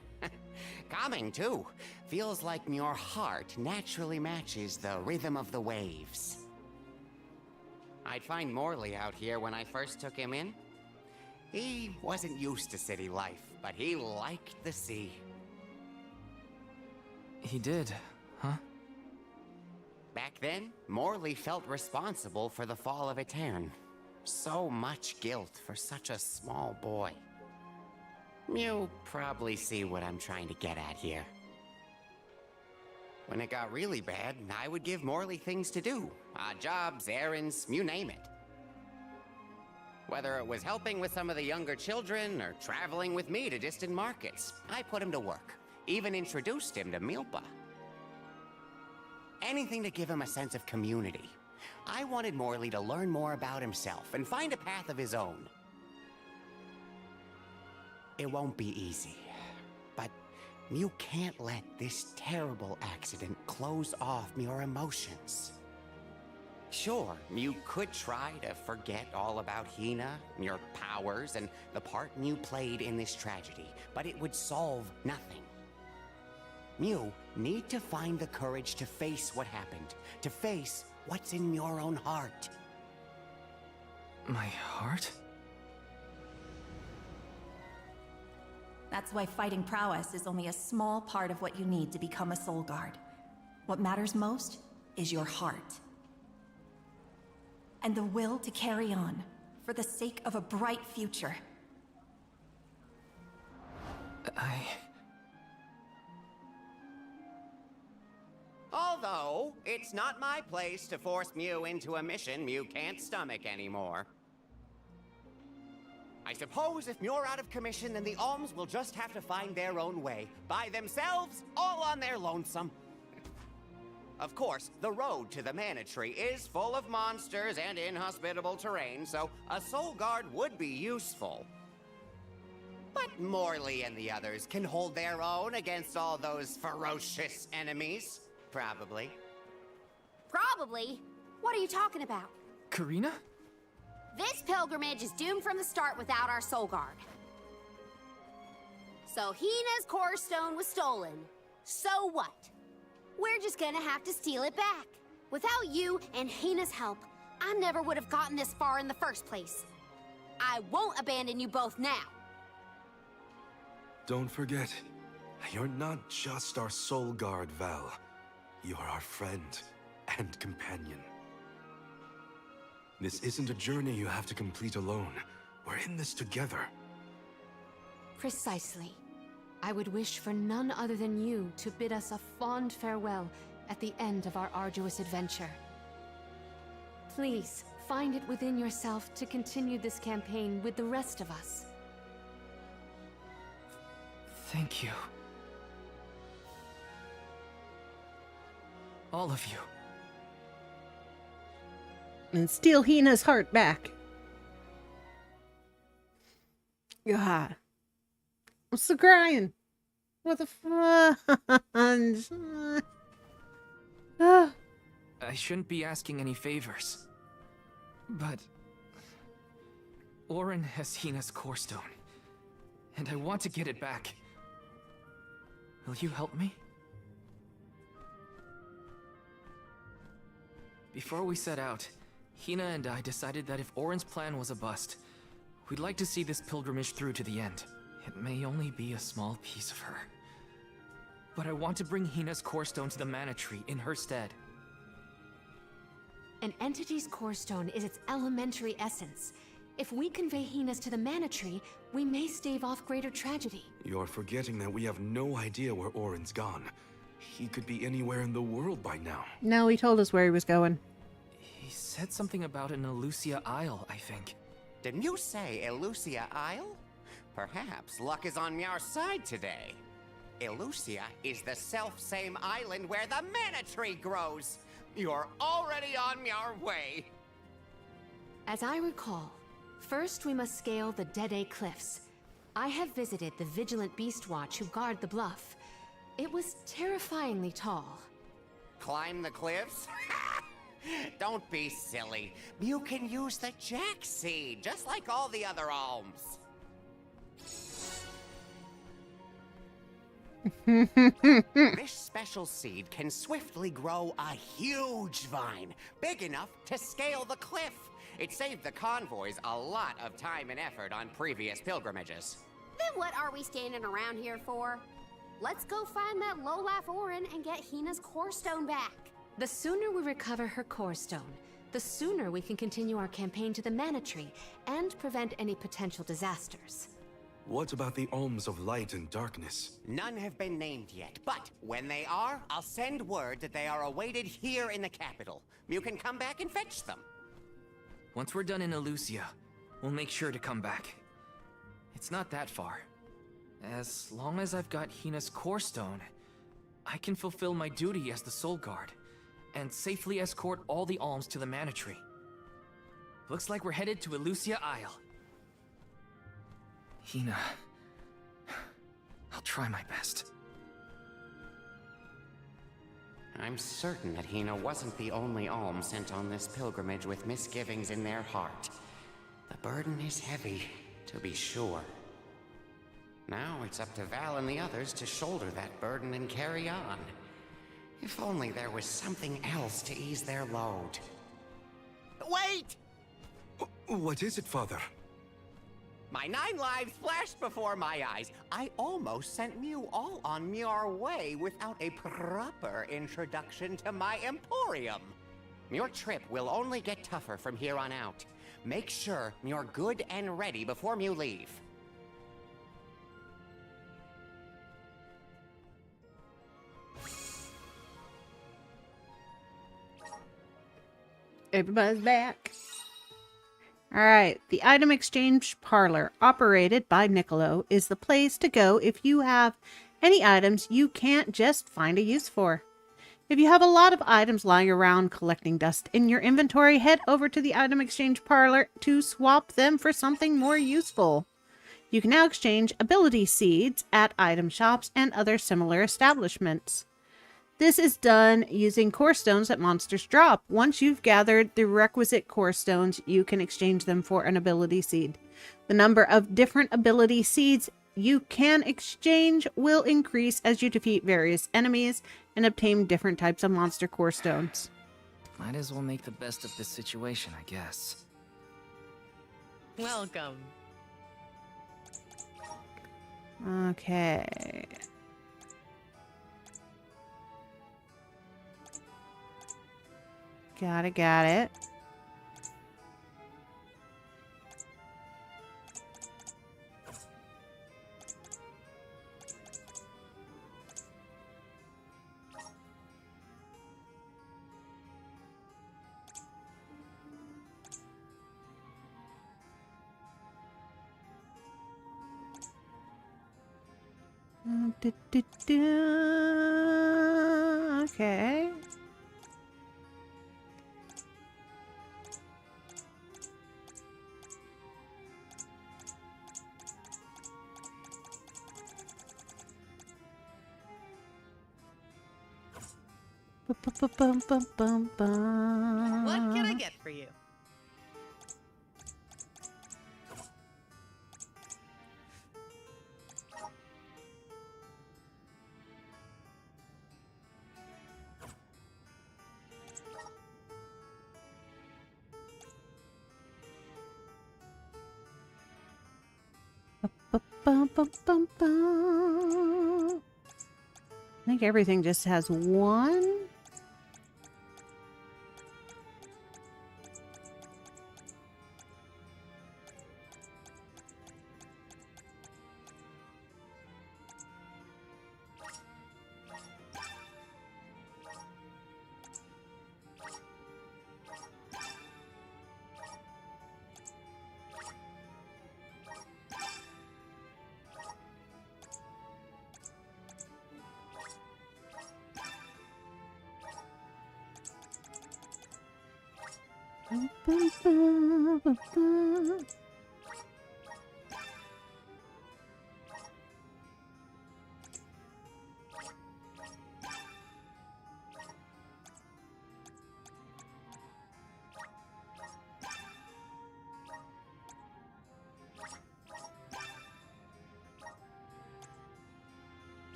Calming, too. Feels like your heart naturally matches the rhythm of the waves. I'd find Morley out here when I first took him in. He wasn't used to city life, but he liked the sea. He did, huh? Back then, Morley felt responsible for the fall of Etern. So much guilt for such a small boy. You probably see what I'm trying to get at here. When it got really bad, I would give Morley things to do. Odd jobs, errands, you name it. Whether it was helping with some of the younger children or traveling with me to distant markets, I put him to work. Even introduced him to Milpa. Anything to give him a sense of community. I wanted Morley to learn more about himself and find a path of his own. It won't be easy, but you can't let this terrible accident close off your emotions. Sure, you could try to forget all about Hina, your powers, and the part you played in this tragedy, but it would solve nothing. You need to find the courage to face what happened, to face what's in your own heart. My heart? That's why fighting prowess is only a small part of what you need to become a Soul Guard. What matters most is your heart. And the will to carry on, for the sake of a bright future. Although, it's not my place to force Mew into a mission Mew can't stomach anymore. I suppose if Muir out of commission, then the Alms will just have to find their own way. By themselves, all on their lonesome. Of course, the road to the Mana Tree is full of monsters and inhospitable terrain, so a Soul Guard would be useful. But Morley and the others can hold their own against all those ferocious enemies. Probably. Probably? What are you talking about? Karina? This pilgrimage is doomed from the start without our Soul Guard. So Hina's core stone was stolen. So what? We're just gonna have to steal it back. Without you and Hina's help, I never would have gotten this far in the first place. I won't abandon you both now. Don't forget, you're not just our Soul Guard, Val. You're our friend and companion. This isn't a journey you have to complete alone. We're in this together. Precisely. I would wish for none other than you to bid us a fond farewell at the end of our arduous adventure. Please, find it within yourself to continue this campaign with the rest of us. Thank you. All of you. And steal Hina's heart back. God. I'm still crying. What the I shouldn't be asking any favors. But Orin has Hina's core stone, and I want to get it back. Will you help me? Before we set out, Hina and I decided that if Orin's plan was a bust, we'd like to see this pilgrimage through to the end. It may only be a small piece of her. But I want to bring Hina's core stone to the Mana Tree in her stead. An entity's core stone is its elementary essence. If we convey Hina's to the Mana Tree, we may stave off greater tragedy. You're forgetting that we have no idea where Orin's gone. He could be anywhere in the world by now. No, he told us where he was going. said something about an Elusia Isle, I think. Didn't you say Elusia Isle? Perhaps luck is on your side today. Elusia is the self-same island where the mana tree grows. You're already on your way. As I recall, first we must scale the Dead Cliffs. I have visited the Vigilant Beast Watch who guard the bluff. It was terrifyingly tall. Climb the cliffs? Don't be silly. You can use the Jack Seed, just like all the other alms. This special seed can swiftly grow a huge vine, big enough to scale the cliff. It saved the convoys a lot of time and effort on previous pilgrimages. Then what are we standing around here for? Let's go find that lowlife Orin and get Hina's core stone back. The sooner we recover her core stone, the sooner we can continue our campaign to the Mana Tree and prevent any potential disasters. What about the alms of light and darkness? None have been named yet, but when they are, I'll send word that they are awaited here in the capital. You can come back and fetch them. Once we're done in Elusia, we'll make sure to come back. It's not that far. As long as I've got Hina's core stone, I can fulfill my duty as the Soul Guard and safely escort all the alms to the Mana Tree. Looks like we're headed to Elusia Isle. Hina, I'll try my best. I'm certain that Hina wasn't the only alm sent on this pilgrimage with misgivings in their heart. The burden is heavy, to be sure. Now it's up to Val and the others to shoulder that burden and carry on. If only there was something else to ease their load. Wait! What is it, Father? My 9 lives flashed before my eyes. I almost sent Mew all on your way without a proper introduction to my Emporium. Your trip will only get tougher from here on out. Make sure you're good and ready before you leave. Everybody's back. Alright, the item exchange parlor, operated by Niccolo, is the place to go if you have any items you can't just find a use for. If you have a lot of items lying around collecting dust in your inventory, head over to the item exchange parlor to swap them for something more useful. You can now exchange ability seeds at item shops and other similar establishments. This is done using core stones that monsters drop. Once you've gathered the requisite core stones, you can exchange them for an ability seed. The number of different ability seeds you can exchange will increase as you defeat various enemies and obtain different types of monster core stones. Might as well make the best of this situation, I guess. Welcome. Okay. Got it. Okay. What can I get for you? I think everything just has one.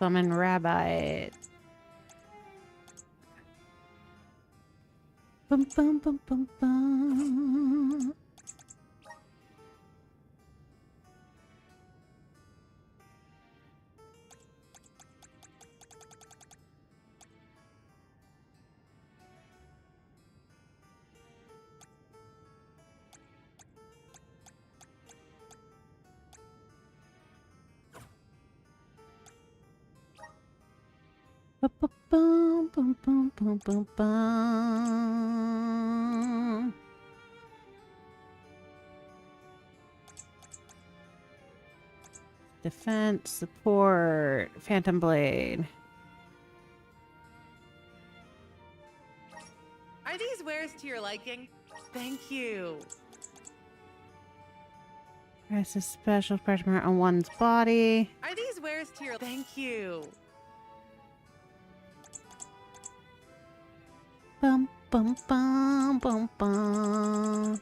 Summon Rabbi. Bum, bum, bum, bum, bum. Bum, bum, bum, bum, bum, bum. Defense, support, Phantom Blade. Are these wares to your liking? Thank you. Press a special pressure mark on one's body. Are these wares to your... Thank you. Bum, bum, bum, bum, bum.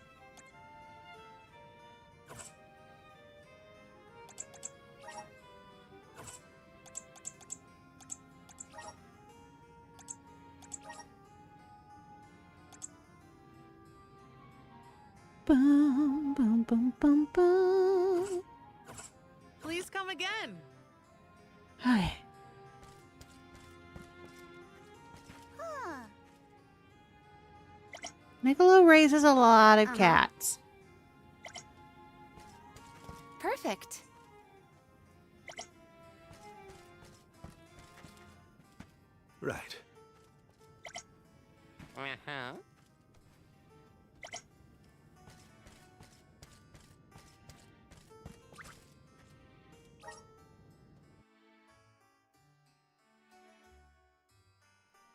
Bum, bum, bum, bum, bum. Please come again. Hi. Niccolo raises a lot of cats. Perfect. Right. Uh-huh.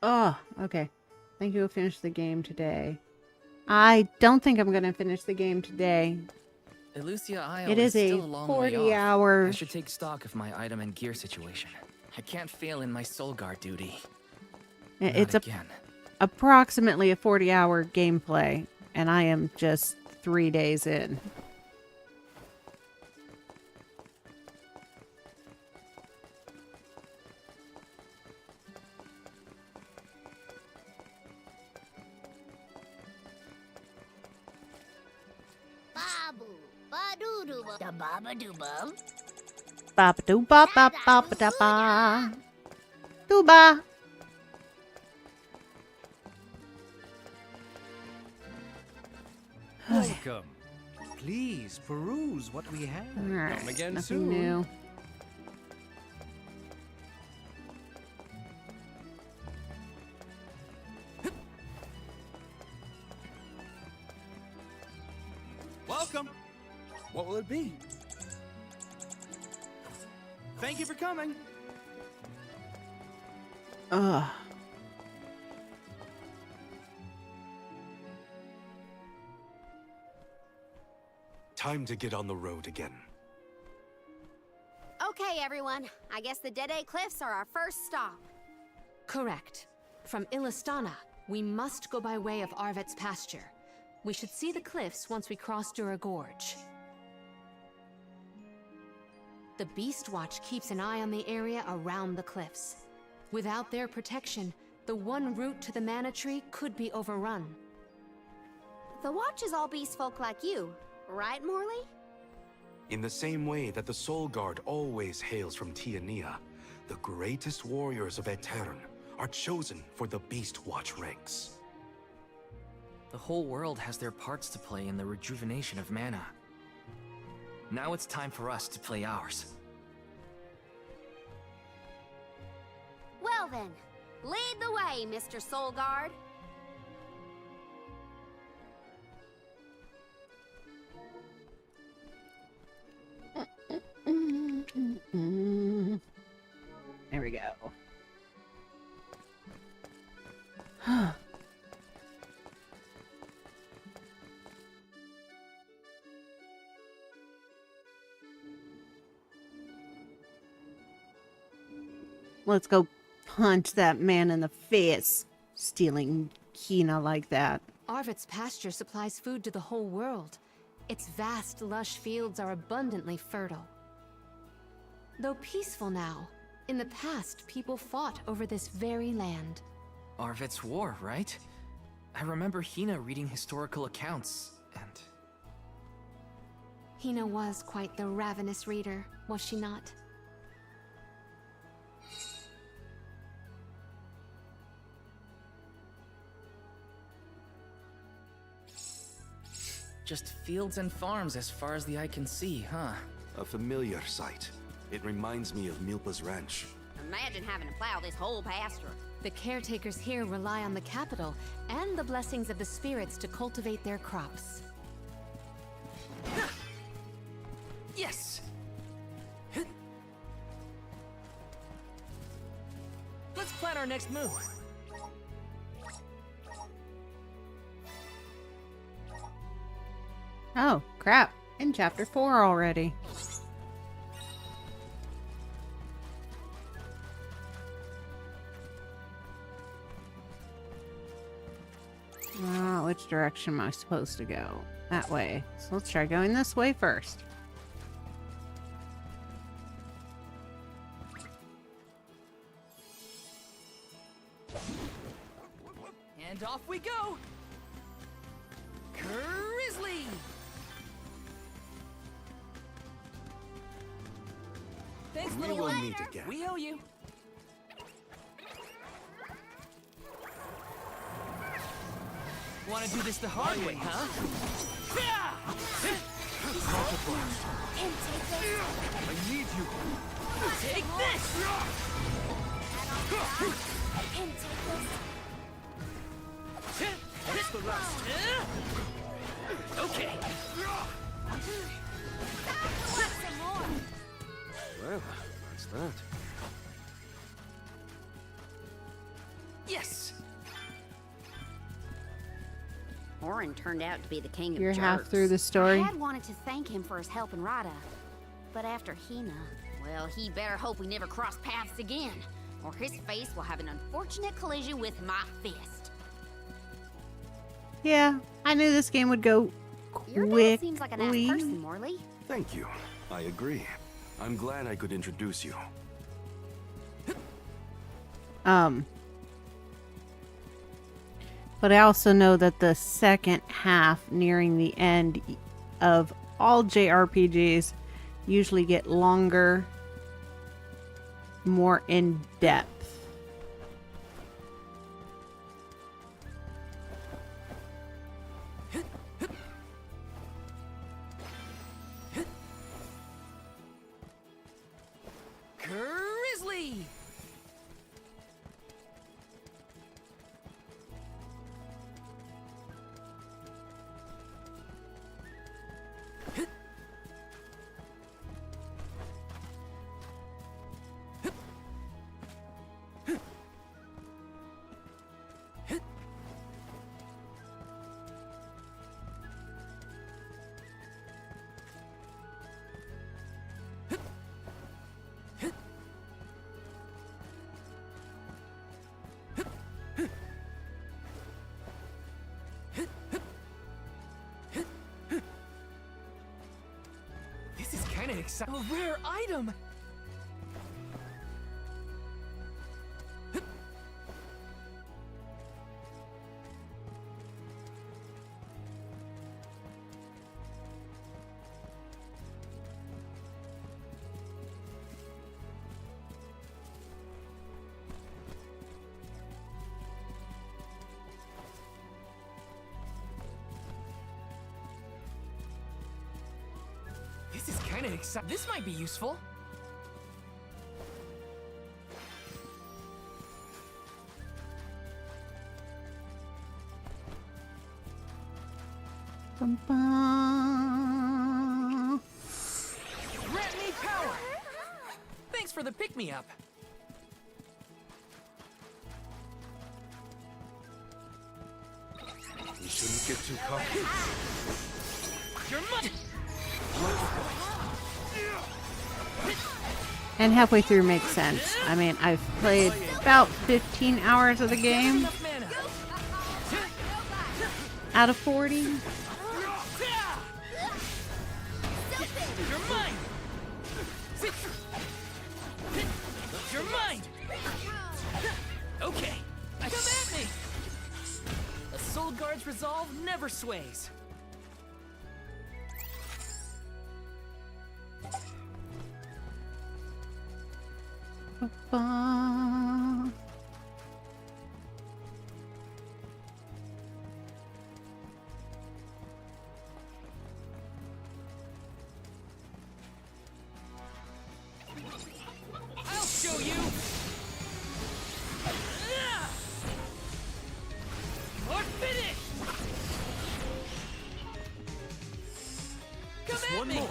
Oh, okay. I think you'll finish the game today. I don't think I'm going to finish the game today. ENVtuber It is a still a long way 40-hour... off. I should take stock of my item and gear situation. I can't fail in my soul guard duty. It's Not again. Approximately a 40-hour gameplay, and I am just 3 days in. Da baba doo bum. Baba doo ba ba ba ba da ba. Doo ba. Welcome. Please peruse what we have. Alright, Come again nothing soon. new. Welcome. What will it be? Thank you for coming. Ugh. Time to get on the road again. Okay, everyone. I guess the Dead Cliffs are our first stop. Correct. From Illistana, we must go by way of Arvet's pasture. We should see the cliffs once we cross Dura Gorge. The Beast Watch keeps an eye on the area around the cliffs. Without their protection, the one route to the Mana Tree could be overrun. The Watch is all beast folk like you, right, Morley? In the same way that the Soul Guard always hails from Tiania, the greatest warriors of Aetern are chosen for the Beast Watch ranks. The whole world has their parts to play in the rejuvenation of mana. Now it's time for us to play ours. Well then, lead the way, Mr. Soul Guard. go. Let's go punch that man in the face, stealing Hina like that. Arvid's pasture supplies food to the whole world. Its vast, lush fields are abundantly fertile. Though peaceful now, in the past people fought over this very land. Arvid's war, right? I remember Hina reading historical accounts, and... Hina was quite the ravenous reader, was she not? Just fields and farms as far as the eye can see, huh? A familiar sight. It reminds me of Milpa's ranch. Imagine having to plow this whole pasture. The caretakers here rely on the capital and the blessings of the spirits to cultivate their crops. Yes! Let's plan our next move. Oh, crap. In chapter 4 already. Which direction am I supposed to go? That way. So let's try going this way first. And off we go! Grizzly! Thanks, We little will one. meet again. We owe you. Want to do this the hard way, huh? I need you. Take this! That's the last. Okay. Well, that's that. Yes! Orin turned out to be the king of You're jerks. half through the story. I had wanted to thank him for his help in Rada, but after Hina, well, he better hope we never cross paths again, or his face will have an unfortunate collision with my fist. Yeah, I knew this game would go Your dad quickly. seems like a nice person, Morley. Thank you. I agree. I'm glad I could introduce you. But I also know that the second half, nearing the end of all JRPGs, usually get longer, more in depth. Grizzly! This is kind of exciting. A rare item! This is kind of exciting. This might be useful. Bum, bum. Grant me power! Thanks for the pick-me-up. We shouldn't get too cocky. And halfway through makes sense. I mean, I've played about 15 hours of the game out of 40. You're mine! You're mine! Okay, come at me! A Soul Guard's resolve never sways. Ba-ba. I'll show you! Or finish! Come at One me! more.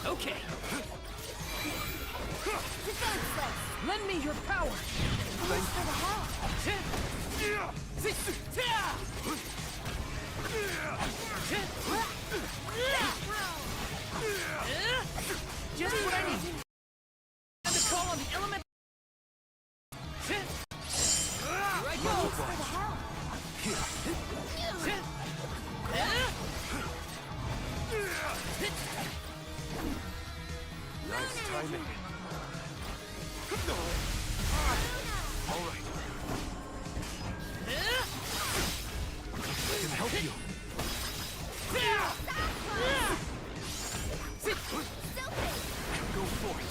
Okay. Lend me your power! Thank for the help! Just what I need! Time to call on the element! Here I go! For the help! Nice timing. All right. I can help you. Go forth.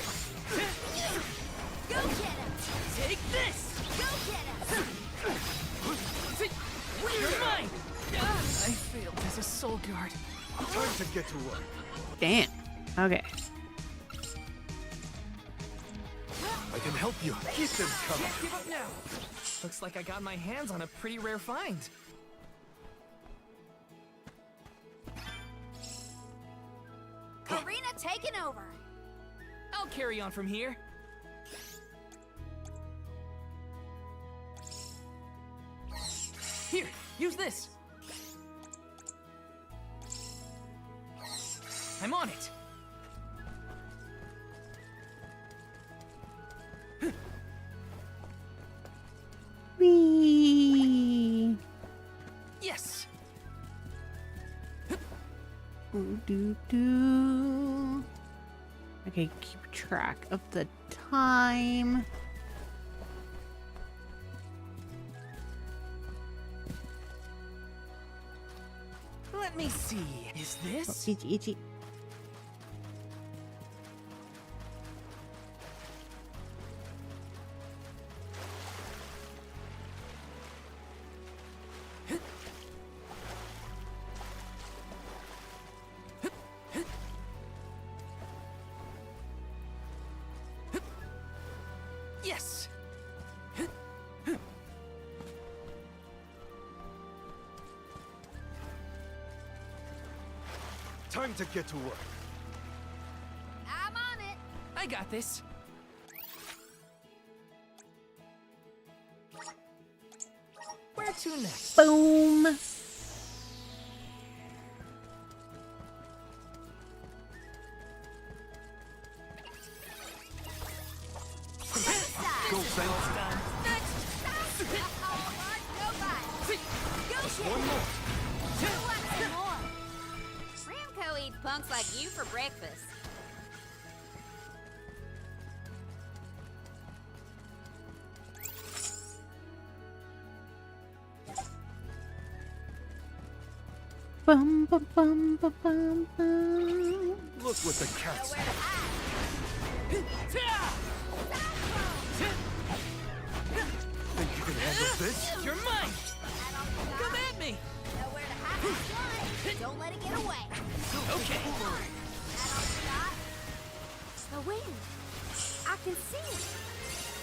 Go get him! Take this! Go get him! You're mine! I failed as a Soul Guard. Time to get to work. Damn. Okay. I can help you. Keep them coming. Can't give up now. Looks like I got my hands on a pretty rare find. Arena taken over. I'll carry on from here. Here, use this. I'm on it. Whee! Yes. Ooh, doo, doo. Okay, keep track of the time. Let me see. Is this? Oh, itchy, itchy. Yes. Time to get to work. I'm on it. I got this. Where to next? Boom. Go, Saint. One more. Ramco eats punks like you for breakfast. Bum, bum, bum, bum, bum, bum. Look what the cat's. Think you can handle this? You're mine. Come at me. Nowhere to hide. Don't let it get away. Okay. The wind. I can see it.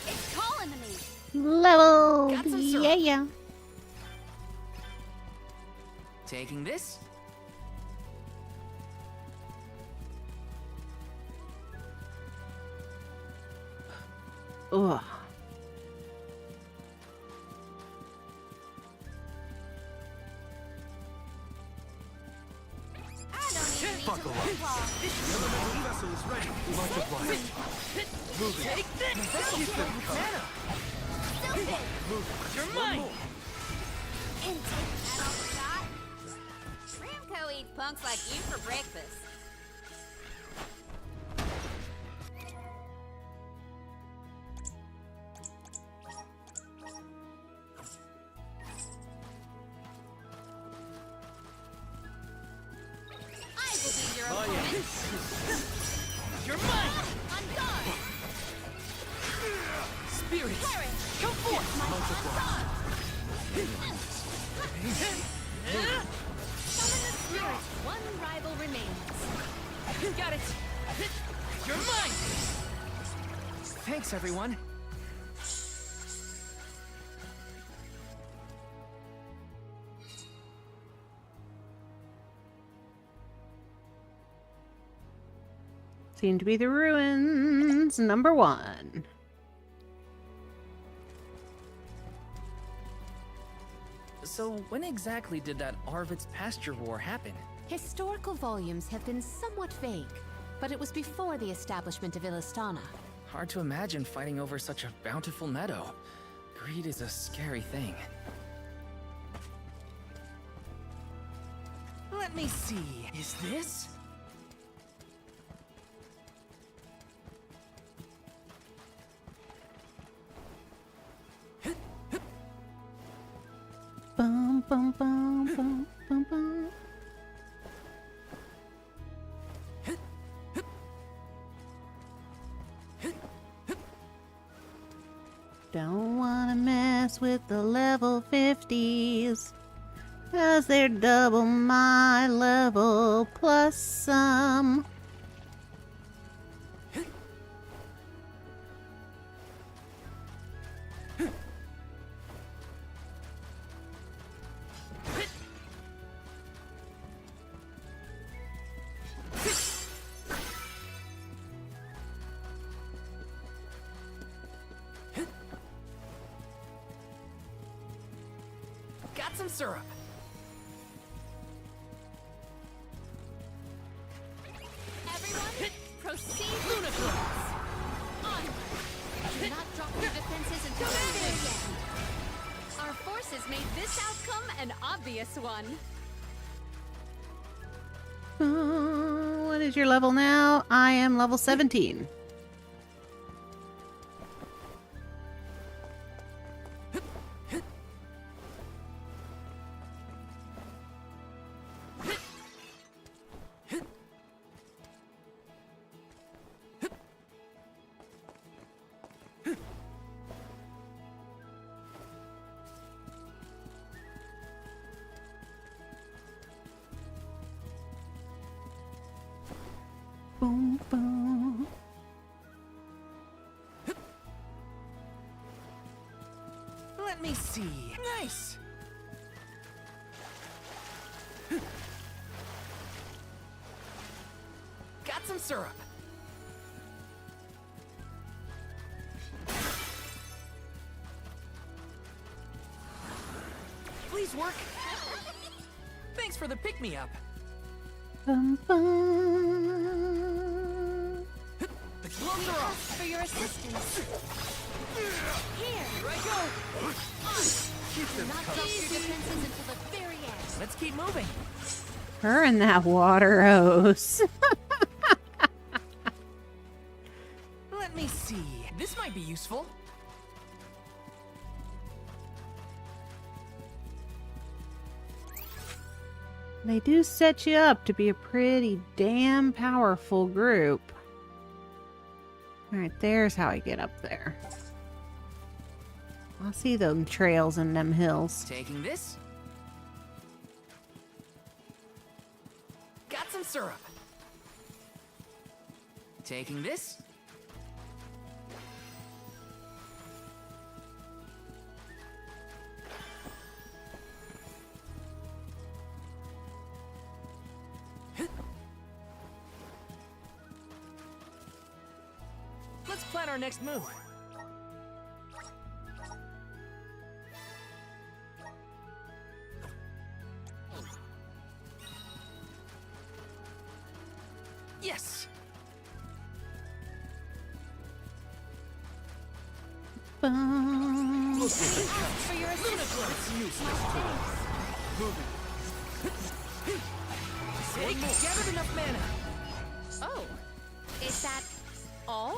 It's calling to me. Level. Got some Yeah, syrup. yeah. Taking this. Ugh. Buckle up. The elemental vessel is ready. Multiply. Moving. Take this! Keep them coming. You're mine! And take that off the shot. Ramco eats punks like you for breakfast. I will be your opponent. You're mine! On guard! Spirits, Perish! come forth! Summon the spirits. One rival remains. Got it! You're mine! Thanks, everyone. Seem to be the ruins. Number 1. So when exactly did that Arvid's pasture war happen? Historical volumes have been somewhat vague, but it was before the establishment of Illistana. Hard to imagine fighting over such a bountiful meadow. Greed is a scary thing. Let me see. Is this? Bum, bum, bum, bum, bum, bum. Don't wanna mess with the level 50s, 'cause they're double my level plus some. Got some syrup. Everyone, proceed with onward. Do not drop your defenses until the very end. Our forces made this outcome an obvious one. What is your level now? I am level 17. Boom, boom. Let me see. Nice! Got some syrup. Please work. Thanks for the pick-me-up. Bum, bum. The gloves are off. For your assistance. Here I go. Do not drop your defenses until the very end. Let's keep moving. Her and that water hose. Let me see. This might be useful. They do set you up to be a pretty damn powerful group. Alright, there's how I get up there. I see them trails and them hills. Taking this. Got some syrup. Taking this. Let's plan our next move. Ba-ba-ba. For your assistance. Gathered enough mana. Oh, is that all?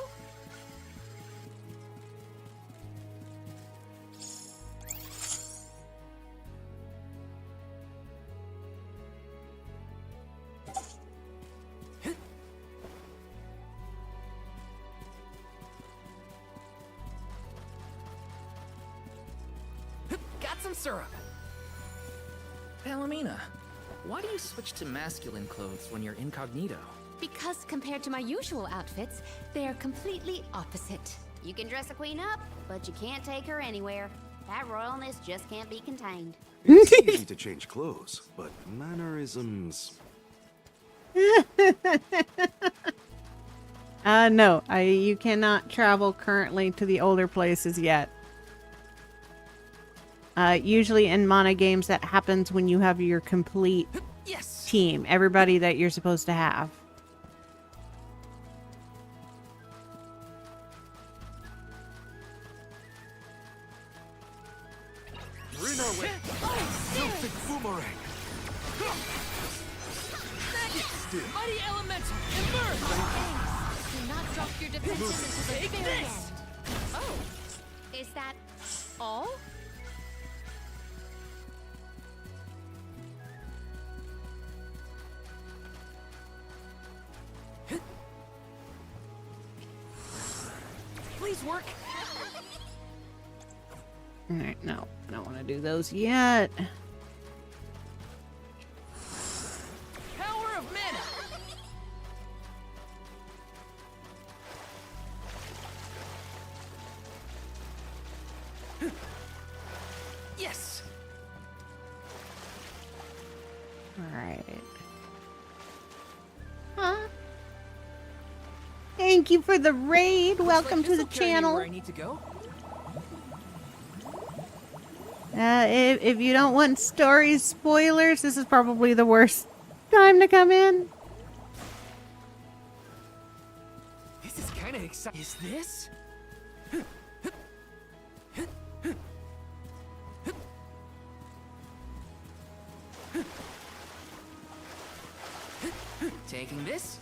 Got some syrup. Palomina, why do you switch to masculine clothes when you're incognito? Because compared to my usual outfits, they are completely opposite. You can dress a queen up, but you can't take her anywhere. That royalness just can't be contained. It's easy to change clothes, but mannerisms... No, you cannot travel currently to the older places yet. Usually in mana games, that happens when you have your complete team, everybody that you're supposed to have. We're in our way. Celtic boomerang. Mighty Elemental, emerge! Do not drop your defenses until the very end. Oh, is that all? Please work. Alright, no, I don't want to do those yet. Power of mana. Yes. Alright. Huh? Thank you for the raid. Welcome to the channel. Where I need to go. If you don't want story spoilers, this is probably the worst time to come in. This is kind of exciting. Is this? Taking this?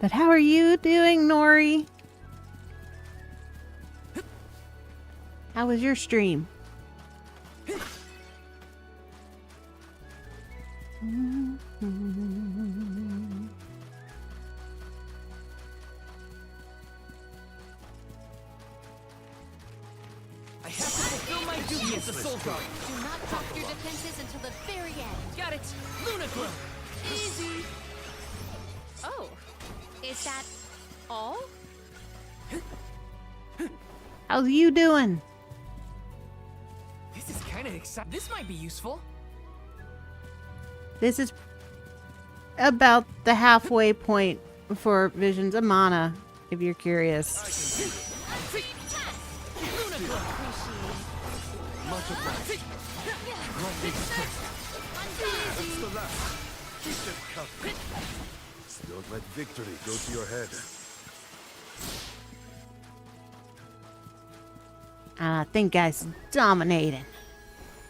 But how are you doing, Nori? How was your stream? I have to fulfill my duty as a soul guard. Do not drop your defenses until the very end. Got it. MontaGloom. Easy. Oh, is that all? How's you doing? This is kind of exciting. This might be useful. This is about the halfway point for Visions of Mana, if you're curious. Much obliged. That's the last. Keep it covered. Don't let victory go to your head. I think guys dominating.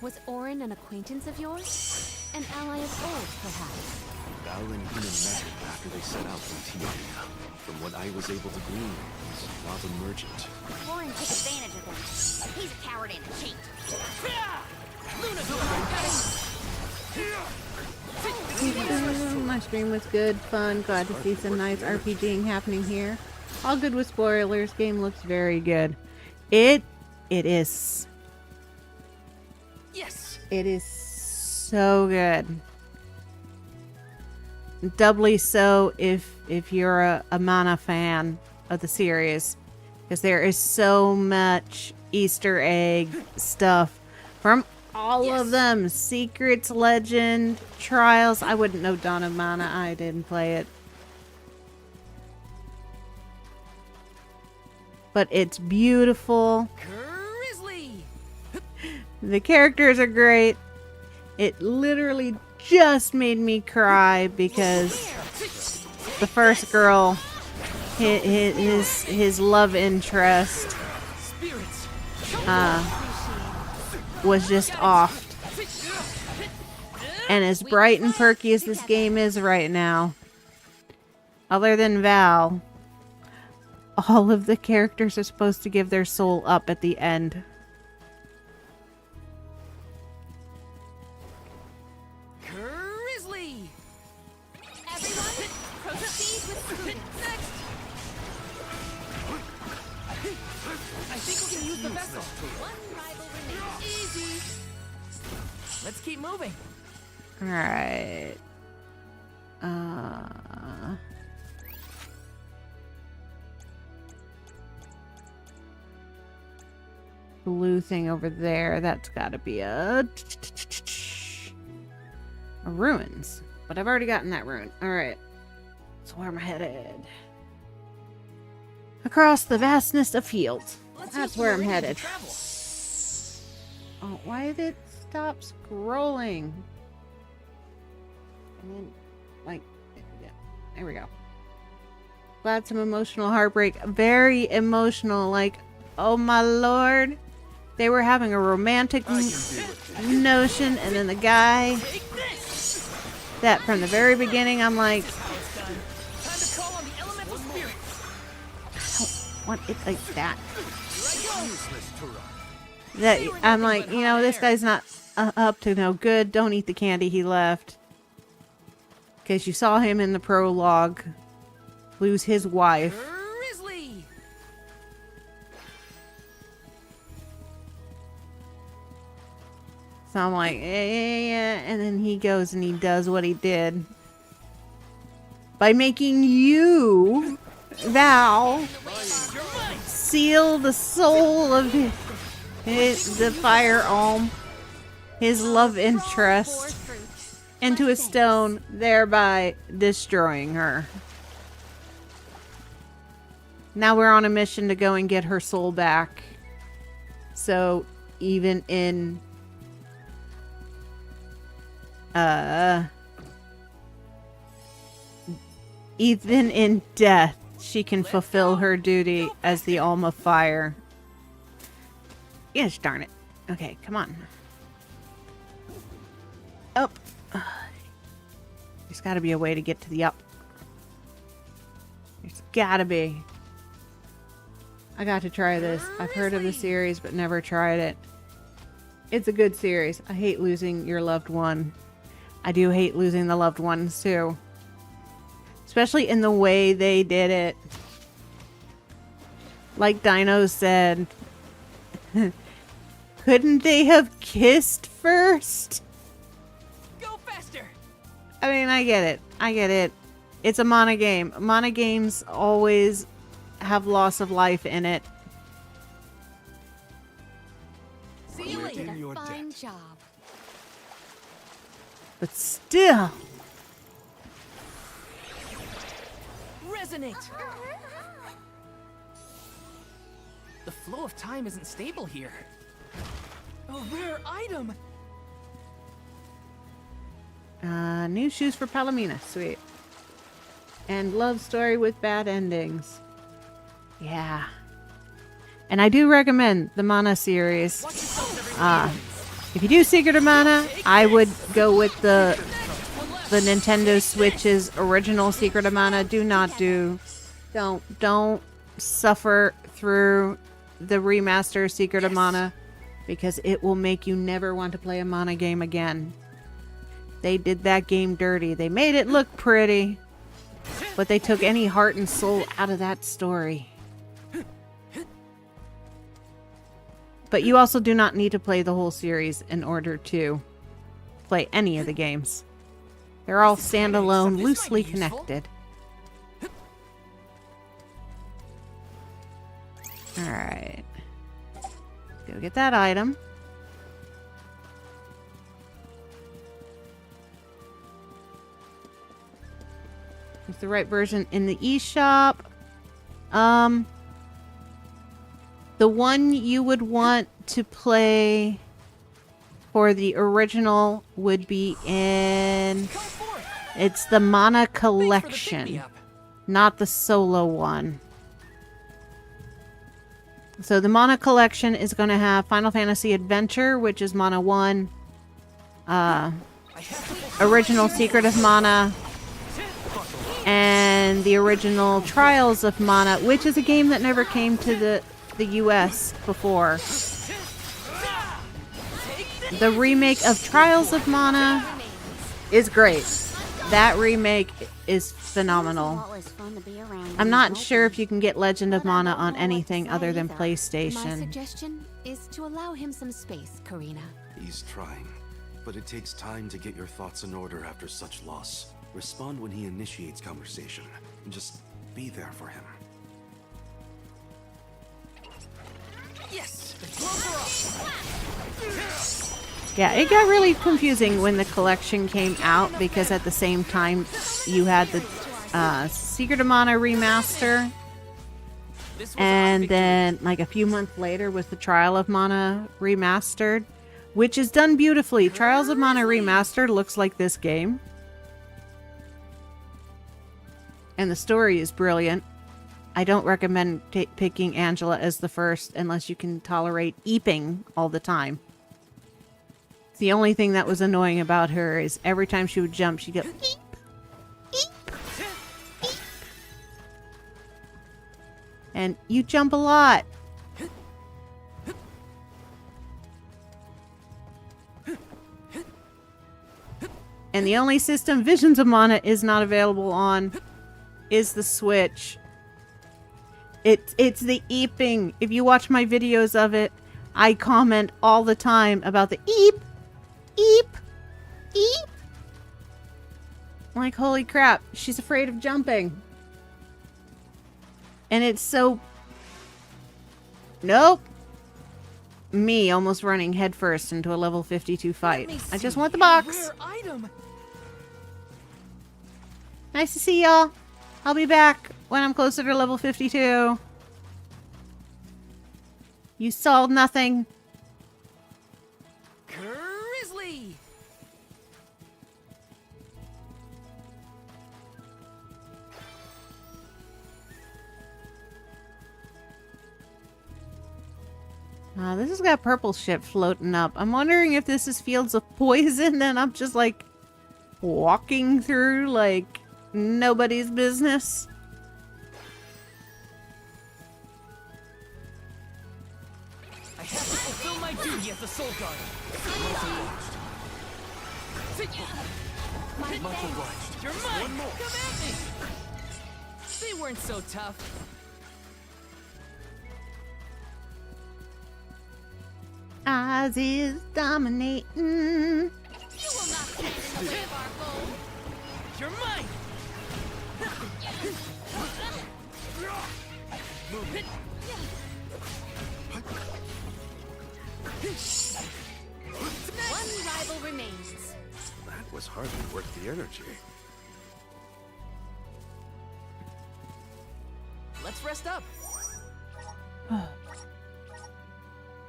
Was Orin an acquaintance of yours? An ally of old, perhaps? Val and Hina met after they set out from Tia. From what I was able to glean, he's not a merchant. Orin took advantage of him. He's a coward and a cheat. My stream was good, fun. Glad to see some nice RPGing happening here. All good with spoilers. Game looks very good. It is. Yes. It is so good. Doubly so if you're a Mana fan of the series, because there is so much Easter egg stuff from all of them. Secrets, Legend, Trials. I wouldn't know Dawn of Mana. I didn't play it. But it's beautiful. Grizzly. The characters are great. It literally just made me cry because the first girl, his love interest, was just off. And as bright and perky as this game is right now, other than Val, all of the characters are supposed to give their soul up at the end. Grizzly! Everyone, proceed with food. Next! I think we can use the vessel. One rival remains. Easy. Let's keep moving. Alright. Blue thing over there. That's gotta be a ruins. But I've already gotten that ruin. Alright. So where am I headed? Across the vastness of fields. That's where I'm headed. Oh, why did it stop scrolling? And then, like, yeah, there we go. Glad some emotional heartbreak. Very emotional. Like, oh my lord. They were having a romantic notion, and then the guy that from the very beginning, I'm like, I don't want it like that. That I'm like, you know, this guy's not up to no good. Don't eat the candy he left. Because you saw him in the prologue lose his wife. Grizzly! So I'm like, yeah, and then he goes and he does what he did. By making you, Val, seal the soul of the fire alm, his love interest, into a stone, thereby destroying her. Now we're on a mission to go and get her soul back. So even in death, she can fulfill her duty as the Alm of Fire. Yes, darn it. Okay, come on. Up. There's got to be a way to get to the up. There's got to be. I got to try this. I've heard of the series, but never tried it. It's a good series. I hate losing your loved one. I do hate losing the loved ones, too. Especially in the way they did it. Like Dino said. Couldn't they have kissed first? Go faster. I mean, I get it. I get it. It's a mana game. Mana games always have loss of life in it. See you later. Fine job. But still. Resonate. The flow of time isn't stable here. A rare item. New shoes for Palomina. Sweet. And love story with bad endings. Yeah. And I do recommend the Mana series. If you do Secret of Mana, I would go with the Nintendo Switch's original Secret of Mana. Don't suffer through the remaster Secret of Mana, because it will make you never want to play a Mana game again. They did that game dirty. They made it look pretty, but they took any heart and soul out of that story. But you also do not need to play the whole series in order to play any of the games. They're all standalone, loosely connected. Alright. Go get that item. It's the right version in the eShop. The one you would want to play for the original would be in... It's the Mana Collection, not the solo one. So the Mana Collection is going to have Final Fantasy Adventure, which is Mana 1, original Secret of Mana, and the original Trials of Mana, which is a game that never came to the US before. The remake of Trials of Mana is great. That remake is phenomenal. I'm not sure if you can get Legend of Mana on anything other than My PlayStation. suggestion is to allow him some space, Karina. He's trying, but it takes time to get your thoughts in order after such loss. Respond when he initiates conversation, and just be there for him. Yes! The gloves are off! Yeah, it got really confusing when the collection came out because at the same time you had the Secret of Mana remaster, and then like a few months later was the Trial of Mana remastered, which is done beautifully. Trials of Mana remastered looks like this game, and the story is brilliant. I don't recommend picking Angela as the first unless you can tolerate eeping all the time. The only thing that was annoying about her is every time she would jump, she'd go eep, eep, eep. And you jump a lot. And the only system Visions of Mana is not available on is the Switch. It's the eeping. If you watch my videos of it, I comment all the time about the eep. Eep! Eep! Like, holy crap, she's afraid of jumping. And it's so... Nope. Me almost running headfirst into a level 52 fight. I just want the box. Nice to see y'all. I'll be back when I'm closer to level 52. You solved nothing. Grizzly! This has got purple shit floating up. I'm wondering if this is Fields of Poison and I'm just like walking through like nobody's business. I have to fulfill my duty as the Soul Guard. Much obliged. You're mine! One more. Come at me! They weren't so tough. Oz is dominating. You will not catch the grip of our foe. You're mine! Move it. One rival remains. That was hardly worth the energy. Let's rest up. I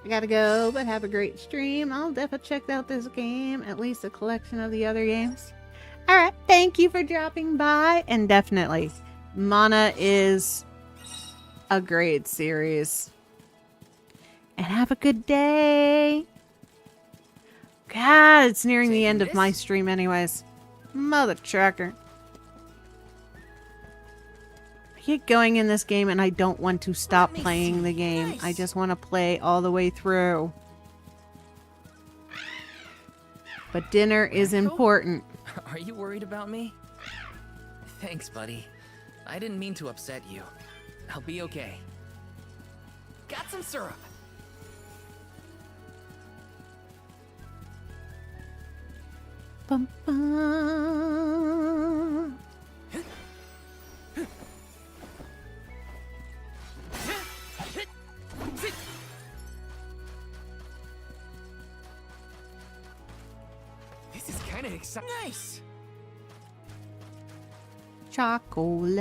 gotta go, but have a great stream. I'll definitely check out this game, at least a collection of the other games. Alright, thank you for dropping by. And definitely, Mana is a great series. And have a good day. God, it's nearing the end of my stream anyways. Mother trucker. I get going in this game and I don't want to stop playing the game. Nice. I just want to play all the way through. But dinner is important. Are you worried about me? Thanks, buddy. I didn't mean to upset you. I'll be okay. Got some syrup. Bum, bum. This is kind of exciting. Nice. Chocolate.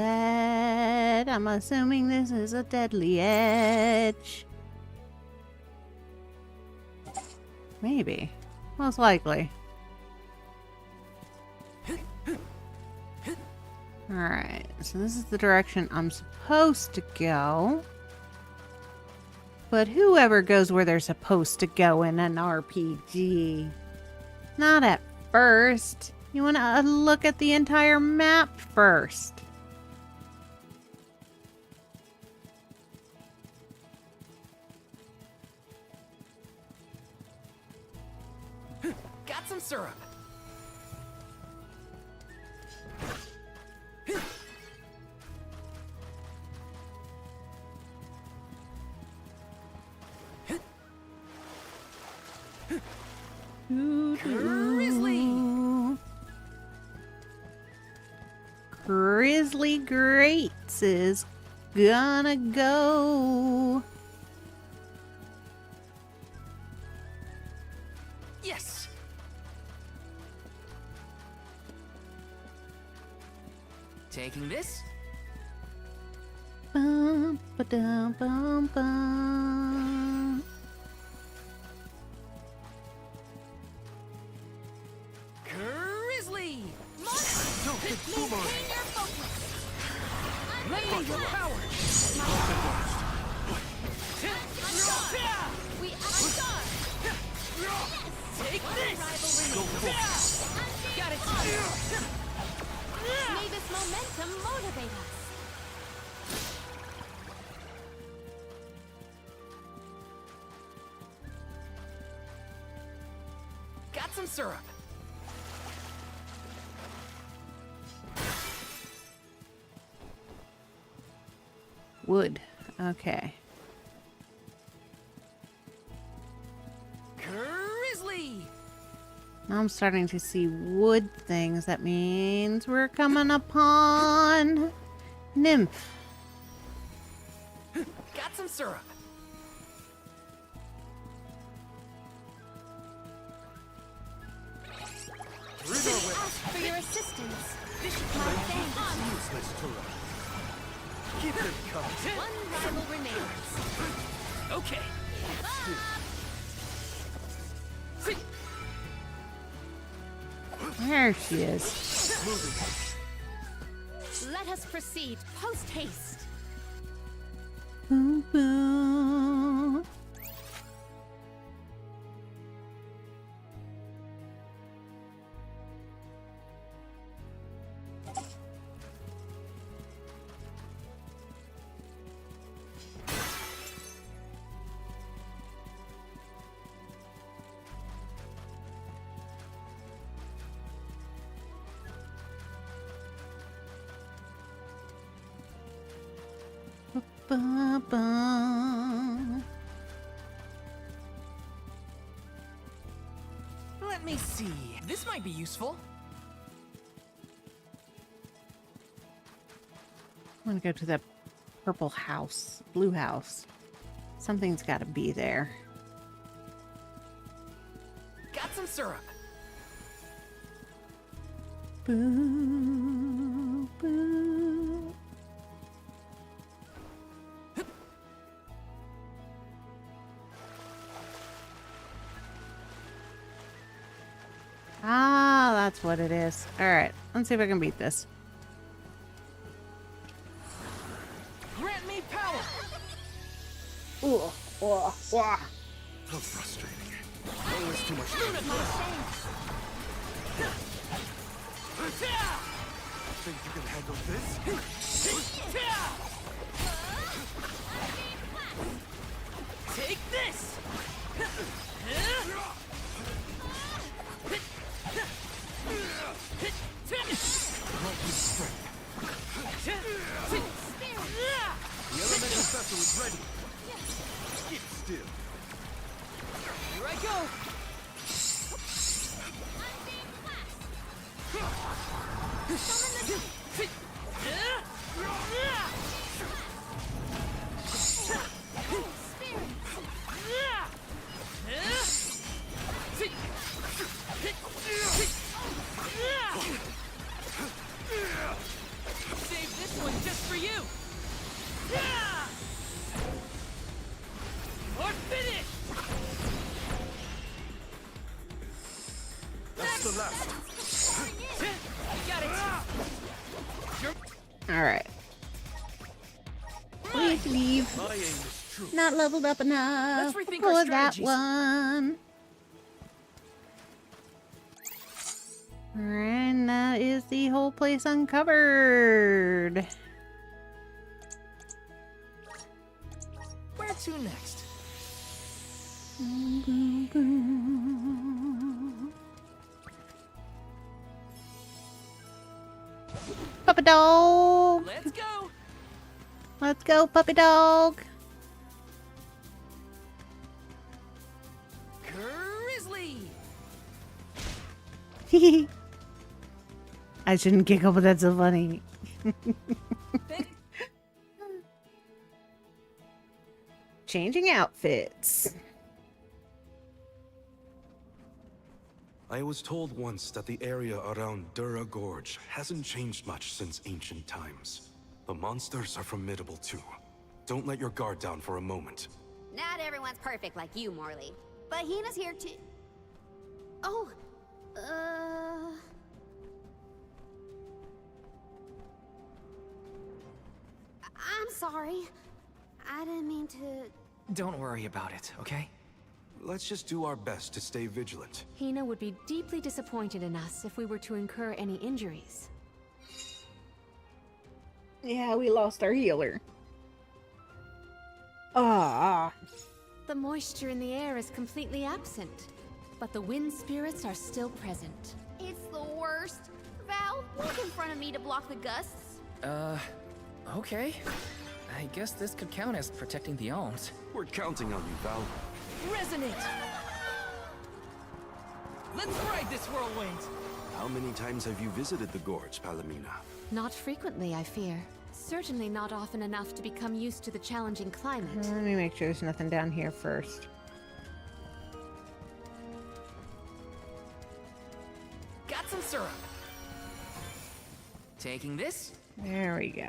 I'm assuming this is a deadly edge. Maybe. Most likely. Alright, so this is the direction I'm supposed to go. But whoever goes where they're supposed to go in an RPG? Not at first. You want to look at the entire map first. Got some syrup. Grizzly Greats is gonna go. Yes. Taking this. Bum, ba-dum, bum, bum. Grizzly! Maintain your focus. Let me your power! We outshot. Take this! Got it. May this momentum motivate us. Got some syrup. Wood. Okay. Grizzly! Now I'm starting to see wood things. That means we're coming upon Nymph. Got some syrup. Ask for your assistance. My thanks. Useless Tura. Keep them coming. One rival remains. Okay. There she is. Let us proceed post haste. Boom, boom. Ba-ba. Let me see. This might be useful. I'm gonna go to the purple house, blue house. Something's gotta be there. Got some syrup. Boo, boo. Ah, that's what it is. Alright, let's see if I can beat this. Grant me power. How frustrating. Always too much. Think you can handle this? Take this. Lightning strength. The elemental vessel is ready. Get still. Here I go. That's the last. Got it. All right. Please leave. My aim is true. Not leveled up enough Let's rethink for our that strategies. one. And that is the whole place uncovered. Where to next? Puppy dog. Let's go. Let's go, puppy dog. Grizzly. I shouldn't giggle, but that's so funny. Changing outfits. I was told once that the area around Dura Gorge hasn't changed much since ancient times. The monsters are formidable too. Don't let your guard down for a moment. Not everyone's perfect like you, Morley. But Hina's here too. Oh, I'm sorry. I didn't mean to... Don't worry about it, okay? Let's just do our best to stay vigilant. Hina would be deeply disappointed in us if we were to incur any injuries. Yeah, we lost our healer. Ah. The moisture in the air is completely absent, but the wind spirits are still present. It's the worst. Val, walk in front of me to block the gusts. Okay. I guess this could count as protecting the alms. We're counting on you, Val. Resonate. Let's ride this whirlwind. How many times have you visited the gorge, Palomina? Not frequently, I fear. Certainly not often enough to become used to the challenging climate. Let me make sure there's nothing down here first. Got some syrup. Taking this? There we go.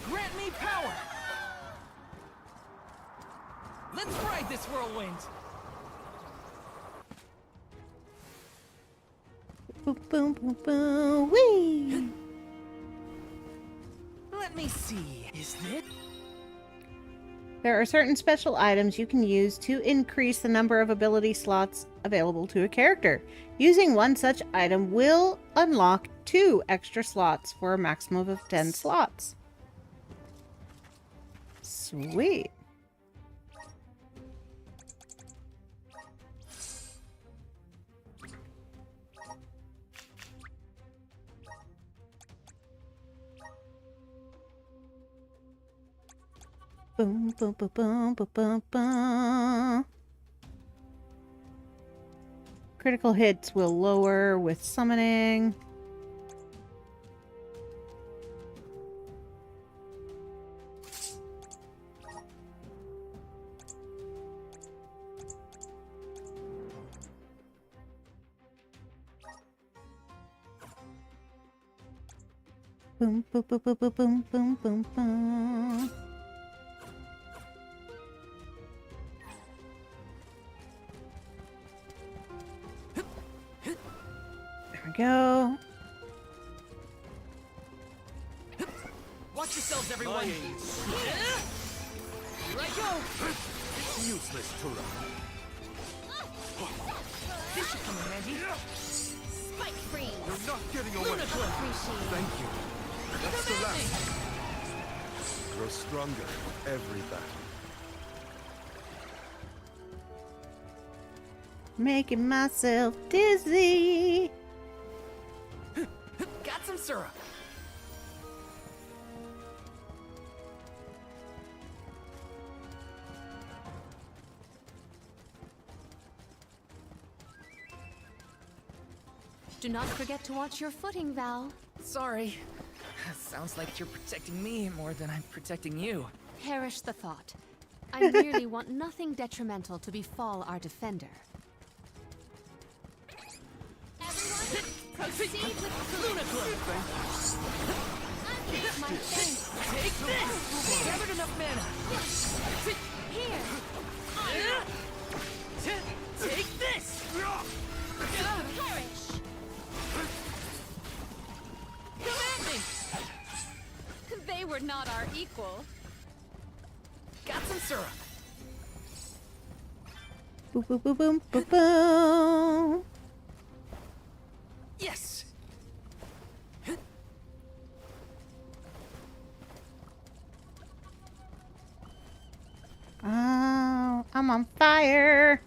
Grant me power. Let's ride this whirlwind. Boom, boom, boom, boom, wee! Let me see. Is it? There are certain special items you can use to increase the number of ability slots available to a character. Using one such item will unlock 2 extra slots for a maximum of 10 slots. Sweet. Boom, boom, boom, boom, boom, boom, boom. Critical hits will lower with summoning. Boom, boom, boom, boom, boom, boom, boom, boom, boom. There we go. Watch yourselves, everyone. Here I go. It's useless to run. This should come in handy. Spike freeze. You're not getting away. Appreciate. Thank you. That's the last. Grow stronger every battle. Making myself dizzy. Got some syrup. Do not forget to watch your footing, Val. Sorry. Sounds like you're protecting me more than I'm protecting you. Perish the thought. I merely want nothing detrimental to befall our defender. Everyone, proceed with Luna Glow. My thanks. Take this! Gathered enough mana. Here. Take this! Perish. Come at me! They were not our equal. Got some syrup. Boom, boom, boom, boom, boom, boom. Yes! Oh, I'm on fire.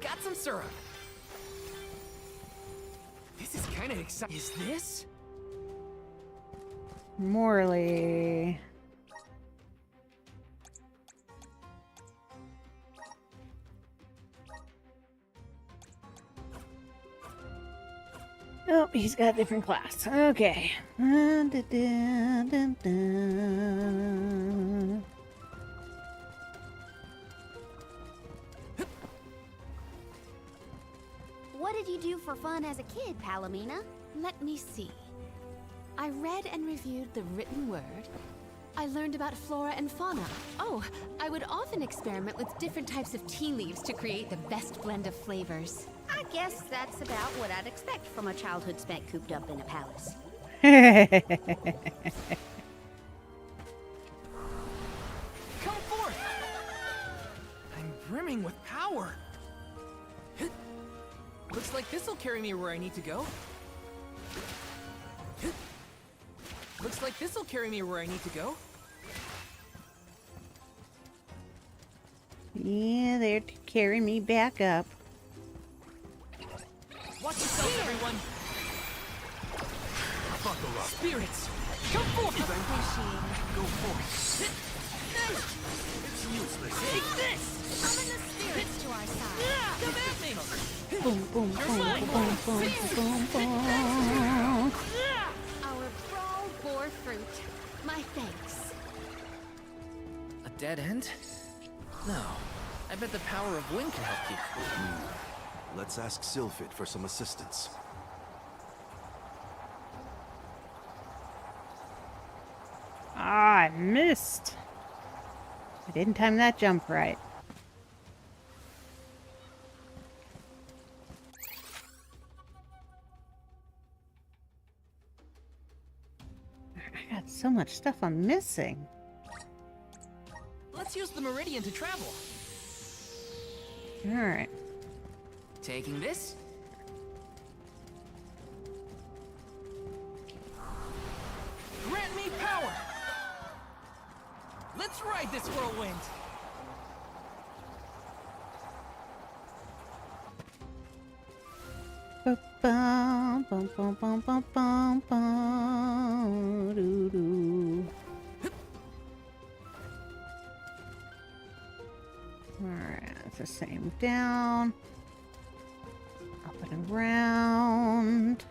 Got some syrup. This is kind of exciting. Is this? Morley. Oh, he's got a different class. Okay. Dun, dun, dun, dun, dun. What did you do for fun as a kid, Palomina? Let me see. I read and reviewed the written word. I learned about flora and fauna. Oh, I would often experiment with different types of tea leaves to create the best blend of flavors. I guess that's about what I'd expect from a childhood spent cooped up in a palace. Come forth! I'm brimming with power. Looks like this'll carry me where I need to go. Looks like this'll carry me where I need to go. Yeah, they're to carry me back up. Watch yourselves, everyone! Buckle up. Spirits, come forth! Go forth. It's useless. Take this! Summon the spirits to our side. Come at me! Boom, boom, boom, boom, boom, boom, boom. Our brawl bore fruit. My thanks. A dead end? No. I bet the power of wind can help here. Let's ask Sylphid for some assistance. Ah, I missed. I didn't time that jump right. I got so much stuff I'm missing. Let's use the meridian to travel. Alright. Taking this? Grant me power! Let's ride this whirlwind! Bum, bum, bum, bum, bum, bum, bum, doo, doo. Alright, it's the same down. Up and around.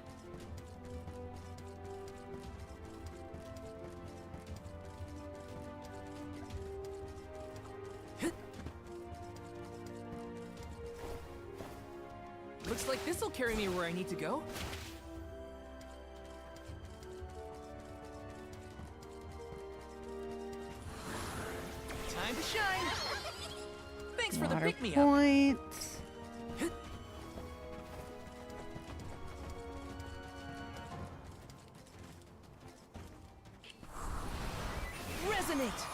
Looks like this'll carry me where I need to go. Time to shine! Thanks for the Water pick-me-up! points. Resonate!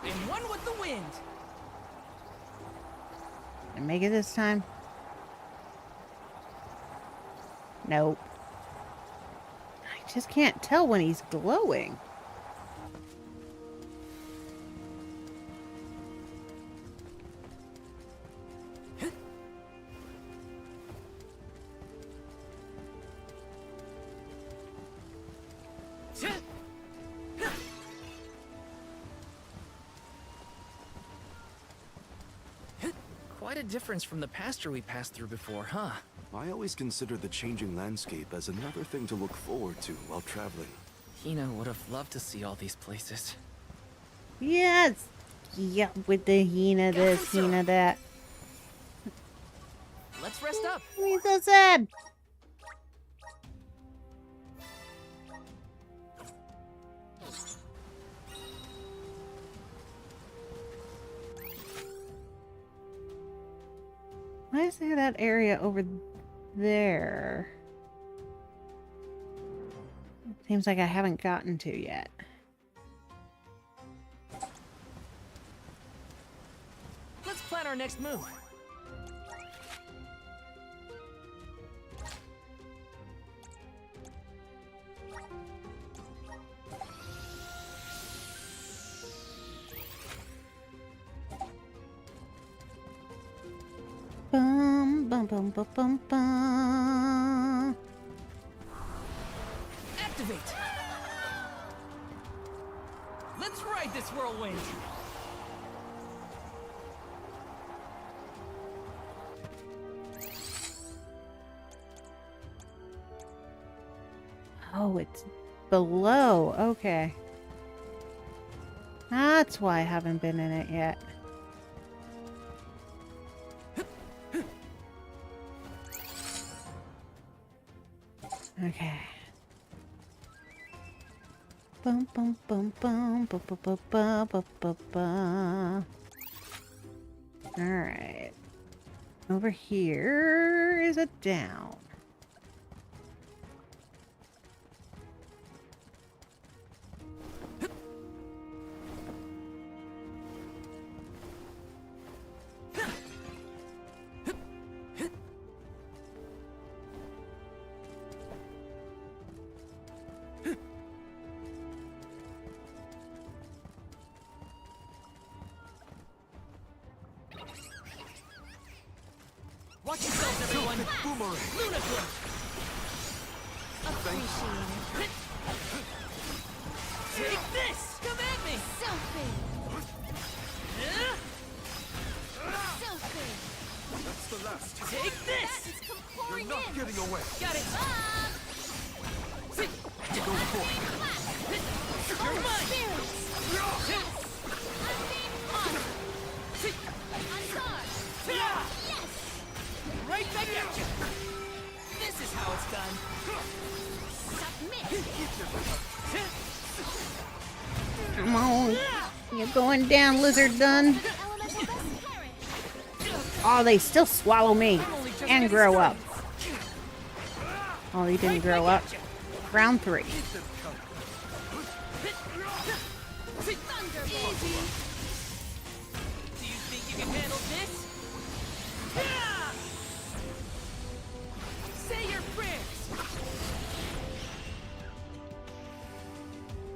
And one with the wind! Did I make it this time? Nope. I just can't tell when he's glowing. Quite a difference from the pasture we passed through before, huh? I always consider the changing landscape as another thing to look forward to while traveling. Hina would have loved to see all these places. Yes. Yeah, with the Hina this, Hina that. let's rest up. He's so sad. Why is there that area over there? Seems like I haven't gotten to yet. Let's plan our next move. Bum bum bum bum bum bum. Activate. Let's ride this whirlwind. Oh, it's below. Okay. That's why I haven't been in it yet. Okay. Bum bum bum bum bum bum bum bum bum bum bum. All right. Over here is a down. Watch yourselves, everyone! Boomerang! Lunacloak! Appreciate it. Take this! Come at me! Sophie! Sophie! That's the last. Take this! That is come You're pouring not in! getting away. Got it! Go for it. You're mine! Right back at you! This is how it's done. Come on. You're going down, lizard done. Oh, they still swallow me and grow up. Oh, he didn't grow up. Round 3. Do you think you can handle this? Say your prayers!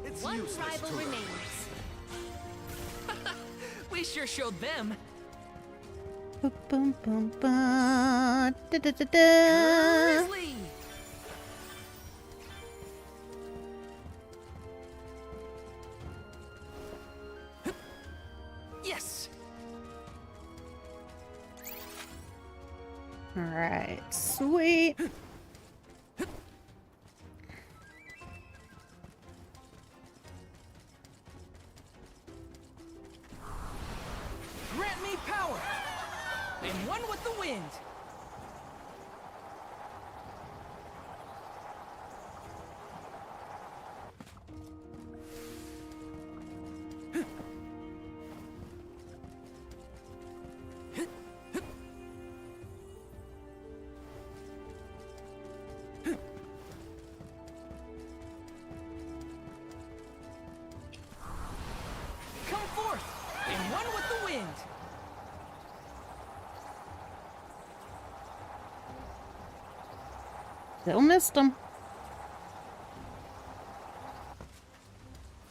It's One useless rival to her. remains. We sure showed them. Bum, bum, bum, bum. Da, da, da, da. Grizzly! Yes! All right, sweet. Grant me power! And one with the wind! Come forth! And one with the wind! Still missed him.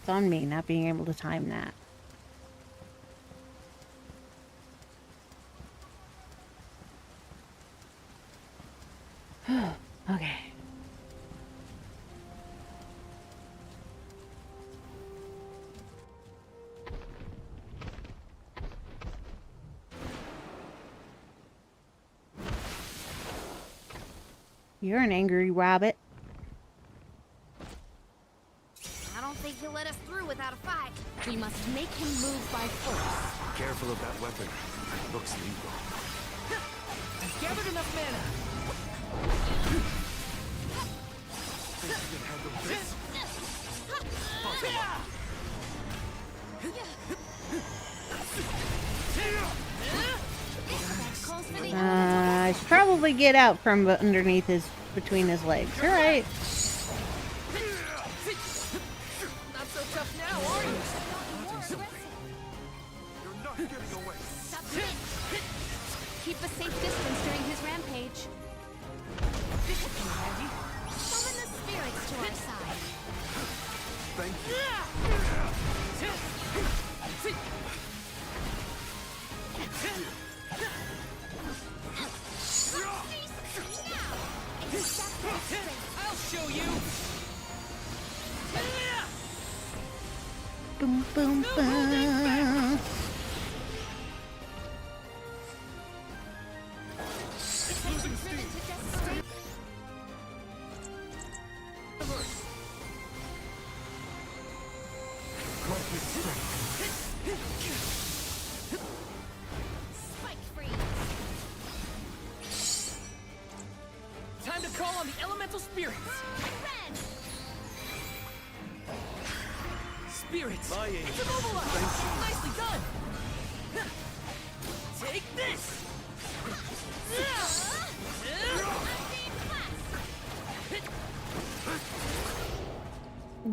It's on me not being able to time that. Okay. You're an angry rabbit. I don't think he'll let us through without a fight. We must make him move by force. Careful of that weapon. It looks lethal. Gathered enough mana. Think you can handle this? I should probably get out from underneath between his legs. All right. Not so tough now, are you? You're not getting away. Keep a safe distance during his rampage. Discipline, Randy. Summon the spirits to our side. Thank you. I'll show you. Boom, boom, boom. Losing steam. Grant me strength. Spike free. Time to call on the elemental spirits. Red. Spirits. My aim. It's immobilized. Nicely done. Take this.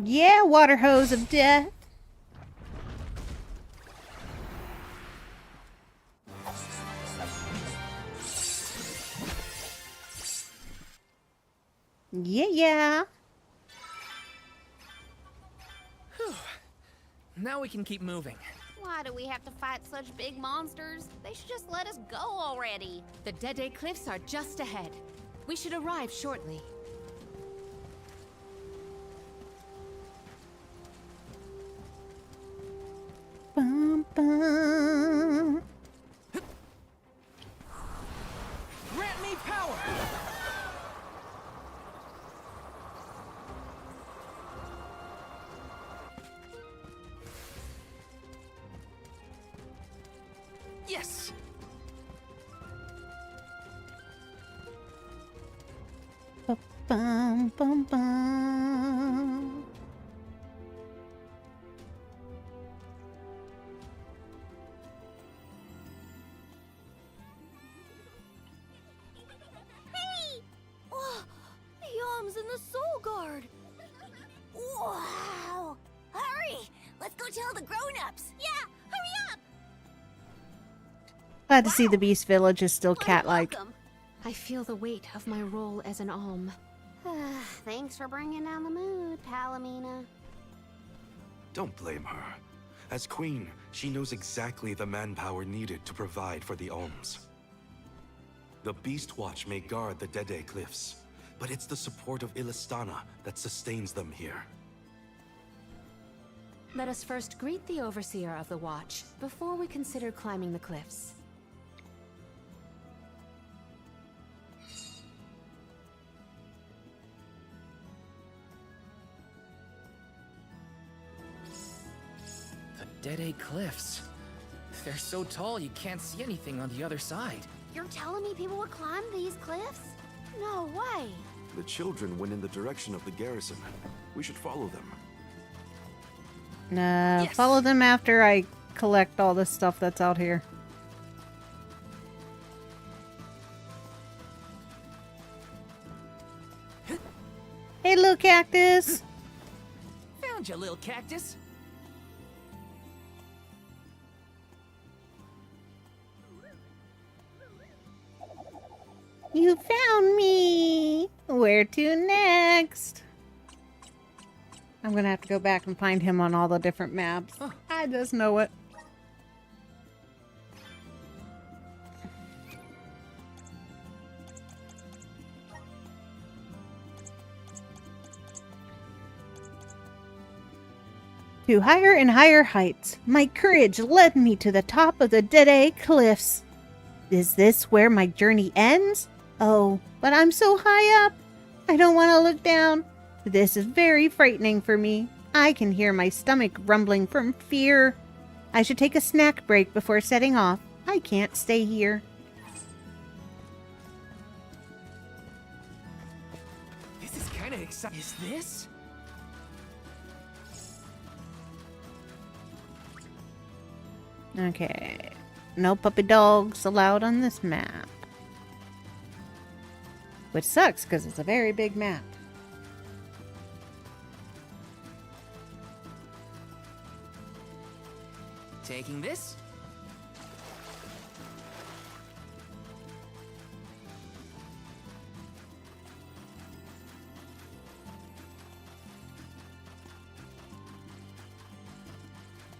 Yeah, water hose of death. Yeah. Whew. Now we can keep moving. Why do we have to fight such big monsters? They should just let us go already. The Dede Cliffs are just ahead. We should arrive shortly. Bum, bum. Grant me power. Yes. Bum, bum, bum. Hey! Oh, the Yoms and the Soul Guard! Wow! Hurry! Let's go tell the grown-ups! Yeah, hurry up! Glad to see the Beast Village is still cat-like. I feel the weight of my role as an alm. Thanks for bringing down the mood, Palomina. Don't blame her. As queen, she knows exactly the manpower needed to provide for the alms. The Beast Watch may guard the Dede Cliffs, but it's the support of Illistana that sustains them here. Let us first greet the Overseer of the Watch before we consider climbing the cliffs. The Dede Cliffs. They're so tall you can't see anything on the other side. You're telling me people would climb these cliffs? No way. The children went in the direction of the garrison. We should follow them. Follow them after I collect all this stuff that's out here. Hey, little cactus. Found you, little cactus. You found me. Where to next? I'm gonna have to go back and find him on all the different maps. I just know it. To higher and higher heights, my courage led me to the top of the Dede Cliffs. Is this where my journey ends? Oh, but I'm so high up. I don't want to look down. This is very frightening for me. I can hear my stomach rumbling from fear. I should take a snack break before setting off. I can't stay here. kinda exciting. Is this? Okay. No puppy dogs allowed on this map. Which sucks, because it's a very big map. Taking this?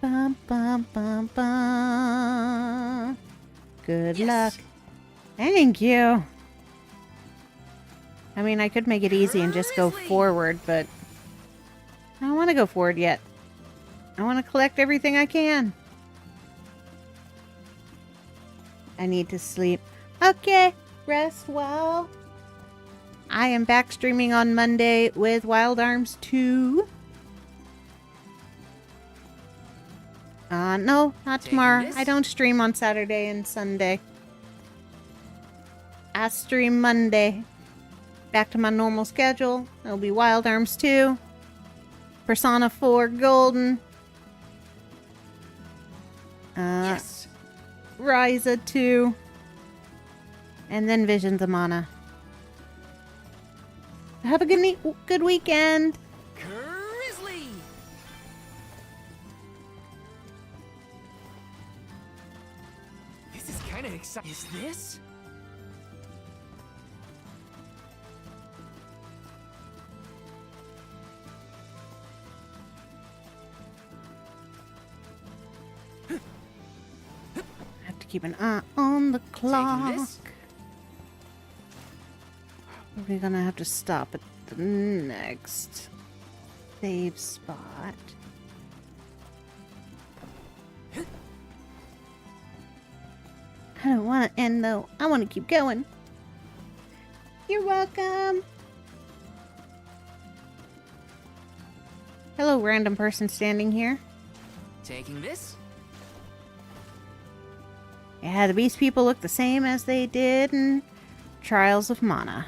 Bum, bum, bum, bum. Good luck. Thank you. I mean, I could make it easy and just go forward, but I don't want to go forward yet. I want to collect everything I can. I need to sleep. Okay, rest well. I am back streaming on Monday with Wild Arms 2. No, not tomorrow. I don't stream on Saturday and Sunday. I stream Monday. Back to my normal schedule. It'll be Wild Arms 2. Persona 4 Golden. Yes. Ryza 2. And then Visions of Mana. Have a good weekend. Grizzly! This is kinda exciting. Is this? Keep an eye on the clock. We're gonna have to stop at the next save spot. I don't want to end though. I want to keep going. You're welcome. Hello, random person standing here. Taking this? Yeah, the beast people look the same as they did in Trials of Mana.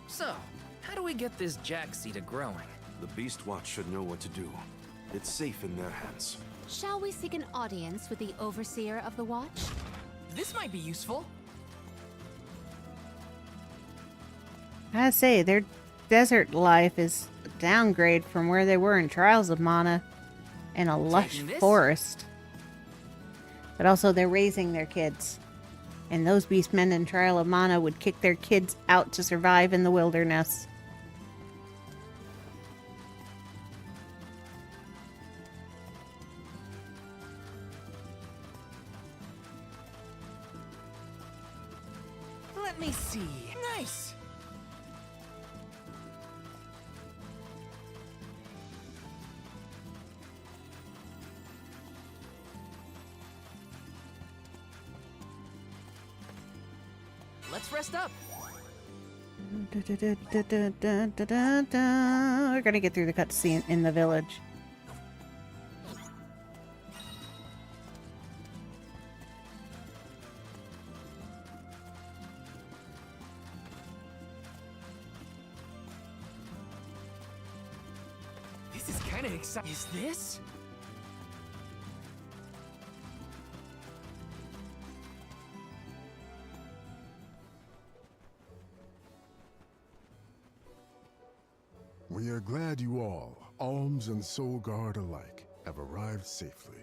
So, how do we get this jack seed growing? The Beast Watch should know what to do. It's safe in their hands. Shall we seek an audience with the Overseer of the Watch? This might be useful. I say, their desert life is a downgrade from where they were in Trials of Mana in a lush forest. But also, they're raising their kids. And those beastmen in Trial of Mana would kick their kids out to survive in the wilderness. Let me see. Nice! Let's rest up. We're gonna get through the cutscene in the village. This is kinda exciting. Is this? We are glad you all, Alms and Soul Guard alike, have arrived safely.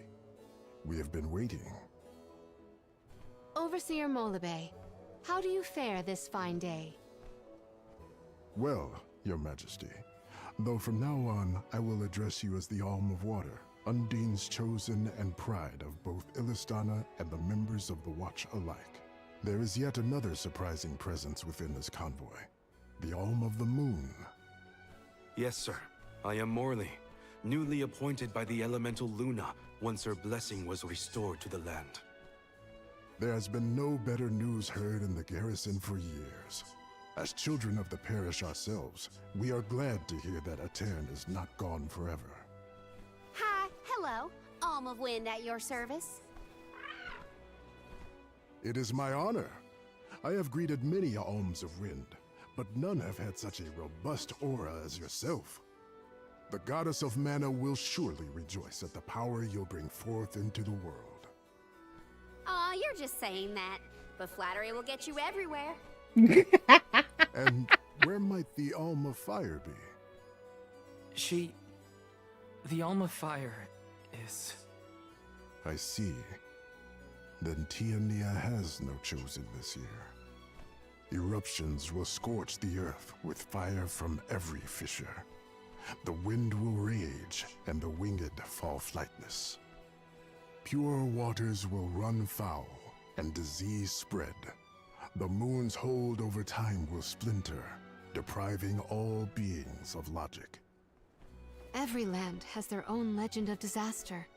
We have been waiting. Overseer Molabe, how do you fare this fine day? Well, Your Majesty, though from now on I will address you as the Alm of Water, Undine's chosen and pride of both Illistana and the members of the Watch alike. There is yet another surprising presence within this convoy, the Alm of the Moon. Yes, sir. I am Morley, newly appointed by the elemental Luna once her blessing was restored to the land. There has been no better news heard in the garrison for years. As children of the parish ourselves, we are glad to hear that Aetern is not gone forever. Hi, hello. Alm of Wind at your service. It is my honor. I have greeted many Alms of Wind, but none have had such a robust aura as yourself. The goddess of mana will surely rejoice at the power you'll bring forth into the world. Aw, you're just saying that. But flattery will get you everywhere. And where might the Alm of Fire be? The Alm of Fire is... I see. Then Tiania has no chosen this year. Eruptions will scorch the earth with fire from every fissure. The wind will rage, and the winged fall flightless. Pure waters will run foul, and disease spread. The moon's hold over time will splinter, depriving all beings of logic. Every land has their own legend of disaster.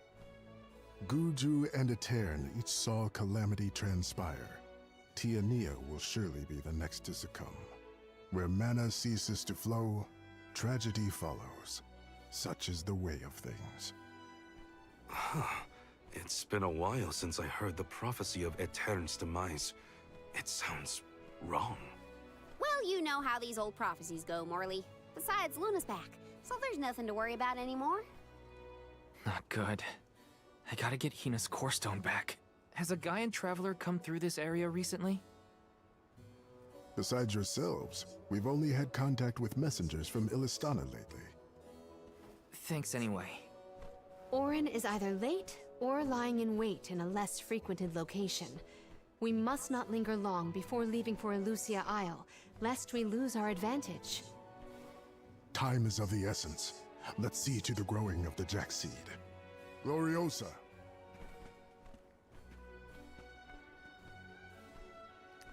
Guju and Etern each saw calamity transpire. Tiania will surely be the next to succumb. Where mana ceases to flow, tragedy follows. Such is the way of things. It's been a while since I heard the prophecy of Etern's demise. It sounds wrong. Well, you know how these old prophecies go, Morley. Besides, Luna's back, so there's nothing to worry about anymore. Not good. I gotta get Hina's core stone back. Has a Gaian traveler come through this area recently? Besides yourselves, we've only had contact with messengers from Illistana lately. Thanks anyway. Orin is either late or lying in wait in a less frequented location. We must not linger long before leaving for Elusia Isle, lest we lose our advantage. Time is of the essence. Let's see to the growing of the Jack seed. Gloriosa.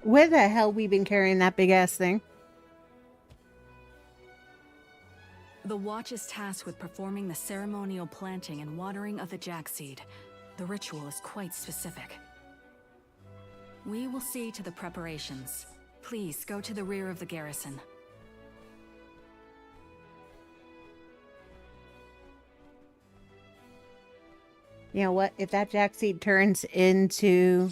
Where the hell we been carrying that big ass thing? The Watch is tasked with performing the ceremonial planting and watering of the Jack seed. The ritual is quite specific. We will see to the preparations. Please go to the rear of the garrison. You know what? If that Jack seed turns into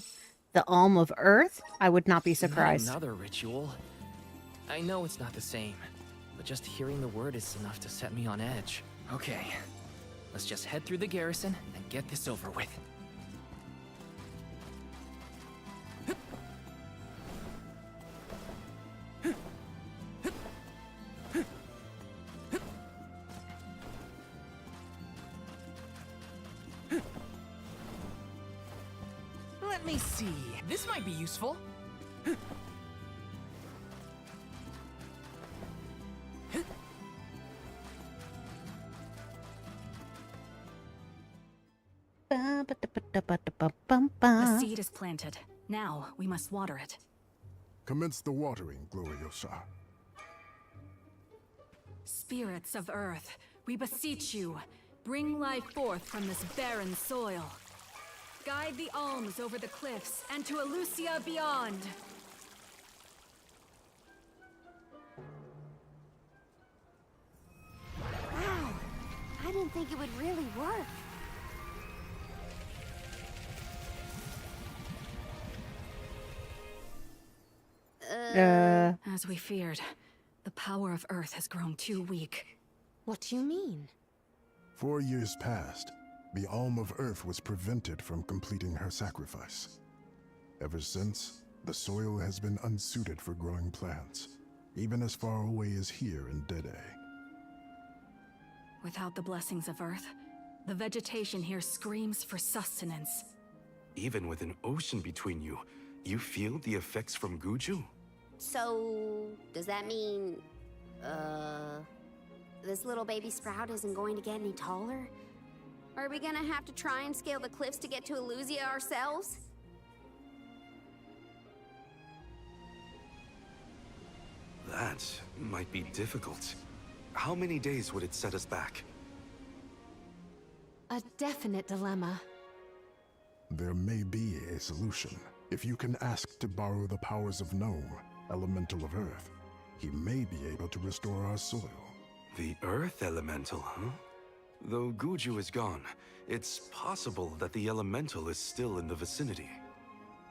the Alm of Earth, I would not be surprised. Not another ritual. I know it's not the same, but just hearing the word is enough to set me on edge. Okay, let's just head through the garrison and get this over with. Let me see. This might be useful. The seed is planted. Now we must water it. Commence the watering, Gloriosa. Spirits of Earth, we beseech you, bring life forth from this barren soil. Guide the alms over the cliffs and to Elusia beyond. Wow, I didn't think it would really work. As we feared, the power of Earth has grown too weak. What do you mean? 4 years passed. The Alm of Earth was prevented from completing her sacrifice. Ever since, the soil has been unsuited for growing plants, even as far away as here in Dede. Without the blessings of Earth, the vegetation here screams for sustenance. Even with an ocean between you, you feel the effects from Guju? So, does that mean, this little baby sprout isn't going to get any taller? Are we gonna have to try and scale the cliffs to get to Elusia ourselves? That might be difficult. How many days would it set us back? A definite dilemma. There may be a solution. If you can ask to borrow the powers of Gnome, Elemental of Earth, he may be able to restore our soil. The Earth Elemental, huh? Though Guju is gone, it's possible that the Elemental is still in the vicinity.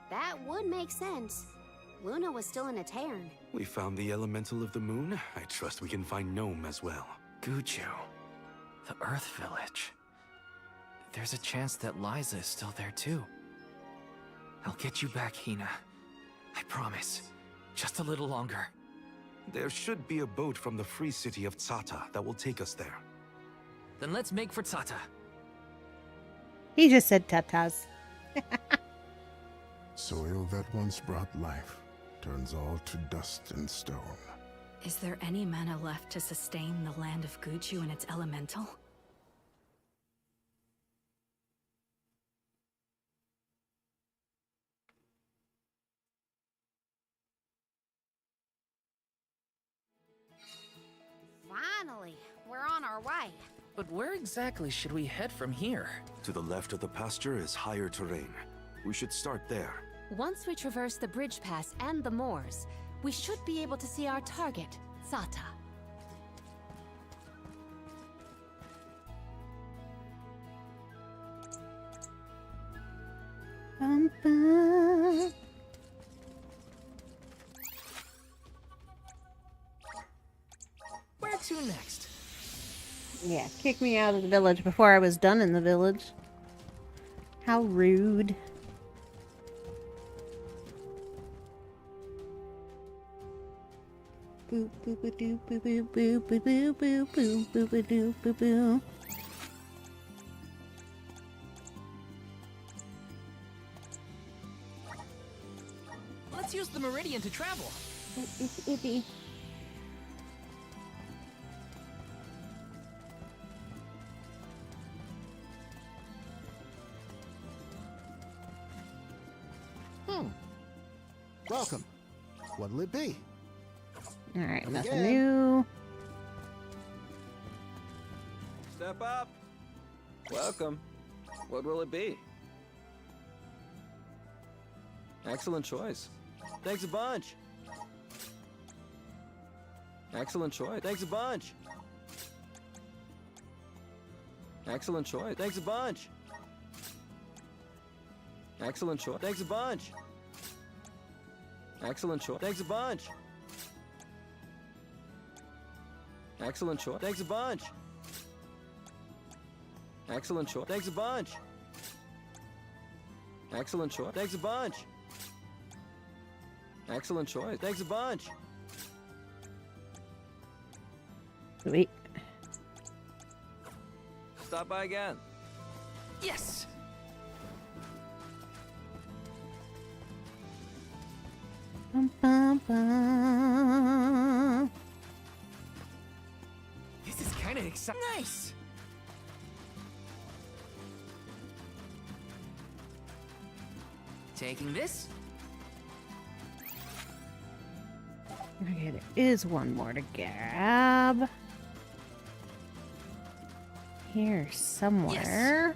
That would make sense. Luna was still in a cairn. We found the elemental of the moon. I trust we can find Gnome as well. Guju. The Earth Village. There's a chance that Liza is still there too. I'll get you back, Hina. I promise. Just a little longer. There should be a boat from the free city of Tsata that will take us there. Then let's make for Tsata. He just said tatas. Soil that once brought life turns all to dust and stone. Is there any mana left to sustain the land of Guju and its elemental? Finally, we're on our way. But where exactly should we head from here? To the left of the pasture is higher terrain. We should start there. Once we traverse the bridge pass and the moors, we should be able to see our target, Tsata. Bum, bum. Where to next? Yeah, kick me out of the village before I was done in the village. How rude. Boop boop boop doop boop boop boop boop boop boop boop boop doop boop boop. Let's use the meridian to travel. It's ippy. Welcome. What'll it be? Alright, Come nothing again. new. Step up. Welcome. What will it be? Excellent choice. Thanks a bunch. Excellent choice. Thanks a bunch. Excellent choice. Thanks a bunch. Excellent choice. Thanks a bunch. Excellent choice. Thanks a bunch. Excellent choice. Thanks a bunch. Excellent choice. Thanks a bunch. Excellent choice. Thanks a bunch. Excellent choice. Thanks a bunch. Sweet. Stop by again. Yes! Bum, bum, bum. This is kind of exciting. Nice! Taking this? Okay, there is one more to grab. Here somewhere.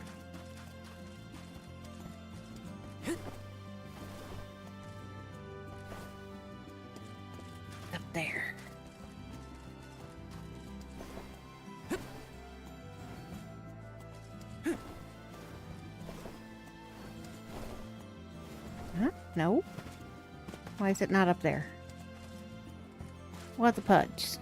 Up there. Huh? No. Why is it not up there? What the pudge?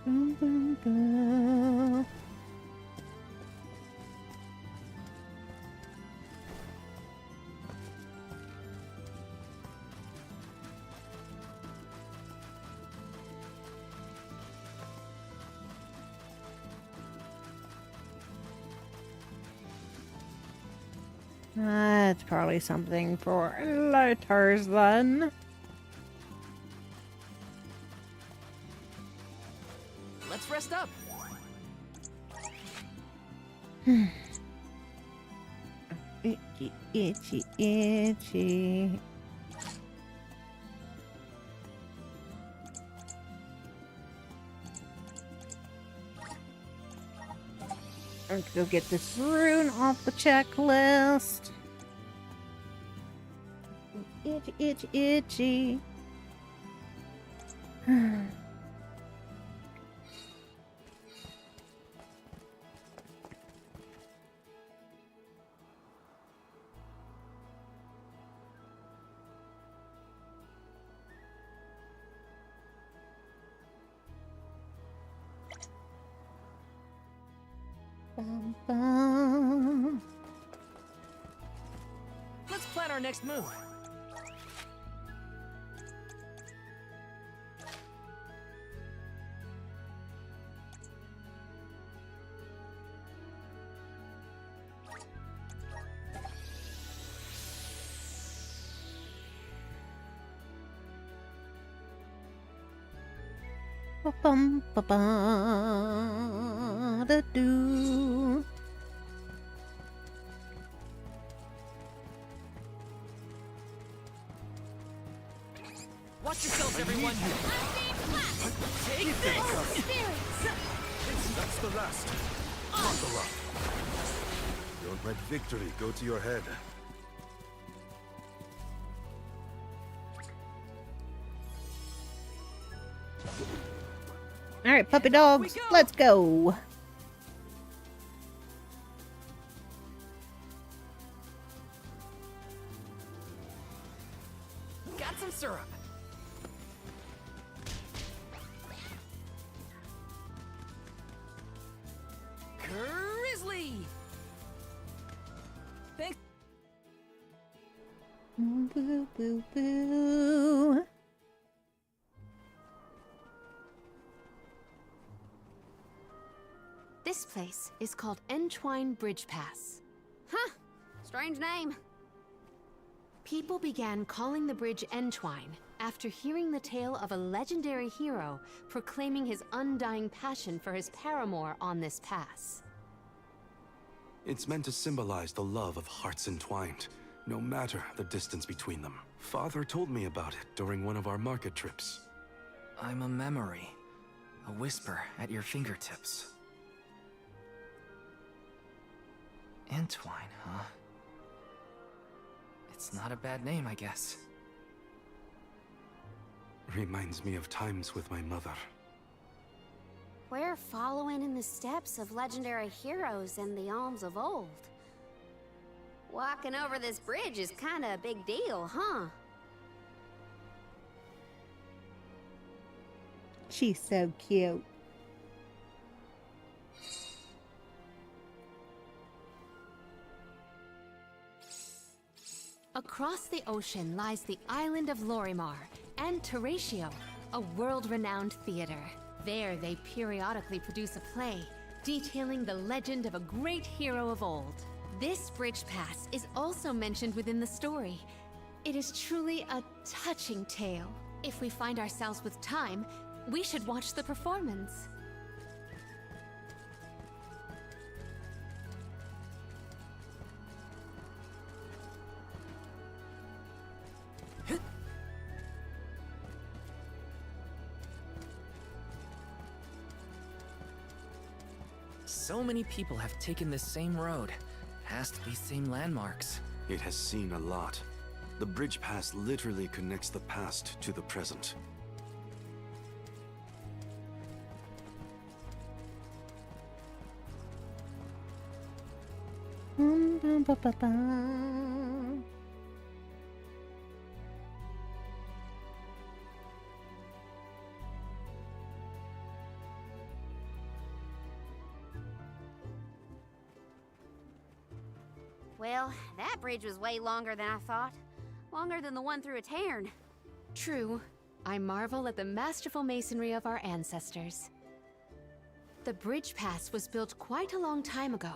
Boom, boom, boom. That's probably something for later then. Let's rest up. Itchy, itchy, itchy. Let's go get this rune off the checklist. Itchy, Itchy, itchy, itchy. Bum, bum. Let's plan our next move. Bum, ba, ba, da, do. Watch yourselves, everyone! Take this! That's the last. Buckle up. Don't let victory go to your head. All right, puppy dogs, let's go. Got some syrup. Grizzly! Thanks. Boo, boo, boo. This place is called Entwine Bridge Pass. Huh, strange name. People began calling the bridge Entwine after hearing the tale of a legendary hero proclaiming his undying passion for his paramour on this pass. It's meant to symbolize the love of hearts entwined, no matter the distance between them. Father told me about it during one of our market trips. I'm a memory, a whisper at your fingertips. Entwine, huh? It's not a bad name, I guess. Reminds me of times with my mother. We're following in the steps of legendary heroes in the Alms of old. Walking over this bridge is kinda a big deal, huh? She's so cute. Across the ocean lies the island of Lorimar and Teratio, a world-renowned theater. There they periodically produce a play detailing the legend of a great hero of old. This bridge pass is also mentioned within the story. It is truly a touching tale. If we find ourselves with time, we should watch the performance. So many people have taken this same road, past these same landmarks. It has seen a lot. The bridge pass literally connects the past to the present. Well, that bridge was way longer than I thought. Longer than the one through a cairn. True. I marvel at the masterful masonry of our ancestors. The bridge pass was built quite a long time ago.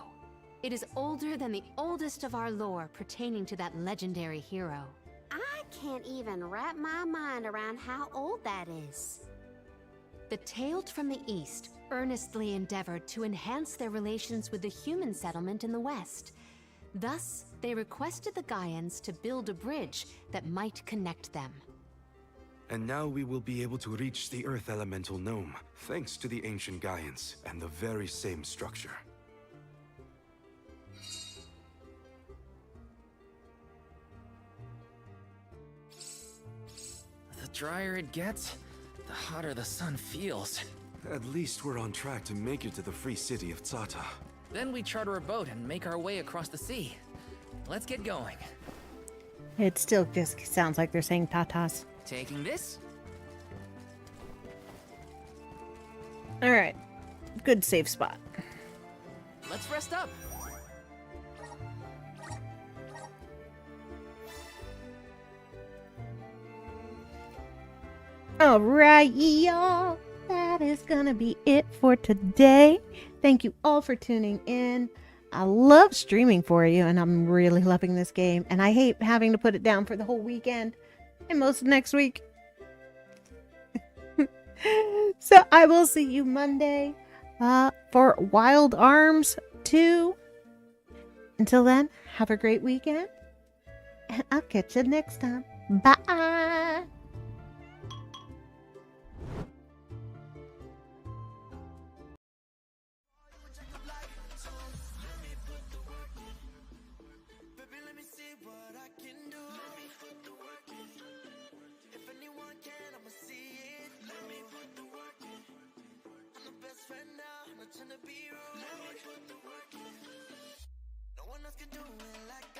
It is older than the oldest of our lore pertaining to that legendary hero. I can't even wrap my mind around how old that is. The Tailed from the East earnestly endeavored to enhance their relations with the human settlement in the West. Thus, they requested the Gaians to build a bridge that might connect them. And now we will be able to reach the Earth Elemental Gnome, thanks to the ancient Gaians and the very same structure. drier it gets, the hotter the sun feels. At least we're on track to make it to the free city of Zata. Then we charter a boat and make our way across the sea. Let's get going. It still just sounds like they're saying tatas. Taking this? Alright. Good safe spot. Let's rest up. Alright, y'all. That is gonna be it for today. Thank you all for tuning in. I love streaming for you, and I'm really loving this game. And I hate having to put it down for the whole weekend and most of next week. So I will see you Monday for Wild Arms 2. Until then, have a great weekend. And I'll catch you next time. Bye. Friend now, I'm not trying to be rude. No one else can do it like